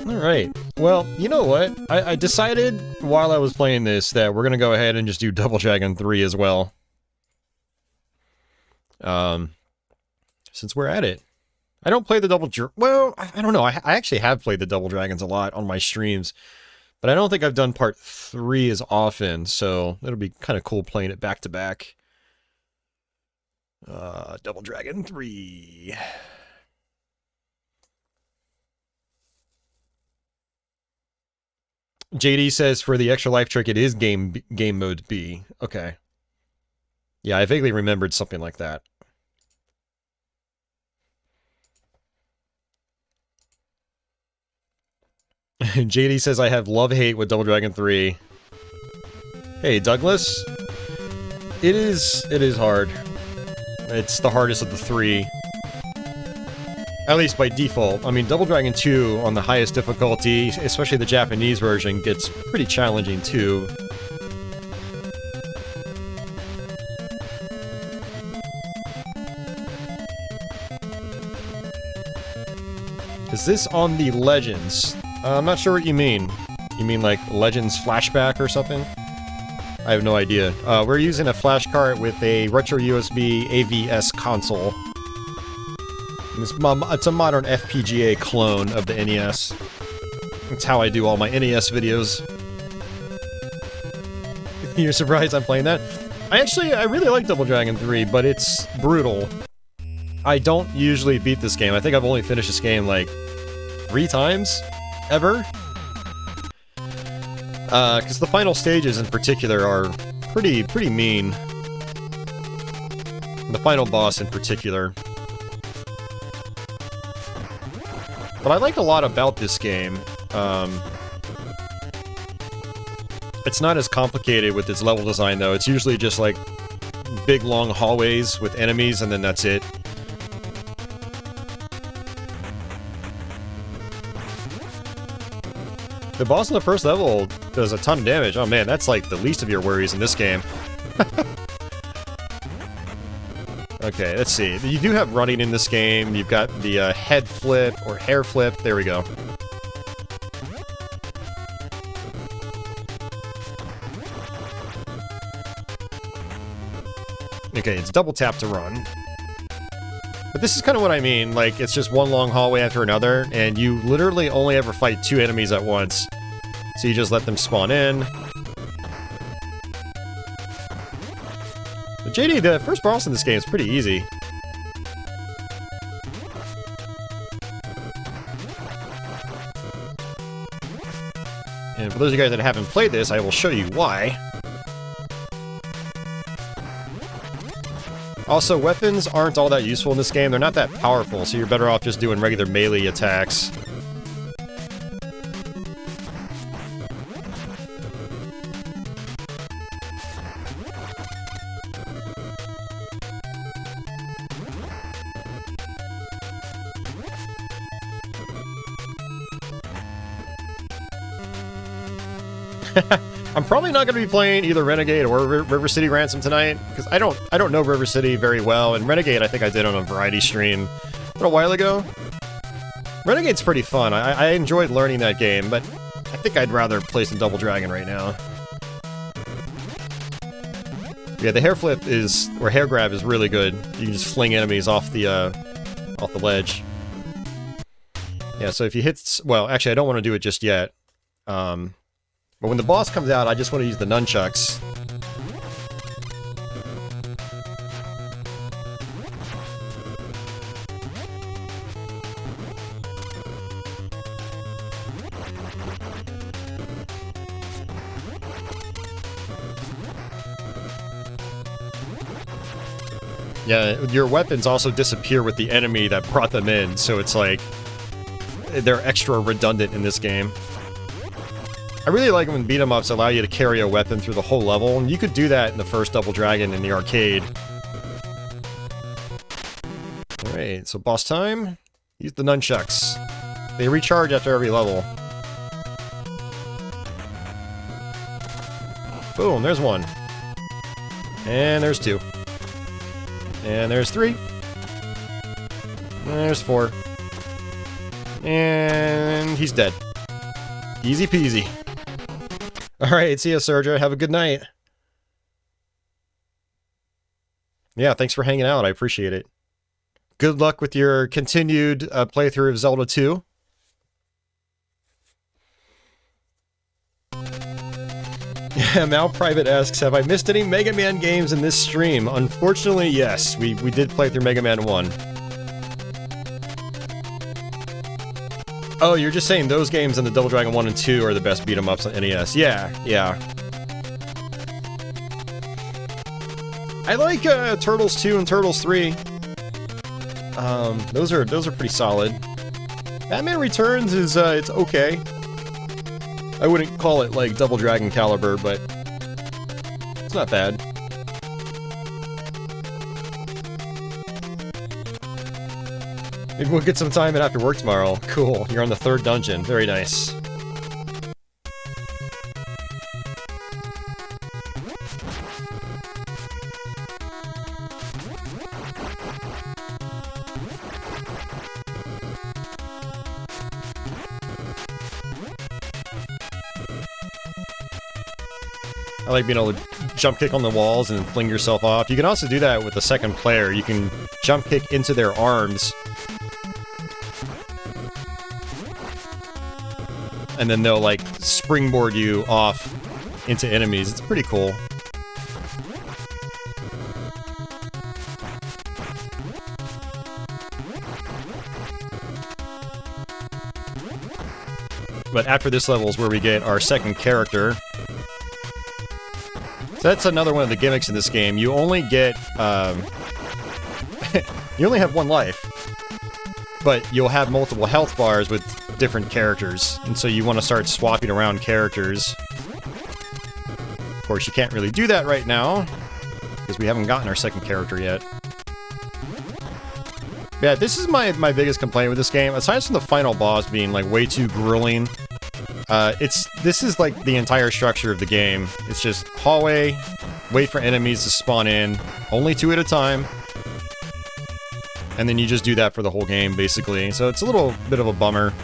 Alright, well, you know what? I decided while I was playing this that we're gonna go ahead and just do Double Dragon 3 as well. Since we're at it. I don't play the well, I don't know, I actually have played the Double Dragons a lot on my streams, but I don't think I've done part 3 as often, so it'll be kind of cool playing it back to back. Double Dragon 3... JD says for the extra life trick, it is game mode B. Okay. Yeah, I vaguely remembered something like that. JD says I have love-hate with Double Dragon 3. Hey, Douglas. It is hard. It's the hardest of the 3. At least by default. I mean, Double Dragon 2 on the highest difficulty, especially the Japanese version, gets pretty challenging too. Is this on the Legends? I'm not sure what you mean. You mean like Legends Flashback or something? I have no idea. We're using a flash cart with a retro USB AVS console. It's a modern FPGA clone of the NES. That's how I do all my NES videos. You're surprised I'm playing that? I really like Double Dragon 3, but it's brutal. I don't usually beat this game. I think I've only finished this game like 3 times, ever. Because the final stages in particular are pretty mean. The final boss in particular. What I like a lot about this game, it's not as complicated with its level design though. It's usually just like big long hallways with enemies and then that's it. The boss in the first level does a ton of damage. Oh man, that's like the least of your worries in this game. Okay, let's see. You do have running in this game. You've got the head flip or hair flip. There we go. Okay, it's double tap to run. But this is kind of what I mean. Like, it's just one long hallway after another, and you literally only ever fight 2 enemies at once. So you just let them spawn in. But JD, the first boss in this game is pretty easy. And for those of you guys that haven't played this, I will show you why. Also, weapons aren't all that useful in this game. They're not that powerful, so you're better off just doing regular melee attacks. I'm probably not going to be playing either Renegade or River City Ransom tonight, because I don't know River City very well, and Renegade I think I did on a Variety stream a little while ago. Renegade's pretty fun. I enjoyed learning that game, but I think I'd rather play some Double Dragon right now. Yeah, the hair flip is, or hair grab is really good. You can just fling enemies off the ledge. Yeah, so if you hit, well, actually I don't want to do it just yet. But when the boss comes out, I just want to use the nunchucks. Yeah, your weapons also disappear with the enemy that brought them in, so it's like they're extra redundant in this game. I really like when beat-em-ups allow you to carry a weapon through the whole level, and you could do that in the first Double Dragon in the arcade. Alright, so boss time. Use the nunchucks. They recharge after every level. Boom, there's 1. And there's 2. And there's 3. And there's 4. And he's dead. Easy peasy. Alright, see ya, Sergio. Have a good night. Yeah, thanks for hanging out. I appreciate it. Good luck with your continued playthrough of Zelda 2. Yeah, Malprivate asks, have I missed any Mega Man games in this stream? Unfortunately, yes. We did play through Mega Man 1. Oh, you're just saying those games in the Double Dragon 1 and 2 are the best beat-em-ups on NES. Yeah, yeah. I like Turtles 2 and Turtles 3. Those are pretty solid. Batman Returns is it's okay. I wouldn't call it like Double Dragon caliber, but it's not bad. Maybe we'll get some time in after work tomorrow. Cool. You're on the 3rd dungeon. Very nice. I like being able to jump kick on the walls and fling yourself off. You can also do that with the second player. You can jump kick into their arms. And then they'll, like, springboard you off into enemies. It's pretty cool. But after this level is where we get our second character. So that's another one of the gimmicks in this game. You only get, you only have 1 life. But you'll have multiple health bars with different characters, and so you want to start swapping around characters. Of course, you can't really do that right now, because we haven't gotten our second character yet. Yeah, this is my biggest complaint with this game, aside from the final boss being, like, way too grueling. This is, like, the entire structure of the game. It's just hallway, wait for enemies to spawn in, only 2 at a time, and then you just do that for the whole game, basically. So it's a little bit of a bummer.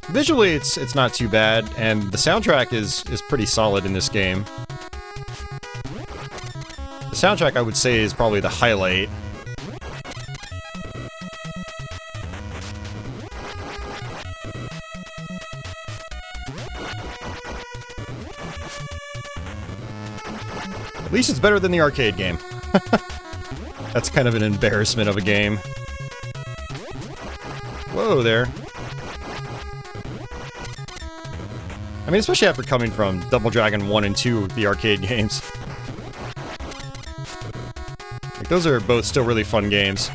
Visually, it's not too bad, and the soundtrack is pretty solid in this game. The soundtrack, I would say, is probably the highlight. At least it's better than the arcade game. That's kind of an embarrassment of a game. Whoa there. I mean, especially after coming from Double Dragon 1 and 2, the arcade games. Like, those are both still really fun games.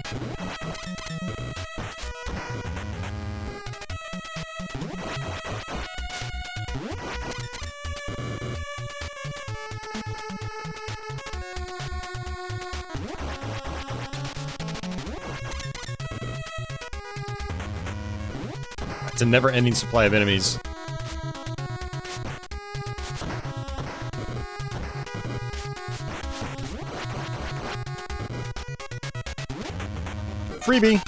It's a never-ending supply of enemies. Freebie!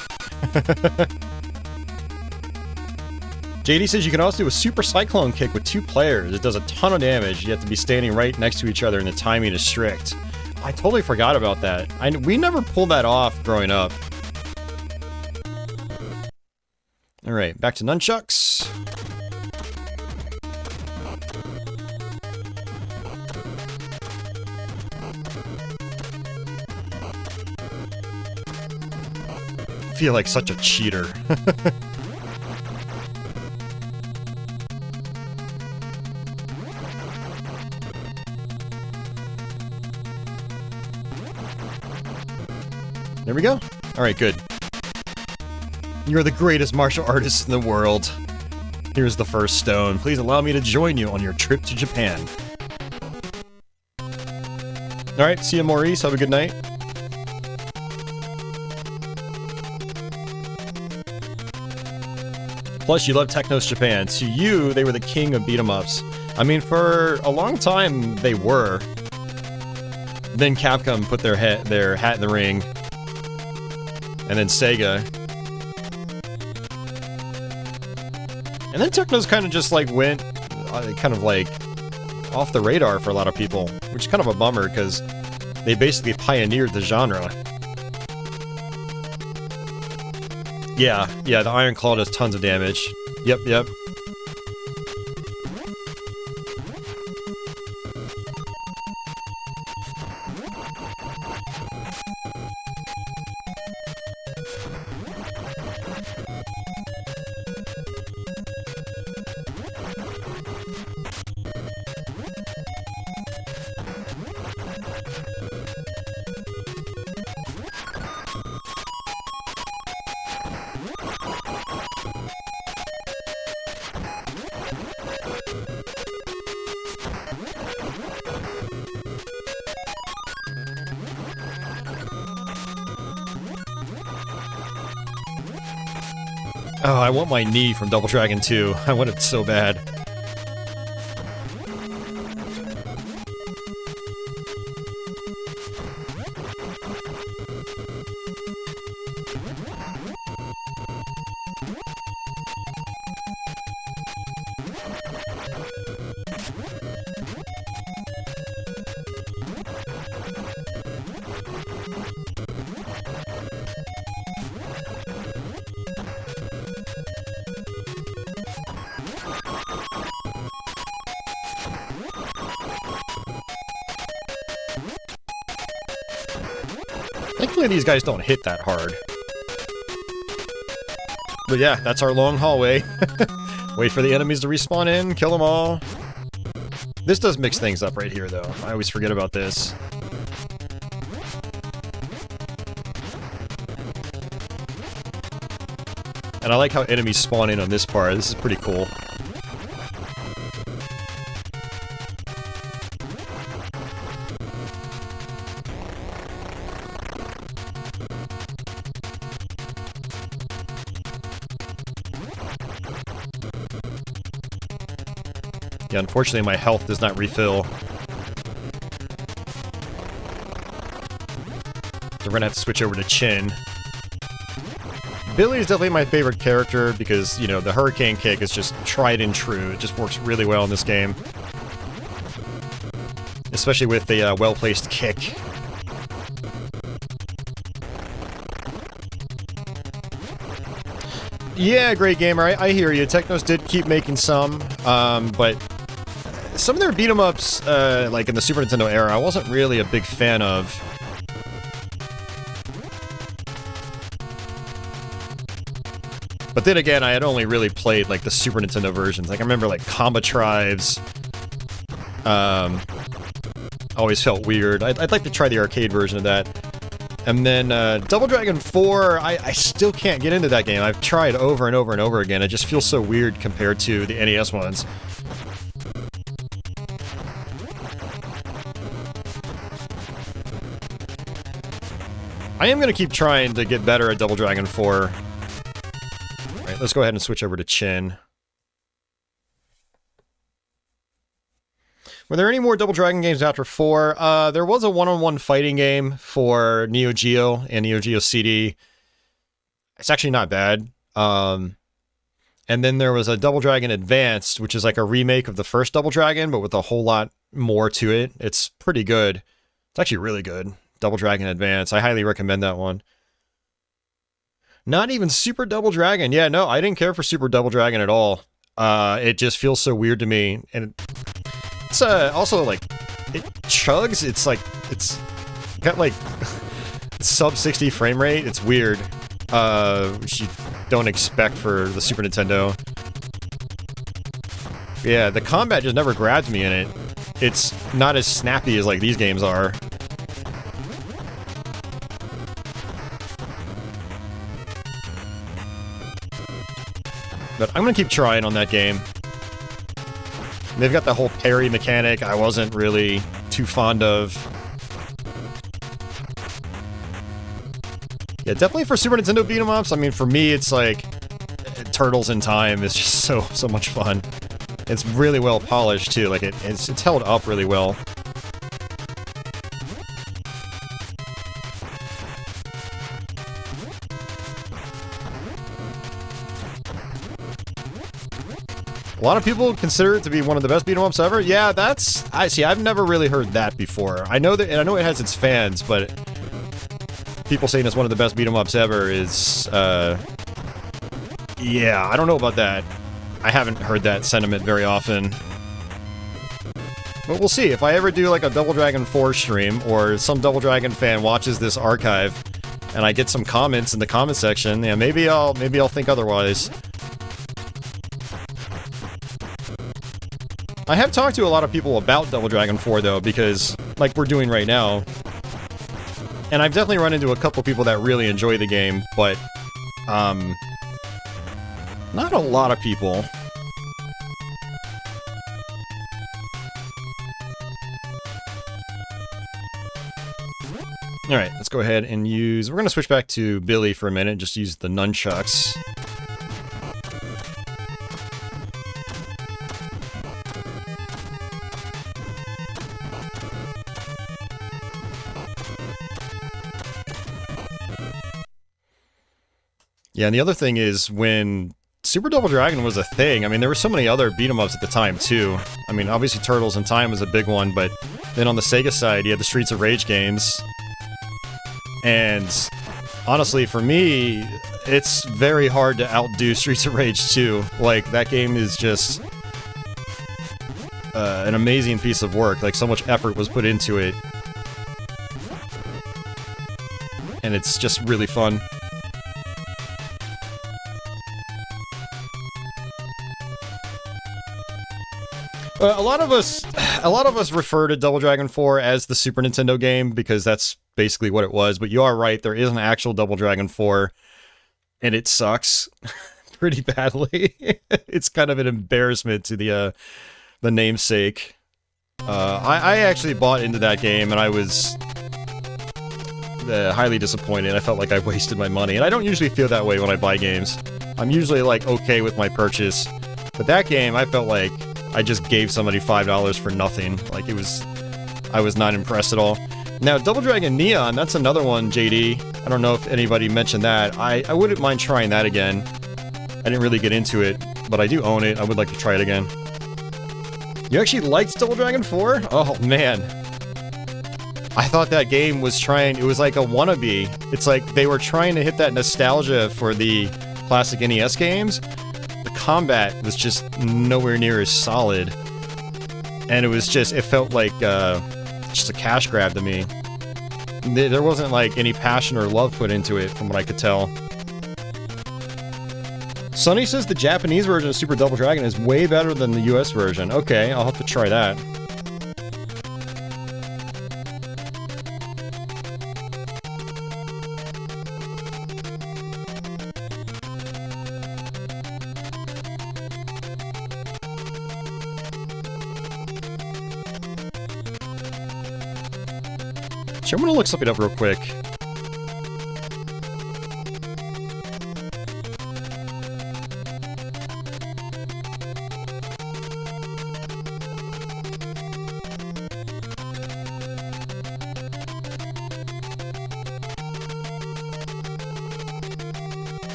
JD says you can also do a Super Cyclone kick with 2 players. It does a ton of damage. You have to be standing right next to each other and the timing is strict. I totally forgot about that. We never pulled that off growing up. Alright, back to nunchucks. I feel like such a cheater. There we go. Alright, good. You're the greatest martial artist in the world. Here's the first stone. Please allow me to join you on your trip to Japan. Alright, see you, Maurice. Have a good night. Plus, you love Technos Japan. To you, they were the king of beat-em-ups. I mean, for a long time, they were. Then Capcom put their hat in the ring. And then Sega. And then Technos kind of just, like, went, kind of, like, off the radar for a lot of people. Which is kind of a bummer, because they basically pioneered the genre. Yeah, the Iron Claw does tons of damage. Yep. Oh, I want my knee from Double Dragon 2. I want it so bad. Thankfully, these guys don't hit that hard. But yeah, that's our long hallway. Wait for the enemies to respawn in, kill them all. This does mix things up right here, though. I always forget about this. And I like how enemies spawn in on this part. This is pretty cool. Yeah, unfortunately my health does not refill we're gonna have to switch over to Chin. Billy is definitely my favorite character because, you know, the hurricane kick is just tried and true. It just works really well in this game. Especially with the well-placed kick. Yeah, Great Gamer, I hear you. Technos did keep making some, but some of their beat-em-ups, like in the Super Nintendo era, I wasn't really a big fan of. But then again, I had only really played, like, the Super Nintendo versions. Like, I remember, like, Comba Tribes. Always felt weird. I'd like to try the arcade version of that. And then, Double Dragon 4, I still can't get into that game. I've tried over and over and over again. It just feels so weird compared to the NES ones. I am going to keep trying to get better at Double Dragon 4. Alright, let's go ahead and switch over to Chin. Were there any more Double Dragon games after 4? There was a one-on-one fighting game for Neo Geo and Neo Geo CD. It's actually not bad. And then there was a Double Dragon Advanced, which is like a remake of the first Double Dragon, but with a whole lot more to it. It's pretty good. It's actually really good. Double Dragon Advance. I highly recommend that one. Not even Super Double Dragon. Yeah, no, I didn't care for Super Double Dragon at all. It just feels so weird to me. And it's also, like, it chugs. It's like, it's got, like, sub 60 frame rate. It's weird. Which you don't expect for the Super Nintendo. Yeah, the combat just never grabbed me in it. It's not as snappy as, like, these games are. But I'm gonna keep trying on that game. They've got the whole parry mechanic I wasn't really too fond of. Yeah, definitely for Super Nintendo beat-em-ups. I mean, for me, it's like Turtles in Time is just so much fun. It's really well polished too. Like it's held up really well. A lot of people consider it to be one of the best beat-em-ups ever. Yeah, I've never really heard that before. I know that, and I know it has its fans, but people saying it's one of the best beat-em-ups ever is, yeah, I don't know about that. I haven't heard that sentiment very often. But we'll see. If I ever do, like, a Double Dragon 4 stream, or some Double Dragon fan watches this archive, and I get some comments in the comment section, yeah, maybe I'll think otherwise. I have talked to a lot of people about Double Dragon 4, though, because, like we're doing right now, and I've definitely run into a couple people that really enjoy the game, but, not a lot of people. Alright, let's go ahead and use... We're gonna switch back to Billy for a minute, just use the nunchucks. Yeah, and the other thing is, when Super Double Dragon was a thing, I mean, there were so many other beat-em-ups at the time, too. I mean, obviously Turtles in Time was a big one, but then on the Sega side, you had the Streets of Rage games. And honestly, for me, it's very hard to outdo Streets of Rage 2. Like, that game is just an amazing piece of work. Like, so much effort was put into it. And it's just really fun. A lot of us refer to Double Dragon 4 as the Super Nintendo game because that's basically what it was, but you are right, there is an actual Double Dragon 4, and it sucks pretty badly. It's kind of an embarrassment to the namesake. I actually bought into that game, and I was highly disappointed. I felt like I wasted my money, and I don't usually feel that way when I buy games. I'm usually, like, okay with my purchase, but that game, I felt like I just gave somebody $5 for nothing. Like, I was not impressed at all. Now, Double Dragon Neon, that's another one, JD. I don't know if anybody mentioned that. I wouldn't mind trying that again. I didn't really get into it, but I do own it. I would like to try it again. You actually liked Double Dragon 4? Oh, man. I thought that game was it was like a wannabe. It's like they were trying to hit that nostalgia for the classic NES games. The combat was just nowhere near as solid. And it felt like just a cash grab to me. There wasn't like any passion or love put into it from what I could tell. Sonny says the Japanese version of Super Double Dragon is way better than the US version. Okay, I'll have to try that. I'm gonna look something up real quick.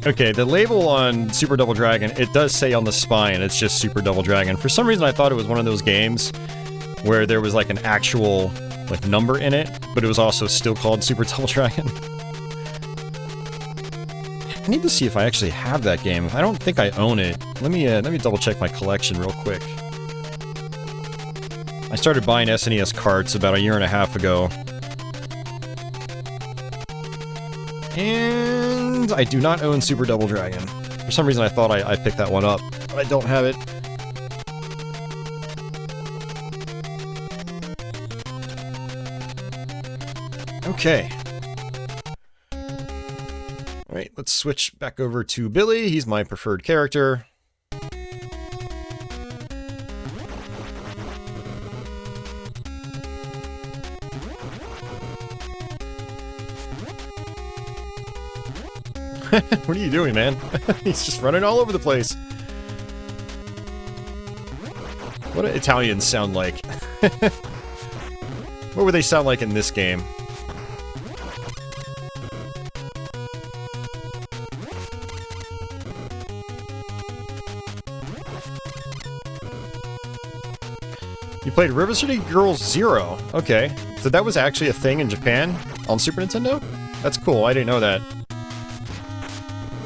Okay, the label on Super Double Dragon, it does say on the spine, it's just Super Double Dragon. For some reason I thought it was one of those games where there was like an actual like number in it, but it was also still called Super Double Dragon. I need to see if I actually have that game. I don't think I own it. Let me double check my collection real quick. I started buying SNES carts about a year and a half ago. And I do not own Super Double Dragon. For some reason I thought I picked that one up, but I don't have it. Okay. Alright, let's switch back over to Billy. He's my preferred character. What are you doing, man? He's just running all over the place. What do Italians sound like? What would they sound like in this game? You played River City Girls 0. Okay. So that was actually a thing in Japan on Super Nintendo? That's cool. I didn't know that.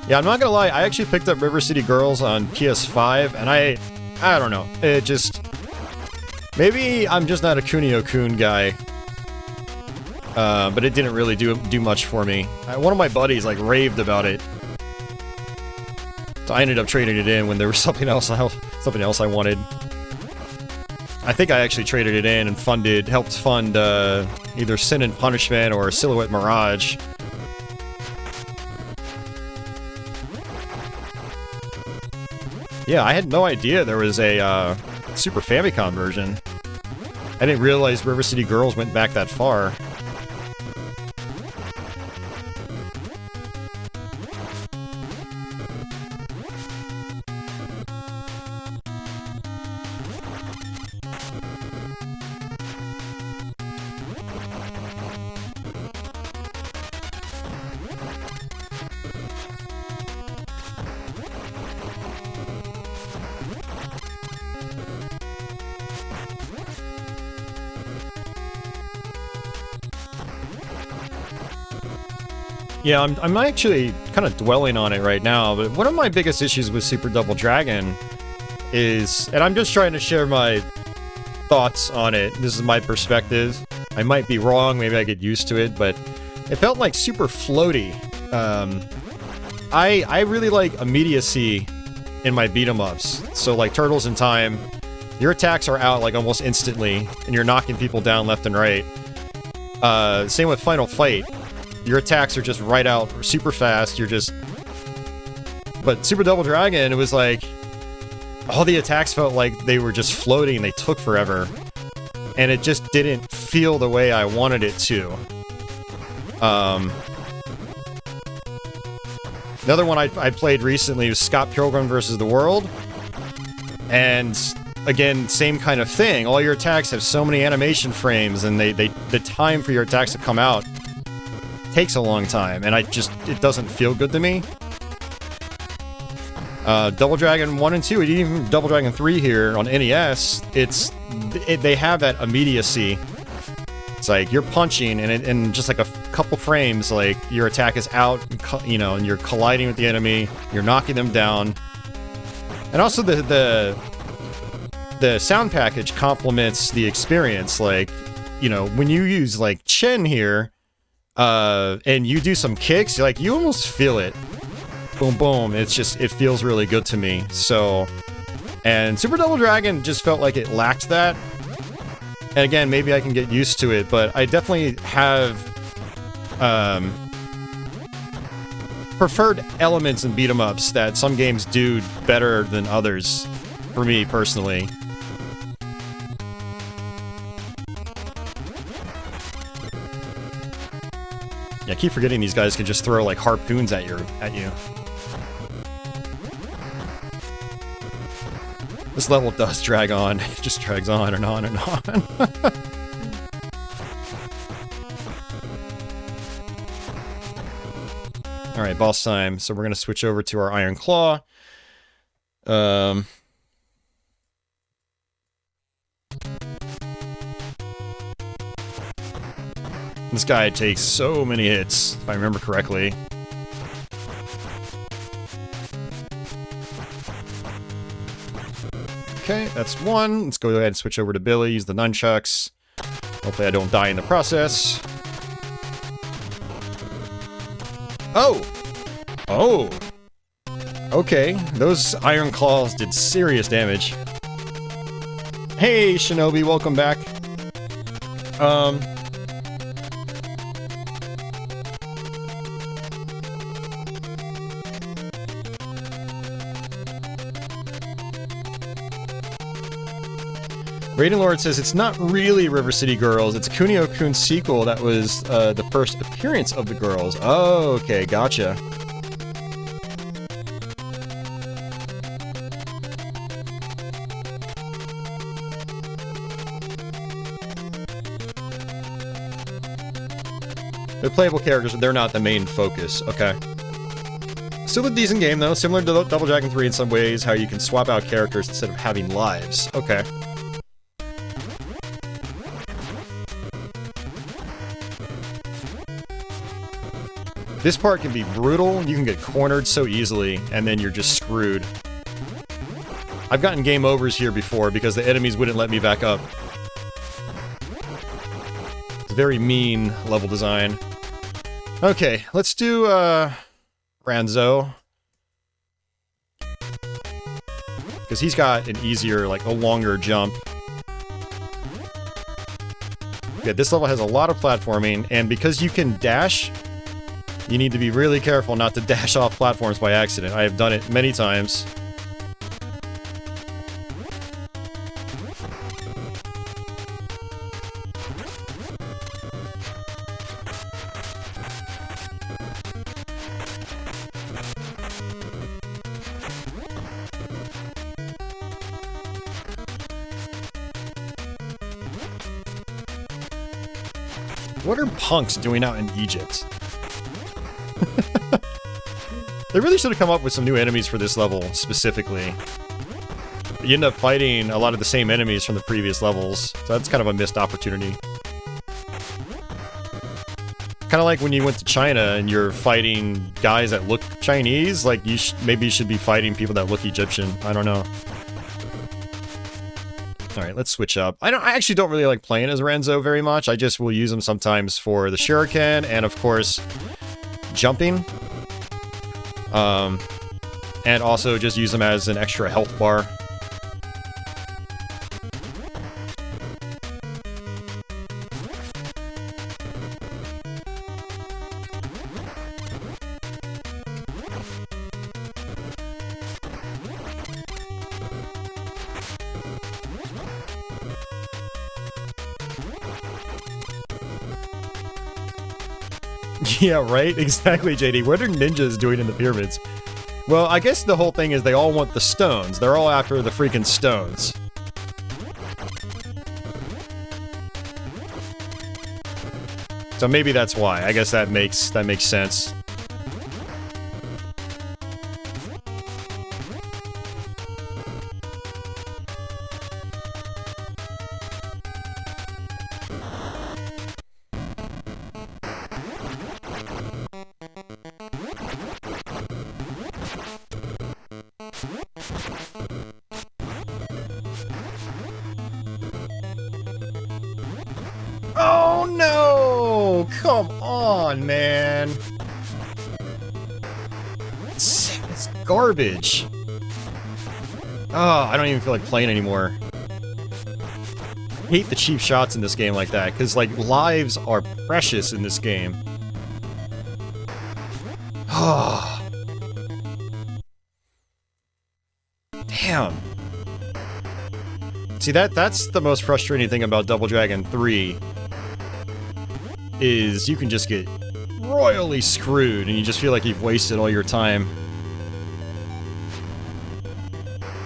Yeah, I'm not gonna lie, I actually picked up River City Girls on PS5, and I don't know, it just... Maybe I'm just not a Kunio-kun guy, but it didn't really do much for me. One of my buddies, like, raved about it, so I ended up trading it in when there was something else I wanted. I think I actually traded it in and helped fund either Sin and Punishment or Silhouette Mirage. Yeah, I had no idea there was a Super Famicom version. I didn't realize River City Girls went back that far. Yeah, I'm actually kind of dwelling on it right now, but one of my biggest issues with Super Double Dragon is, and I'm just trying to share my thoughts on it, this is my perspective, I might be wrong, maybe I get used to it, but it felt like super floaty. I really like immediacy in my beat-em-ups, so like Turtles in Time, your attacks are out like almost instantly, and you're knocking people down left and right. Same with Final Fight. Your attacks are just right out, super fast, But Super Double Dragon, it was like... all the attacks felt like they were just floating and they took forever. And it just didn't feel the way I wanted it to. Another one I played recently was Scott Pilgrim vs. the World. And again, same kind of thing. All your attacks have so many animation frames, and the time for your attacks to come out takes a long time, and it doesn't feel good to me. Double Dragon 1 and 2, and even Double Dragon 3 here on NES, they have that immediacy. It's like you're punching, and in just like a couple frames, like your attack is out, and you're colliding with the enemy, you're knocking them down. And also the sound package complements the experience. Like, when you use like Chen here, and you do some kicks, you almost feel it. Boom, boom. It feels really good to me. So, and Super Double Dragon just felt like it lacked that. And again, maybe I can get used to it, but I definitely have preferred elements in beat-em-ups that some games do better than others, for me personally. Yeah, I keep forgetting these guys can just throw like harpoons at you. This level does drag on. It just drags on and on and on. Alright, boss time. So we're going to switch over to our Iron Claw. This guy takes so many hits, if I remember correctly. Okay, that's one. Let's go ahead and switch over to Billy, use the nunchucks. Hopefully I don't die in the process. Oh! Oh! Okay, those Iron Claws did serious damage. Hey, Shinobi, welcome back. Raiden Lord says it's not really River City Girls, it's Kunio-kun's sequel that was the first appearance of the girls. Oh, okay, gotcha. They're playable characters, but they're not the main focus. Okay. Still a decent game, though. Similar to Double Dragon 3 in some ways, how you can swap out characters instead of having lives. Okay. This part can be brutal. You can get cornered so easily, and then you're just screwed. I've gotten game overs here before because the enemies wouldn't let me back up. It's very mean level design. Okay, let's do, Ranzo. Because he's got an easier, like, a longer jump. Yeah, this level has a lot of platforming, and because you can dash, you need to be really careful not to dash off platforms by accident. I have done it many times. What are punks doing out in Egypt? They really should have come up with some new enemies for this level, specifically. You end up fighting a lot of the same enemies from the previous levels, so that's kind of a missed opportunity. Kind of like when you went to China and you're fighting guys that look Chinese, like maybe you should be fighting people that look Egyptian. I don't know. Alright, let's switch up. I actually don't really like playing as Renzo very much. I just will use him sometimes for the shuriken and, of course, jumping. And also just use them as an extra health bar. Yeah, right? Exactly, JD. What are ninjas doing in the pyramids? Well, I guess the whole thing is they all want the stones. They're all after the freaking stones. So maybe that's why. I guess that makes sense. Oh no! Come on, man. It's garbage. Oh, I don't even feel like playing anymore. I hate the cheap shots in this game like that, because, like, lives are precious in this game. Oh. Damn. See, that's the most frustrating thing about Double Dragon 3. Is you can just get royally screwed and you just feel like you've wasted all your time.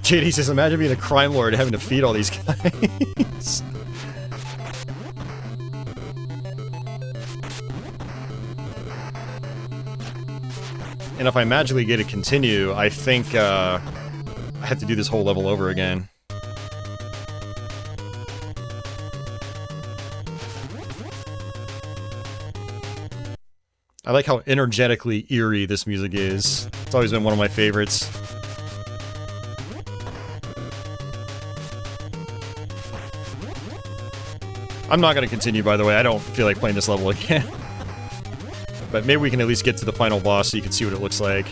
JD says, imagine being a crime lord having to feed all these guys. And if I magically get to continue, I think I have to do this whole level over again. I like how energetically eerie this music is. It's always been one of my favorites. I'm not going to continue, by the way. I don't feel like playing this level again. But maybe we can at least get to the final boss so you can see what it looks like.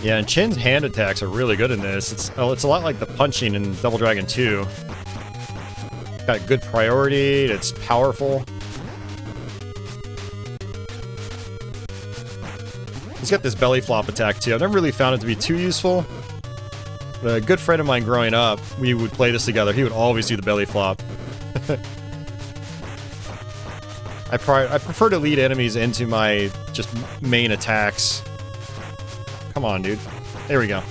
Yeah, and Chin's hand attacks are really good in this. It's a lot like the punching in Double Dragon 2. Got good priority, it's powerful. He's got this belly flop attack too. I've never really found it to be too useful. But a good friend of mine growing up, we would play this together. He would always do the belly flop. I prefer to lead enemies into my just main attacks. Come on, dude. There we go.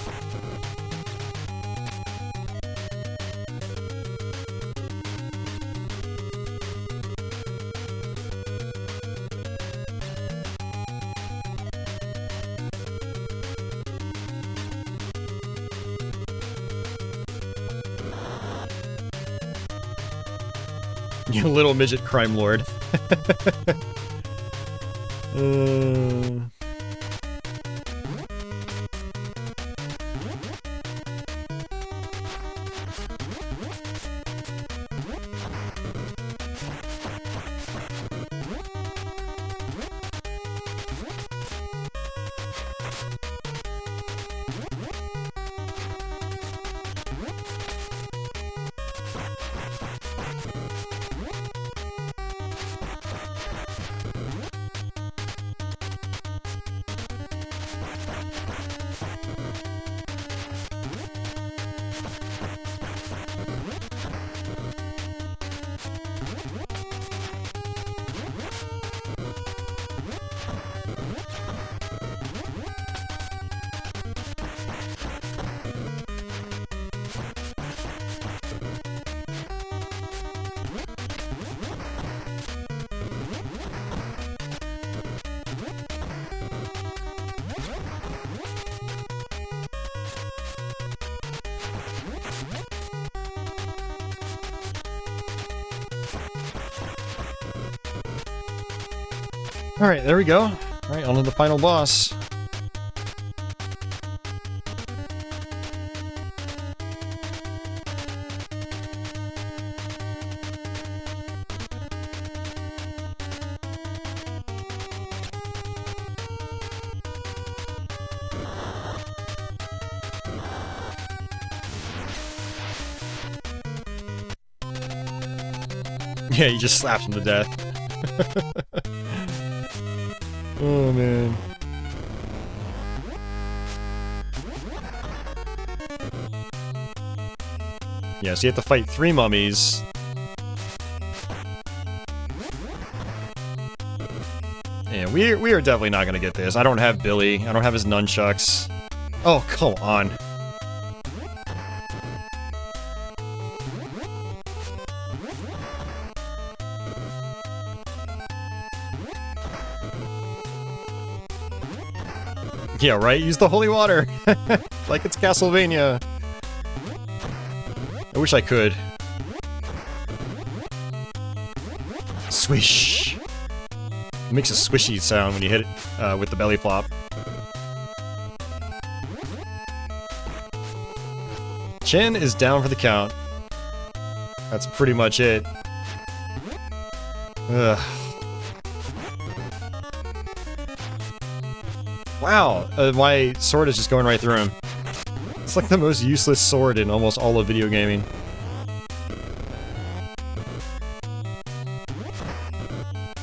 You little midget crime lord. Alright, there we go. Alright, on to the final boss. Yeah, he just slaps him to death. Oh, man. Yeah, so you have to fight 3 mummies. Yeah, we are definitely not gonna get this. I don't have Billy. I don't have his nunchucks. Oh, come on. Yeah, right? Use the holy water! Like it's Castlevania. I wish I could. Swish! It makes a swishy sound when you hit it with the belly flop. Chin is down for the count. That's pretty much it. Ugh. Wow, my sword is just going right through him. It's like the most useless sword in almost all of video gaming.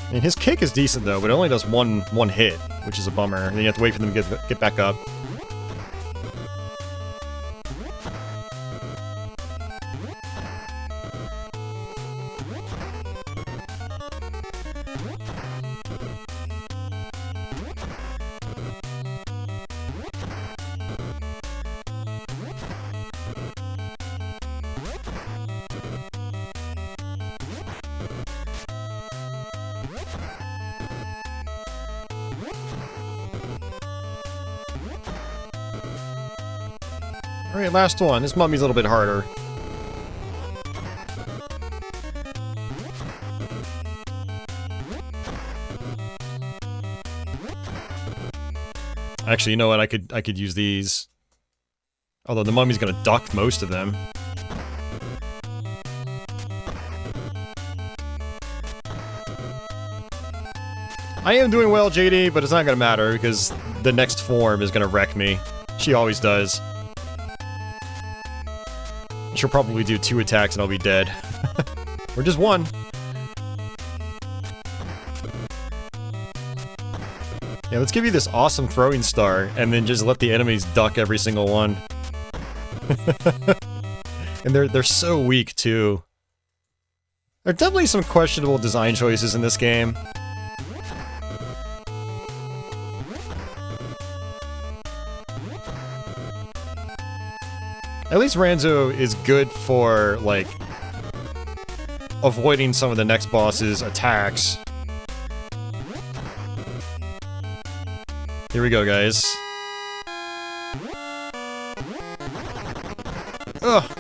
I mean, his kick is decent though, but it only does one hit, which is a bummer. And then you have to wait for them to get back up. Alright, last one. This mummy's a little bit harder. Actually, you know what? I could use these. Although the mummy's gonna duck most of them. I am doing well, JD, but it's not gonna matter because the next form is gonna wreck me. She always does. She'll probably do 2 attacks and I'll be dead. Or just 1. Yeah, let's give you this awesome throwing star, and then just let the enemies duck every single one. And they're so weak, too. There are definitely some questionable design choices in this game. At least Ranzo is good for, like, avoiding some of the next boss's attacks. Here we go, guys. Ugh!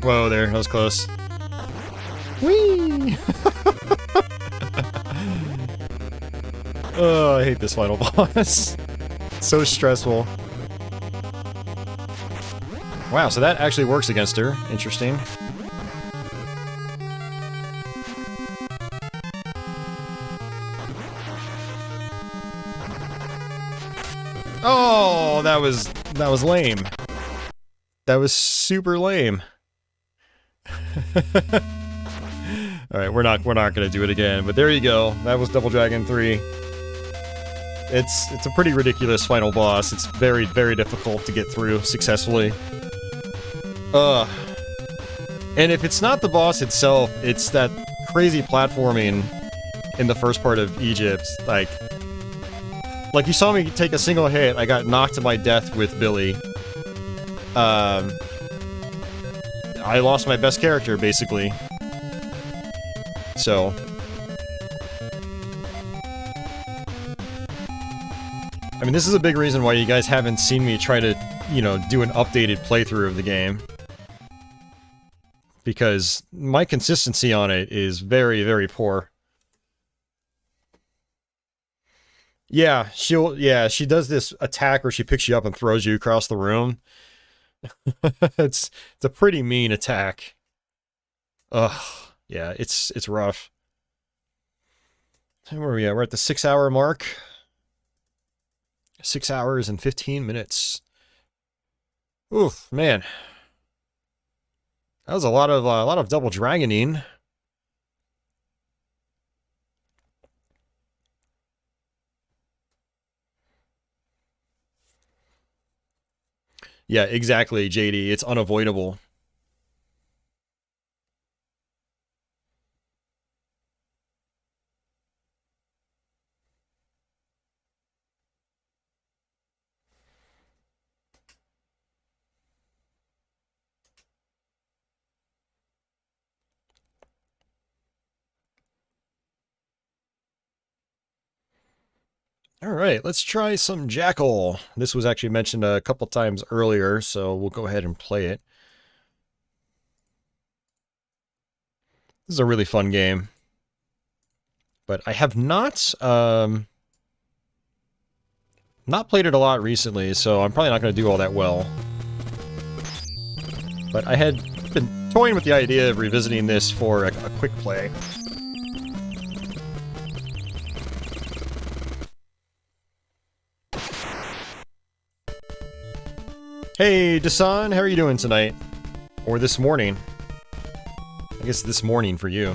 Whoa there, that was close. Whee! Oh, I hate this final boss. So stressful. Wow, so that actually works against her. Interesting. Oh, that was lame. That was super lame. Alright, we're not gonna do it again, but there you go. That was Double Dragon 3. It's a pretty ridiculous final boss. It's very, very difficult to get through successfully. And if it's not the boss itself, it's that crazy platforming in the first part of Egypt. Like you saw me take a single hit, I got knocked to my death with Billy. I lost my best character, basically. So... I mean, this is a big reason why you guys haven't seen me try to, you know, do an updated playthrough of the game. because my consistency on it is very, very poor. Yeah, she does this attack where she picks you up and throws you across the room. It's a pretty mean attack. Ugh, yeah, it's rough. Where are we at? We're at the 6-hour mark. 6 hours and 15 minutes. Oof, man. That was a lot of double dragoning. Yeah, exactly, JD. It's unavoidable. Alright, let's try some Jackal. This was actually mentioned a couple times earlier, so we'll go ahead and play it. This is a really fun game. But I have not played it a lot recently, so I'm probably not going to do all that well. But I had been toying with the idea of revisiting this for a quick play. Hey, Dasan, how are you doing tonight? Or this morning? I guess this morning for you.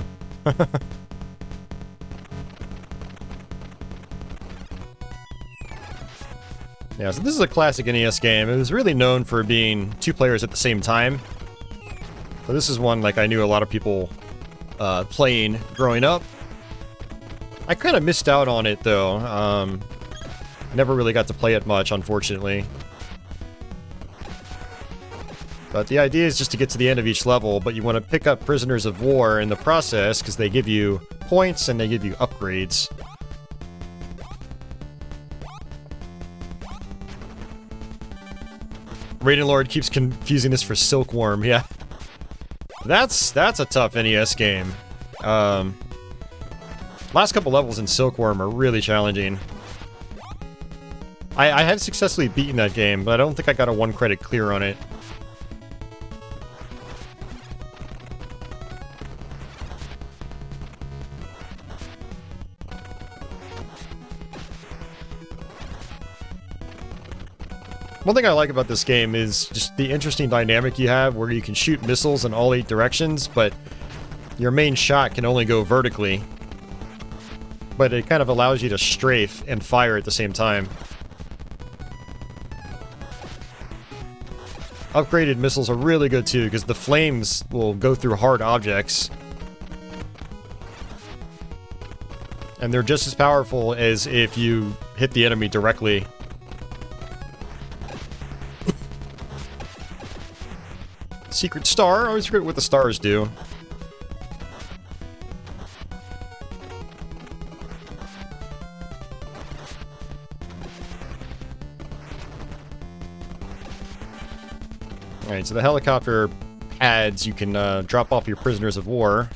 Yeah, so this is a classic NES game. It was really known for being 2 players at the same time. So this is one like I knew a lot of people playing growing up. I kind of missed out on it though. Never really got to play it much, unfortunately. But the idea is just to get to the end of each level, but you want to pick up prisoners of war in the process because they give you points and they give you upgrades. Raiden Lord keeps confusing this for Silkworm, yeah. That's a tough NES game. Last couple levels in Silkworm are really challenging. I have successfully beaten that game, but I don't think I got a 1 credit clear on it. One thing I like about this game is just the interesting dynamic you have where you can shoot missiles in all 8 directions, but your main shot can only go vertically. But it kind of allows you to strafe and fire at the same time. Upgraded missiles are really good too, because the flames will go through hard objects. And they're just as powerful as if you hit the enemy directly. Secret star? I always forget what the stars do. Alright, so the helicopter pads, you can drop off your prisoners of war.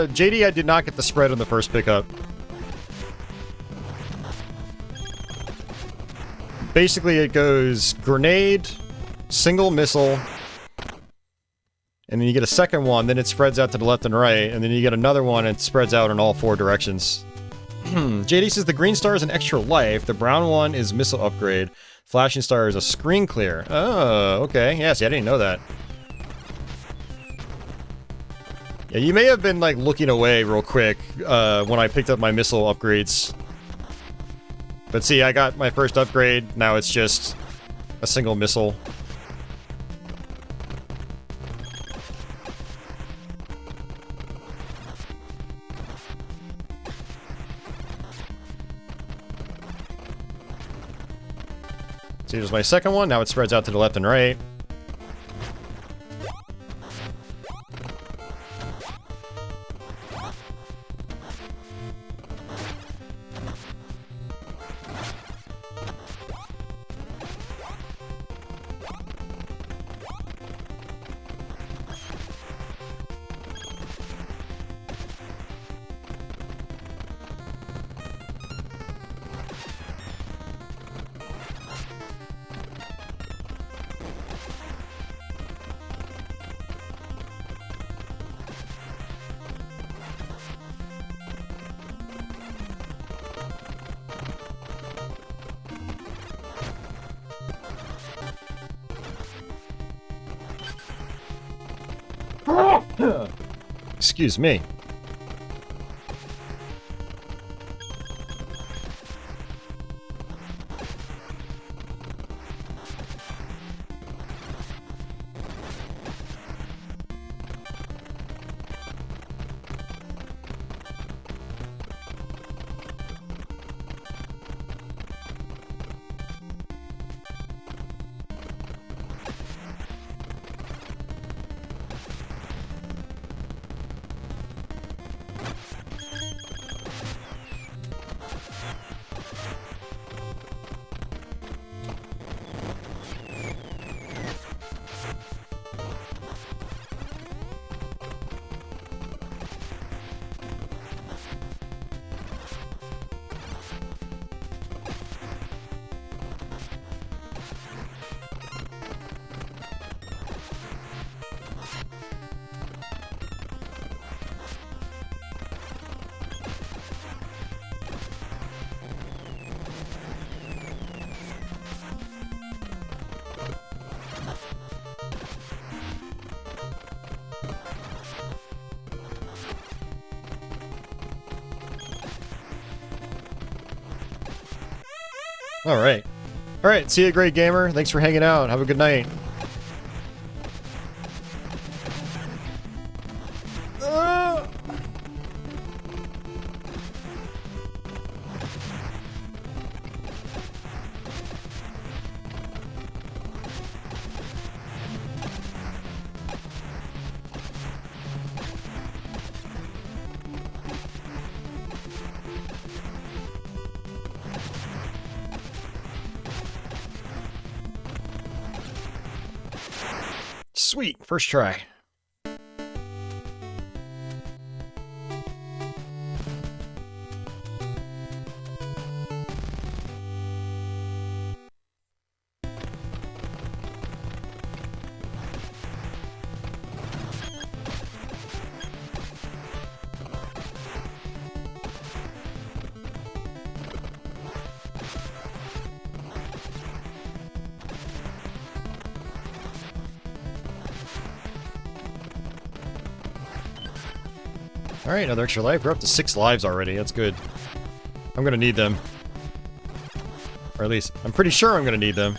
JD, I did not get the spread on the first pickup. Basically, it goes grenade, single missile, and then you get a second one, then it spreads out to the left and right, and then you get another one, and it spreads out in all 4 directions. JD says the green star is an extra life, the brown one is missile upgrade, flashing star is a screen clear. Oh, okay. Yeah, see, I didn't know that. Yeah, you may have been, like, looking away real quick when I picked up my missile upgrades. But see, I got my first upgrade, now it's just a single missile. See, here's my second one, now it spreads out to the left and right. Excuse me. Alright. Alright, see you, Great Gamer. Thanks for hanging out. Have a good night. Sweet, first try. Alright, another extra life. We're up to 6 lives already. That's good. I'm gonna need them. Or at least, I'm pretty sure I'm gonna need them.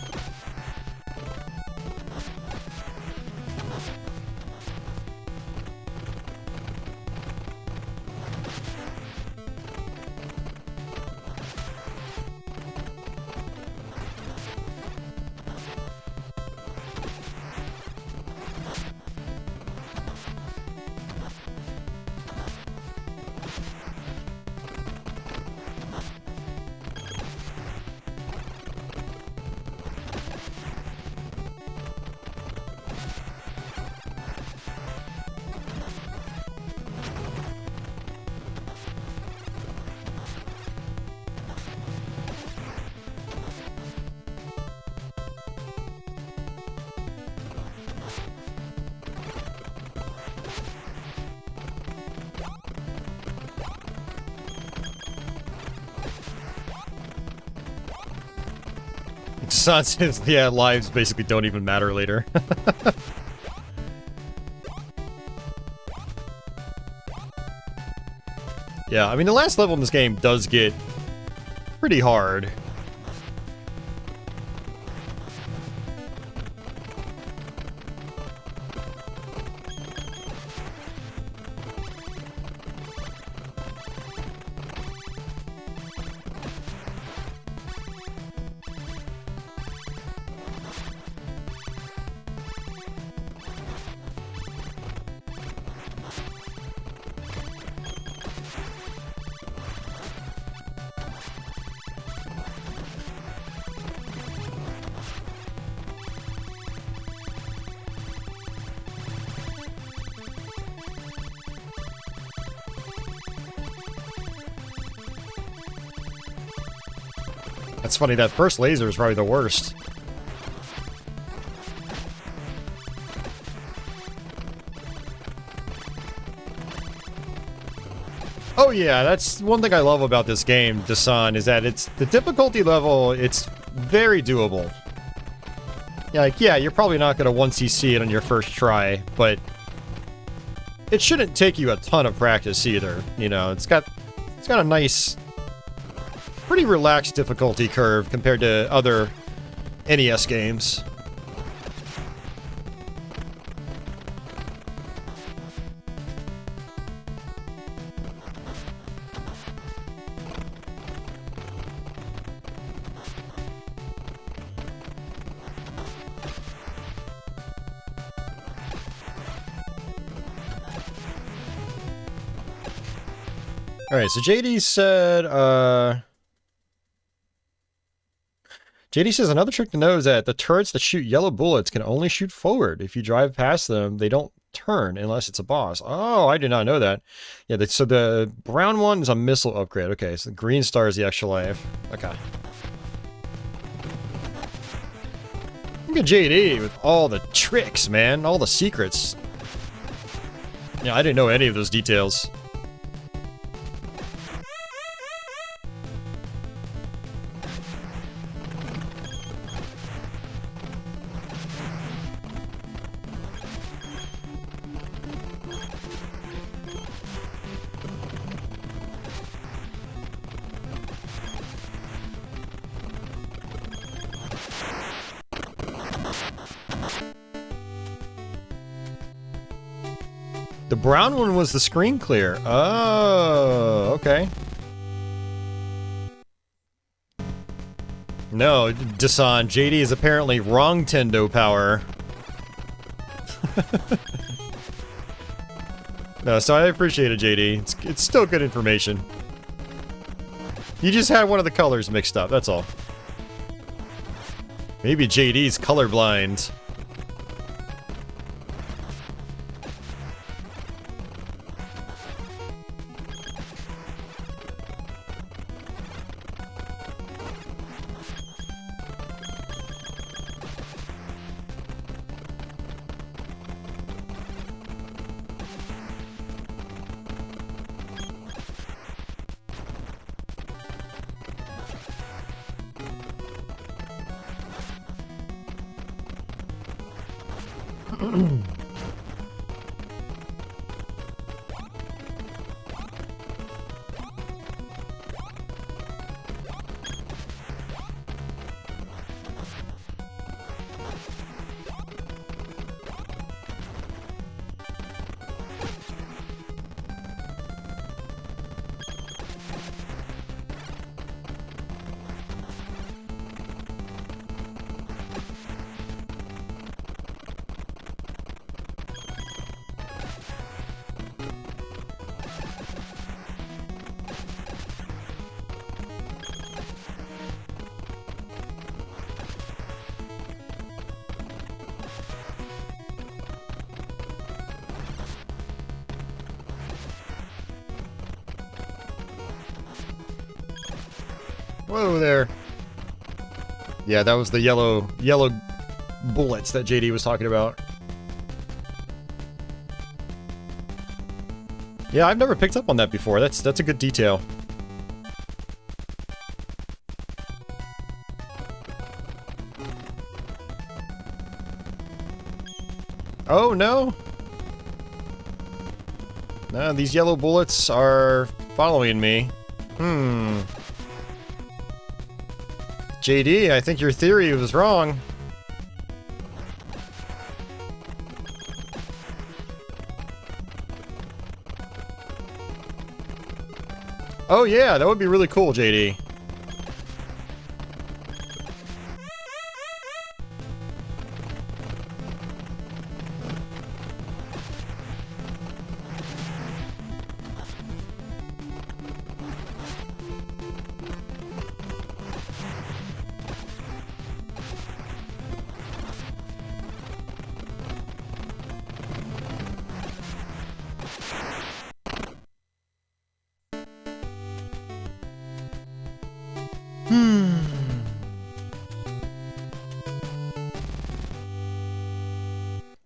Says, yeah, lives basically don't even matter later. Yeah, I mean, the last level in this game does get pretty hard. That's funny, that first laser is probably the worst. Oh yeah, that's one thing I love about this game, Dasan, is that it's the difficulty level, it's very doable. Yeah, like, yeah, you're probably not going to 1cc it on your first try, but it shouldn't take you a ton of practice either. You know, it's got a nice, pretty relaxed difficulty curve compared to other NES games. Alright, so JD says another trick to know is that the turrets that shoot yellow bullets can only shoot forward. If you drive past them, they don't turn unless it's a boss. Oh, I did not know that. Yeah, so the brown one is a missile upgrade. Okay, so the green star is the extra life. Okay. Look at JD with all the tricks, man. All the secrets. Yeah, I didn't know any of those details. The brown one was the screen clear. Oh, okay. No, Dasan, JD is apparently wrong Tendo power. No, so I appreciate it, JD. It's still good information. You just had one of the colors mixed up, that's all. Maybe JD's colorblind. Whoa there. Yeah, that was the yellow bullets that JD was talking about. Yeah, I've never picked up on that before. That's a good detail. Oh no. No, these yellow bullets are following me. JD, I think your theory was wrong. Oh yeah, that would be really cool, JD.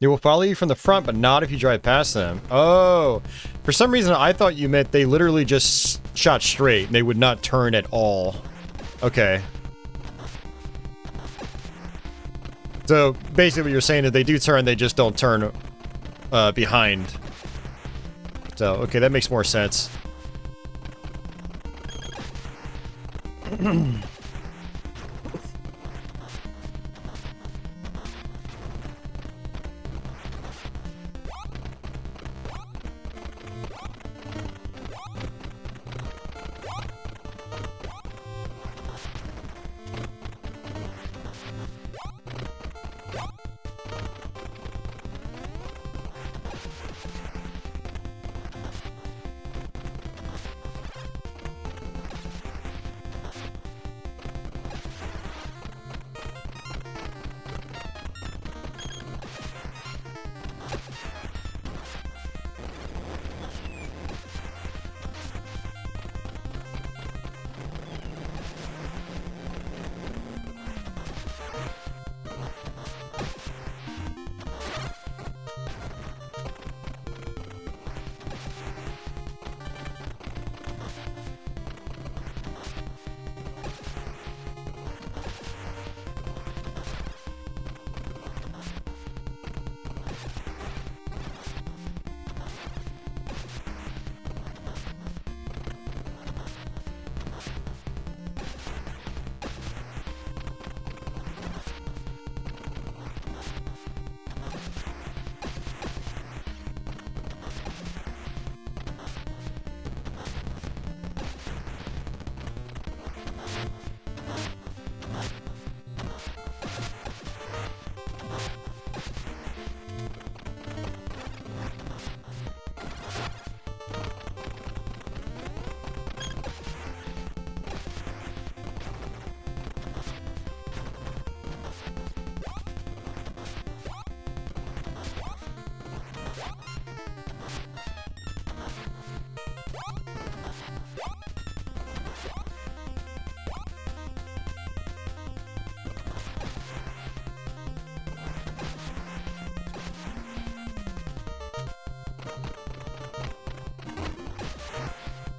They will follow you from the front, but not if you drive past them. Oh, for some reason I thought you meant they literally just shot straight and they would not turn at all. Okay. So basically what you're saying is they do turn, they just don't turn behind. So, okay, that makes more sense.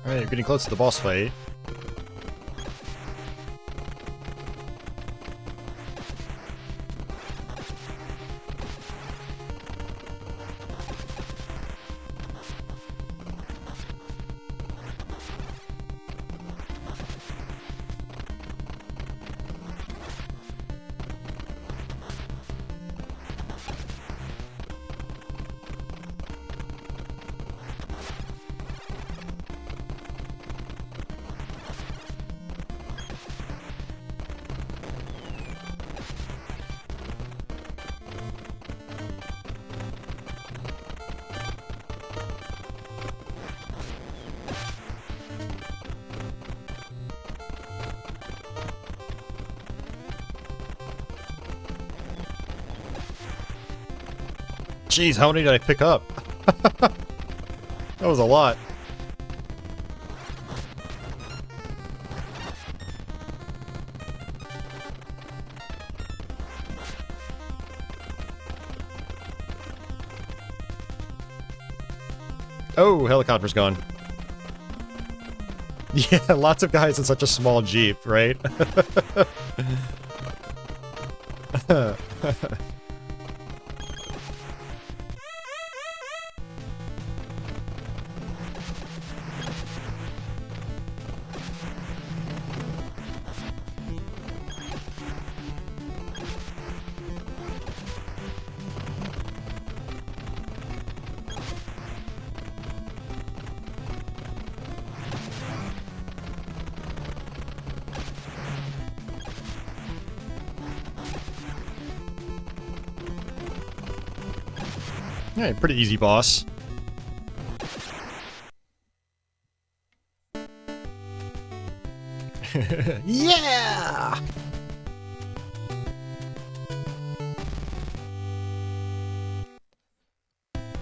Alright, you're getting close to the boss fight. Jeez, how many did I pick up? That was a lot. Oh, helicopter's gone. Yeah, lots of guys in such a small Jeep, right? Alright, pretty easy boss. Yeah!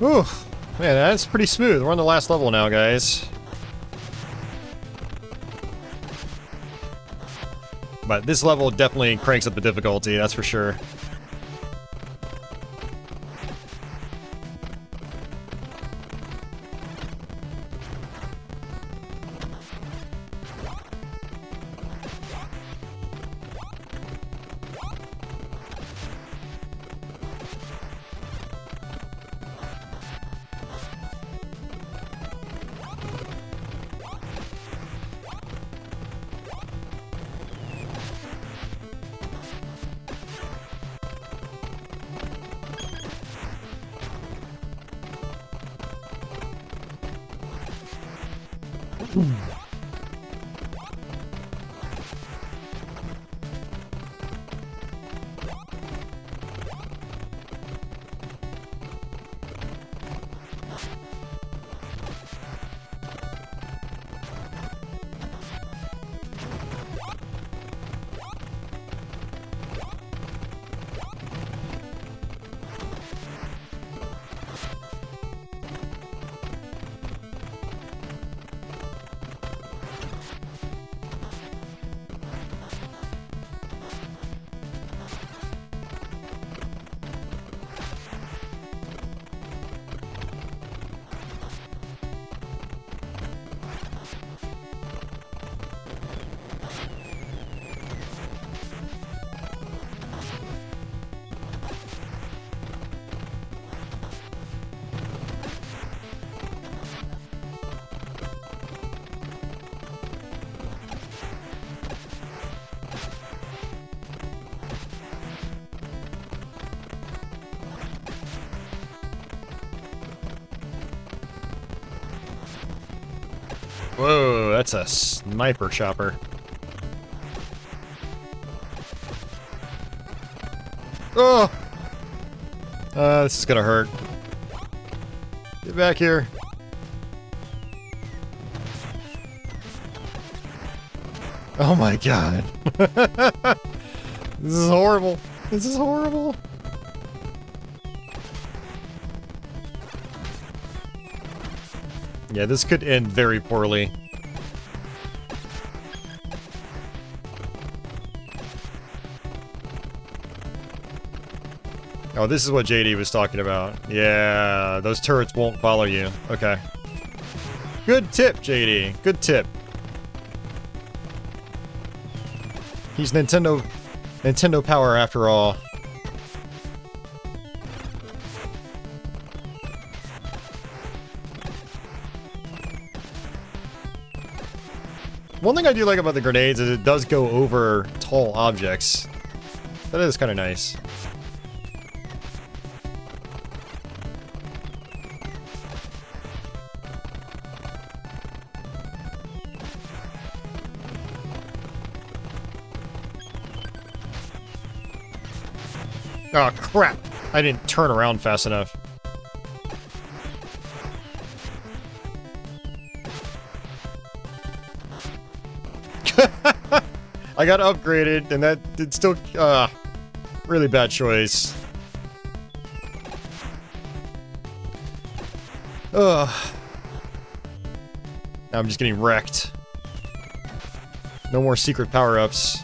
Ooh, man, that's pretty smooth. We're on the last level now, guys. But this level definitely cranks up the difficulty, that's for sure. Whoa, that's a sniper chopper. Oh! This is gonna hurt. Get back here. Oh my god. This is horrible. This is horrible. Yeah, this could end very poorly. Oh, this is what JD was talking about. Yeah, those turrets won't follow you. Okay. Good tip, JD. Good tip. He's Nintendo power after all. One thing I do like about the grenades is it does go over tall objects. That is kind of nice. Oh crap! I didn't turn around fast enough. I got upgraded, and that did still, really bad choice. Ugh. Now I'm just getting wrecked. No more secret power-ups.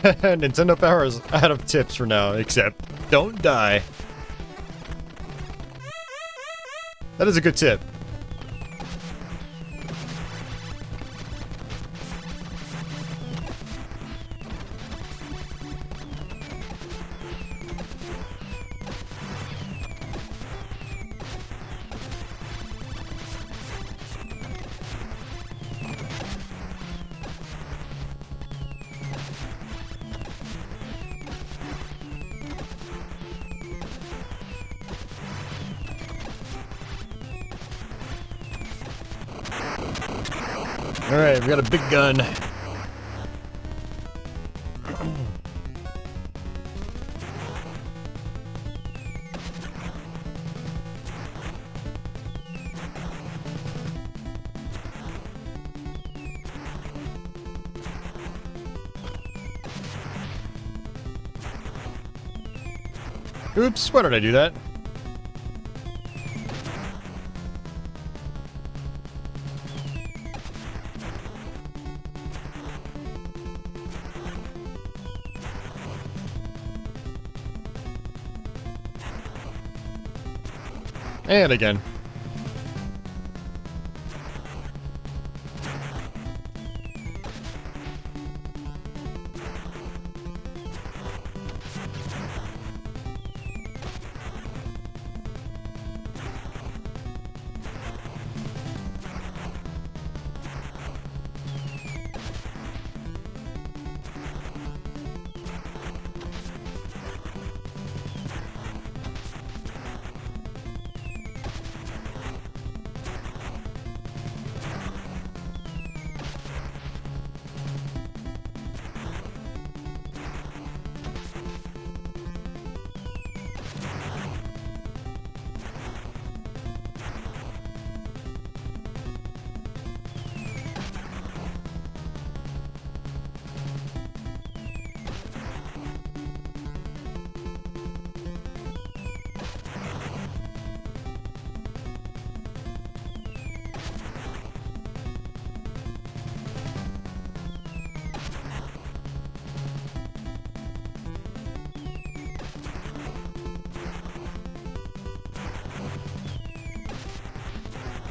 Nintendo Power is out of tips for now, except don't die. That is a good tip. Alright, we got a big gun. Oops, why did I do that? And again.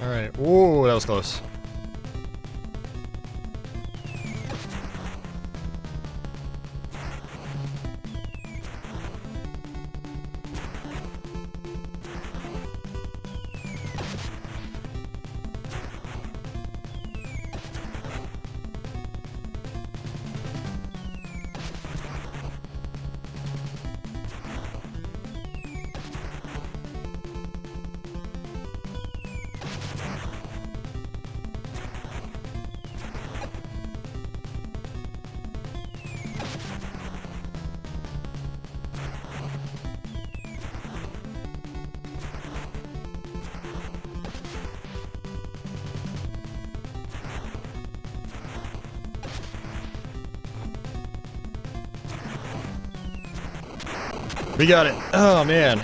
Alright. Whoa, that was close. We got it. Oh, man.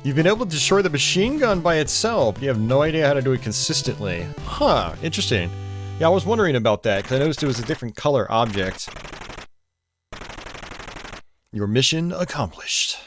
You've been able to destroy the machine gun by itself. You have no idea how to do it consistently. Huh, interesting. Yeah, I was wondering about that, because I noticed it was a different color object. Your mission accomplished.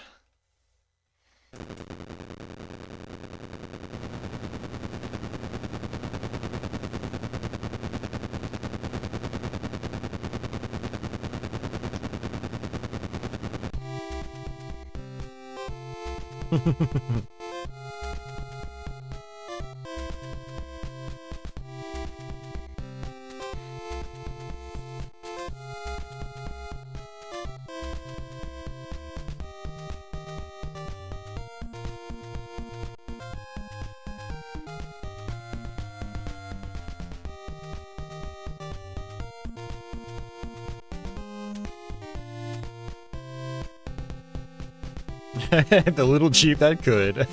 The little Jeep that could.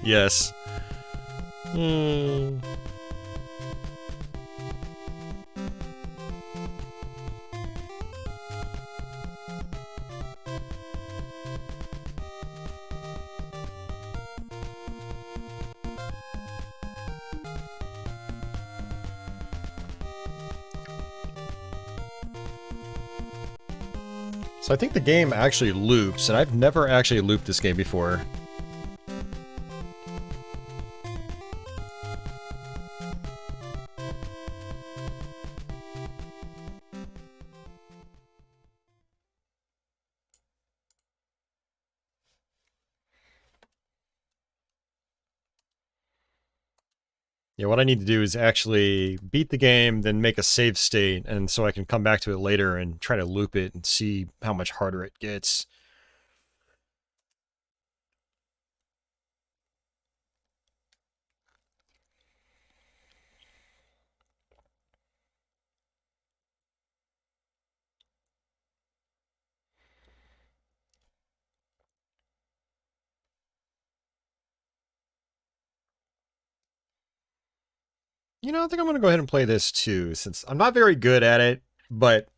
Yes. So I think the game actually loops, and I've never actually looped this game before. Yeah, what I need to do is actually beat the game, then make a save state, and so I can come back to it later and try to loop it and see how much harder it gets. You know, I think I'm going to go ahead and play this too, since I'm not very good at it, but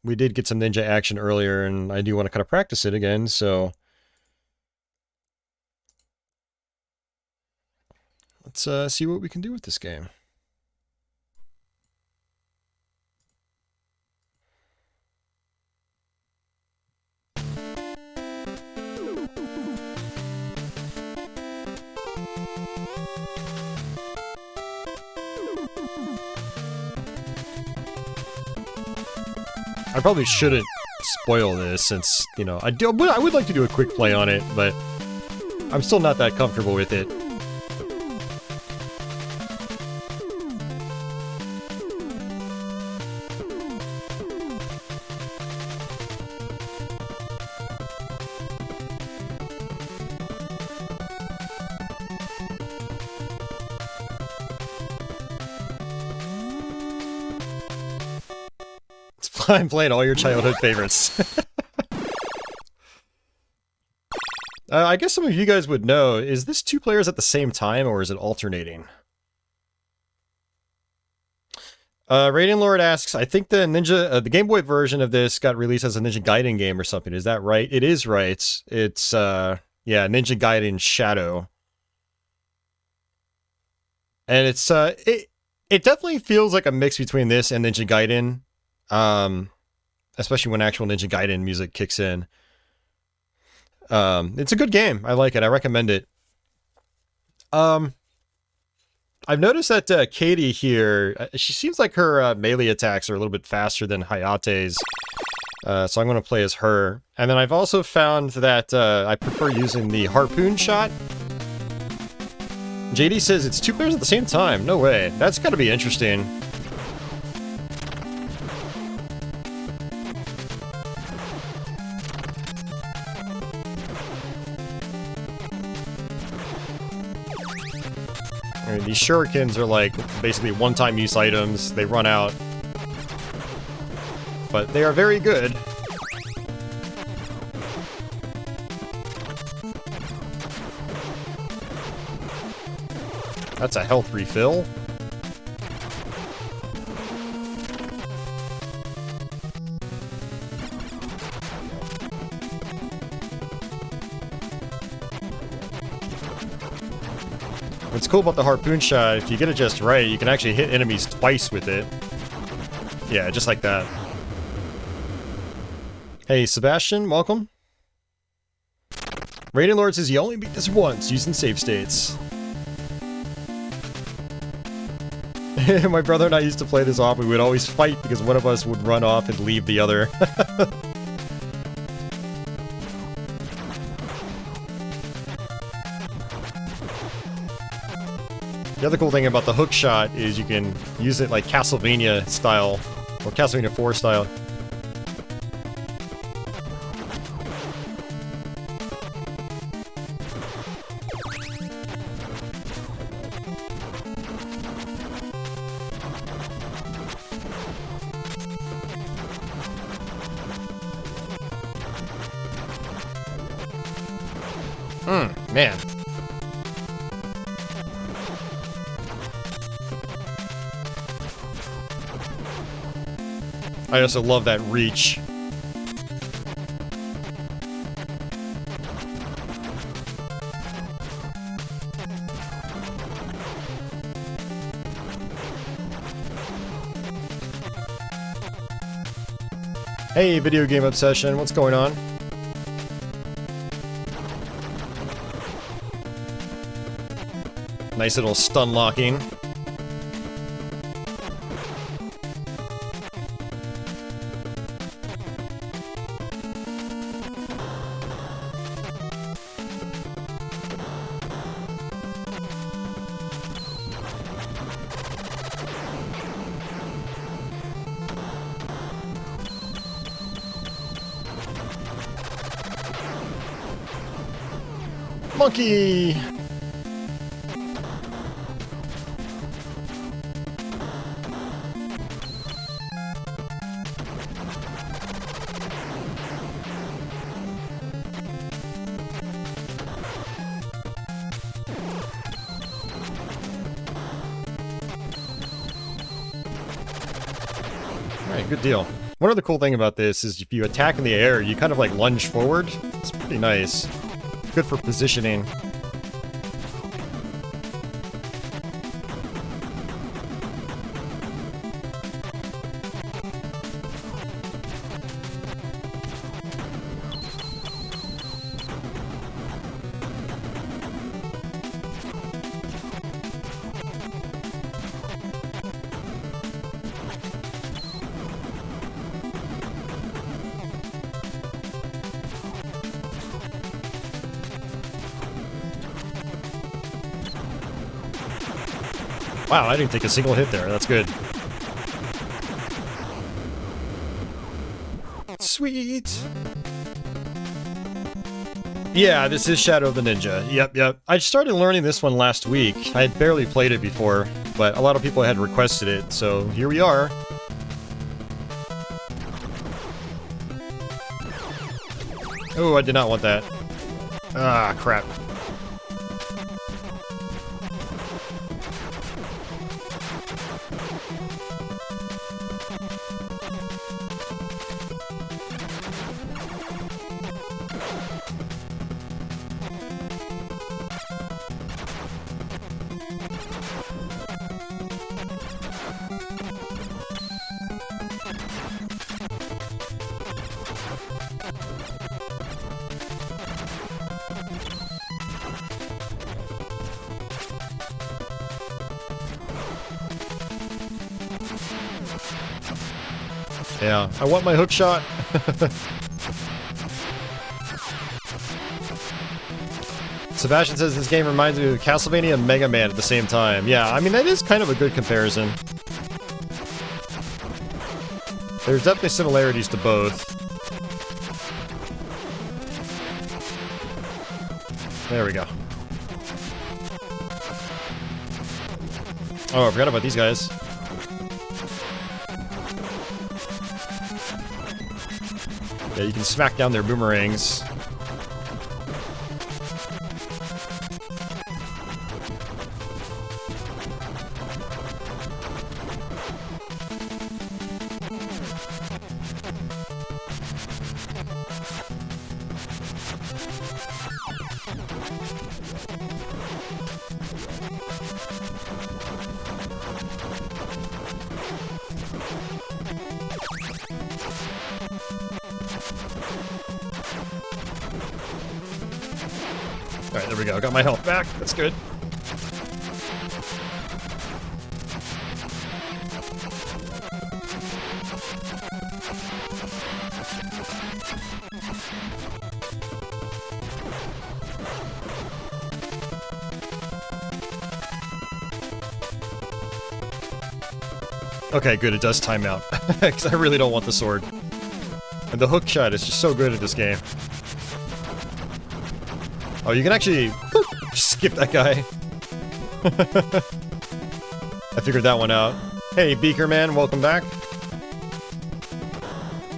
we did get some ninja action earlier, and I do want to kind of practice it again, so... Let's see what we can do with this game. I probably shouldn't spoil this since, you know, I would like to do a quick play on it, but I'm still not that comfortable with it. I'm playing all your childhood favorites. I guess some of you guys would know, is this 2 players at the same time, or is it alternating? Radiant Lord asks, I think the the Game Boy version of this got released as a Ninja Gaiden game or something. Is that right? It is right. It's, yeah, Ninja Gaiden Shadow. And it's, it definitely feels like a mix between this and Ninja Gaiden. Especially when actual Ninja Gaiden music kicks in. It's a good game. I like it. I recommend it. I've noticed that Katie here, she seems like her melee attacks are a little bit faster than Hayate's. So I'm going to play as her. And then I've also found that I prefer using the harpoon shot. JD says it's 2 players at the same time. No way. That's got to be interesting. I mean, these shurikens are like basically one-time use items. They run out. But they are very good. That's a health refill. What's cool about the harpoon shot, if you get it just right, you can actually hit enemies twice with it. Yeah, just like that. Hey, Sebastian, welcome. Radiant Lord says you only beat this once using save states. My brother and I used to play this off. We would always fight because one of us would run off and leave the other. The other cool thing about the hook shot is you can use it like Castlevania style, or Castlevania 4 style. Man. I also love that reach. Hey, Video Game Obsession, what's going on? Nice little stun locking. Monkey! Alright, good deal. One other cool thing about this is if you attack in the air, you kind of like lunge forward. It's pretty nice. Good for positioning. Wow, I didn't take a single hit there. That's good. Sweet! Yeah, this is Shadow of the Ninja. Yep. I started learning this one last week. I had barely played it before, but a lot of people had requested it, so here we are. Oh, I did not want that. Ah, crap. Yeah, I want my hook shot. Sebastian says this game reminds me of Castlevania and Mega Man at the same time. Yeah, I mean, that is kind of a good comparison. There's definitely similarities to both. There we go. Oh, I forgot about these guys. Yeah, you can smack down their boomerangs. Alright, there we go. Got my health back. That's good. Okay, good. It does time out. Because I really don't want the sword. And the hook shot is just so good at this game. Oh, you can actually skip that guy. I figured that one out. Hey, Beaker Man, welcome back.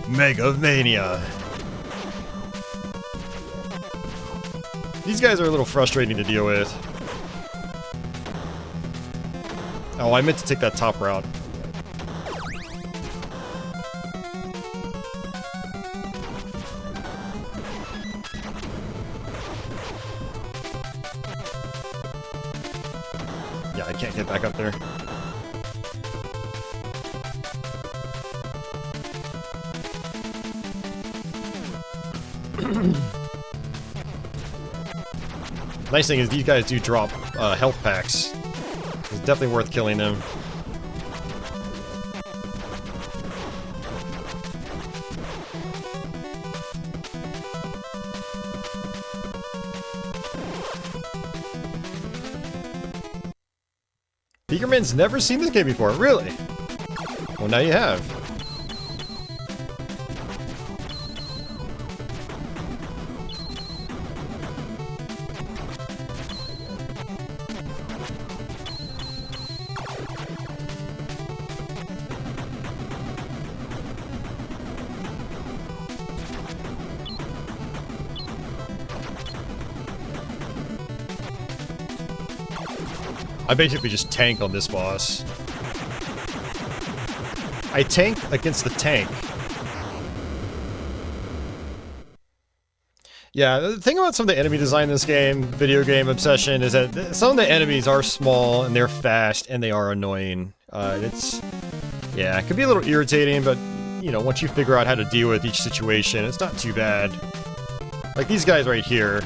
Mega Mania. These guys are a little frustrating to deal with. Oh, I meant to take that top route. Yeah, I can't get back up there. Nice thing is these guys do drop health packs. It's definitely worth killing them. Peakerman's never seen this game before, really? Well, now you have. I basically just tank on this boss. I tank against the tank. Yeah, the thing about some of the enemy design in this game, video game obsession, is that some of the enemies are small and they're fast and they are annoying. Yeah, it can be a little irritating, but you know, once you figure out how to deal with each situation, it's not too bad. Like these guys right here.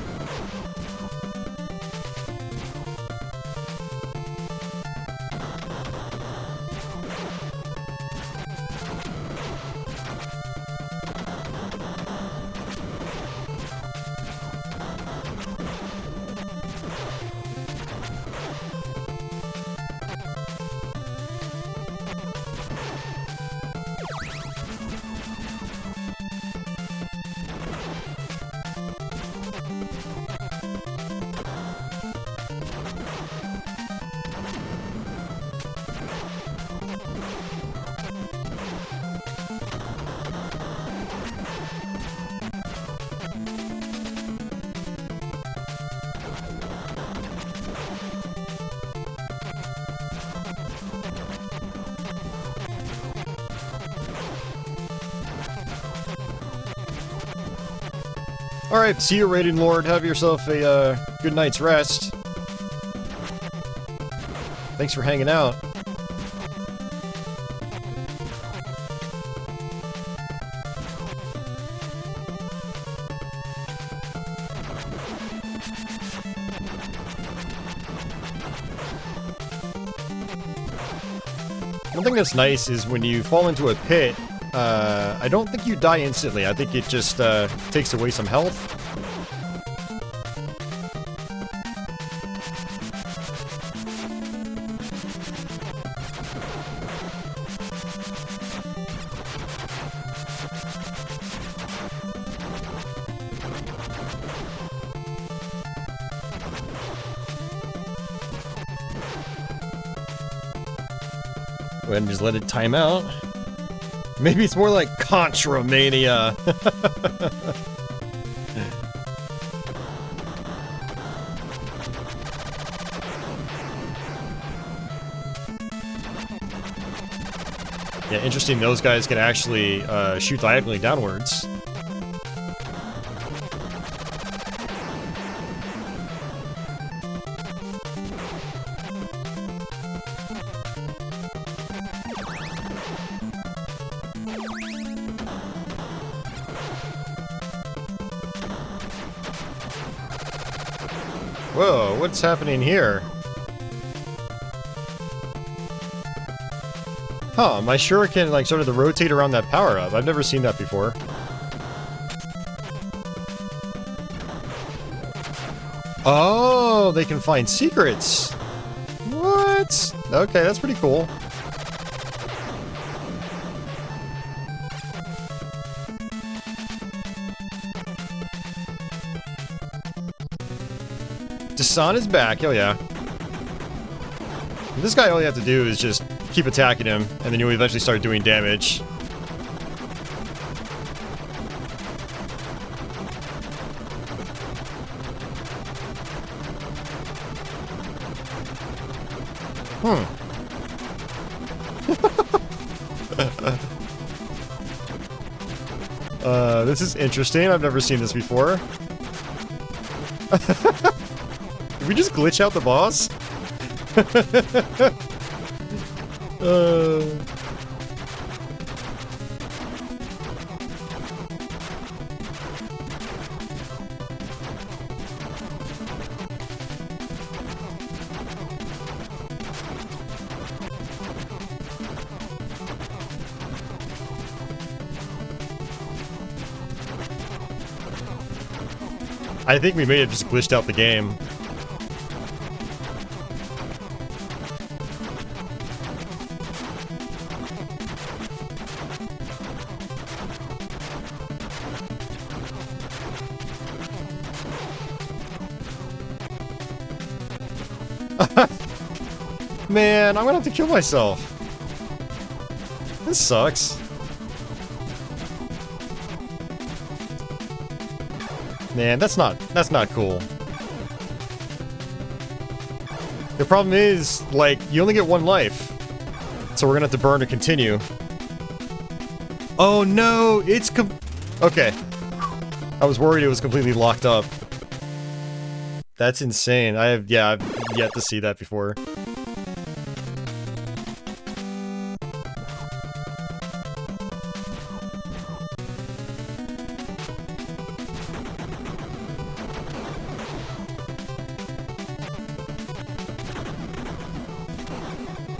Alright, see you, Raiding Lord. Have yourself a good night's rest. Thanks for hanging out. One thing that's nice is when you fall into a pit, I don't think you die instantly. I think it just takes away some health. Go ahead and just let it time out. Maybe it's more like Contra mania. Yeah, interesting. Those guys can actually shoot diagonally downwards. Whoa, what's happening here? Huh, my shuriken like started to rotate around that power-up. I've never seen that before. Oh, they can find secrets! What? Okay, that's pretty cool. Tyson is back, oh yeah. This guy, all you have to do is just keep attacking him, and then you'll eventually start doing damage. This is interesting. I've never seen this before. Did we just glitch out the boss? I think we may have just glitched out the game. Man, I'm gonna have to kill myself. This sucks. Man, that's not cool. The problem is, like, you only get one life. So we're gonna have to burn to continue. Oh no, it's okay. I was worried it was completely locked up. That's insane. I've yet to see that before.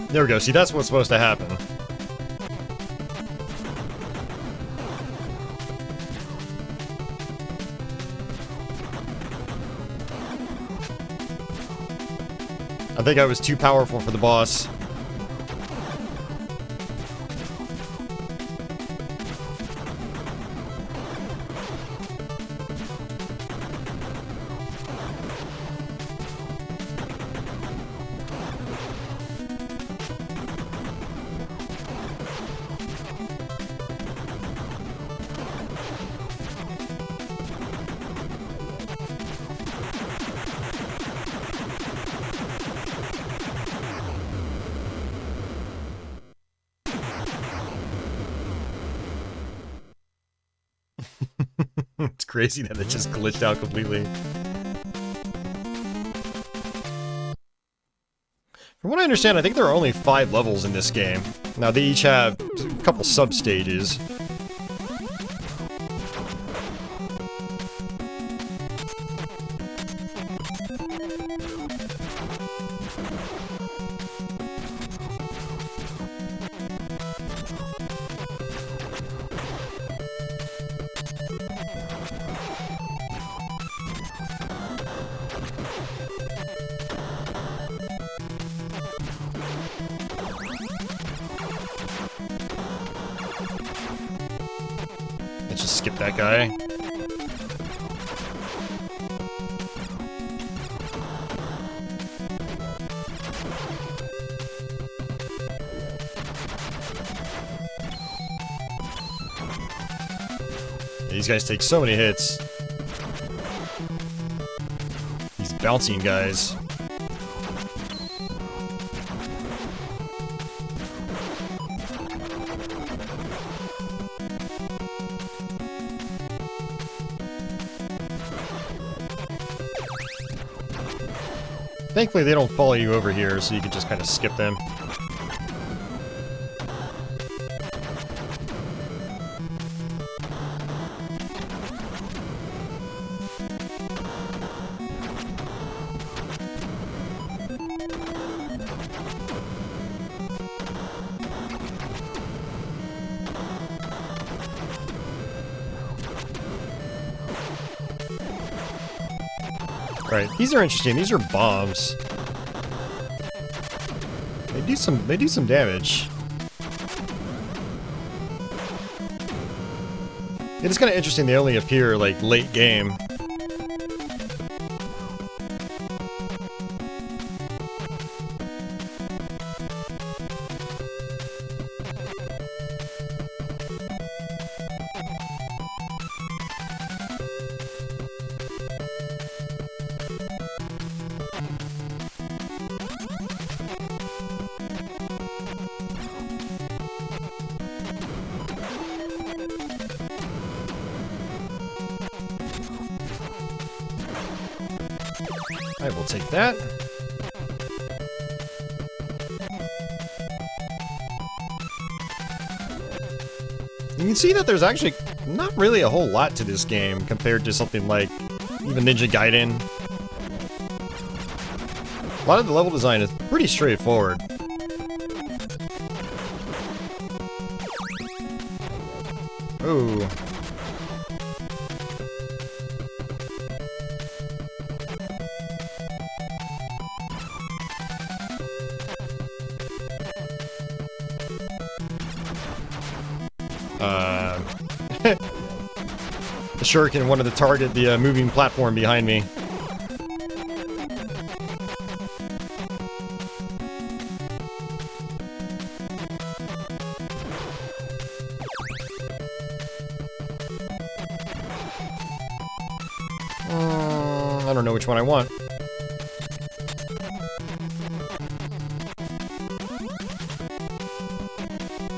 There we go. See, that's what's supposed to happen. I think I was too powerful for the boss. It's crazy that it just glitched out completely. From what I understand, I think there are only 5 levels in this game. Now, they each have a couple sub-stages. Let's just skip that guy. These guys take so many hits. These bouncing guys. Thankfully, they don't follow you over here, so you can just kind of skip them. Right, these are interesting. These are bombs. They do some damage. It is kind of interesting they only appear like late game. I will take that. You can see that there's actually not really a whole lot to this game compared to something like even Ninja Gaiden. A lot of the level design is pretty straightforward. Ooh. The shuriken wanted to target the moving platform behind me. I don't know which one I want.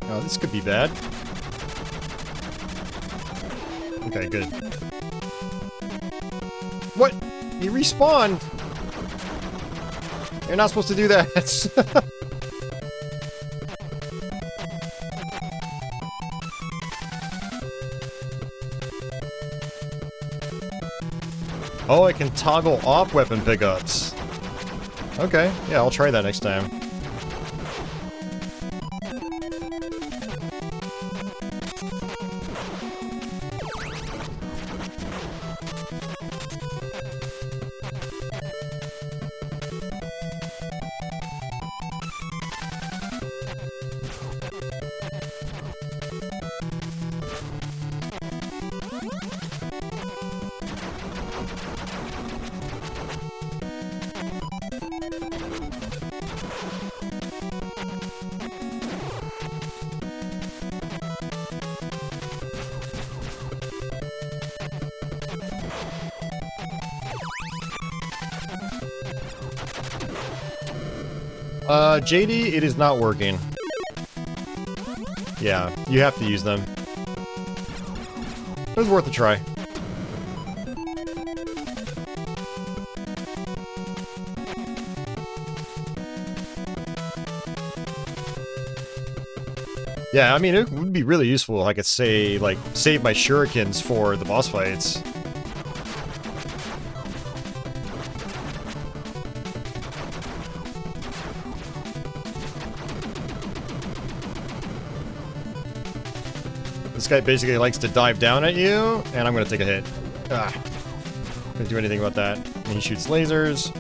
Oh, this could be bad. Okay, good. What? He respawned! You're not supposed to do that. Oh, I can toggle off weapon pickups. Okay, yeah, I'll try that next time. JD, it is not working. Yeah, you have to use them. It was worth a try. Yeah, I mean, it would be really useful if I could say, like, save my shurikens for the boss fights. This guy basically likes to dive down at you, and I'm gonna take a hit. Ah. Can't do anything about that. And he shoots lasers.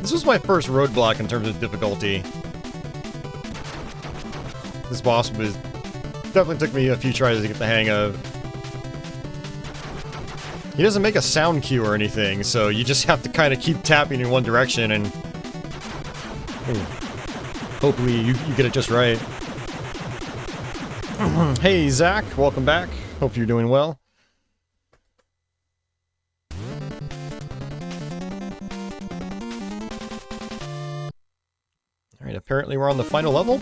This was my first roadblock in terms of difficulty. This boss was definitely took me a few tries to get the hang of. He doesn't make a sound cue or anything, so you just have to kind of keep tapping in one direction and hopefully you get it just right. Hey Zach, welcome back. Hope you're doing well. Alright, apparently we're on the final level.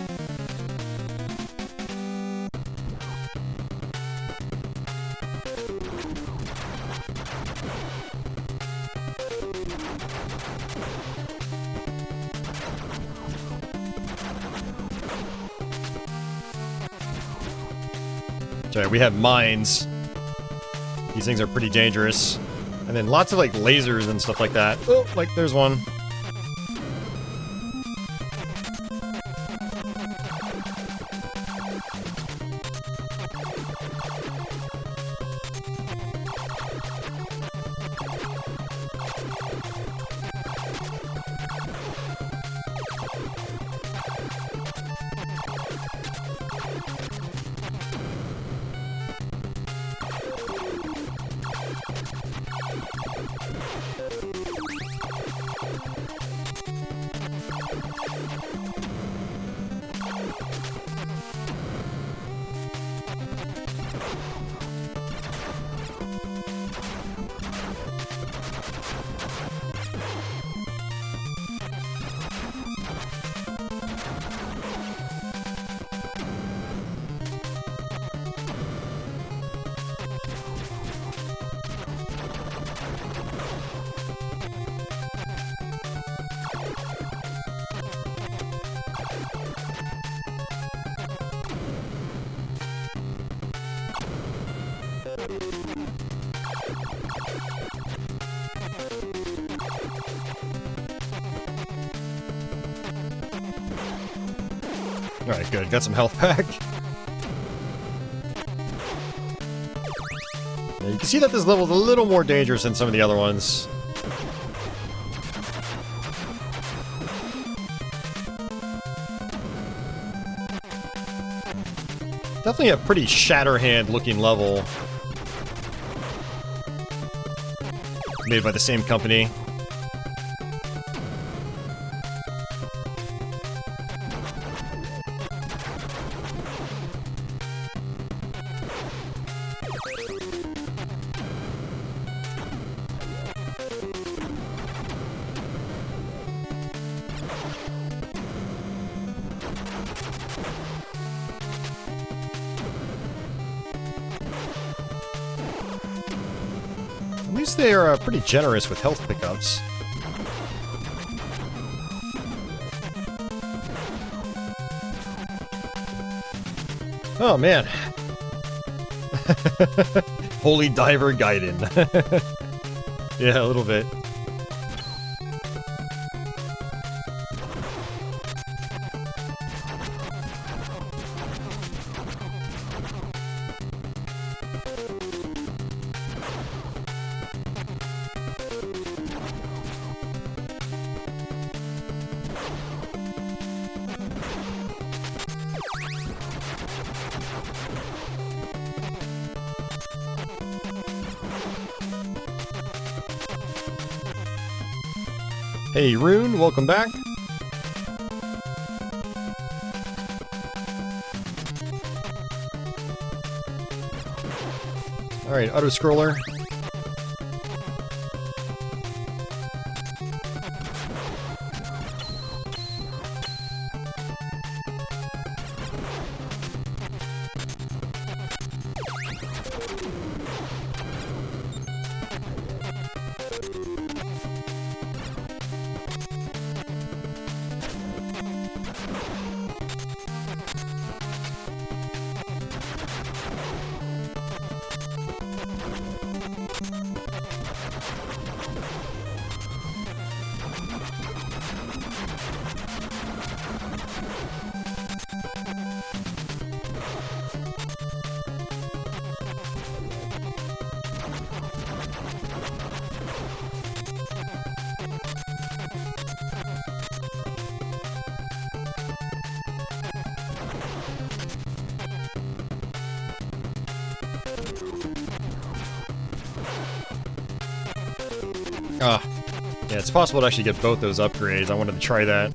Sorry, we have mines. These things are pretty dangerous. And then lots of like lasers and stuff like that. Oh, like there's one. Alright, good. Got some health back. Yeah, you can see that this level's a little more dangerous than some of the other ones. Definitely a pretty Shatterhand-looking level. Made by the same company. At least they are pretty generous with health pickups. Oh man. Holy Diver Gaiden. Yeah, a little bit. Hey Rune, welcome back. Alright, auto-scroller. Ah, yeah, it's possible to actually get both those upgrades. I wanted to try that.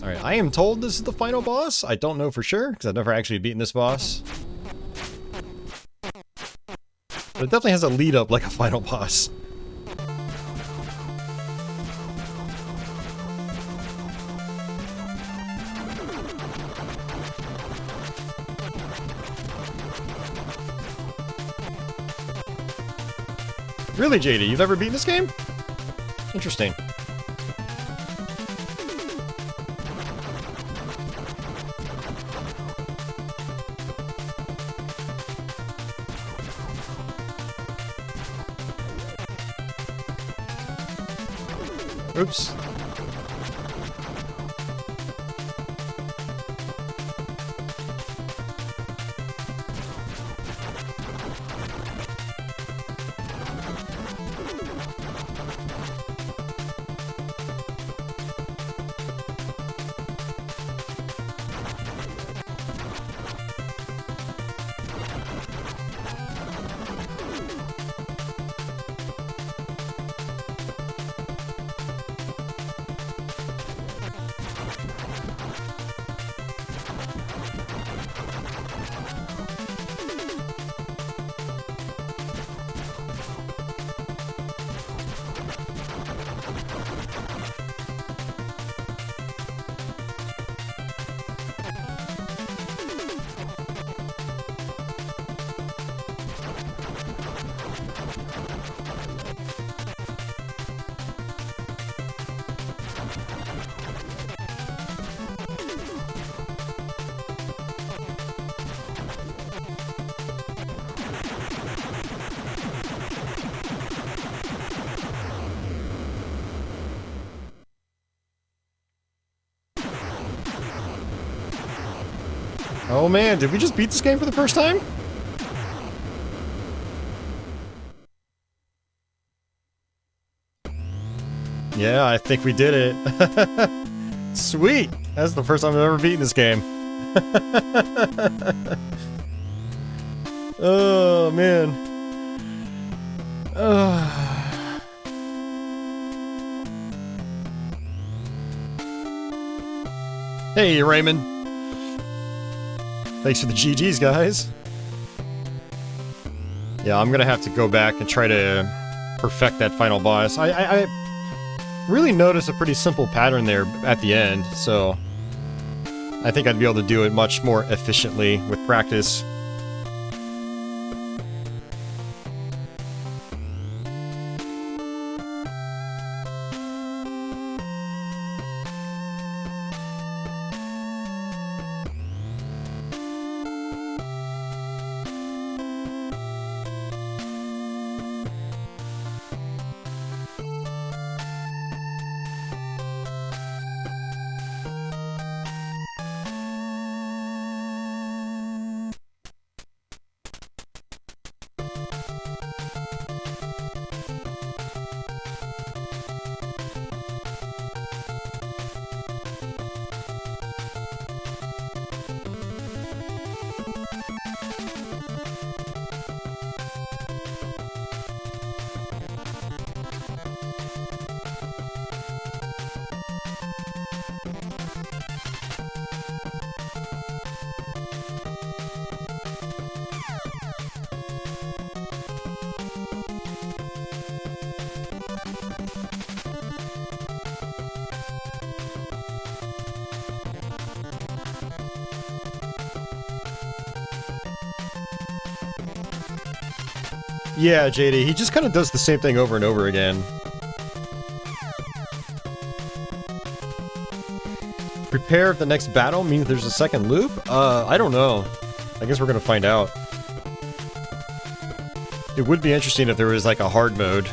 Alright, I am told this is the final boss. I don't know for sure, because I've never actually beaten this boss. But it definitely has a lead up like a final boss. Really, JD? You've never beaten this game? Interesting. Oops. Oh man, did we just beat this game for the first time? Yeah, I think we did it. Sweet! That's the first time I've ever beaten this game. Oh, man. Hey, Raymond. Thanks for the GGs, guys. Yeah, I'm gonna have to go back and try to perfect that final boss. I really noticed a pretty simple pattern there at the end, so I think I'd be able to do it much more efficiently with practice. Yeah, JD, he just kind of does the same thing over and over again. Prepare if the next battle means there's a second loop? I don't know. I guess we're gonna find out. It would be interesting if there was like a hard mode.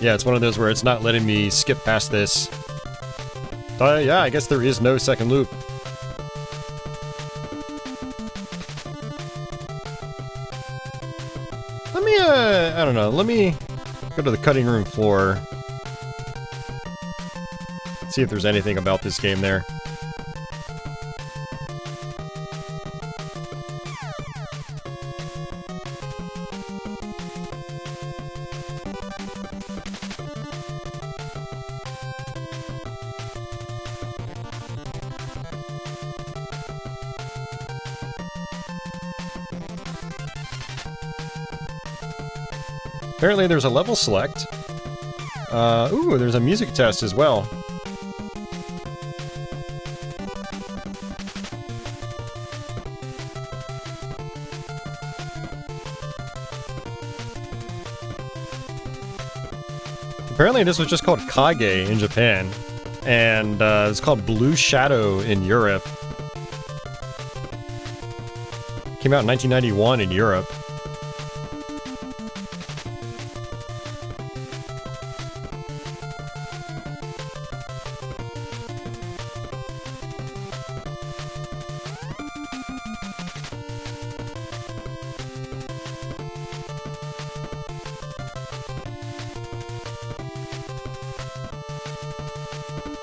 Yeah, it's one of those where it's not letting me skip past this. Yeah, I guess there is no second loop. Let me, I don't know, let me go to the cutting room floor. See if there's anything about this game there. Apparently there's a level select. Ooh, there's a music test as well. Apparently this was just called Kage in Japan, and it's called Blue Shadow in Europe. Came out in 1991 in Europe.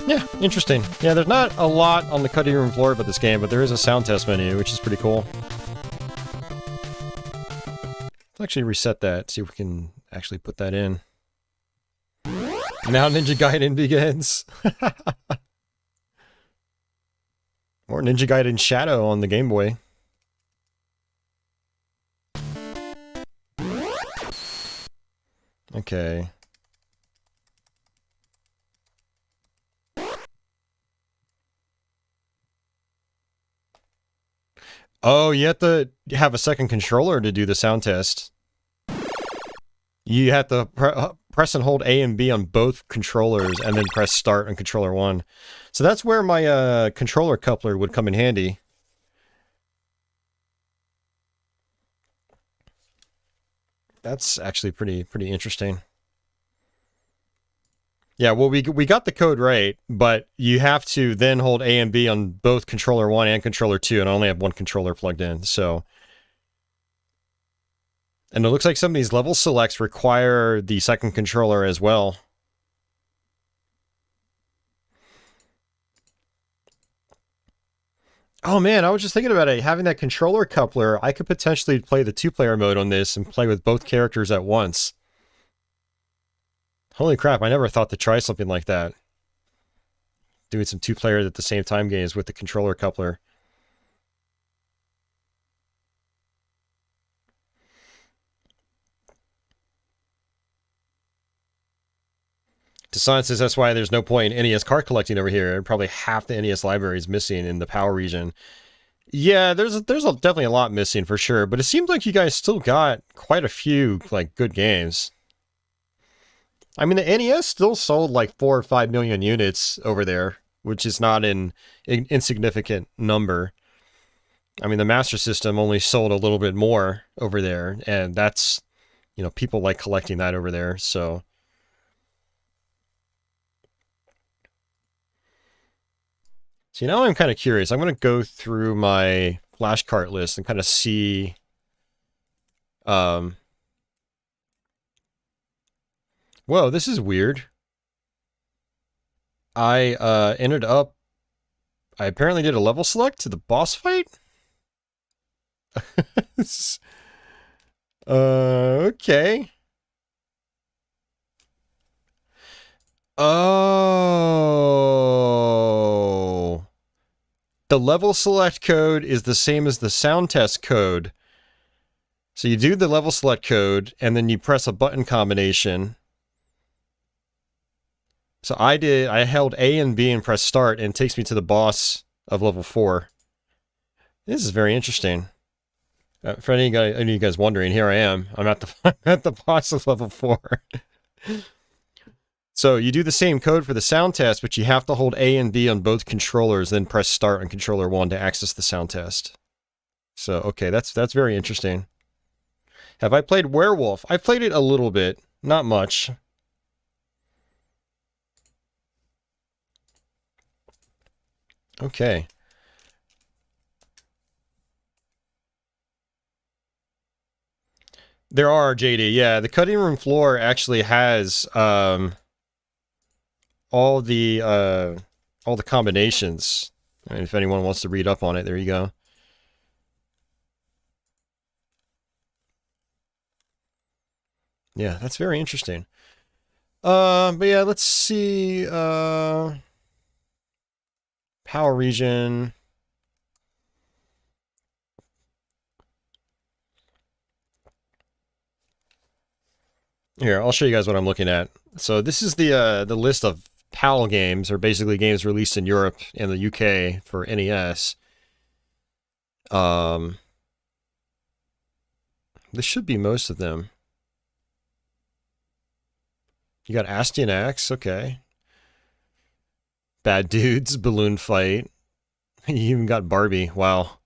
Yeah, interesting. Yeah, there's not a lot on the cutting room floor about this game, but there is a sound test menu, which is pretty cool. Let's actually reset that, see if we can actually put that in. Now Ninja Gaiden begins. More Ninja Gaiden Shadow on the Game Boy. Okay. Oh, you have to have a second controller to do the sound test. You have to press and hold A and B on both controllers, and then press start on controller 1. So that's where my controller coupler would come in handy. That's actually pretty interesting. Yeah, well, we got the code right, but you have to then hold A and B on both controller 1 and controller 2, and I only have one controller plugged in, so... And it looks like some of these level selects require the second controller as well. Oh man, I was just thinking about it. Having that controller coupler, I could potentially play the 2-player mode on this and play with both characters at once. Holy crap, I never thought to try something like that. Doing some 2-player at the same time games with the controller coupler. Tyson says that's why there's no point in NES card collecting over here. Probably half the NES library is missing in the PAL region. Yeah, there's definitely a lot missing for sure, but it seems like you guys still got quite a few like good games. I mean, the NES still sold like 4 or 5 million units over there, which is not an insignificant number. I mean, the Master System only sold a little bit more over there, and that's, you know, people like collecting that over there, so... See, now I'm kind of curious. I'm going to go through my flashcard list and kind of see... Whoa, this is weird. I ended up... I apparently did a level select to the boss fight? Okay. Oh. The level select code is the same as the sound test code. So you do the level select code, and then you press a button combination. So I held A and B and pressed start, and it takes me to the boss of level 4. This is very interesting. For any of you guys wondering, here I am. I'm at the boss of level 4. So you do the same code for the sound test, but you have to hold A and B on both controllers, then press start on controller 1 to access the sound test. So, okay, that's very interesting. Have I played Werewolf? I played it a little bit, not much. Okay. There are, JD, yeah. The cutting room floor actually has all the combinations. I mean, if anyone wants to read up on it, there you go. Yeah, that's very interesting. But yeah, let's see. Power region. Here, I'll show you guys what I'm looking at. So this is the list of PAL games, or basically games released in Europe and the UK for NES. This should be most of them. You got Astian Axe, okay. Bad Dudes, Balloon Fight. You even got Barbie, wow.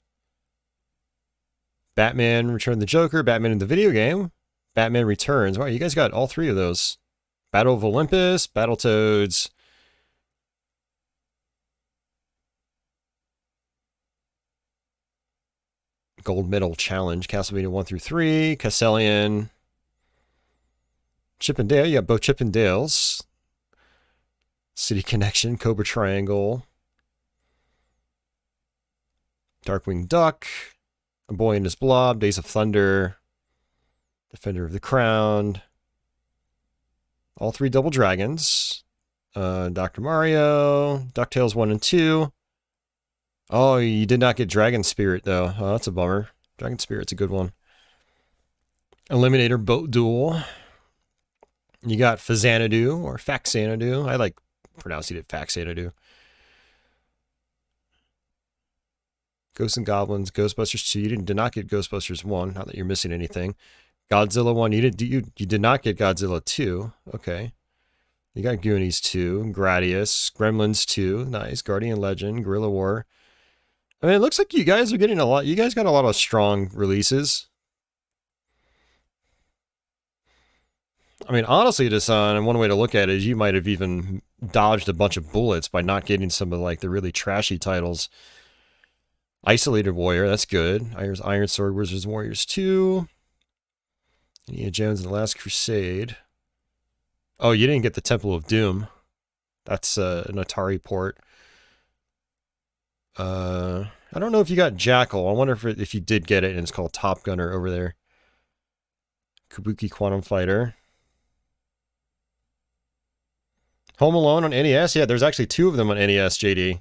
Batman, Return of the Joker, Batman in the video game. Batman Returns. Wow, you guys got all 3 of those. Battle of Olympus, Battletoads. Gold Medal Challenge, Castlevania 1 through 3, Castellian. Chip and Dale, you got both Chip and Dales. City Connection, Cobra Triangle. Darkwing Duck. A Boy and His Blob, Days of Thunder. Defender of the Crown. All 3 Double Dragons. Dr. Mario. DuckTales 1 and 2. Oh, you did not get Dragon Spirit, though. Oh, that's a bummer. Dragon Spirit's a good one. Eliminator Boat Duel. You got Fazanadu, or Faxanadu. I like pronouncing it Faxanadu. Ghosts and Goblins, Ghostbusters 2. You did not get Ghostbusters 1, not that you're missing anything. Godzilla 1, you did not get Godzilla 2. Okay. You got Goonies 2, Gradius, Gremlins 2, nice, Guardian Legend, Guerrilla War. I mean, it looks like you guys are getting a lot. You guys got a lot of strong releases. I mean, honestly, Dasan, one way to look at it is you might have even dodged a bunch of bullets by not getting some of like the really trashy titles. Isolated Warrior, that's good. Iron Sword, Wizards and Warriors 2. Indiana Jones and the Last Crusade. Oh, you didn't get the Temple of Doom. That's an Atari port. I don't know if you got Jackal. I wonder if you did get it and it's called Top Gunner over there. Kabuki Quantum Fighter. Home Alone on NES? Yeah, there's actually 2 of them on NES, JD.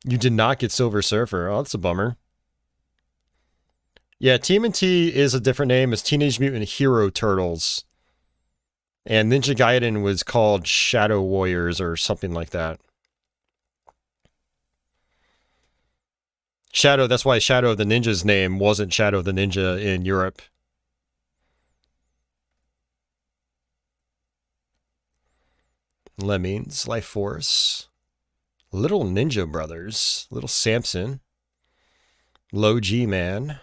You did not get Silver Surfer. Oh, that's a bummer. Yeah, TMNT is a different name. It's Teenage Mutant Hero Turtles. And Ninja Gaiden was called Shadow Warriors or something like that. Shadow, that's why Shadow of the Ninja's name wasn't Shadow of the Ninja in Europe. Lemmings, Life Force. Little Ninja Brothers. Little Samson. Low G-Man.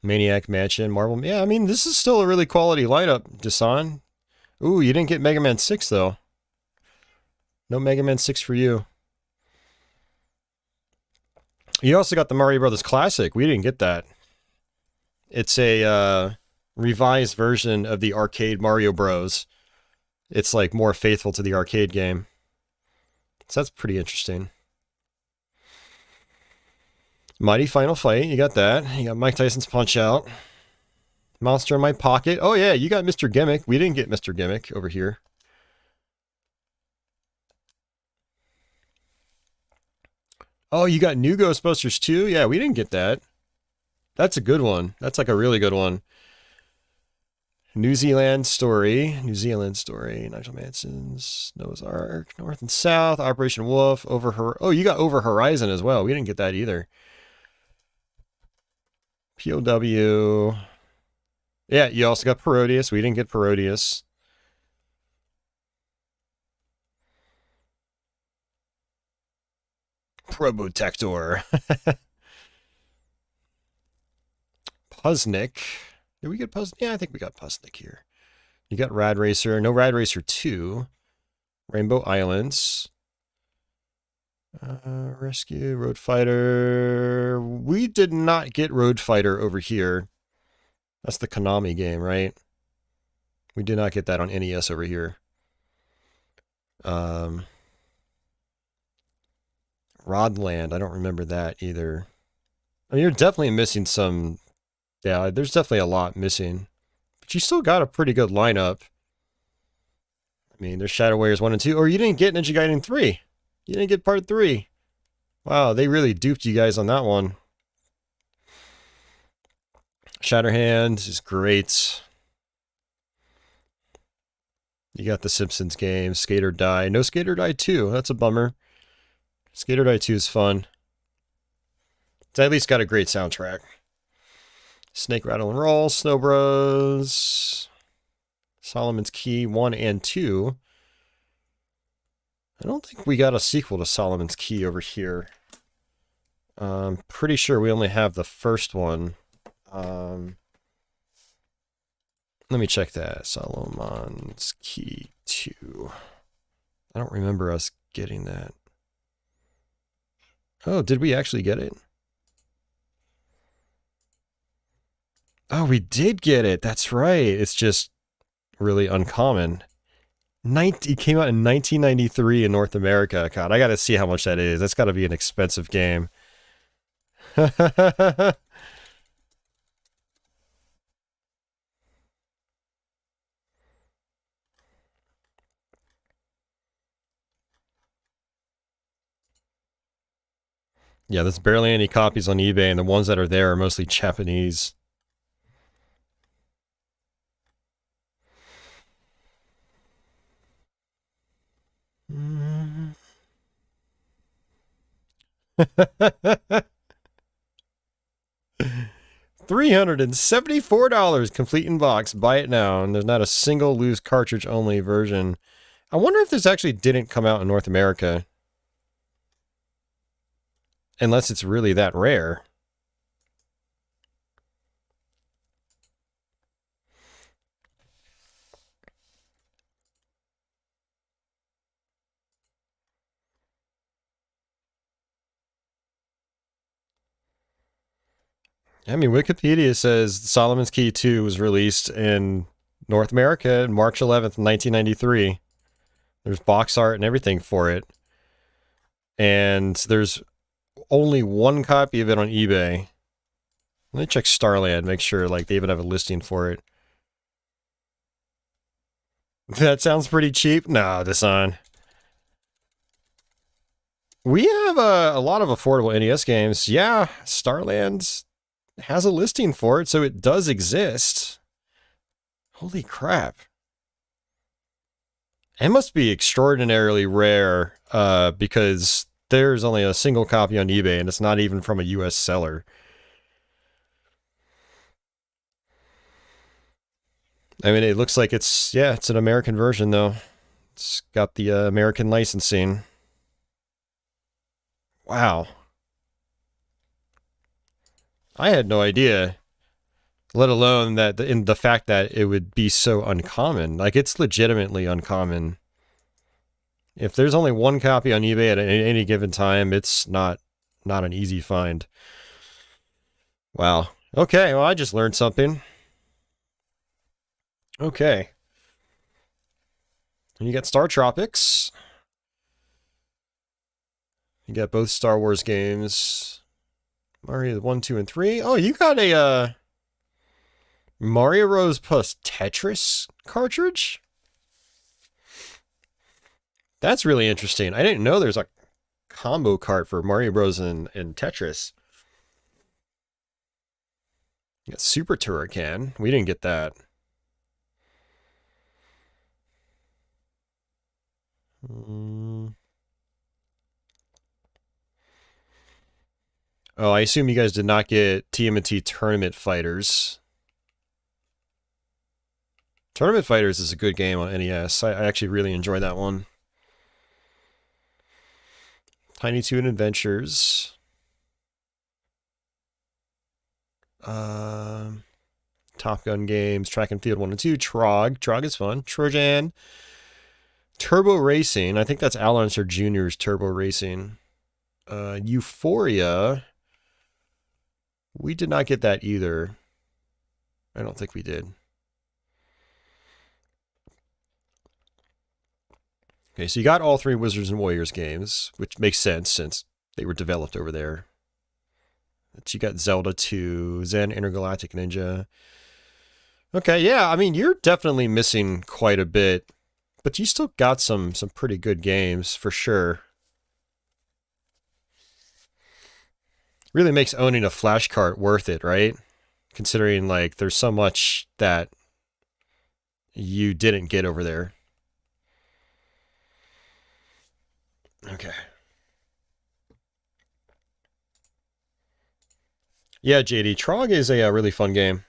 Maniac Mansion, Marvel. Yeah, I mean, this is still a really quality lineup, Dasan. Ooh, you didn't get Mega Man 6, though. No Mega Man 6 for you. You also got the Mario Brothers Classic. We didn't get that. It's a revised version of the arcade Mario Bros. It's like more faithful to the arcade game. So that's pretty interesting. Mighty Final Fight, you got that. You got Mike Tyson's Punch-Out. Monster in My Pocket. Oh yeah, you got Mr. Gimmick. We didn't get Mr. Gimmick over here. Oh, you got New Ghostbusters 2? Yeah, we didn't get that. That's a good one. That's like a really good one. New Zealand Story. Nigel Manson's Noah's Ark. North and South. Operation Wolf. Oh, you got Over Horizon as well. We didn't get that either. POW. Yeah, you also got Parodius. We didn't get Parodius. Probotector. Puznik. Did we get Puznik? Yeah, I think we got Puznik here. You got Rad Racer. No Rad Racer 2. Rainbow Islands. Rescue. Road Fighter. We did not get Road Fighter over here. That's the Konami game, right? We did not get that on NES over here. Rodland. I don't remember that either. I mean, you're definitely missing some... Yeah, there's definitely a lot missing. But you still got a pretty good lineup. I mean, there's Shadow Warriors 1 and 2. Or you didn't get Ninja Gaiden 3. You didn't get part 3. Wow, they really duped you guys on that one. Shatterhand is great. You got the Simpsons game, Skate or Die. No Skate or Die 2. That's a bummer. Skate or Die 2 is fun. It's at least got a great soundtrack. Snake Rattle and Roll, Snow Bros. Solomon's Key 1 and 2. I don't think we got a sequel to Solomon's Key over here. I'm pretty sure we only have the first one. Let me check that. Solomon's Key 2. I don't remember us getting that. Oh, did we actually get it? Oh, we did get it. That's right. It's just really uncommon. It came out in 1993 in North America. God, I got to see how much that is. That's got to be an expensive game. Yeah, there's barely any copies on eBay, and the ones that are there are mostly Japanese. $374 complete in box. Buy it now. And there's not a single loose cartridge only version. I wonder if this actually didn't come out in North America. Unless it's really that rare. I mean, Wikipedia says Solomon's Key 2 was released in North America on March 11th, 1993. There's box art and everything for it. And there's only one copy of it on eBay. Let me check Starland, make sure like they even have a listing for it. That sounds pretty cheap. No, Dasan. We have a lot of affordable NES games. Yeah, Starland has a listing for it, so it does exist. Holy crap. It must be extraordinarily rare because there's only a single copy on eBay and it's not even from a US seller. I mean, it looks like it's an American version though. It's got the American licensing. Wow. I had no idea. Let alone that in the fact that it would be so uncommon. Like, it's legitimately uncommon. If there's only one copy on eBay at any given time, it's not an easy find. Wow. Okay, well, I just learned something. Okay. And you got Startropics. You got both Star Wars games. Mario 1, 2, and 3. Oh, you got a Mario Bros. Plus Tetris cartridge? That's really interesting. I didn't know there's a combo cart for Mario Bros. and Tetris. You got Super Turrican. We didn't get that. Oh, I assume you guys did not get TMNT Tournament Fighters. Tournament Fighters is a good game on NES. I actually really enjoy that one. Tiny Toon Adventures. Top Gun games. Track and Field 1 and 2. Trog. Trog is fun. Trojan. Turbo Racing. I think that's Al Unser Jr.'s Turbo Racing. Euphoria. We did not get that either. I don't think we did. Okay, so you got all three Wizards and Warriors games, which makes sense since they were developed over there. But you got Zelda 2, Zen Intergalactic Ninja. Okay, yeah, I mean, you're definitely missing quite a bit, but you still got some pretty good games, for sure. Really makes owning a flash cart worth it, right? Considering, like, there's so much that you didn't get over there. Okay. Yeah, JD, Trog is a really fun game.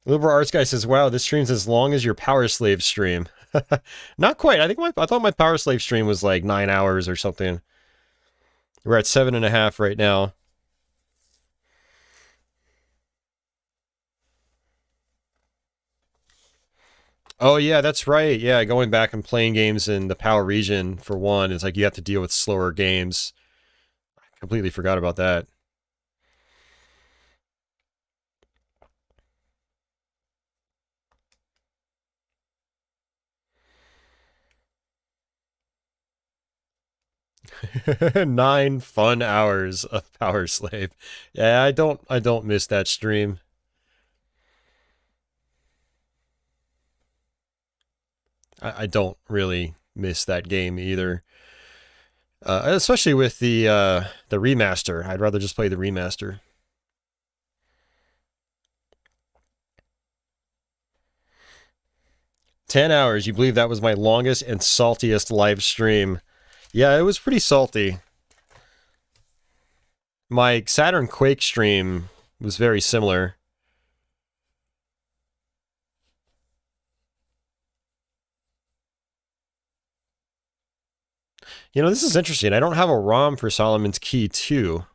Liberal Arts Guy says, wow, this stream's as long as your Power Slave stream. Not quite. I thought my Power Slave stream was like 9 hours or something. We're at 7.5 right now. Oh, yeah, that's right. Yeah, going back and playing games in the PAL region, for one, is like you have to deal with slower games. I completely forgot about that. Nine fun hours of Power Slave. Yeah, I don't miss that stream. I don't really miss that game either. Especially with the remaster. I'd rather just play the remaster. $10. You believe that was my longest and saltiest live stream? Yeah, it was pretty salty. My Saturn Quake stream was very similar. You know, this is interesting. I don't have a ROM for Solomon's Key 2.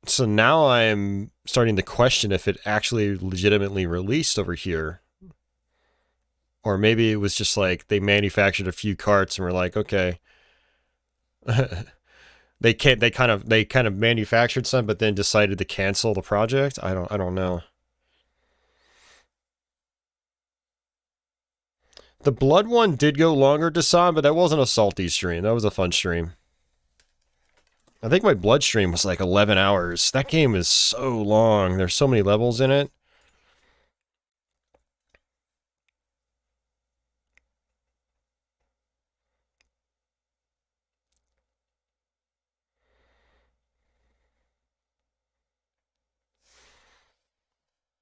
So now I'm starting to question if it actually legitimately released over here. Or maybe it was just like they manufactured a few carts and were like, okay. they kind of manufactured some but then decided to cancel the project. I don't know. The Blood one did go longer, Dasan, but that wasn't a salty stream. That was a fun stream. I think my Blood stream was like 11 hours. That game is so long. There's so many levels in it.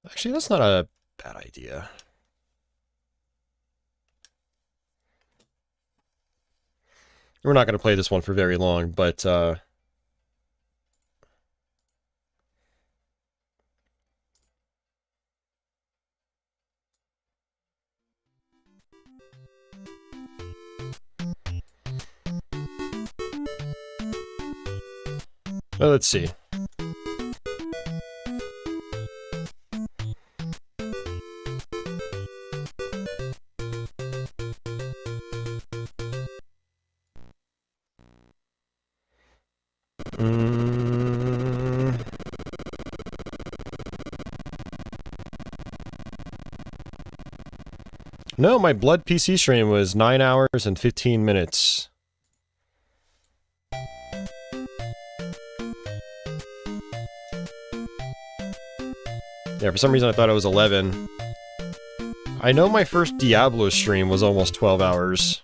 Actually, that's not a bad idea. We're not going to play this one for very long, but well, let's see. No, my Blood PC stream was 9 hours and 15 minutes. Yeah, for some reason I thought it was 11. I know my first Diablo stream was almost 12 hours.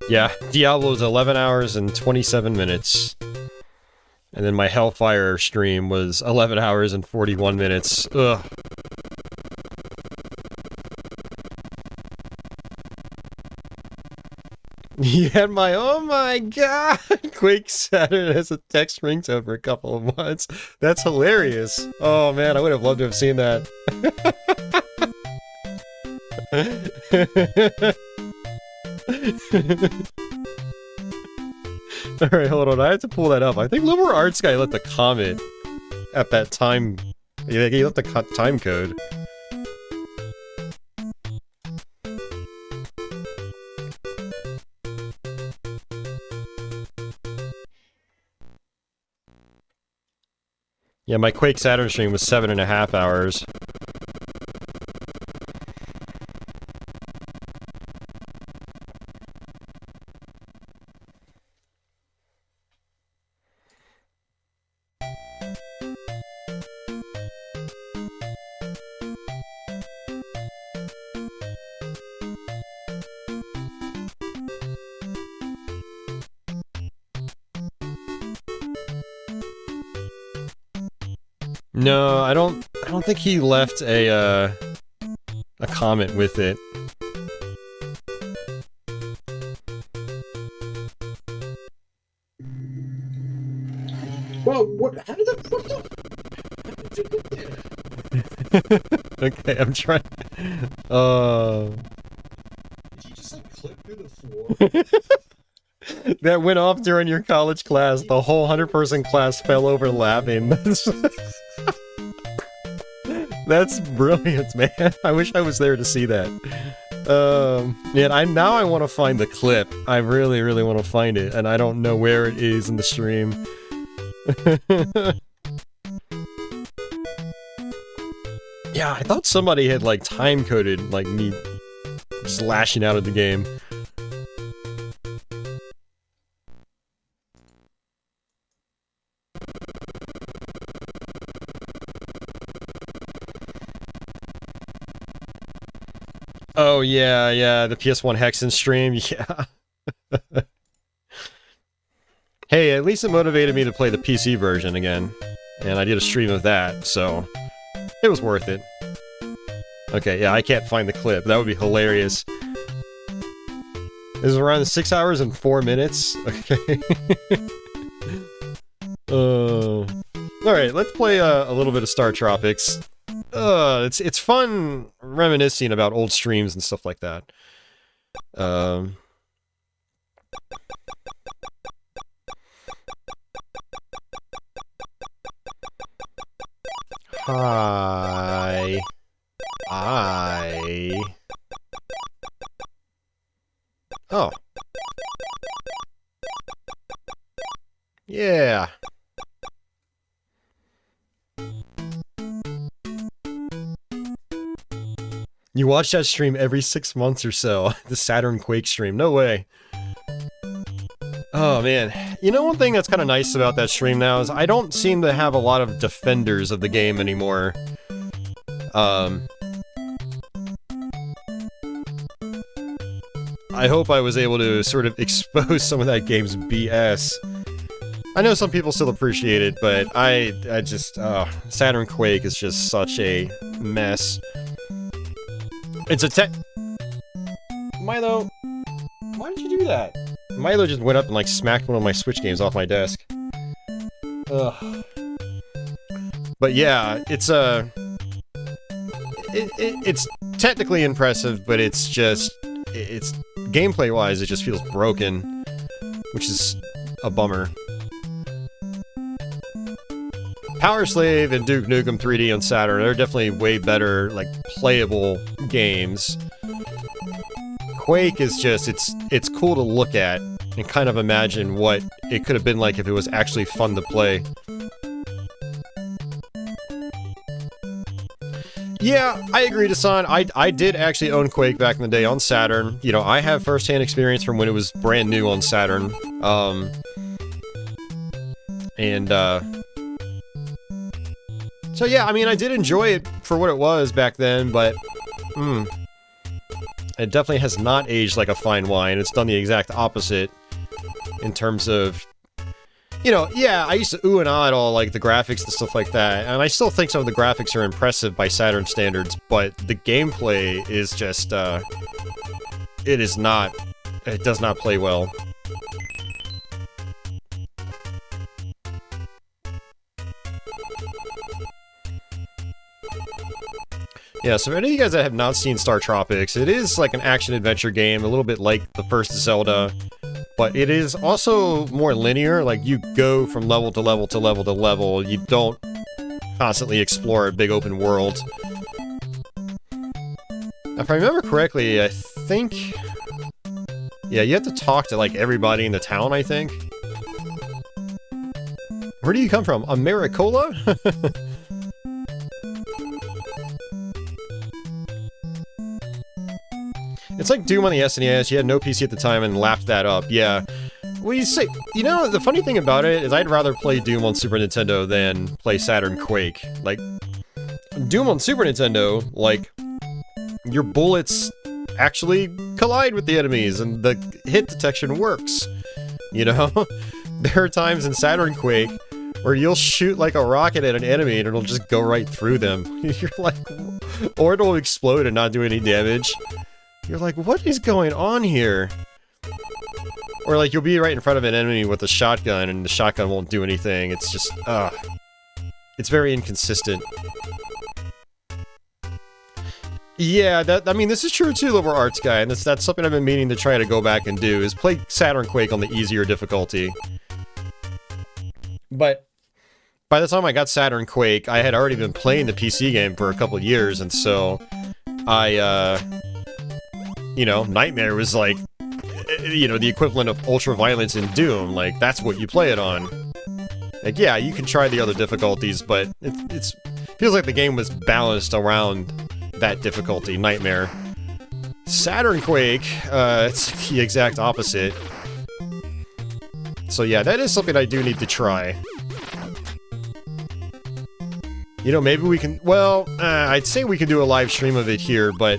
Yeah, Diablo's 11 hours and 27 minutes. And then my Hellfire stream was 11 hours and 41 minutes. Ugh. You had my, oh my god! Quake Saturn has a text ringtone for a couple of months. That's hilarious. Oh man, I would have loved to have seen that. Alright, hold on. I have to pull that up. I think Liberal Arts Guy left a comment at that time. Yeah, he left a time code. Yeah, my Quake Saturn stream was 7.5 hours. No, I don't think he left a comment with it. Well, what? How did that? What the? Okay, I'm trying. Did you just like clip through the floor? That went off during your college class. The whole 100-person class fell over laughing. That's brilliant, man. I wish I was there to see that. Yeah, now I want to find the clip. I really, really want to find it, and I don't know where it is in the stream. Yeah, I thought somebody had, like, time-coded, like, me just lashing out at the game. Oh, yeah, the PS1 Hexen stream, yeah. Hey, hey, at least it motivated me to play the PC version again. And I did a stream of that, so it was worth it. Okay, yeah, I can't find the clip. That would be hilarious. This is around 6 hours and 4 minutes. Okay. Alright, let's play a little bit of Startropics. It's fun reminiscing about old streams and stuff like that. Hi. Oh. Yeah. You watch that stream every 6 months or so. The Saturn Quake stream. No way. Oh, man. You know, one thing that's kind of nice about that stream now is I don't seem to have a lot of defenders of the game anymore. I hope I was able to sort of expose some of that game's BS. I know some people still appreciate it, but I just, Saturn Quake is just such a mess. It's a Milo, why did you do that? Milo just went up and, like, smacked one of my Switch games off my desk. Ugh. But yeah, it's it's technically impressive, but it's just, it's gameplay-wise, it just feels broken, which is a bummer. Power Slave and Duke Nukem 3D on Saturn, they're definitely way better, like, playable games. Quake is just, it's cool to look at and kind of imagine what it could have been like if it was actually fun to play. Yeah, I agree, Dasan. I did actually own Quake back in the day on Saturn. You know, I have first-hand experience from when it was brand new on Saturn. So yeah, I mean, I did enjoy it for what it was back then, but, it definitely has not aged like a fine wine. It's done the exact opposite in terms of, you know, yeah, I used to ooh and ah at all, like, the graphics and stuff like that, and I still think some of the graphics are impressive by Saturn standards, but the gameplay is just, it does not play well. Yeah, so for any of you guys that have not seen Startropics, it is like an action-adventure game, a little bit like the first Zelda, but it is also more linear, like you go from level to level to level to level, you don't constantly explore a big open world. If I remember correctly, I think... yeah, you have to talk to, like, everybody in the town, I think. Where do you come from? Americola? It's like Doom on the SNES, you had no PC at the time and lapped that up, yeah. Well, you know, the funny thing about it is I'd rather play Doom on Super Nintendo than play Saturn Quake. Like, Doom on Super Nintendo, like, your bullets actually collide with the enemies and the hit detection works, you know? There are times in Saturn Quake where you'll shoot like a rocket at an enemy and it'll just go right through them. You're like, or it'll explode and not do any damage. You're like, what is going on here? Or like, you'll be right in front of an enemy with a shotgun and the shotgun won't do anything. It's just, it's very inconsistent. Yeah, I mean, this is true too, Liberal Arts Guy, and that's something I've been meaning to try to go back and do, is play Saturn Quake on the easier difficulty. But by the time I got Saturn Quake, I had already been playing the PC game for a couple of years, and so you know, Nightmare was like, you know, the equivalent of ultra-violence in Doom. Like, that's what you play it on. Like, yeah, you can try the other difficulties, but it feels like the game was balanced around that difficulty, Nightmare. Saturn Quake, it's the exact opposite. So yeah, that is something I do need to try. You know, maybe we can, well, I'd say we can do a live stream of it here, but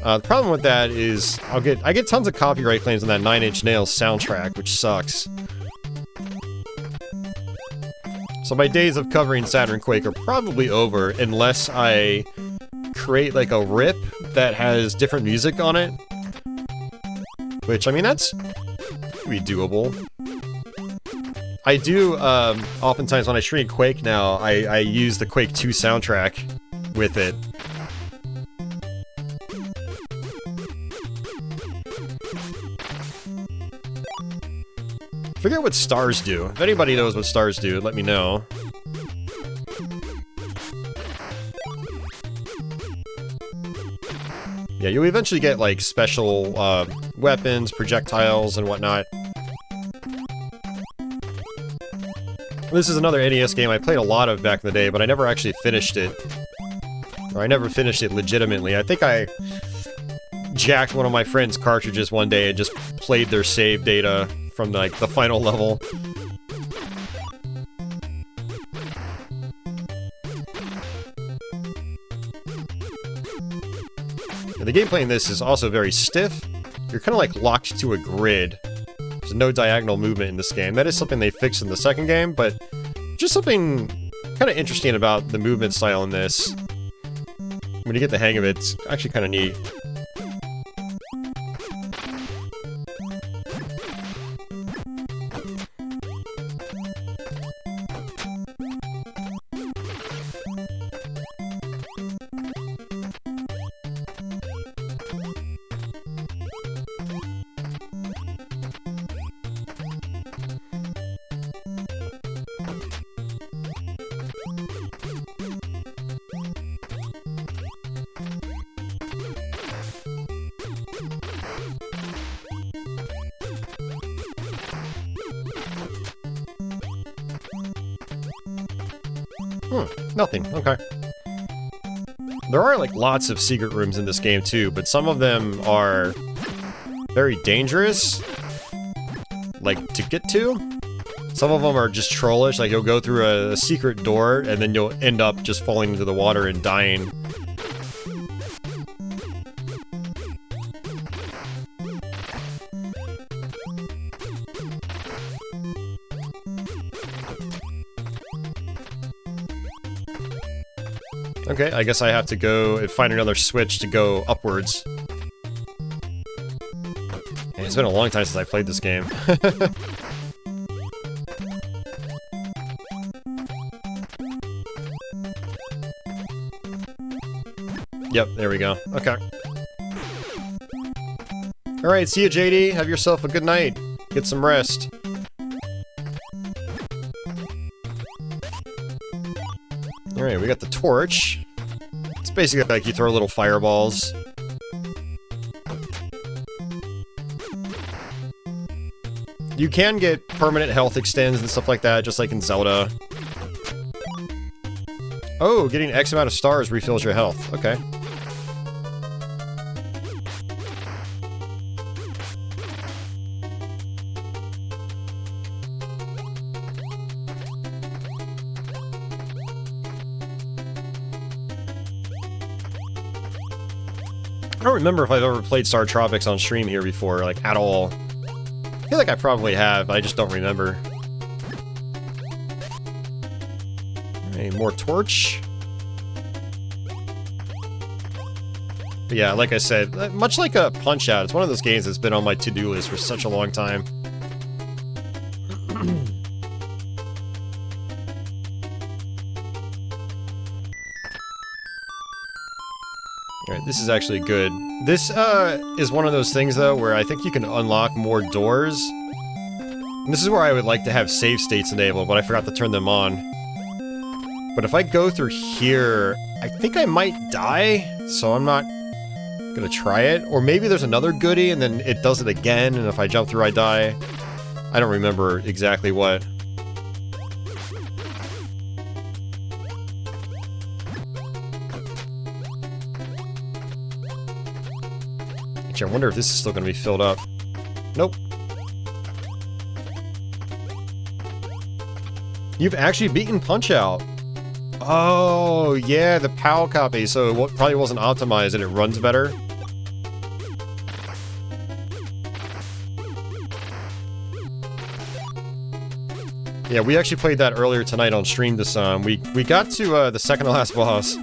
the problem with that is I get tons of copyright claims on that Nine Inch Nails soundtrack, which sucks. So my days of covering Saturn Quake are probably over unless I create like a rip that has different music on it. Which, I mean, that's pretty doable. I do, oftentimes when I stream Quake now, I use the Quake 2 soundtrack with it. Forget what stars do. If anybody knows what stars do, let me know. Yeah, you eventually get, like, special, weapons, projectiles, and whatnot. This is another NES game I played a lot of back in the day, but I never actually finished it. Or I never finished it legitimately. I think I jacked one of my friend's cartridges one day and just played their save data from, like, the final level. And the gameplay in this is also very stiff. You're kind of like locked to a grid. There's no diagonal movement in this game. That is something they fixed in the second game, but just something kind of interesting about the movement style in this. When you get the hang of it, it's actually kind of neat. Nothing. Okay. There are, like, lots of secret rooms in this game, too, but some of them are very dangerous, like, to get to. Some of them are just trollish, like, you'll go through a secret door, and then you'll end up just falling into the water and dying. Okay, I guess I have to go and find another switch to go upwards. Man, it's been a long time since I played this game. Yep, there we go. Okay. Alright, see you, JD. Have yourself a good night. Get some rest. Alright, we got the torch. It's basically like you throw little fireballs. You can get permanent health extends and stuff like that, just like in Zelda. Oh, getting X amount of stars refills your health. Okay. I don't remember if I've ever played Startropics on stream here before, like, at all. I feel like I probably have, I just don't remember. Alright, more torch. But yeah, like I said, much like a Punch-Out, it's one of those games that's been on my to-do list for such a long time. Alright, this is actually good. This, is one of those things, though, where I think you can unlock more doors. And this is where I would like to have save states enabled, but I forgot to turn them on. But if I go through here, I think I might die, so I'm not gonna try it. Or maybe there's another goodie, and then it does it again, and if I jump through, I die. I don't remember exactly what. I wonder if this is still going to be filled up. Nope. You've actually beaten Punch-Out! Oh, yeah, the PAL copy, so it probably wasn't optimized and it runs better. Yeah, we actually played that earlier tonight on stream, Dasan. We got to the second to last boss.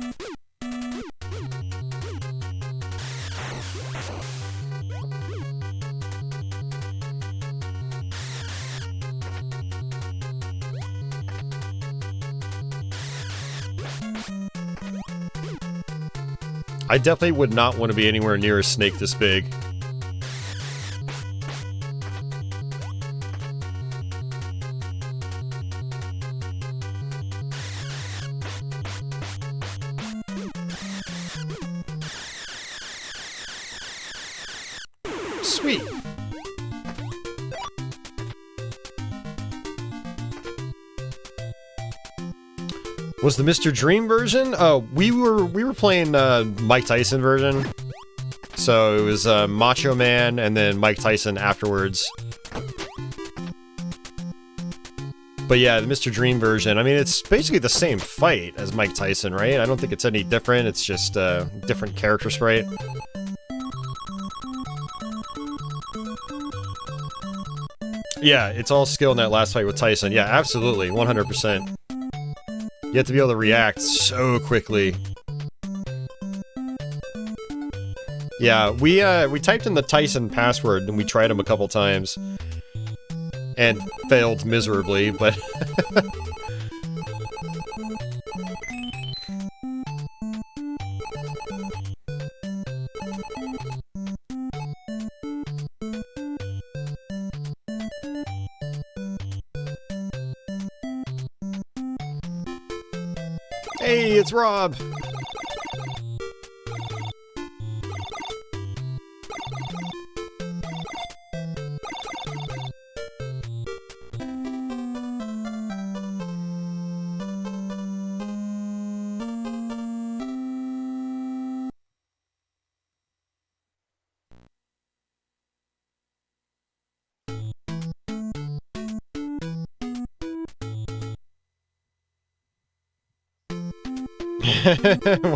I definitely would not want to be anywhere near a snake this big. Sweet. Was the Mr. Dream version? Oh, we were playing Mike Tyson version. So it was Macho Man and then Mike Tyson afterwards. But yeah, the Mr. Dream version, I mean, it's basically the same fight as Mike Tyson, right? I don't think it's any different, it's just a different character sprite. Yeah, it's all skill in that last fight with Tyson. Yeah, absolutely, 100%. You have to be able to react so quickly. Yeah, we typed in the Tyson password and we tried him a couple times. And failed miserably, but... Hey, it's Rob!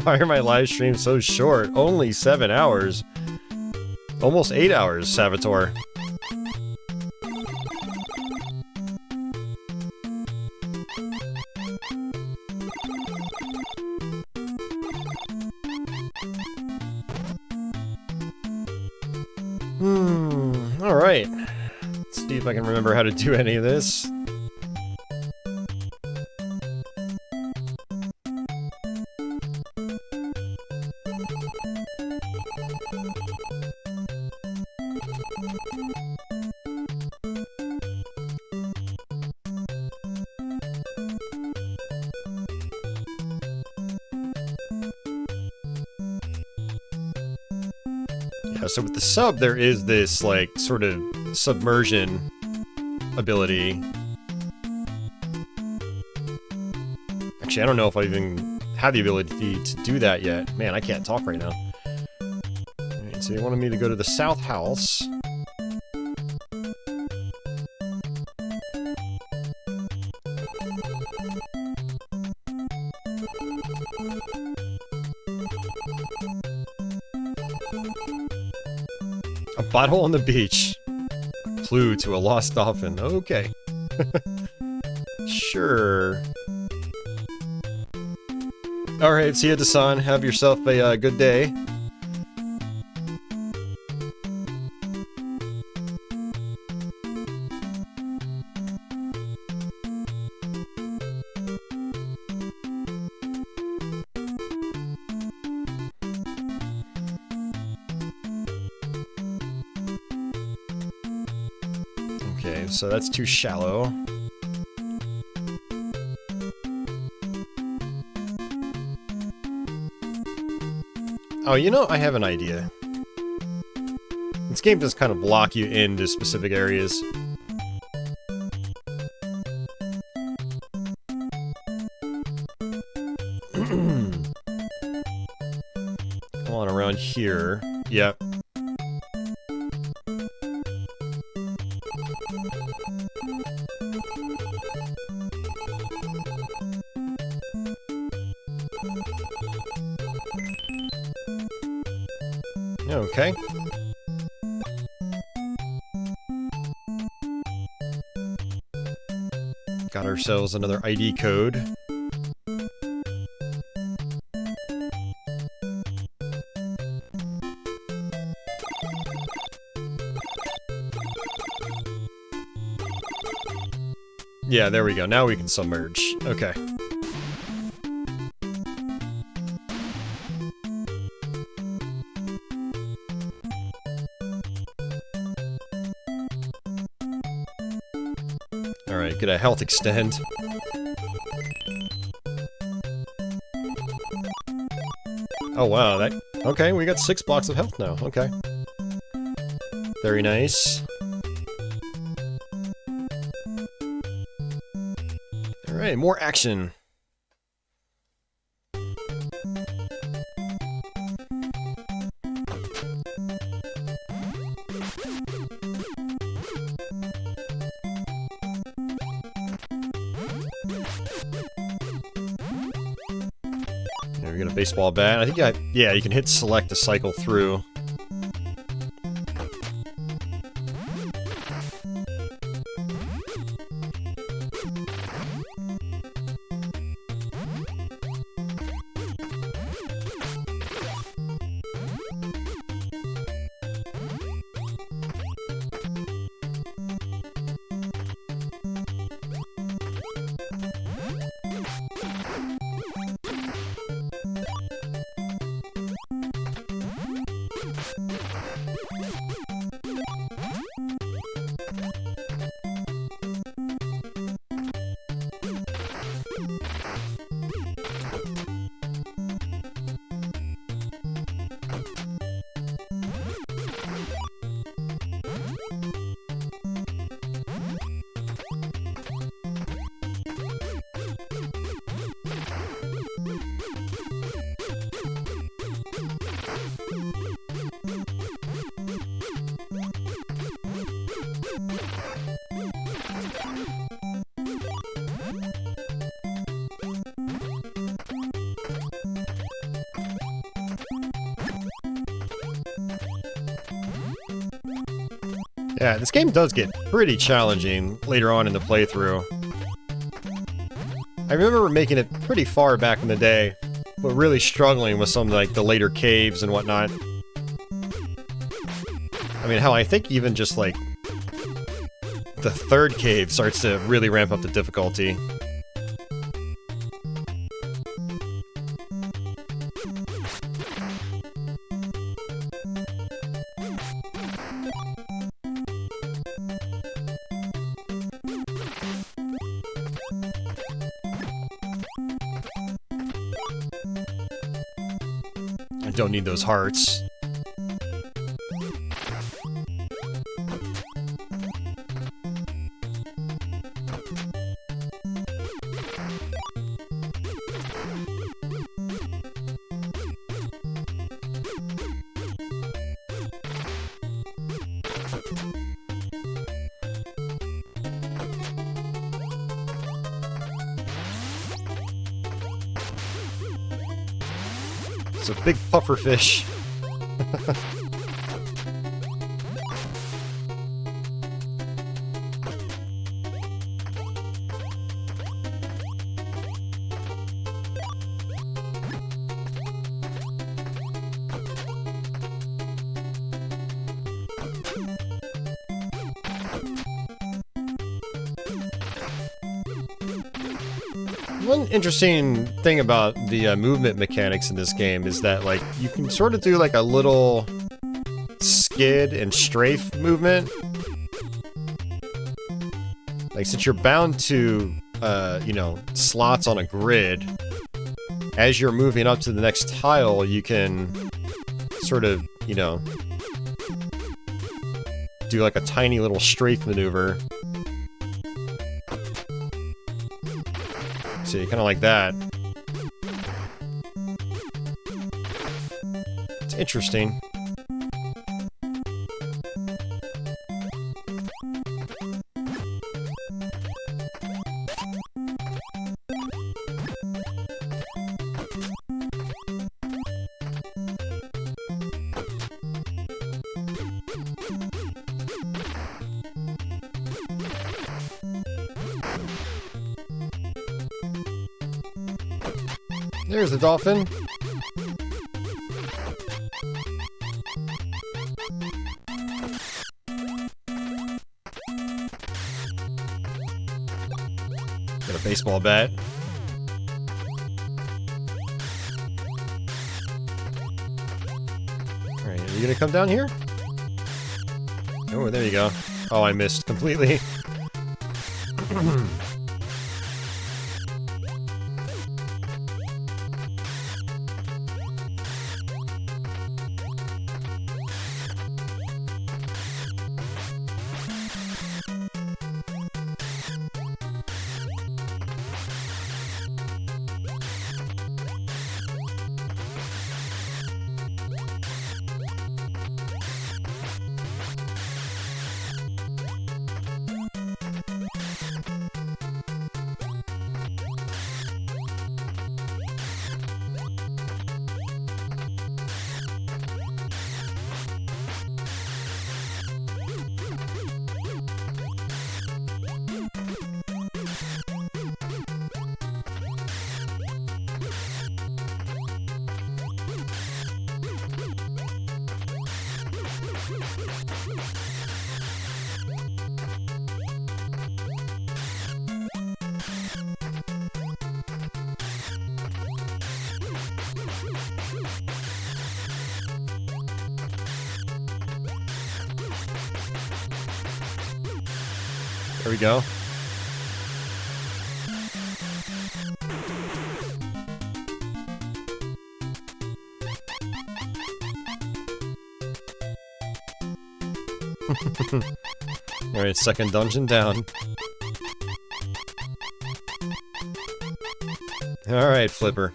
Why are my live streams so short? Only 7 hours. Almost 8 hours, Saboteur. Alright. Let's see if I can remember how to do any of this. So with the sub, there is this, like, sort of submersion ability. Actually, I don't know if I even have the ability to do that yet. Man, I can't talk right now. Alright, so you wanted me to go to the south house. A butthole on the beach. A clue to a lost dolphin. Okay. Sure. Alright, see you, Dasan. Have yourself a good day. Okay, so that's too shallow. Oh, you know, I have an idea. This game does kind of block you into specific areas. Come on, around here. Yep. Okay. Got our ourselves another ID code. Yeah, there we go. Now we can submerge. Okay. Alright, get a health extend. Oh wow, that... Okay, we got 6 blocks of health now. Okay. Very nice. Alright, more action. There we got a baseball bat. I think yeah, you can hit select to cycle through. Yeah, this game does get pretty challenging later on in the playthrough. I remember making it pretty far back in the day, but really struggling with some like the later caves and whatnot. I mean, hell, I think even just like the 3rd cave starts to really ramp up the difficulty. I don't need those hearts. It's a big puffer fish. One interesting thing about the movement mechanics in this game is that, like, you can sort of do, like, a little skid and strafe movement. Like, since you're bound to, you know, slots on a grid, as you're moving up to the next tile, you can sort of, you know, do, like, a tiny little strafe maneuver. See, kind of like that. It's interesting. There's the dolphin. Got a baseball bat. Alright, are you gonna come down here? Oh, there you go. Oh, I missed completely. There we go. Alright, second dungeon down. Alright, Flipper.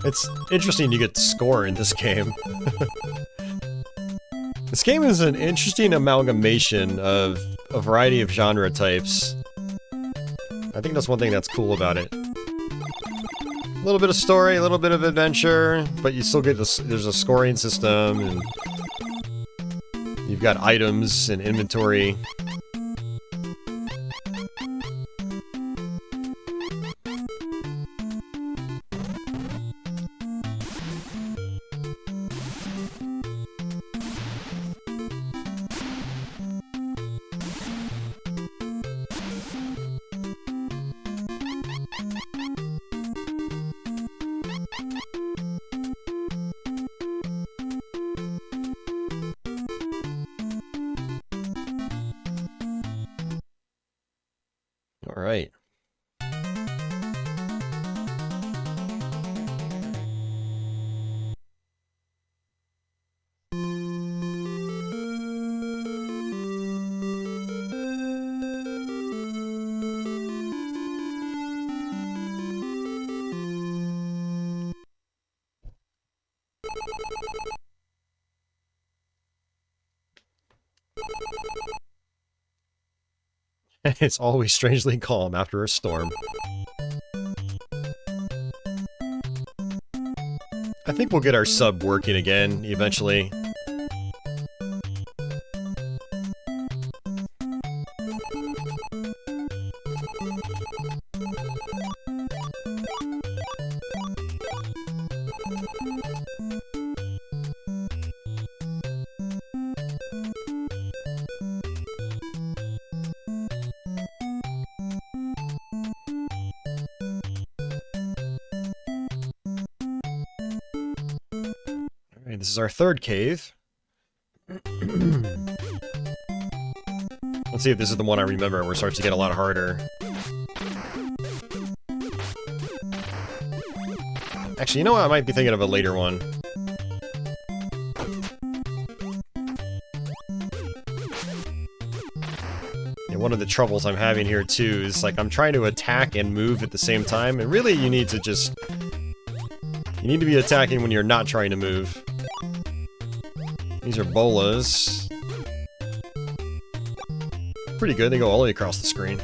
It's interesting you get to score in this game. This game is an interesting amalgamation of a variety of genre types. I think that's one thing that's cool about it. A little bit of story, a little bit of adventure, but you still get this, there's a scoring system, and you've got items and inventory. All right. It's always strangely calm after a storm. I think we'll get our sub working again, eventually. This is our third cave. Let's see if this is the one I remember where it starts to get a lot harder. Actually, you know what? I might be thinking of a later one. Yeah, one of the troubles I'm having here too is like I'm trying to attack and move at the same time, and really you need to just... You need to be attacking when you're not trying to move. These are bolas. Pretty good, they go all the way across the screen.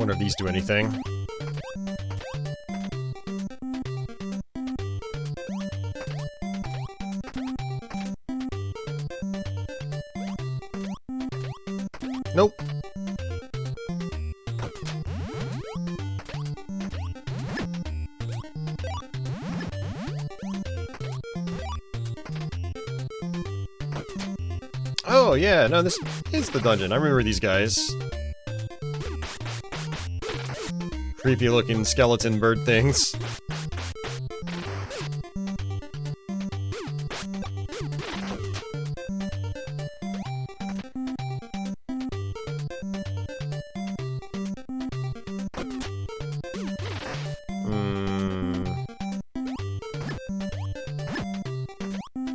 wonder if these do anything. Nope. Oh, yeah, no, this is the dungeon. I remember these guys. Creepy looking skeleton bird things.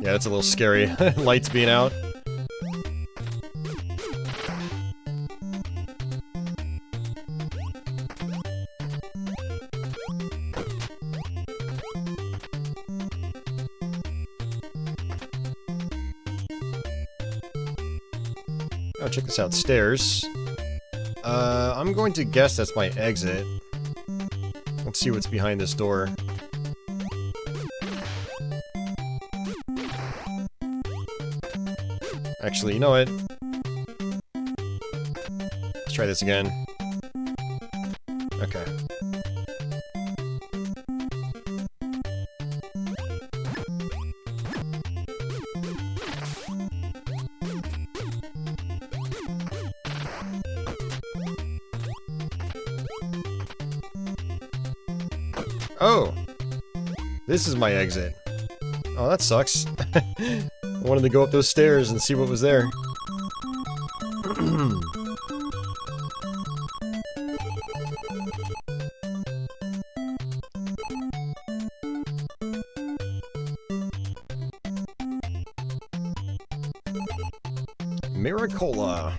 Yeah, that's a little scary. Lights being out. Oh, check this out. Stairs. I'm going to guess that's my exit. Let's see what's behind this door. Actually, you know what? Let's try this again. Okay. Oh! This is my exit. Oh, that sucks. I wanted to go up those stairs and see what was there. Miracola.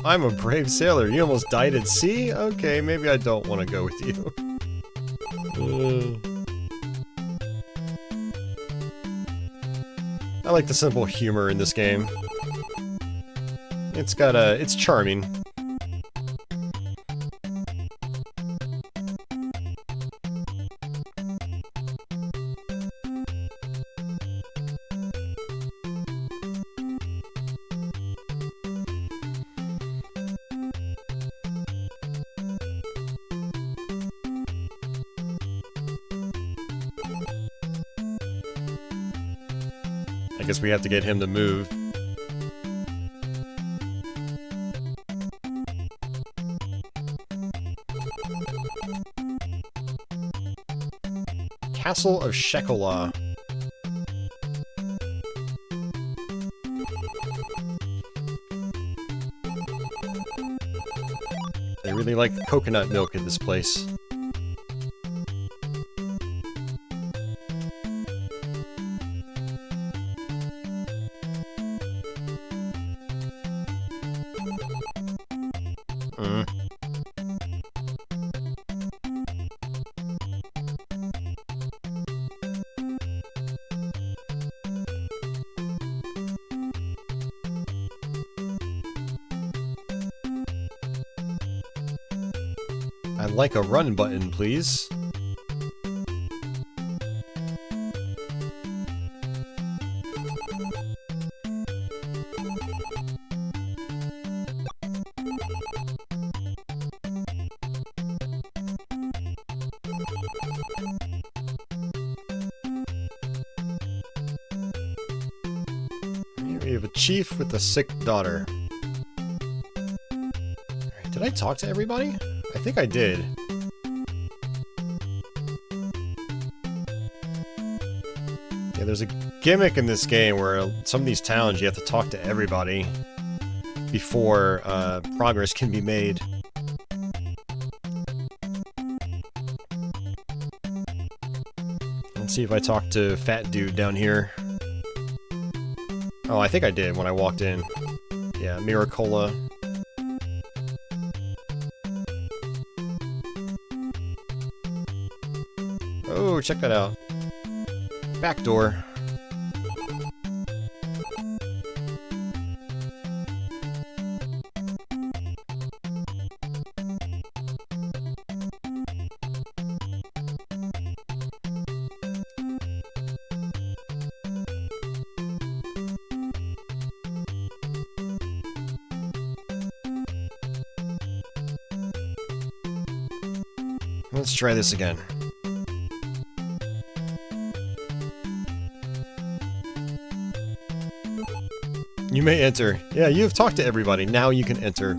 I'm a brave sailor. You almost died at sea? Okay, maybe I don't want to go with you. I like the simple humor in this game. It's charming. I guess we have to get him to move. Castle of Shekola. They really like coconut milk in this place. I'd like a run button, please. We have a chief with a sick daughter. Did I talk to everybody? I think I did. Yeah, there's a gimmick in this game where some of these towns you have to talk to everybody before progress can be made. Let's see if I talk to Fat Dude down here. Oh, I think I did when I walked in. Yeah, Miracola. Oh, check that out. Back door. Let's try this again. You may enter. Yeah, you've talked to everybody. Now you can enter.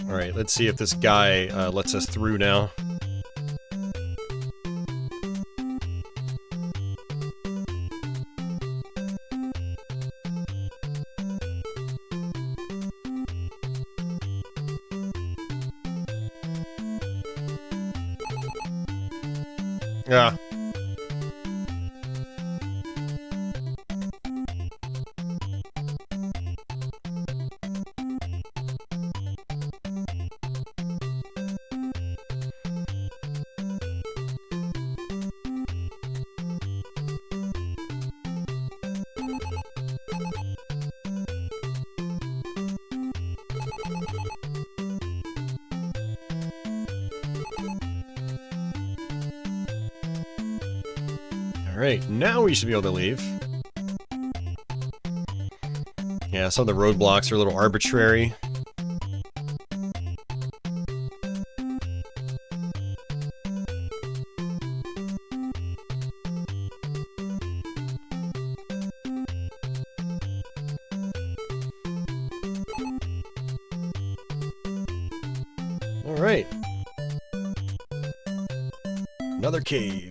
Alright, let's see if this guy lets us through now. Yeah. Alright, now we should be able to leave. Yeah, some of the roadblocks are a little arbitrary. Alright. Another cave.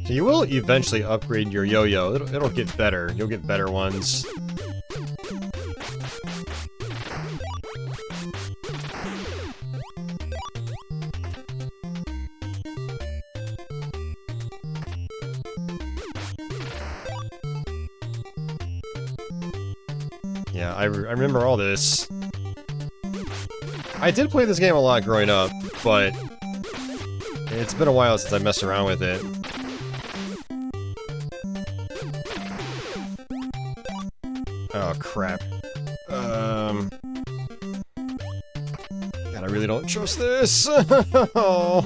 So you will eventually upgrade your yo-yo. It'll get better. You'll get better ones. Yeah, I remember all this. I did play this game a lot growing up, but it's been a while since I messed around with it. Oh, crap. God, I really don't trust this. Oh.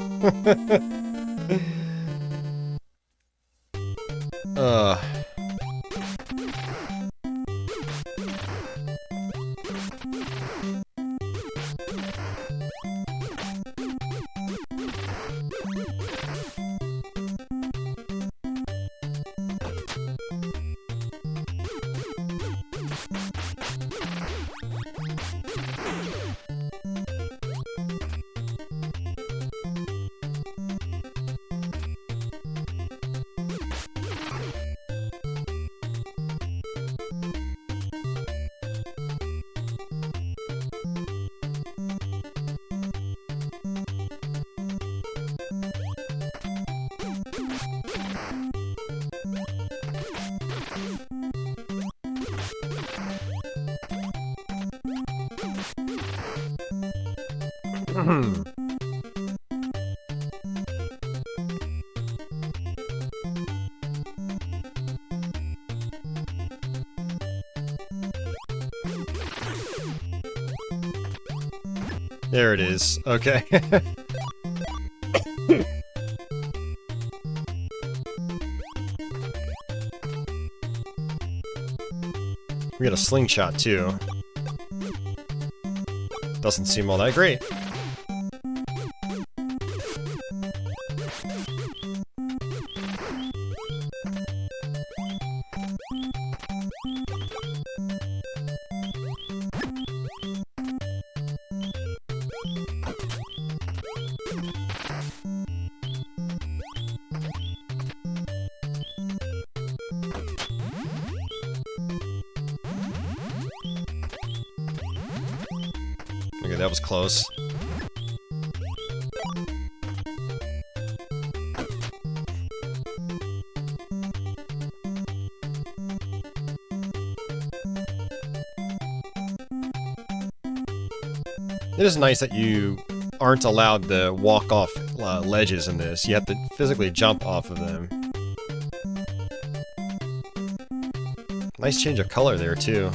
There it is. Okay. We got a slingshot, too. Doesn't seem all that great. Okay, that was close. It is nice that you aren't allowed to walk off ledges in this. You have to physically jump off of them. Nice change of color there, too.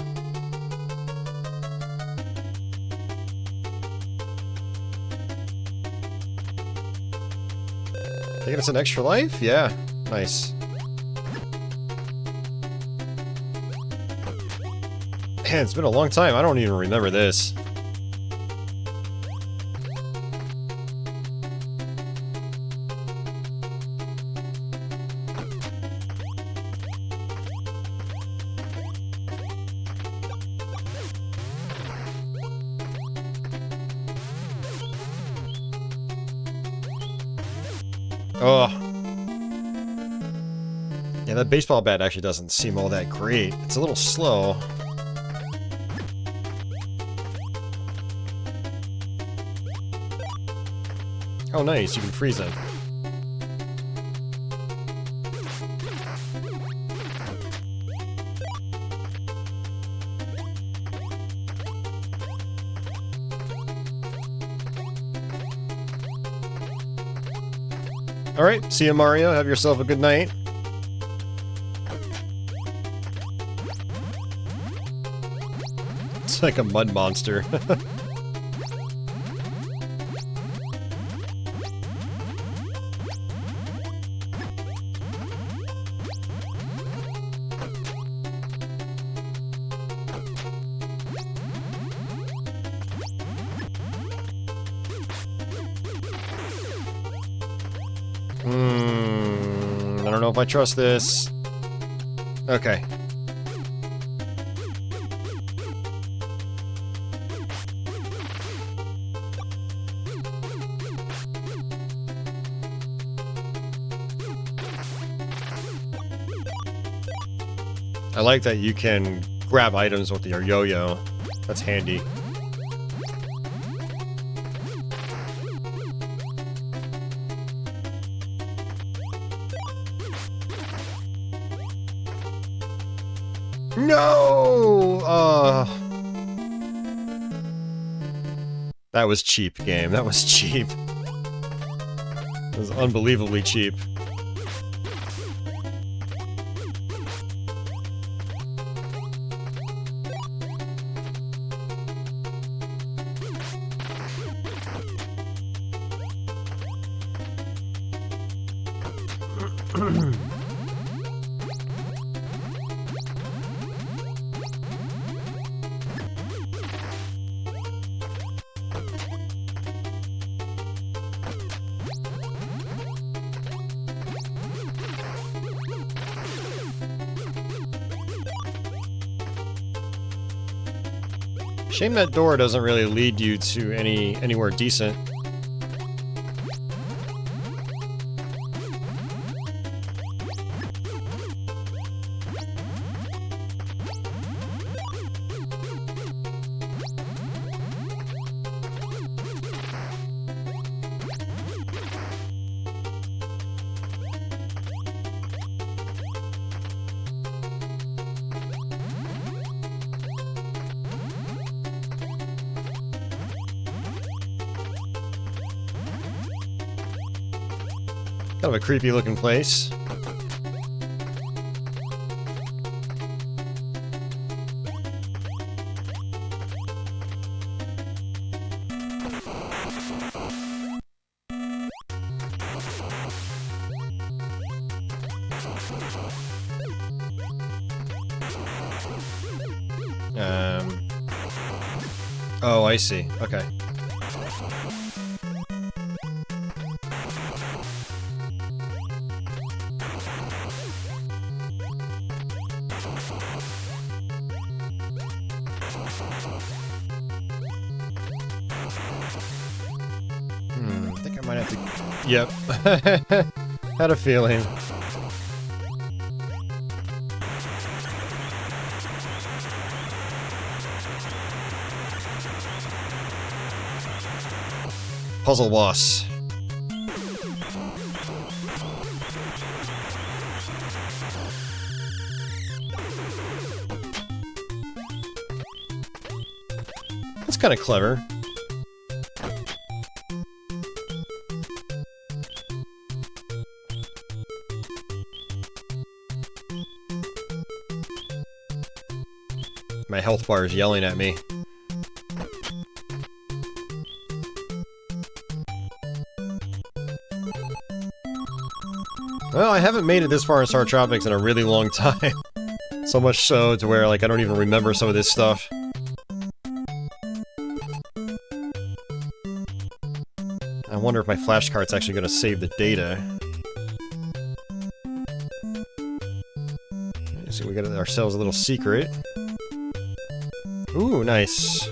Taking us an extra life? Yeah. Nice. Man, it's been a long time. I don't even remember this. Oh. Yeah, that baseball bat actually doesn't seem all that great. It's a little slow. Oh, nice. You can freeze it. Alright, see you, Mario. Have yourself a good night. It's like a mud monster. I don't know if I trust this. Okay. I like that you can grab items with your yo-yo. That's handy. No! That was cheap, game. That was cheap. It was unbelievably cheap. Shame that door doesn't really lead you to anywhere decent. Kind of a creepy looking place. Oh, I see. Okay. I think I might have to... Yep. Had a feeling. Puzzle boss. That's kind of clever. My health bar is yelling at me. Well, I haven't made it this far in Startropics in a really long time. So much so to where, like, I don't even remember some of this stuff. I wonder if my flashcard's actually going to save the data. So we got ourselves a little secret. Ooh, nice.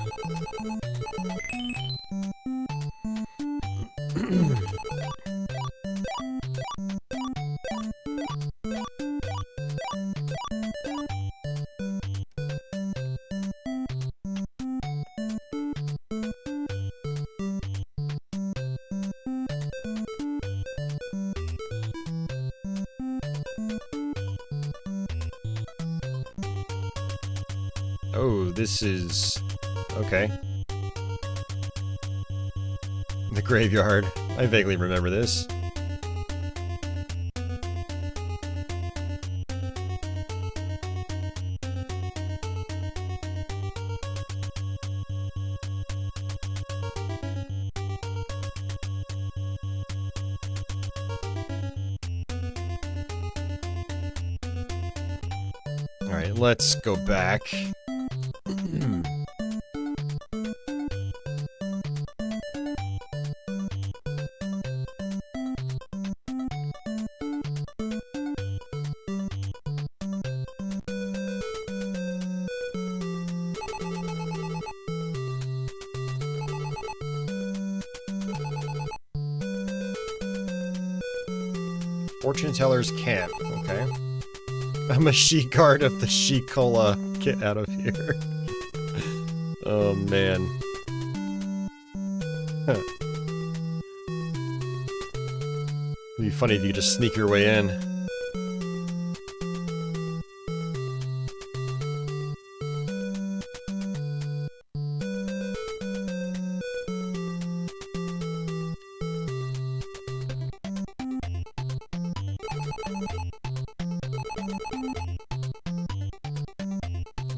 Oh, this is... okay. The graveyard. I vaguely remember this. Alright, let's go back. Fortune Teller's Camp, okay. I'm a she-guard of the she-cola. Get out of here. Oh, man. Huh. It'd be funny if you just sneak your way in.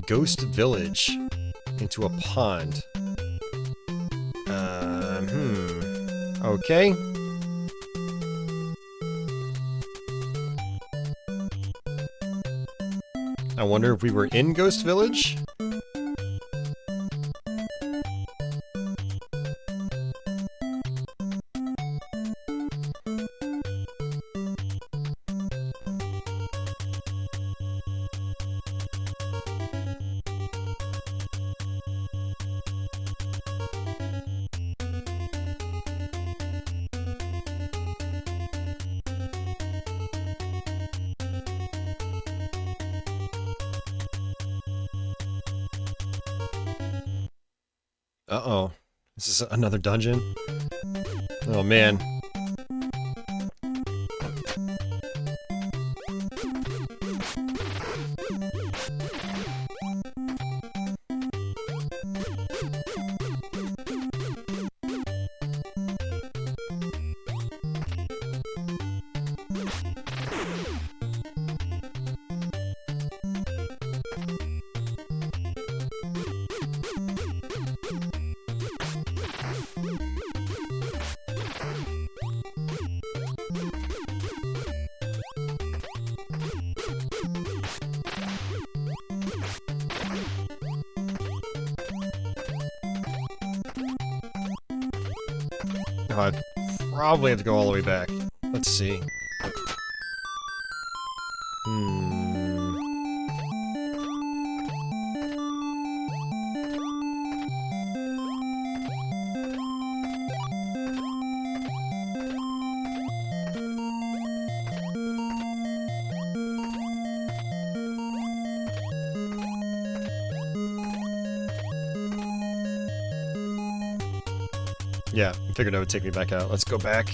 Ghost Village into a pond. Okay. I wonder if we were in Ghost Village? Uh-oh. This is another dungeon? Oh, man. Oh, I probably have to go all the way back. Let's see. Yeah, I figured it would take me back out. Let's go back.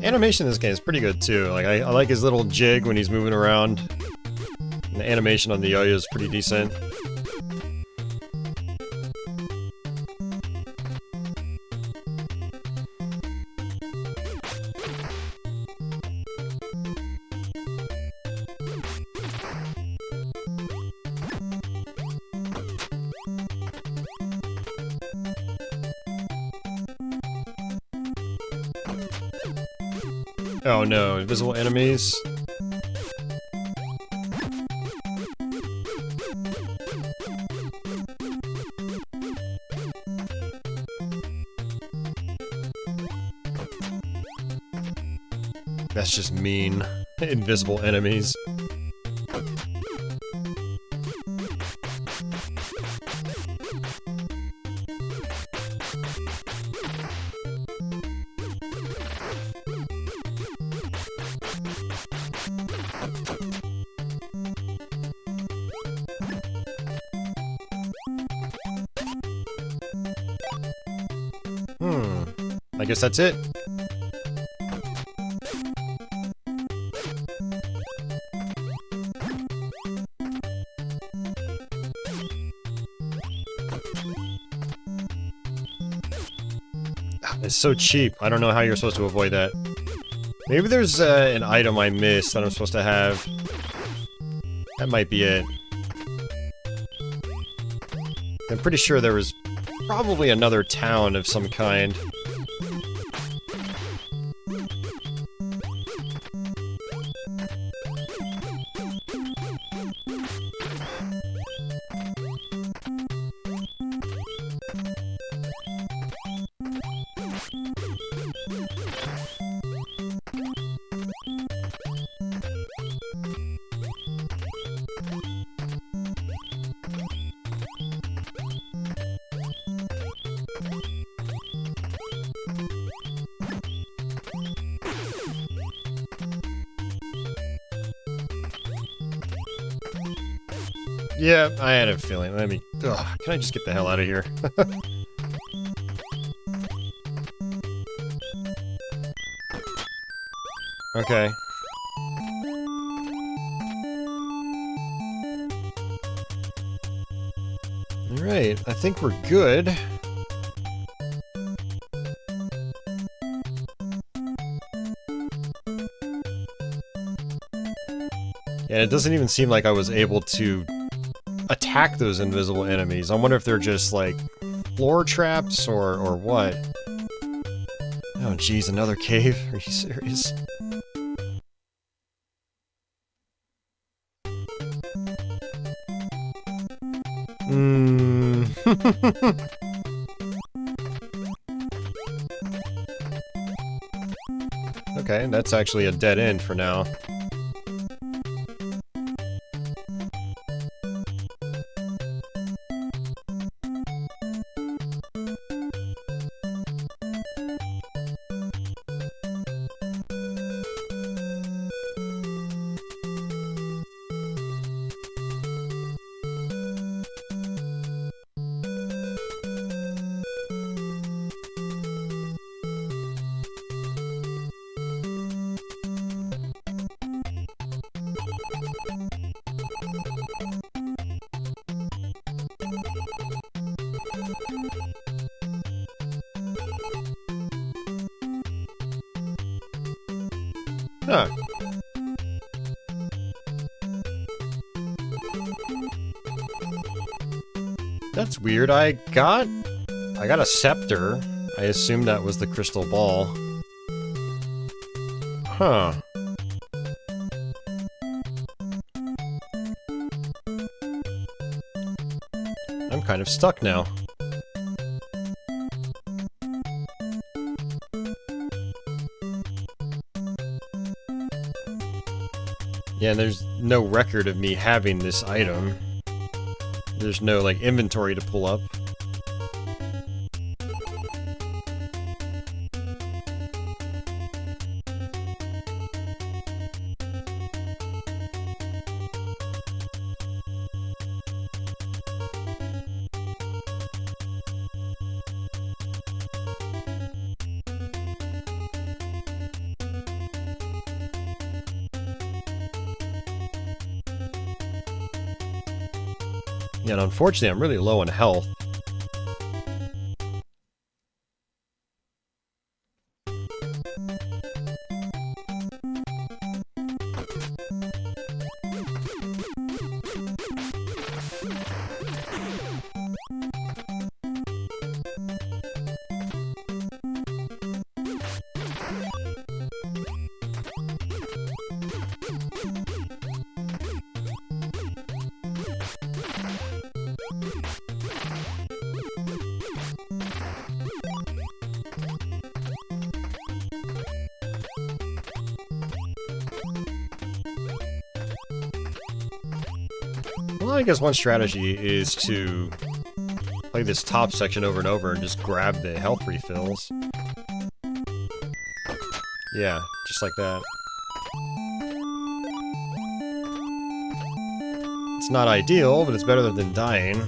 Animation in this game is pretty good too. Like I like his little jig when he's moving around. And the animation on the yo-yo is pretty decent. Oh no, invisible enemies. That's just mean. Invisible enemies. I guess that's it. It's so cheap. I don't know how you're supposed to avoid that. Maybe there's an item I missed that I'm supposed to have. That might be it. I'm pretty sure there was probably another town of some kind. Yeah, I had a feeling. Let me... Ugh, can I just get the hell out of here? Okay. Alright, I think we're good. And it doesn't even seem like I was able to attack those invisible enemies. I wonder if they're just, like, floor traps or what. Oh, geez, another cave? Are you serious? Okay, that's actually a dead end for now. Huh. That's weird. I got a scepter. I assumed that was the crystal ball. Huh. I'm kind of stuck now. Yeah, there's no record of me having this item. There's no, like, inventory to pull up. Yeah, and unfortunately, I'm really low on health. Well, I guess one strategy is to play this top section over and over and just grab the health refills. Yeah, just like that. It's not ideal, but it's better than dying.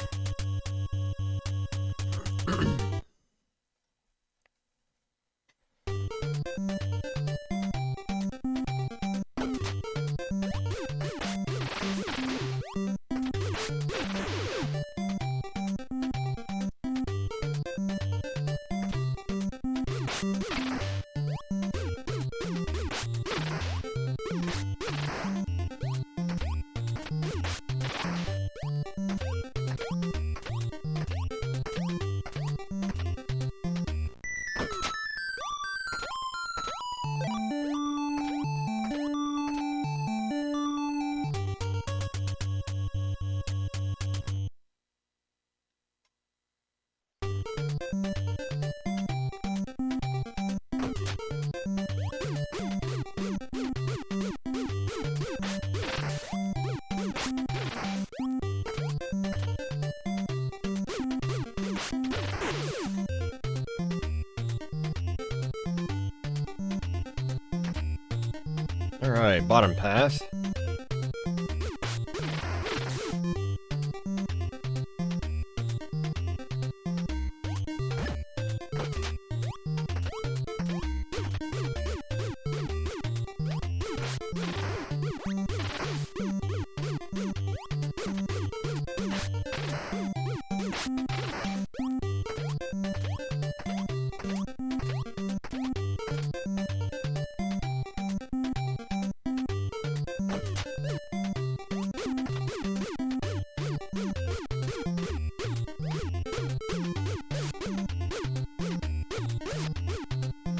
Alright, bottom path.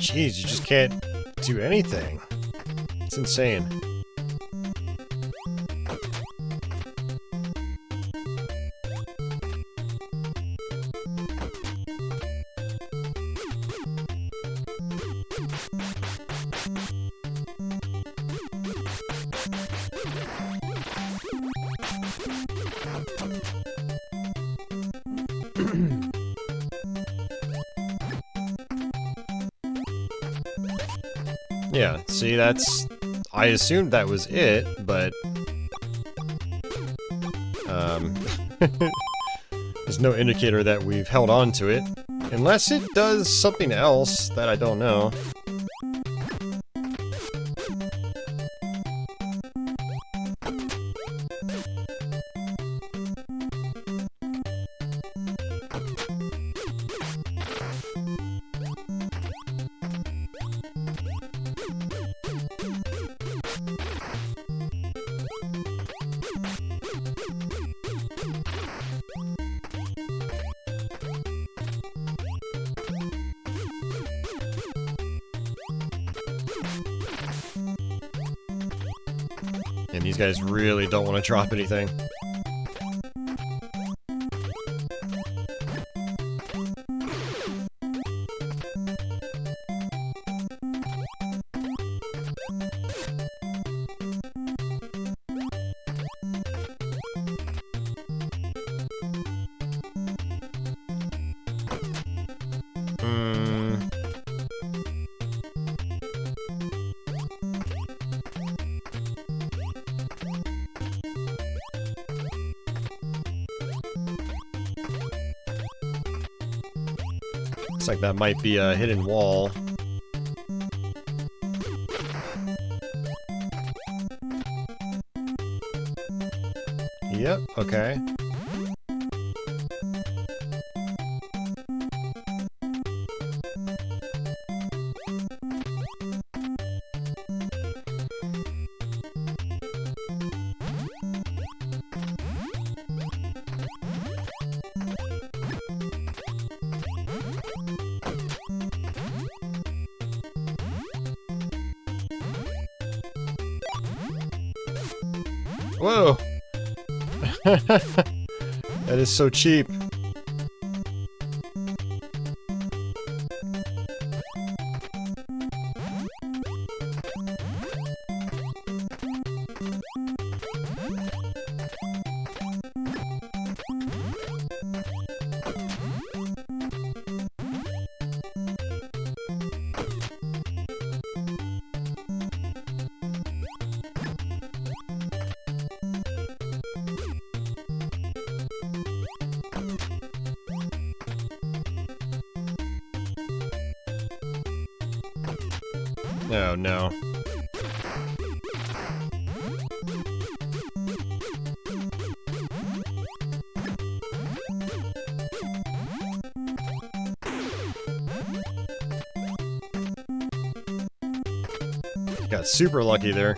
Jeez, you just can't do anything. It's insane. Yeah, see, that's... I assumed that was it, but... there's no indicator that we've held on to it. Unless it does something else that I don't know. And these guys really don't want to drop anything. Looks like that might be a hidden wall. Yep, okay. Whoa! That is so cheap. Oh no. Got super lucky there.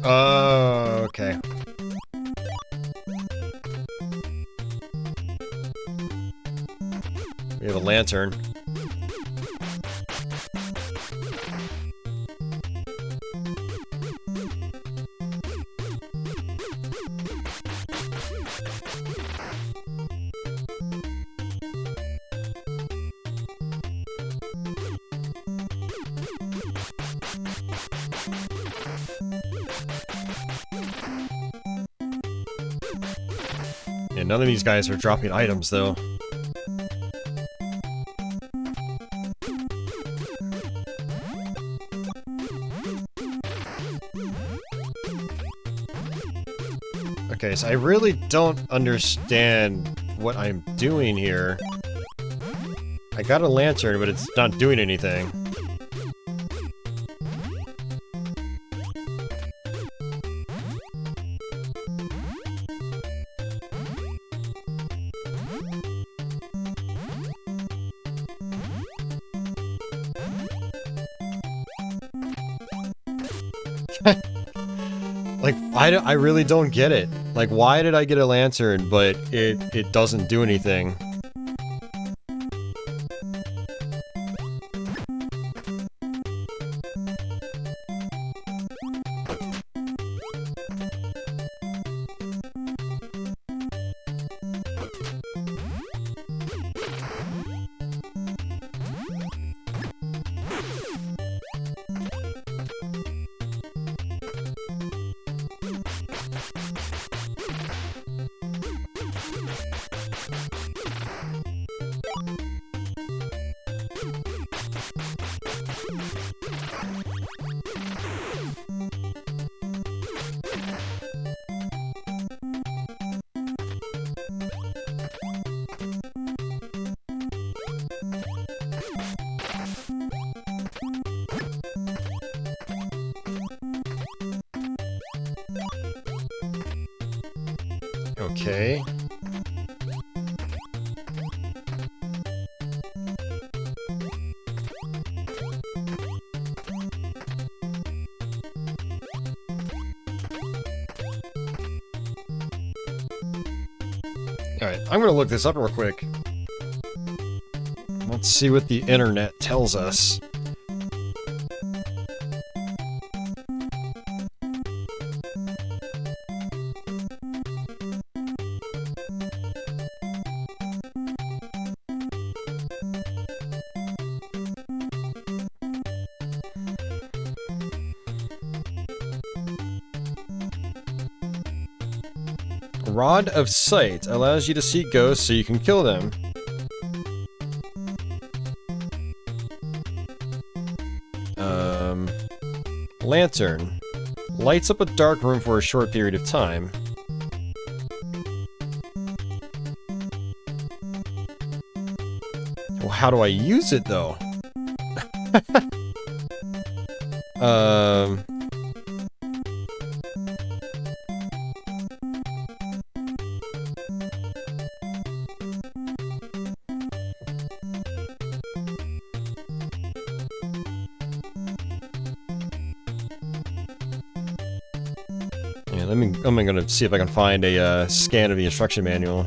Oh, okay. We have a lantern. Yeah, none of these guys are dropping items, though. Okay, so I really don't understand what I'm doing here. I got a lantern, but it's not doing anything. Like, I really don't get it. Like, why did I get a lantern, but it doesn't do anything? Okay. Alright, I'm gonna look this up real quick. Let's see what the internet tells us. Rod of Sight allows you to see ghosts so you can kill them. Lantern. Lights up a dark room for a short period of time. Well, how do I use it, though? I'm gonna see if I can find a scan of the instruction manual.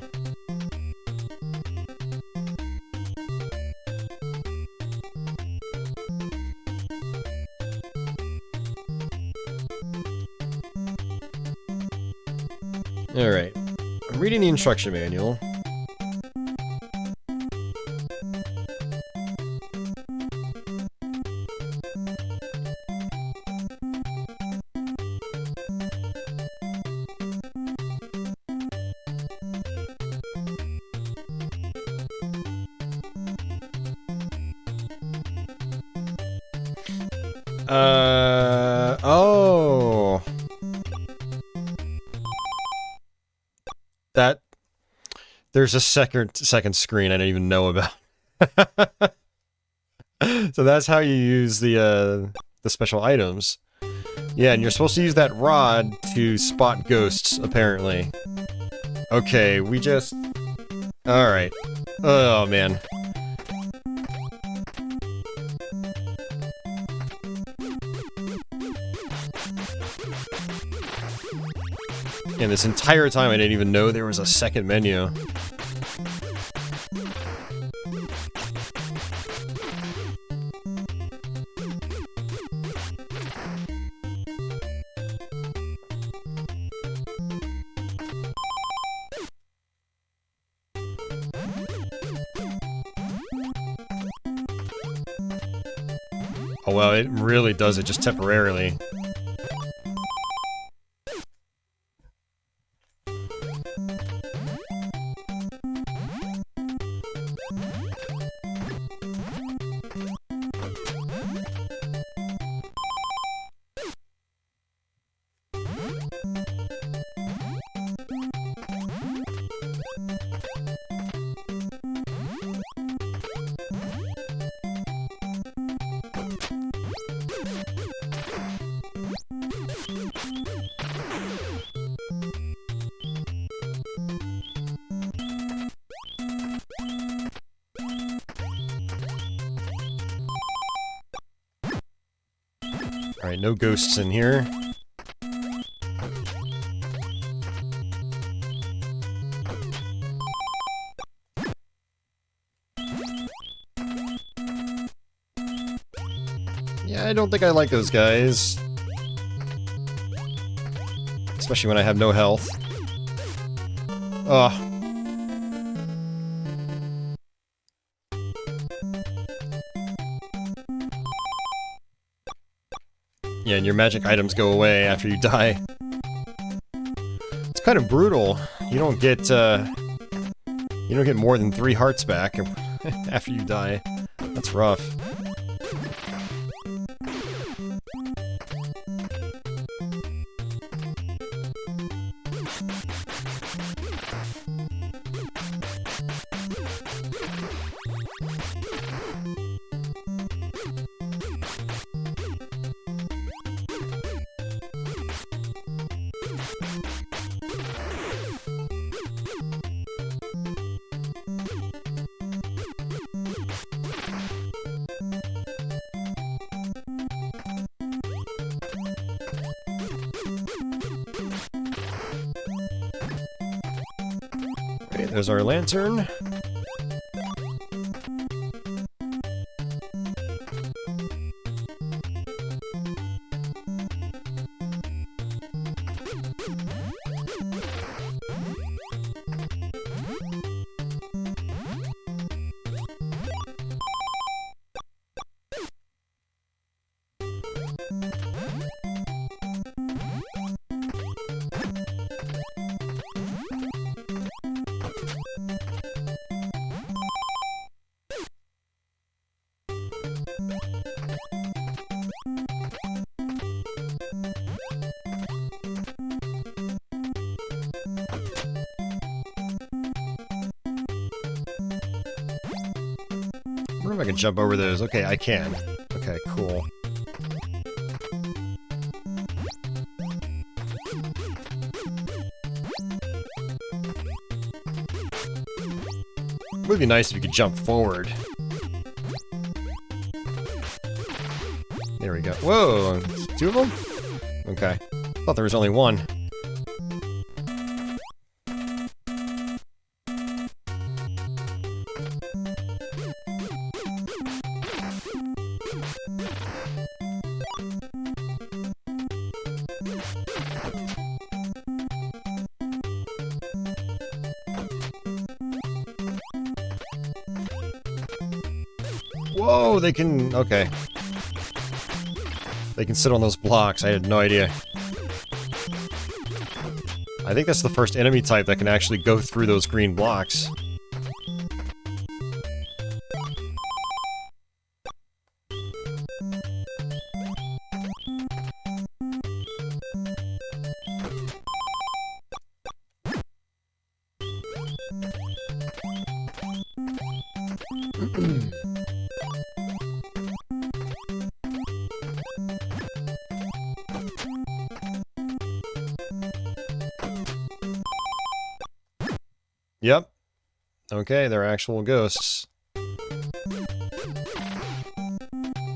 Alright, I'm reading the instruction manual. Oh. There's a second screen I didn't even know about. So that's how you use the special items. Yeah, and you're supposed to use that rod to spot ghosts, apparently. Okay, we just... Alright. Oh, man. And this entire time I didn't even know there was a second menu. Oh well, it really does it just temporarily. Alright, no ghosts in here. Yeah, I don't think I like those guys. Especially when I have no health. Ugh. Yeah, and your magic items go away after you die. It's kind of brutal. You don't get more than 3 hearts back after you die. That's rough. Okay, there's our lantern. I wonder if I can jump over those. Okay, I can. Okay, cool. It would be nice if you could jump forward. There we go. Whoa! Two of them? Okay. Thought there was only one. Whoa, they can... okay. They can sit on those blocks. I had no idea. I think that's the first enemy type that can actually go through those green blocks. Yep. Okay, they're actual ghosts.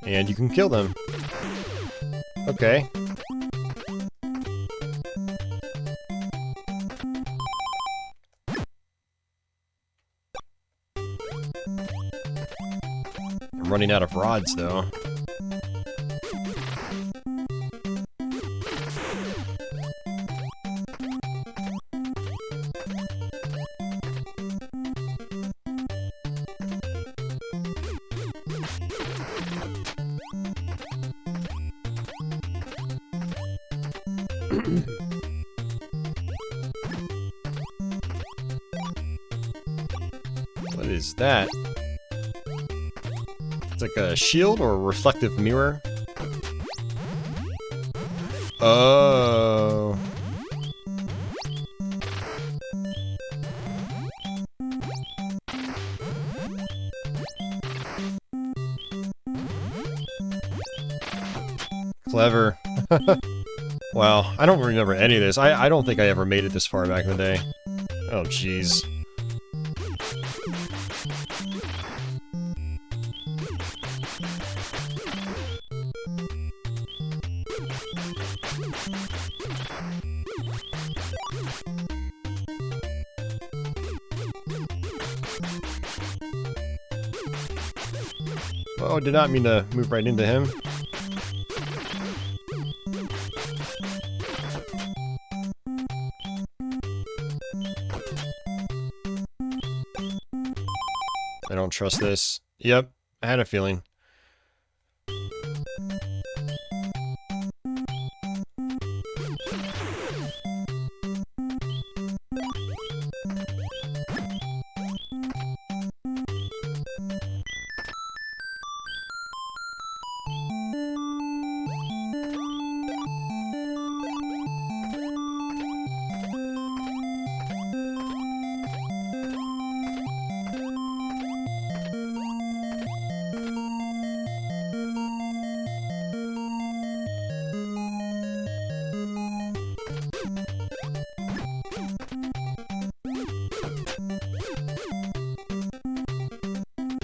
And you can kill them. Okay. I'm running out of rods, though. What is that? It's like a shield or a reflective mirror? Oh. Clever. Wow, I don't remember any of this. I don't think I ever made it this far back in the day. Oh, jeez. Oh, did not mean to move right into him. I don't trust this. Yep, I had a feeling.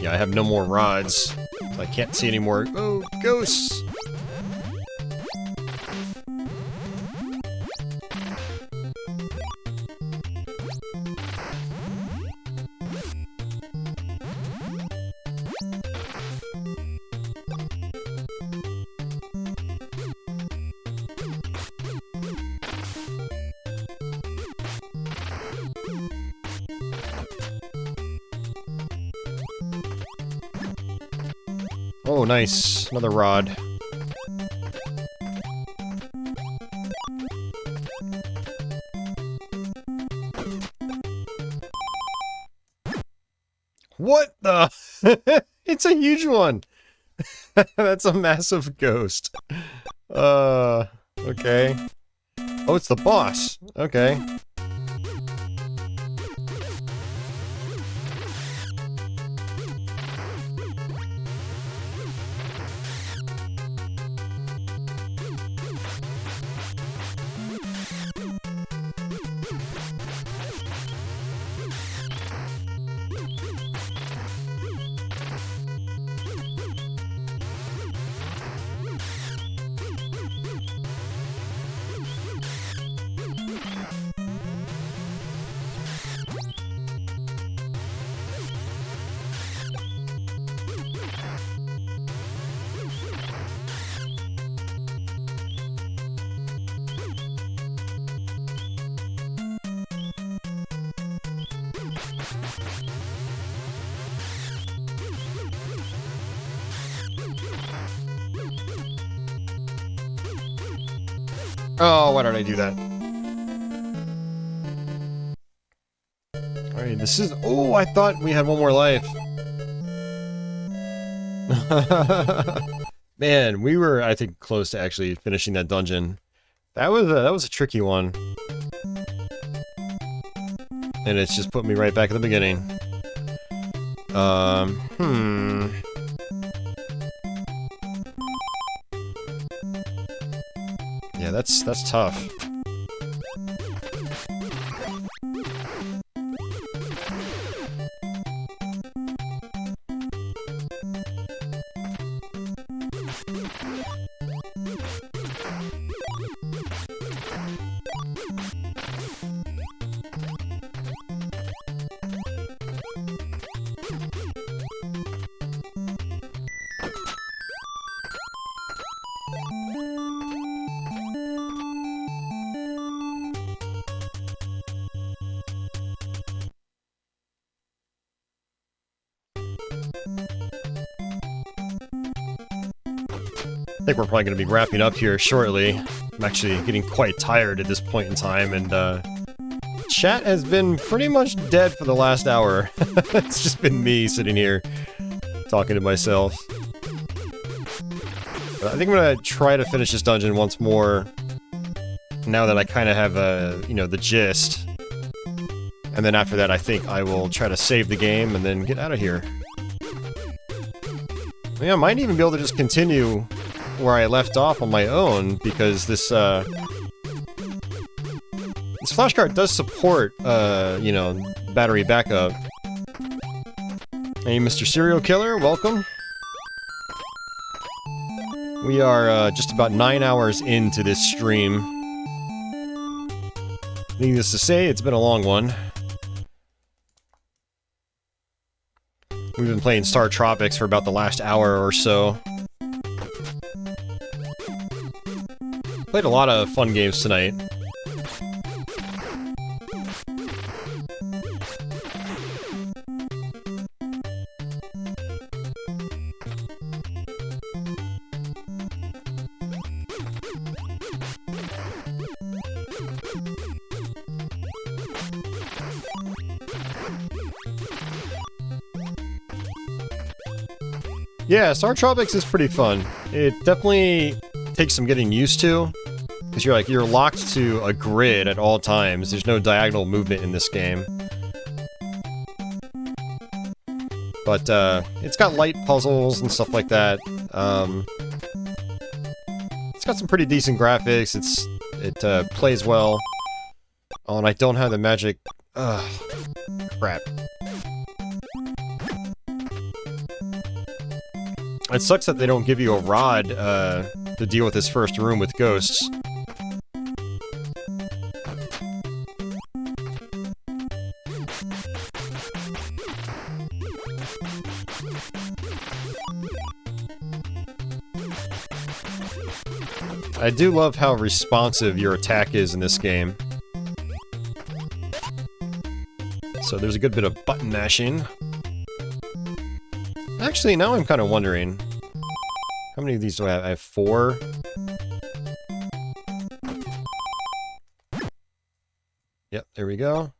Yeah, I have no more rods. I can't see any more. Oh, ghosts! Oh, nice. Another rod. What the? It's a huge one. That's a massive ghost. Okay. Oh, it's the boss. Okay. Oh, why did I do that? Alright, this is... Oh, I thought we had one more life. Man, we were, I think, close to actually finishing that dungeon. That was a tricky one. And it's just put me right back at the beginning. Yeah, that's tough. I think we're probably going to be wrapping up here shortly. I'm actually getting quite tired at this point in time, and chat has been pretty much dead for the last hour. It's just been me sitting here talking to myself. But I think I'm going to try to finish this dungeon once more, now that I kind of have, you know, the gist. And then after that, I think I will try to save the game and then get out of here. Yeah, I might even be able to just continue where I left off on my own, because this flashcard does support, you know, battery backup. Hey, Mr. Serial Killer, welcome. We are just about 9 hours into this stream. Needless to say, it's been a long one. We've been playing Startropics for about the last hour or so. Played a lot of fun games tonight. Yeah, Startropics is pretty fun. It definitely takes some getting used to, because you're locked to a grid at all times. There's no diagonal movement in this game. But it's got light puzzles and stuff like that. It's got some pretty decent graphics. It plays well. Oh, and I don't have the magic. Ugh, crap. It sucks that they don't give you a rod to deal with this first room with ghosts. I do love how responsive your attack is in this game. So there's a good bit of button mashing. Actually, now I'm kind of wondering, How many of these do I have? I have 4. Yep, there we go.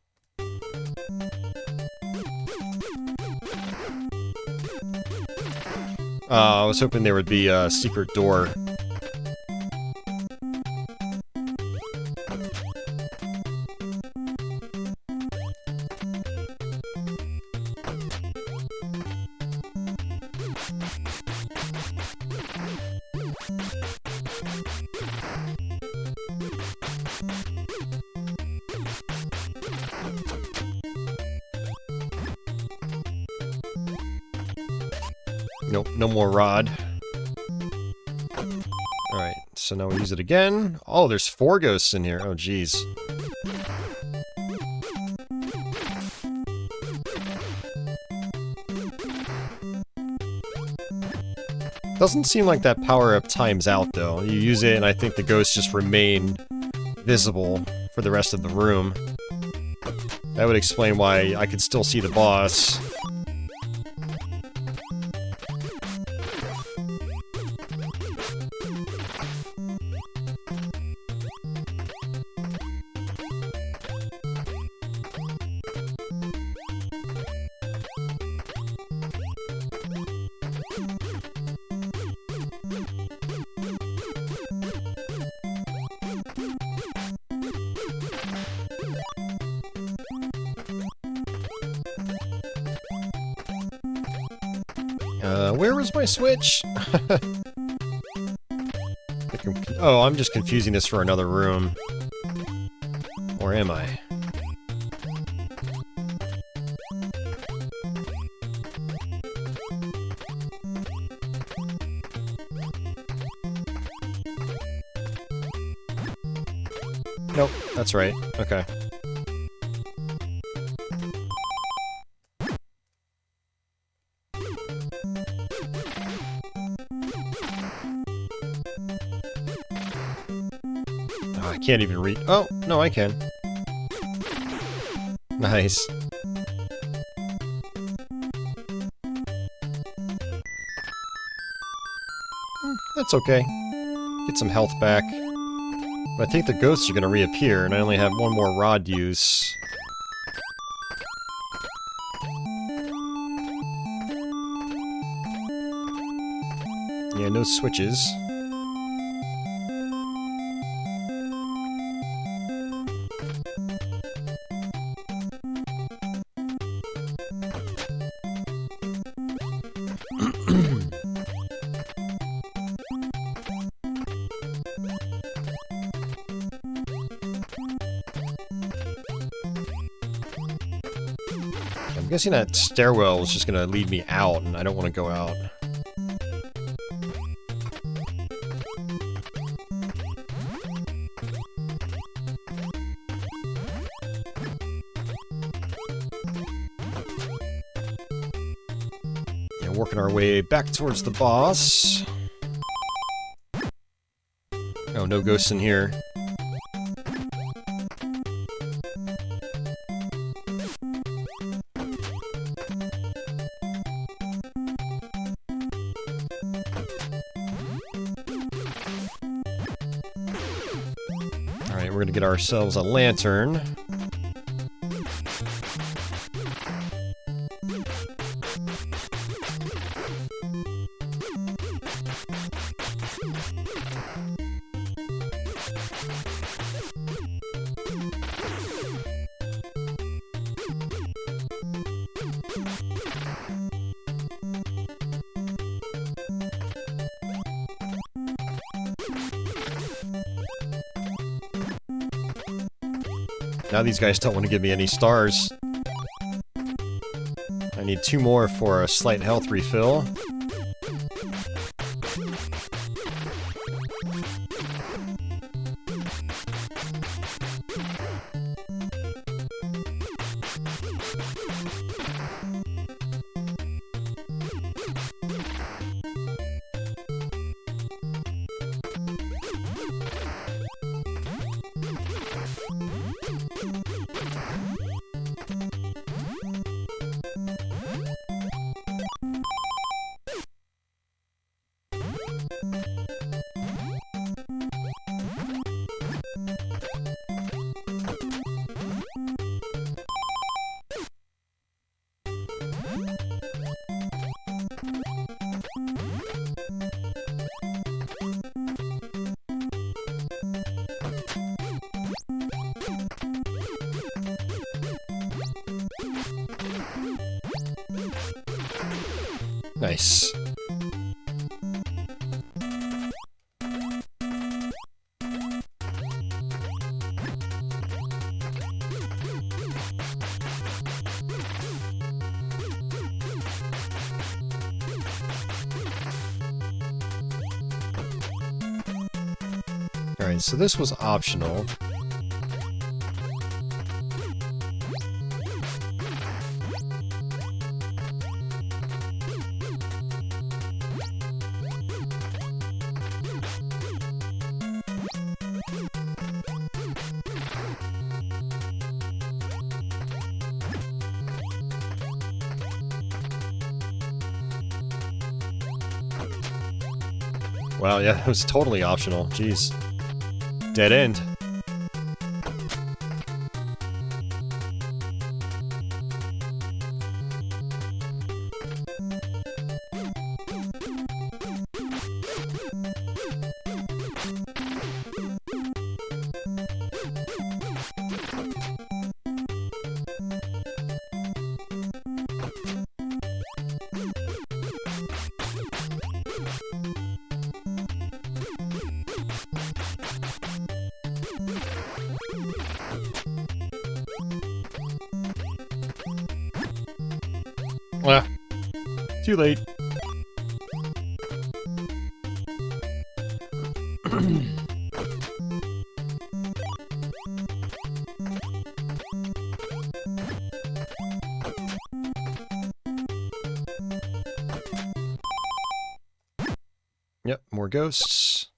I was hoping there would be a secret door. Nope, no more rod. Alright, so now we use it again. Oh, there's 4 ghosts in here. Oh, jeez. Doesn't seem like that power-up times out, though. You use it, and I think the ghosts just remain visible for the rest of the room. That would explain why I could still see the boss. Where was my switch? Oh, I'm just confusing this for another room. Or am I? Nope, that's right. Okay. I can't even read. Oh, no, I can. Nice. That's okay. Get some health back. But I think the ghosts are going to reappear, and I only have 1 more rod to use. Yeah, no switches. I'm guessing that stairwell is just gonna lead me out, and I don't want to go out. Yeah, working our way back towards the boss. Oh, no ghosts in here. Alright, we're gonna get ourselves a lantern. Now these guys don't want to give me any stars. I need 2 more for a slight health refill. Nice. Alright, so this was optional. Wow, yeah, that was totally optional. Jeez. Dead end. Ah, too late. Yep, more ghosts.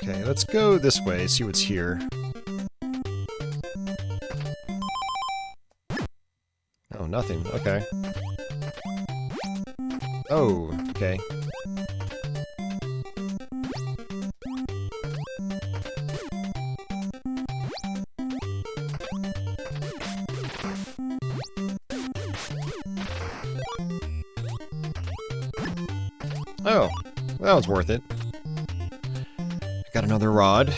Okay, let's go this way, see what's here. Oh, nothing. Okay. Oh, okay. Oh, that was worth it. Got another rod.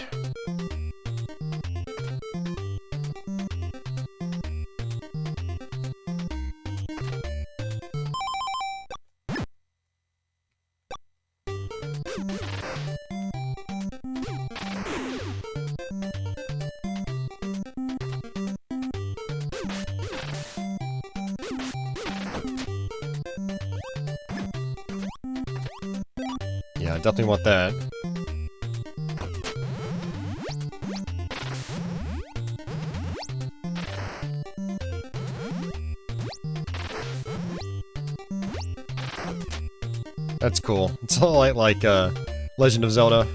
Yeah, I definitely want that. That's cool. It's all like Legend of Zelda.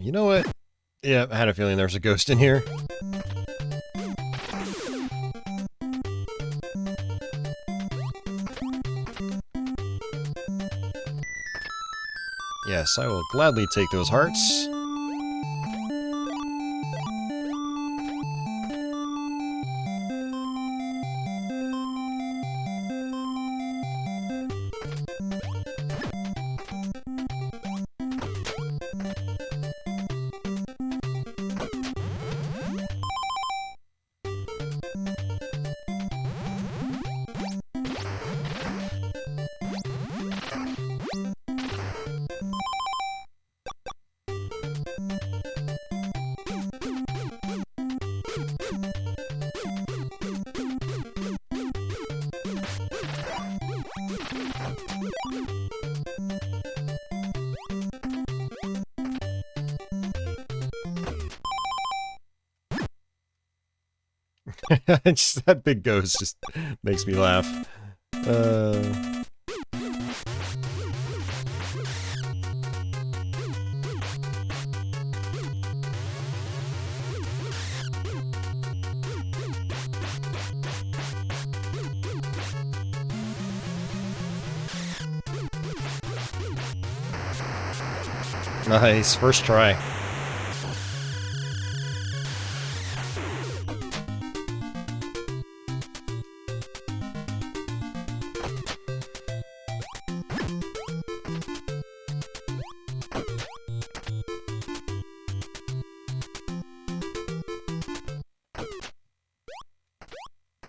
You know what? Yeah, I had a feeling there was a ghost in here. Yes, I will gladly take those hearts. Just that big ghost just makes me laugh. Nice, first try.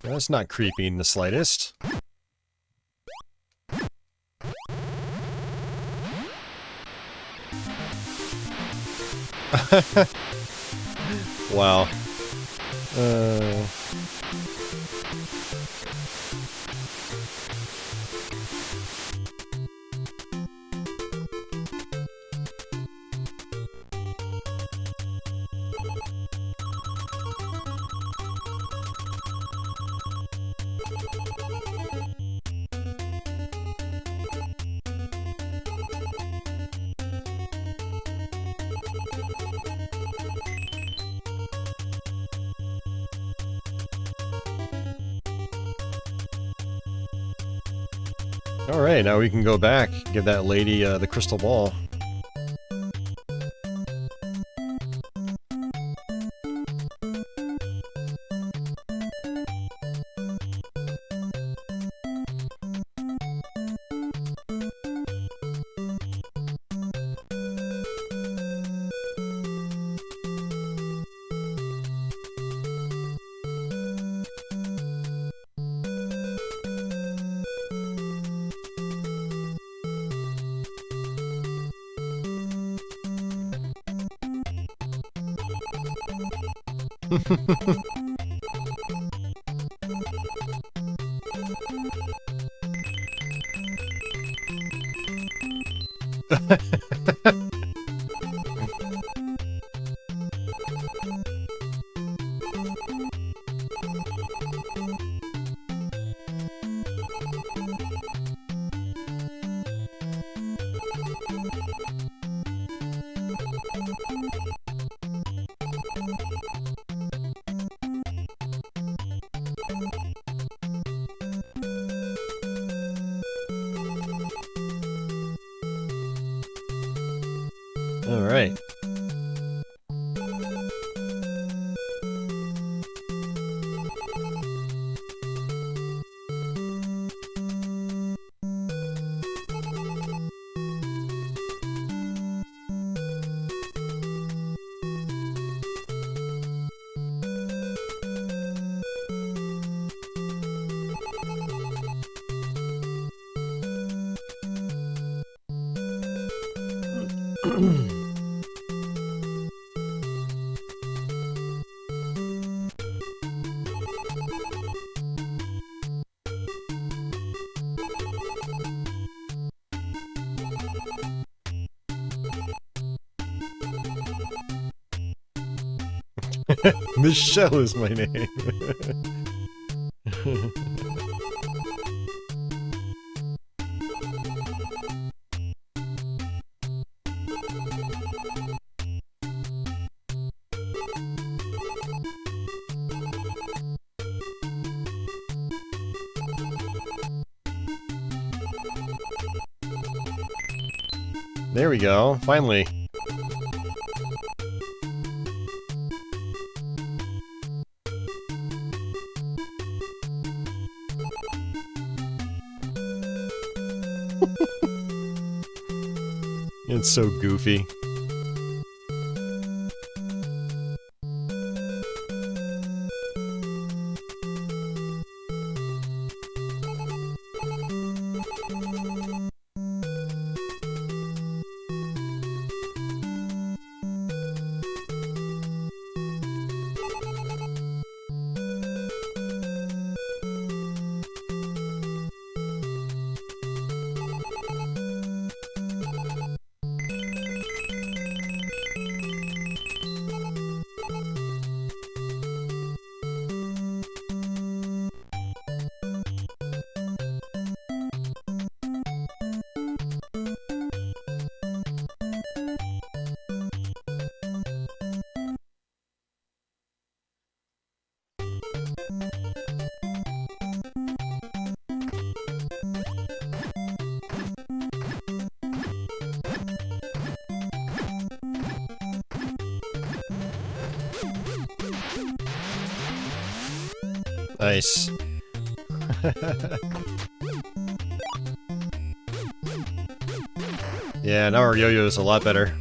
That's not creepy in the slightest. Wow. Alright, now we can go back, give that lady the crystal ball. Alright. Michelle is my name. There we go, finally. It's so goofy. Nice. Yeah, now our yo-yo is a lot better.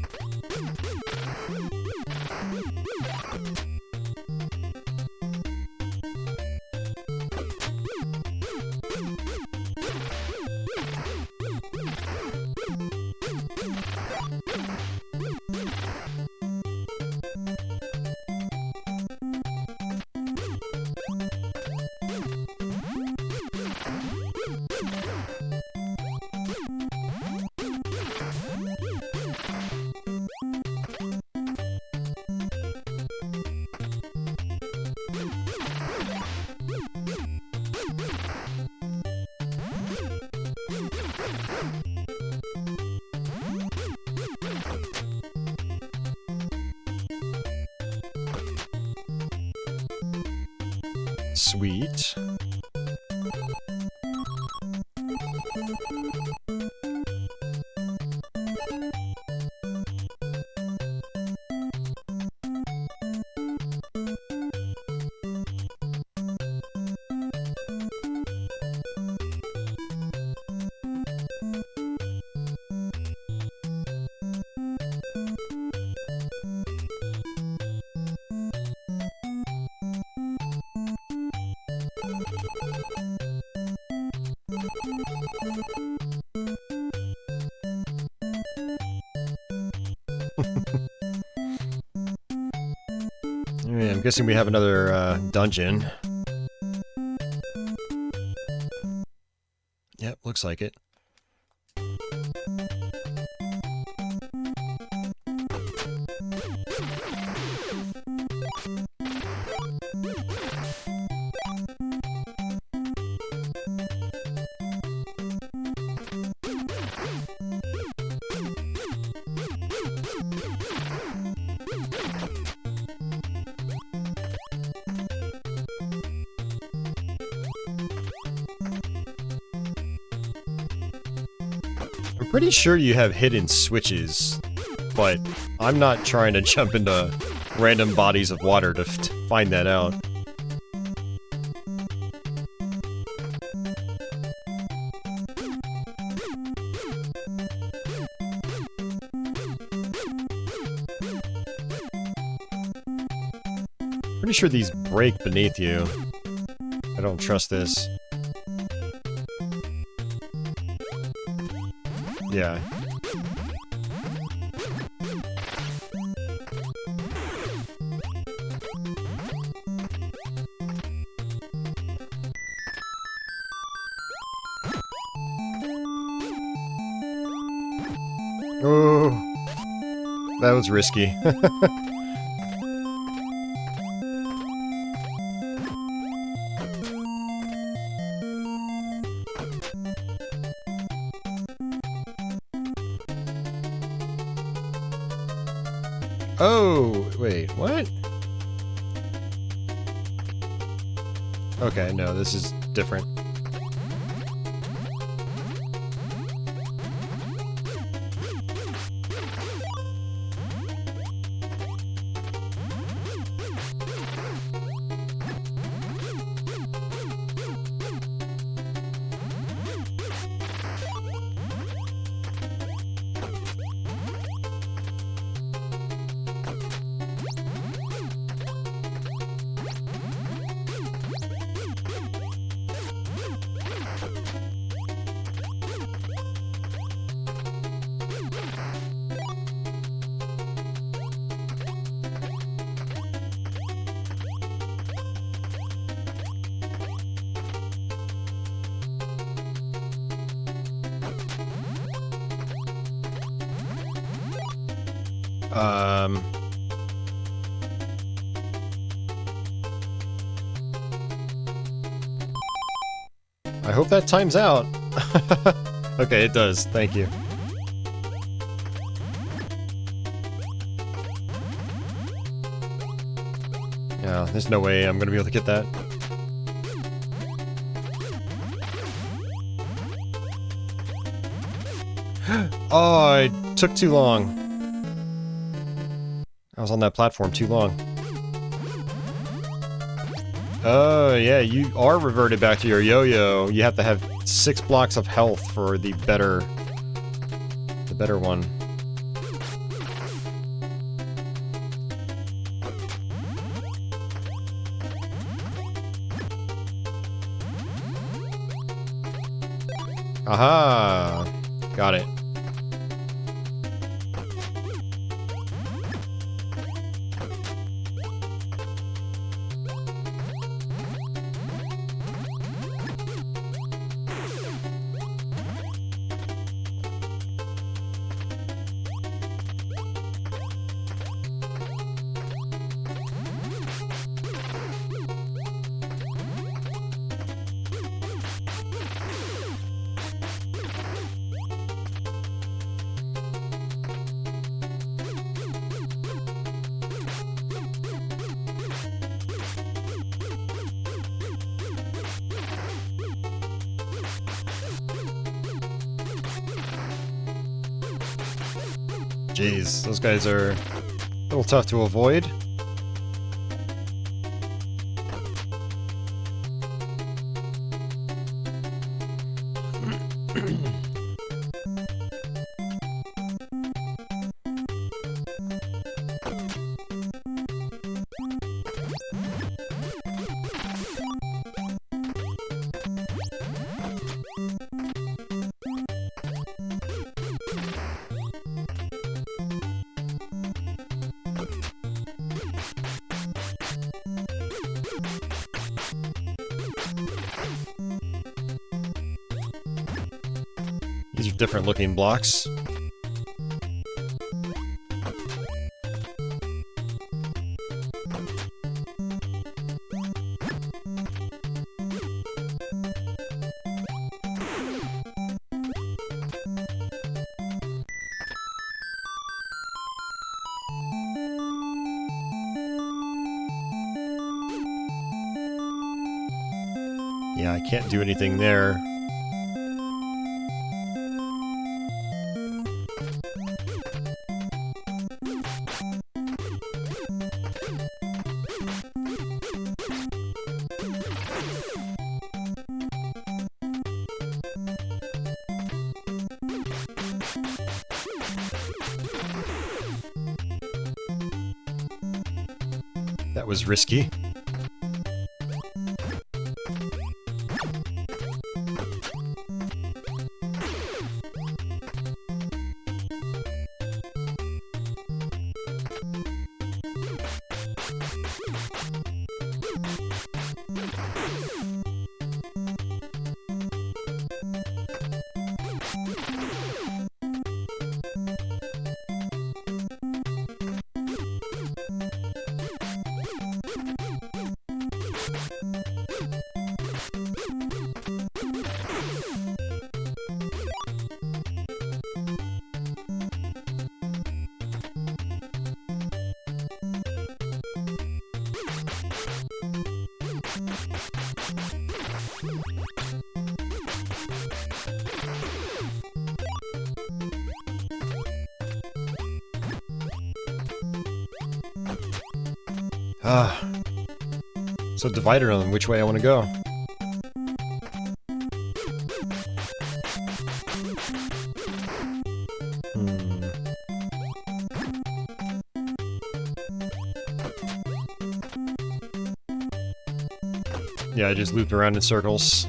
Sweet. Alright, I'm guessing we have another dungeon. Yep, looks like it. I'm pretty sure you have hidden switches, but I'm not trying to jump into random bodies of water to find that out. Pretty sure these break beneath you. I don't trust this. Yeah. Oh, that was risky. Oh, wait, what? Okay, no, this is different. I hope that times out. Okay, it does. Thank you. Yeah, there's no way I'm gonna be able to get that. Oh, I took too long. I was on that platform too long. Oh, yeah, you are reverted back to your yo-yo. You have to have 6 blocks of health for the better one. Aha! Got it. Jeez, those guys are a little tough to avoid. These are different looking blocks. Yeah, I can't do anything there. That was risky. So divided on which way I want to go. Yeah, I just looped around in circles.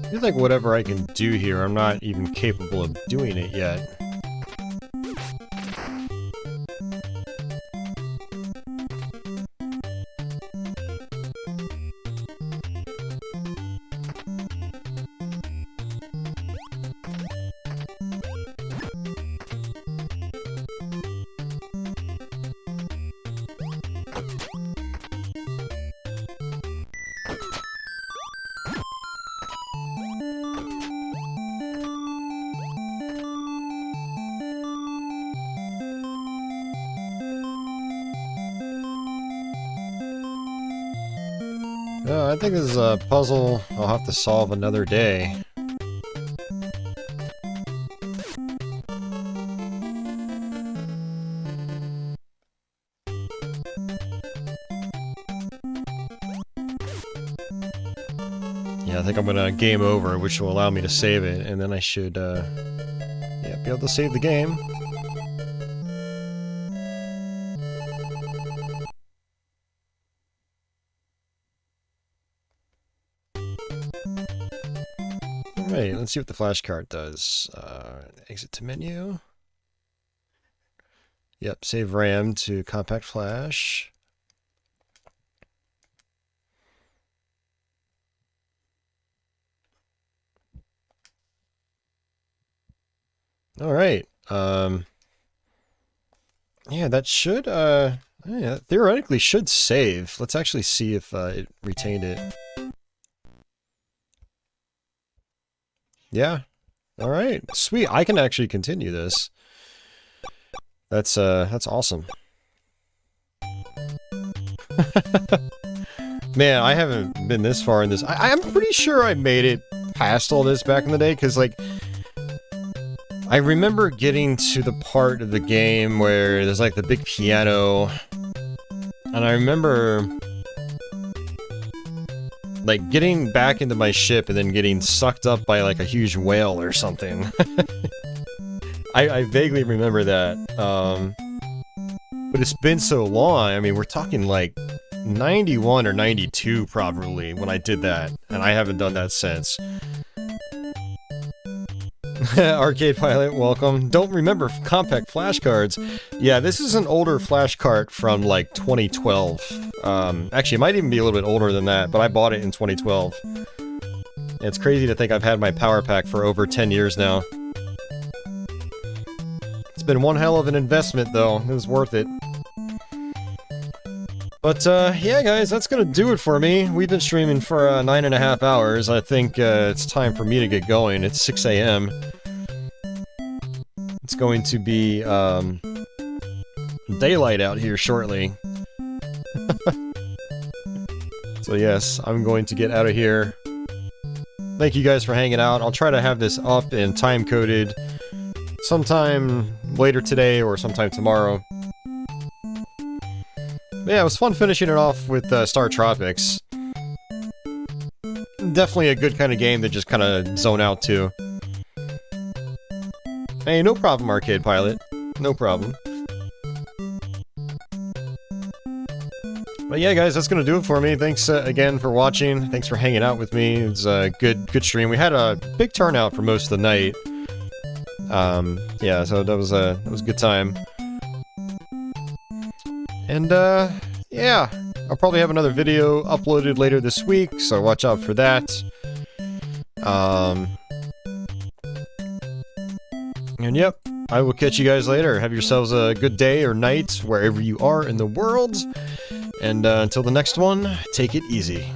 I feel like whatever I can do here, I'm not even capable of doing it yet. I think this is a puzzle I'll have to solve another day. Yeah, I think I'm gonna game over, which will allow me to save it, and then I should, yeah, be able to save the game. Alright, let's see what the flashcard does. Exit to menu. Yep, save RAM to compact flash. Alright, yeah, that should, yeah, theoretically should save. Let's actually see if, it retained it. Yeah. Alright, sweet, I can actually continue this. That's awesome. Man, I haven't been this far in this. I'm pretty sure I made it past all this back in the day, because, like, I remember getting to the part of the game where there's, like, the big piano, and I remember, like, getting back into my ship and then getting sucked up by, like, a huge whale or something. I vaguely remember that, but it's been so long. I mean, we're talking, like, 91 or 92 probably when I did that, and I haven't done that since. Arcade Pilot, welcome. Don't remember compact flashcards. Yeah, this is an older flashcard from, like, 2012. Actually, it might even be a little bit older than that, but I bought it in 2012. It's crazy to think I've had my power pack for over 10 years now. It's been one hell of an investment, though. It was worth it. But, yeah, guys, that's gonna do it for me. We've been streaming for 9.5 hours. I think it's time for me to get going. It's 6 a.m. It's going to be daylight out here shortly. So yes, I'm going to get out of here. Thank you guys for hanging out. I'll try to have this up and time-coded sometime later today or sometime tomorrow. Yeah, it was fun finishing it off with Startropics. Definitely a good kind of game to just kind of zone out to. Hey, no problem, Arcade Pilot. No problem. But yeah, guys, that's gonna do it for me. Thanks again for watching. Thanks for hanging out with me. It was a good stream. We had a big turnout for most of the night. Yeah, so that was a good time. And, yeah, I'll probably have another video uploaded later this week, so watch out for that. And yep, I will catch you guys later. Have yourselves a good day or night, wherever you are in the world. And, until the next one, take it easy.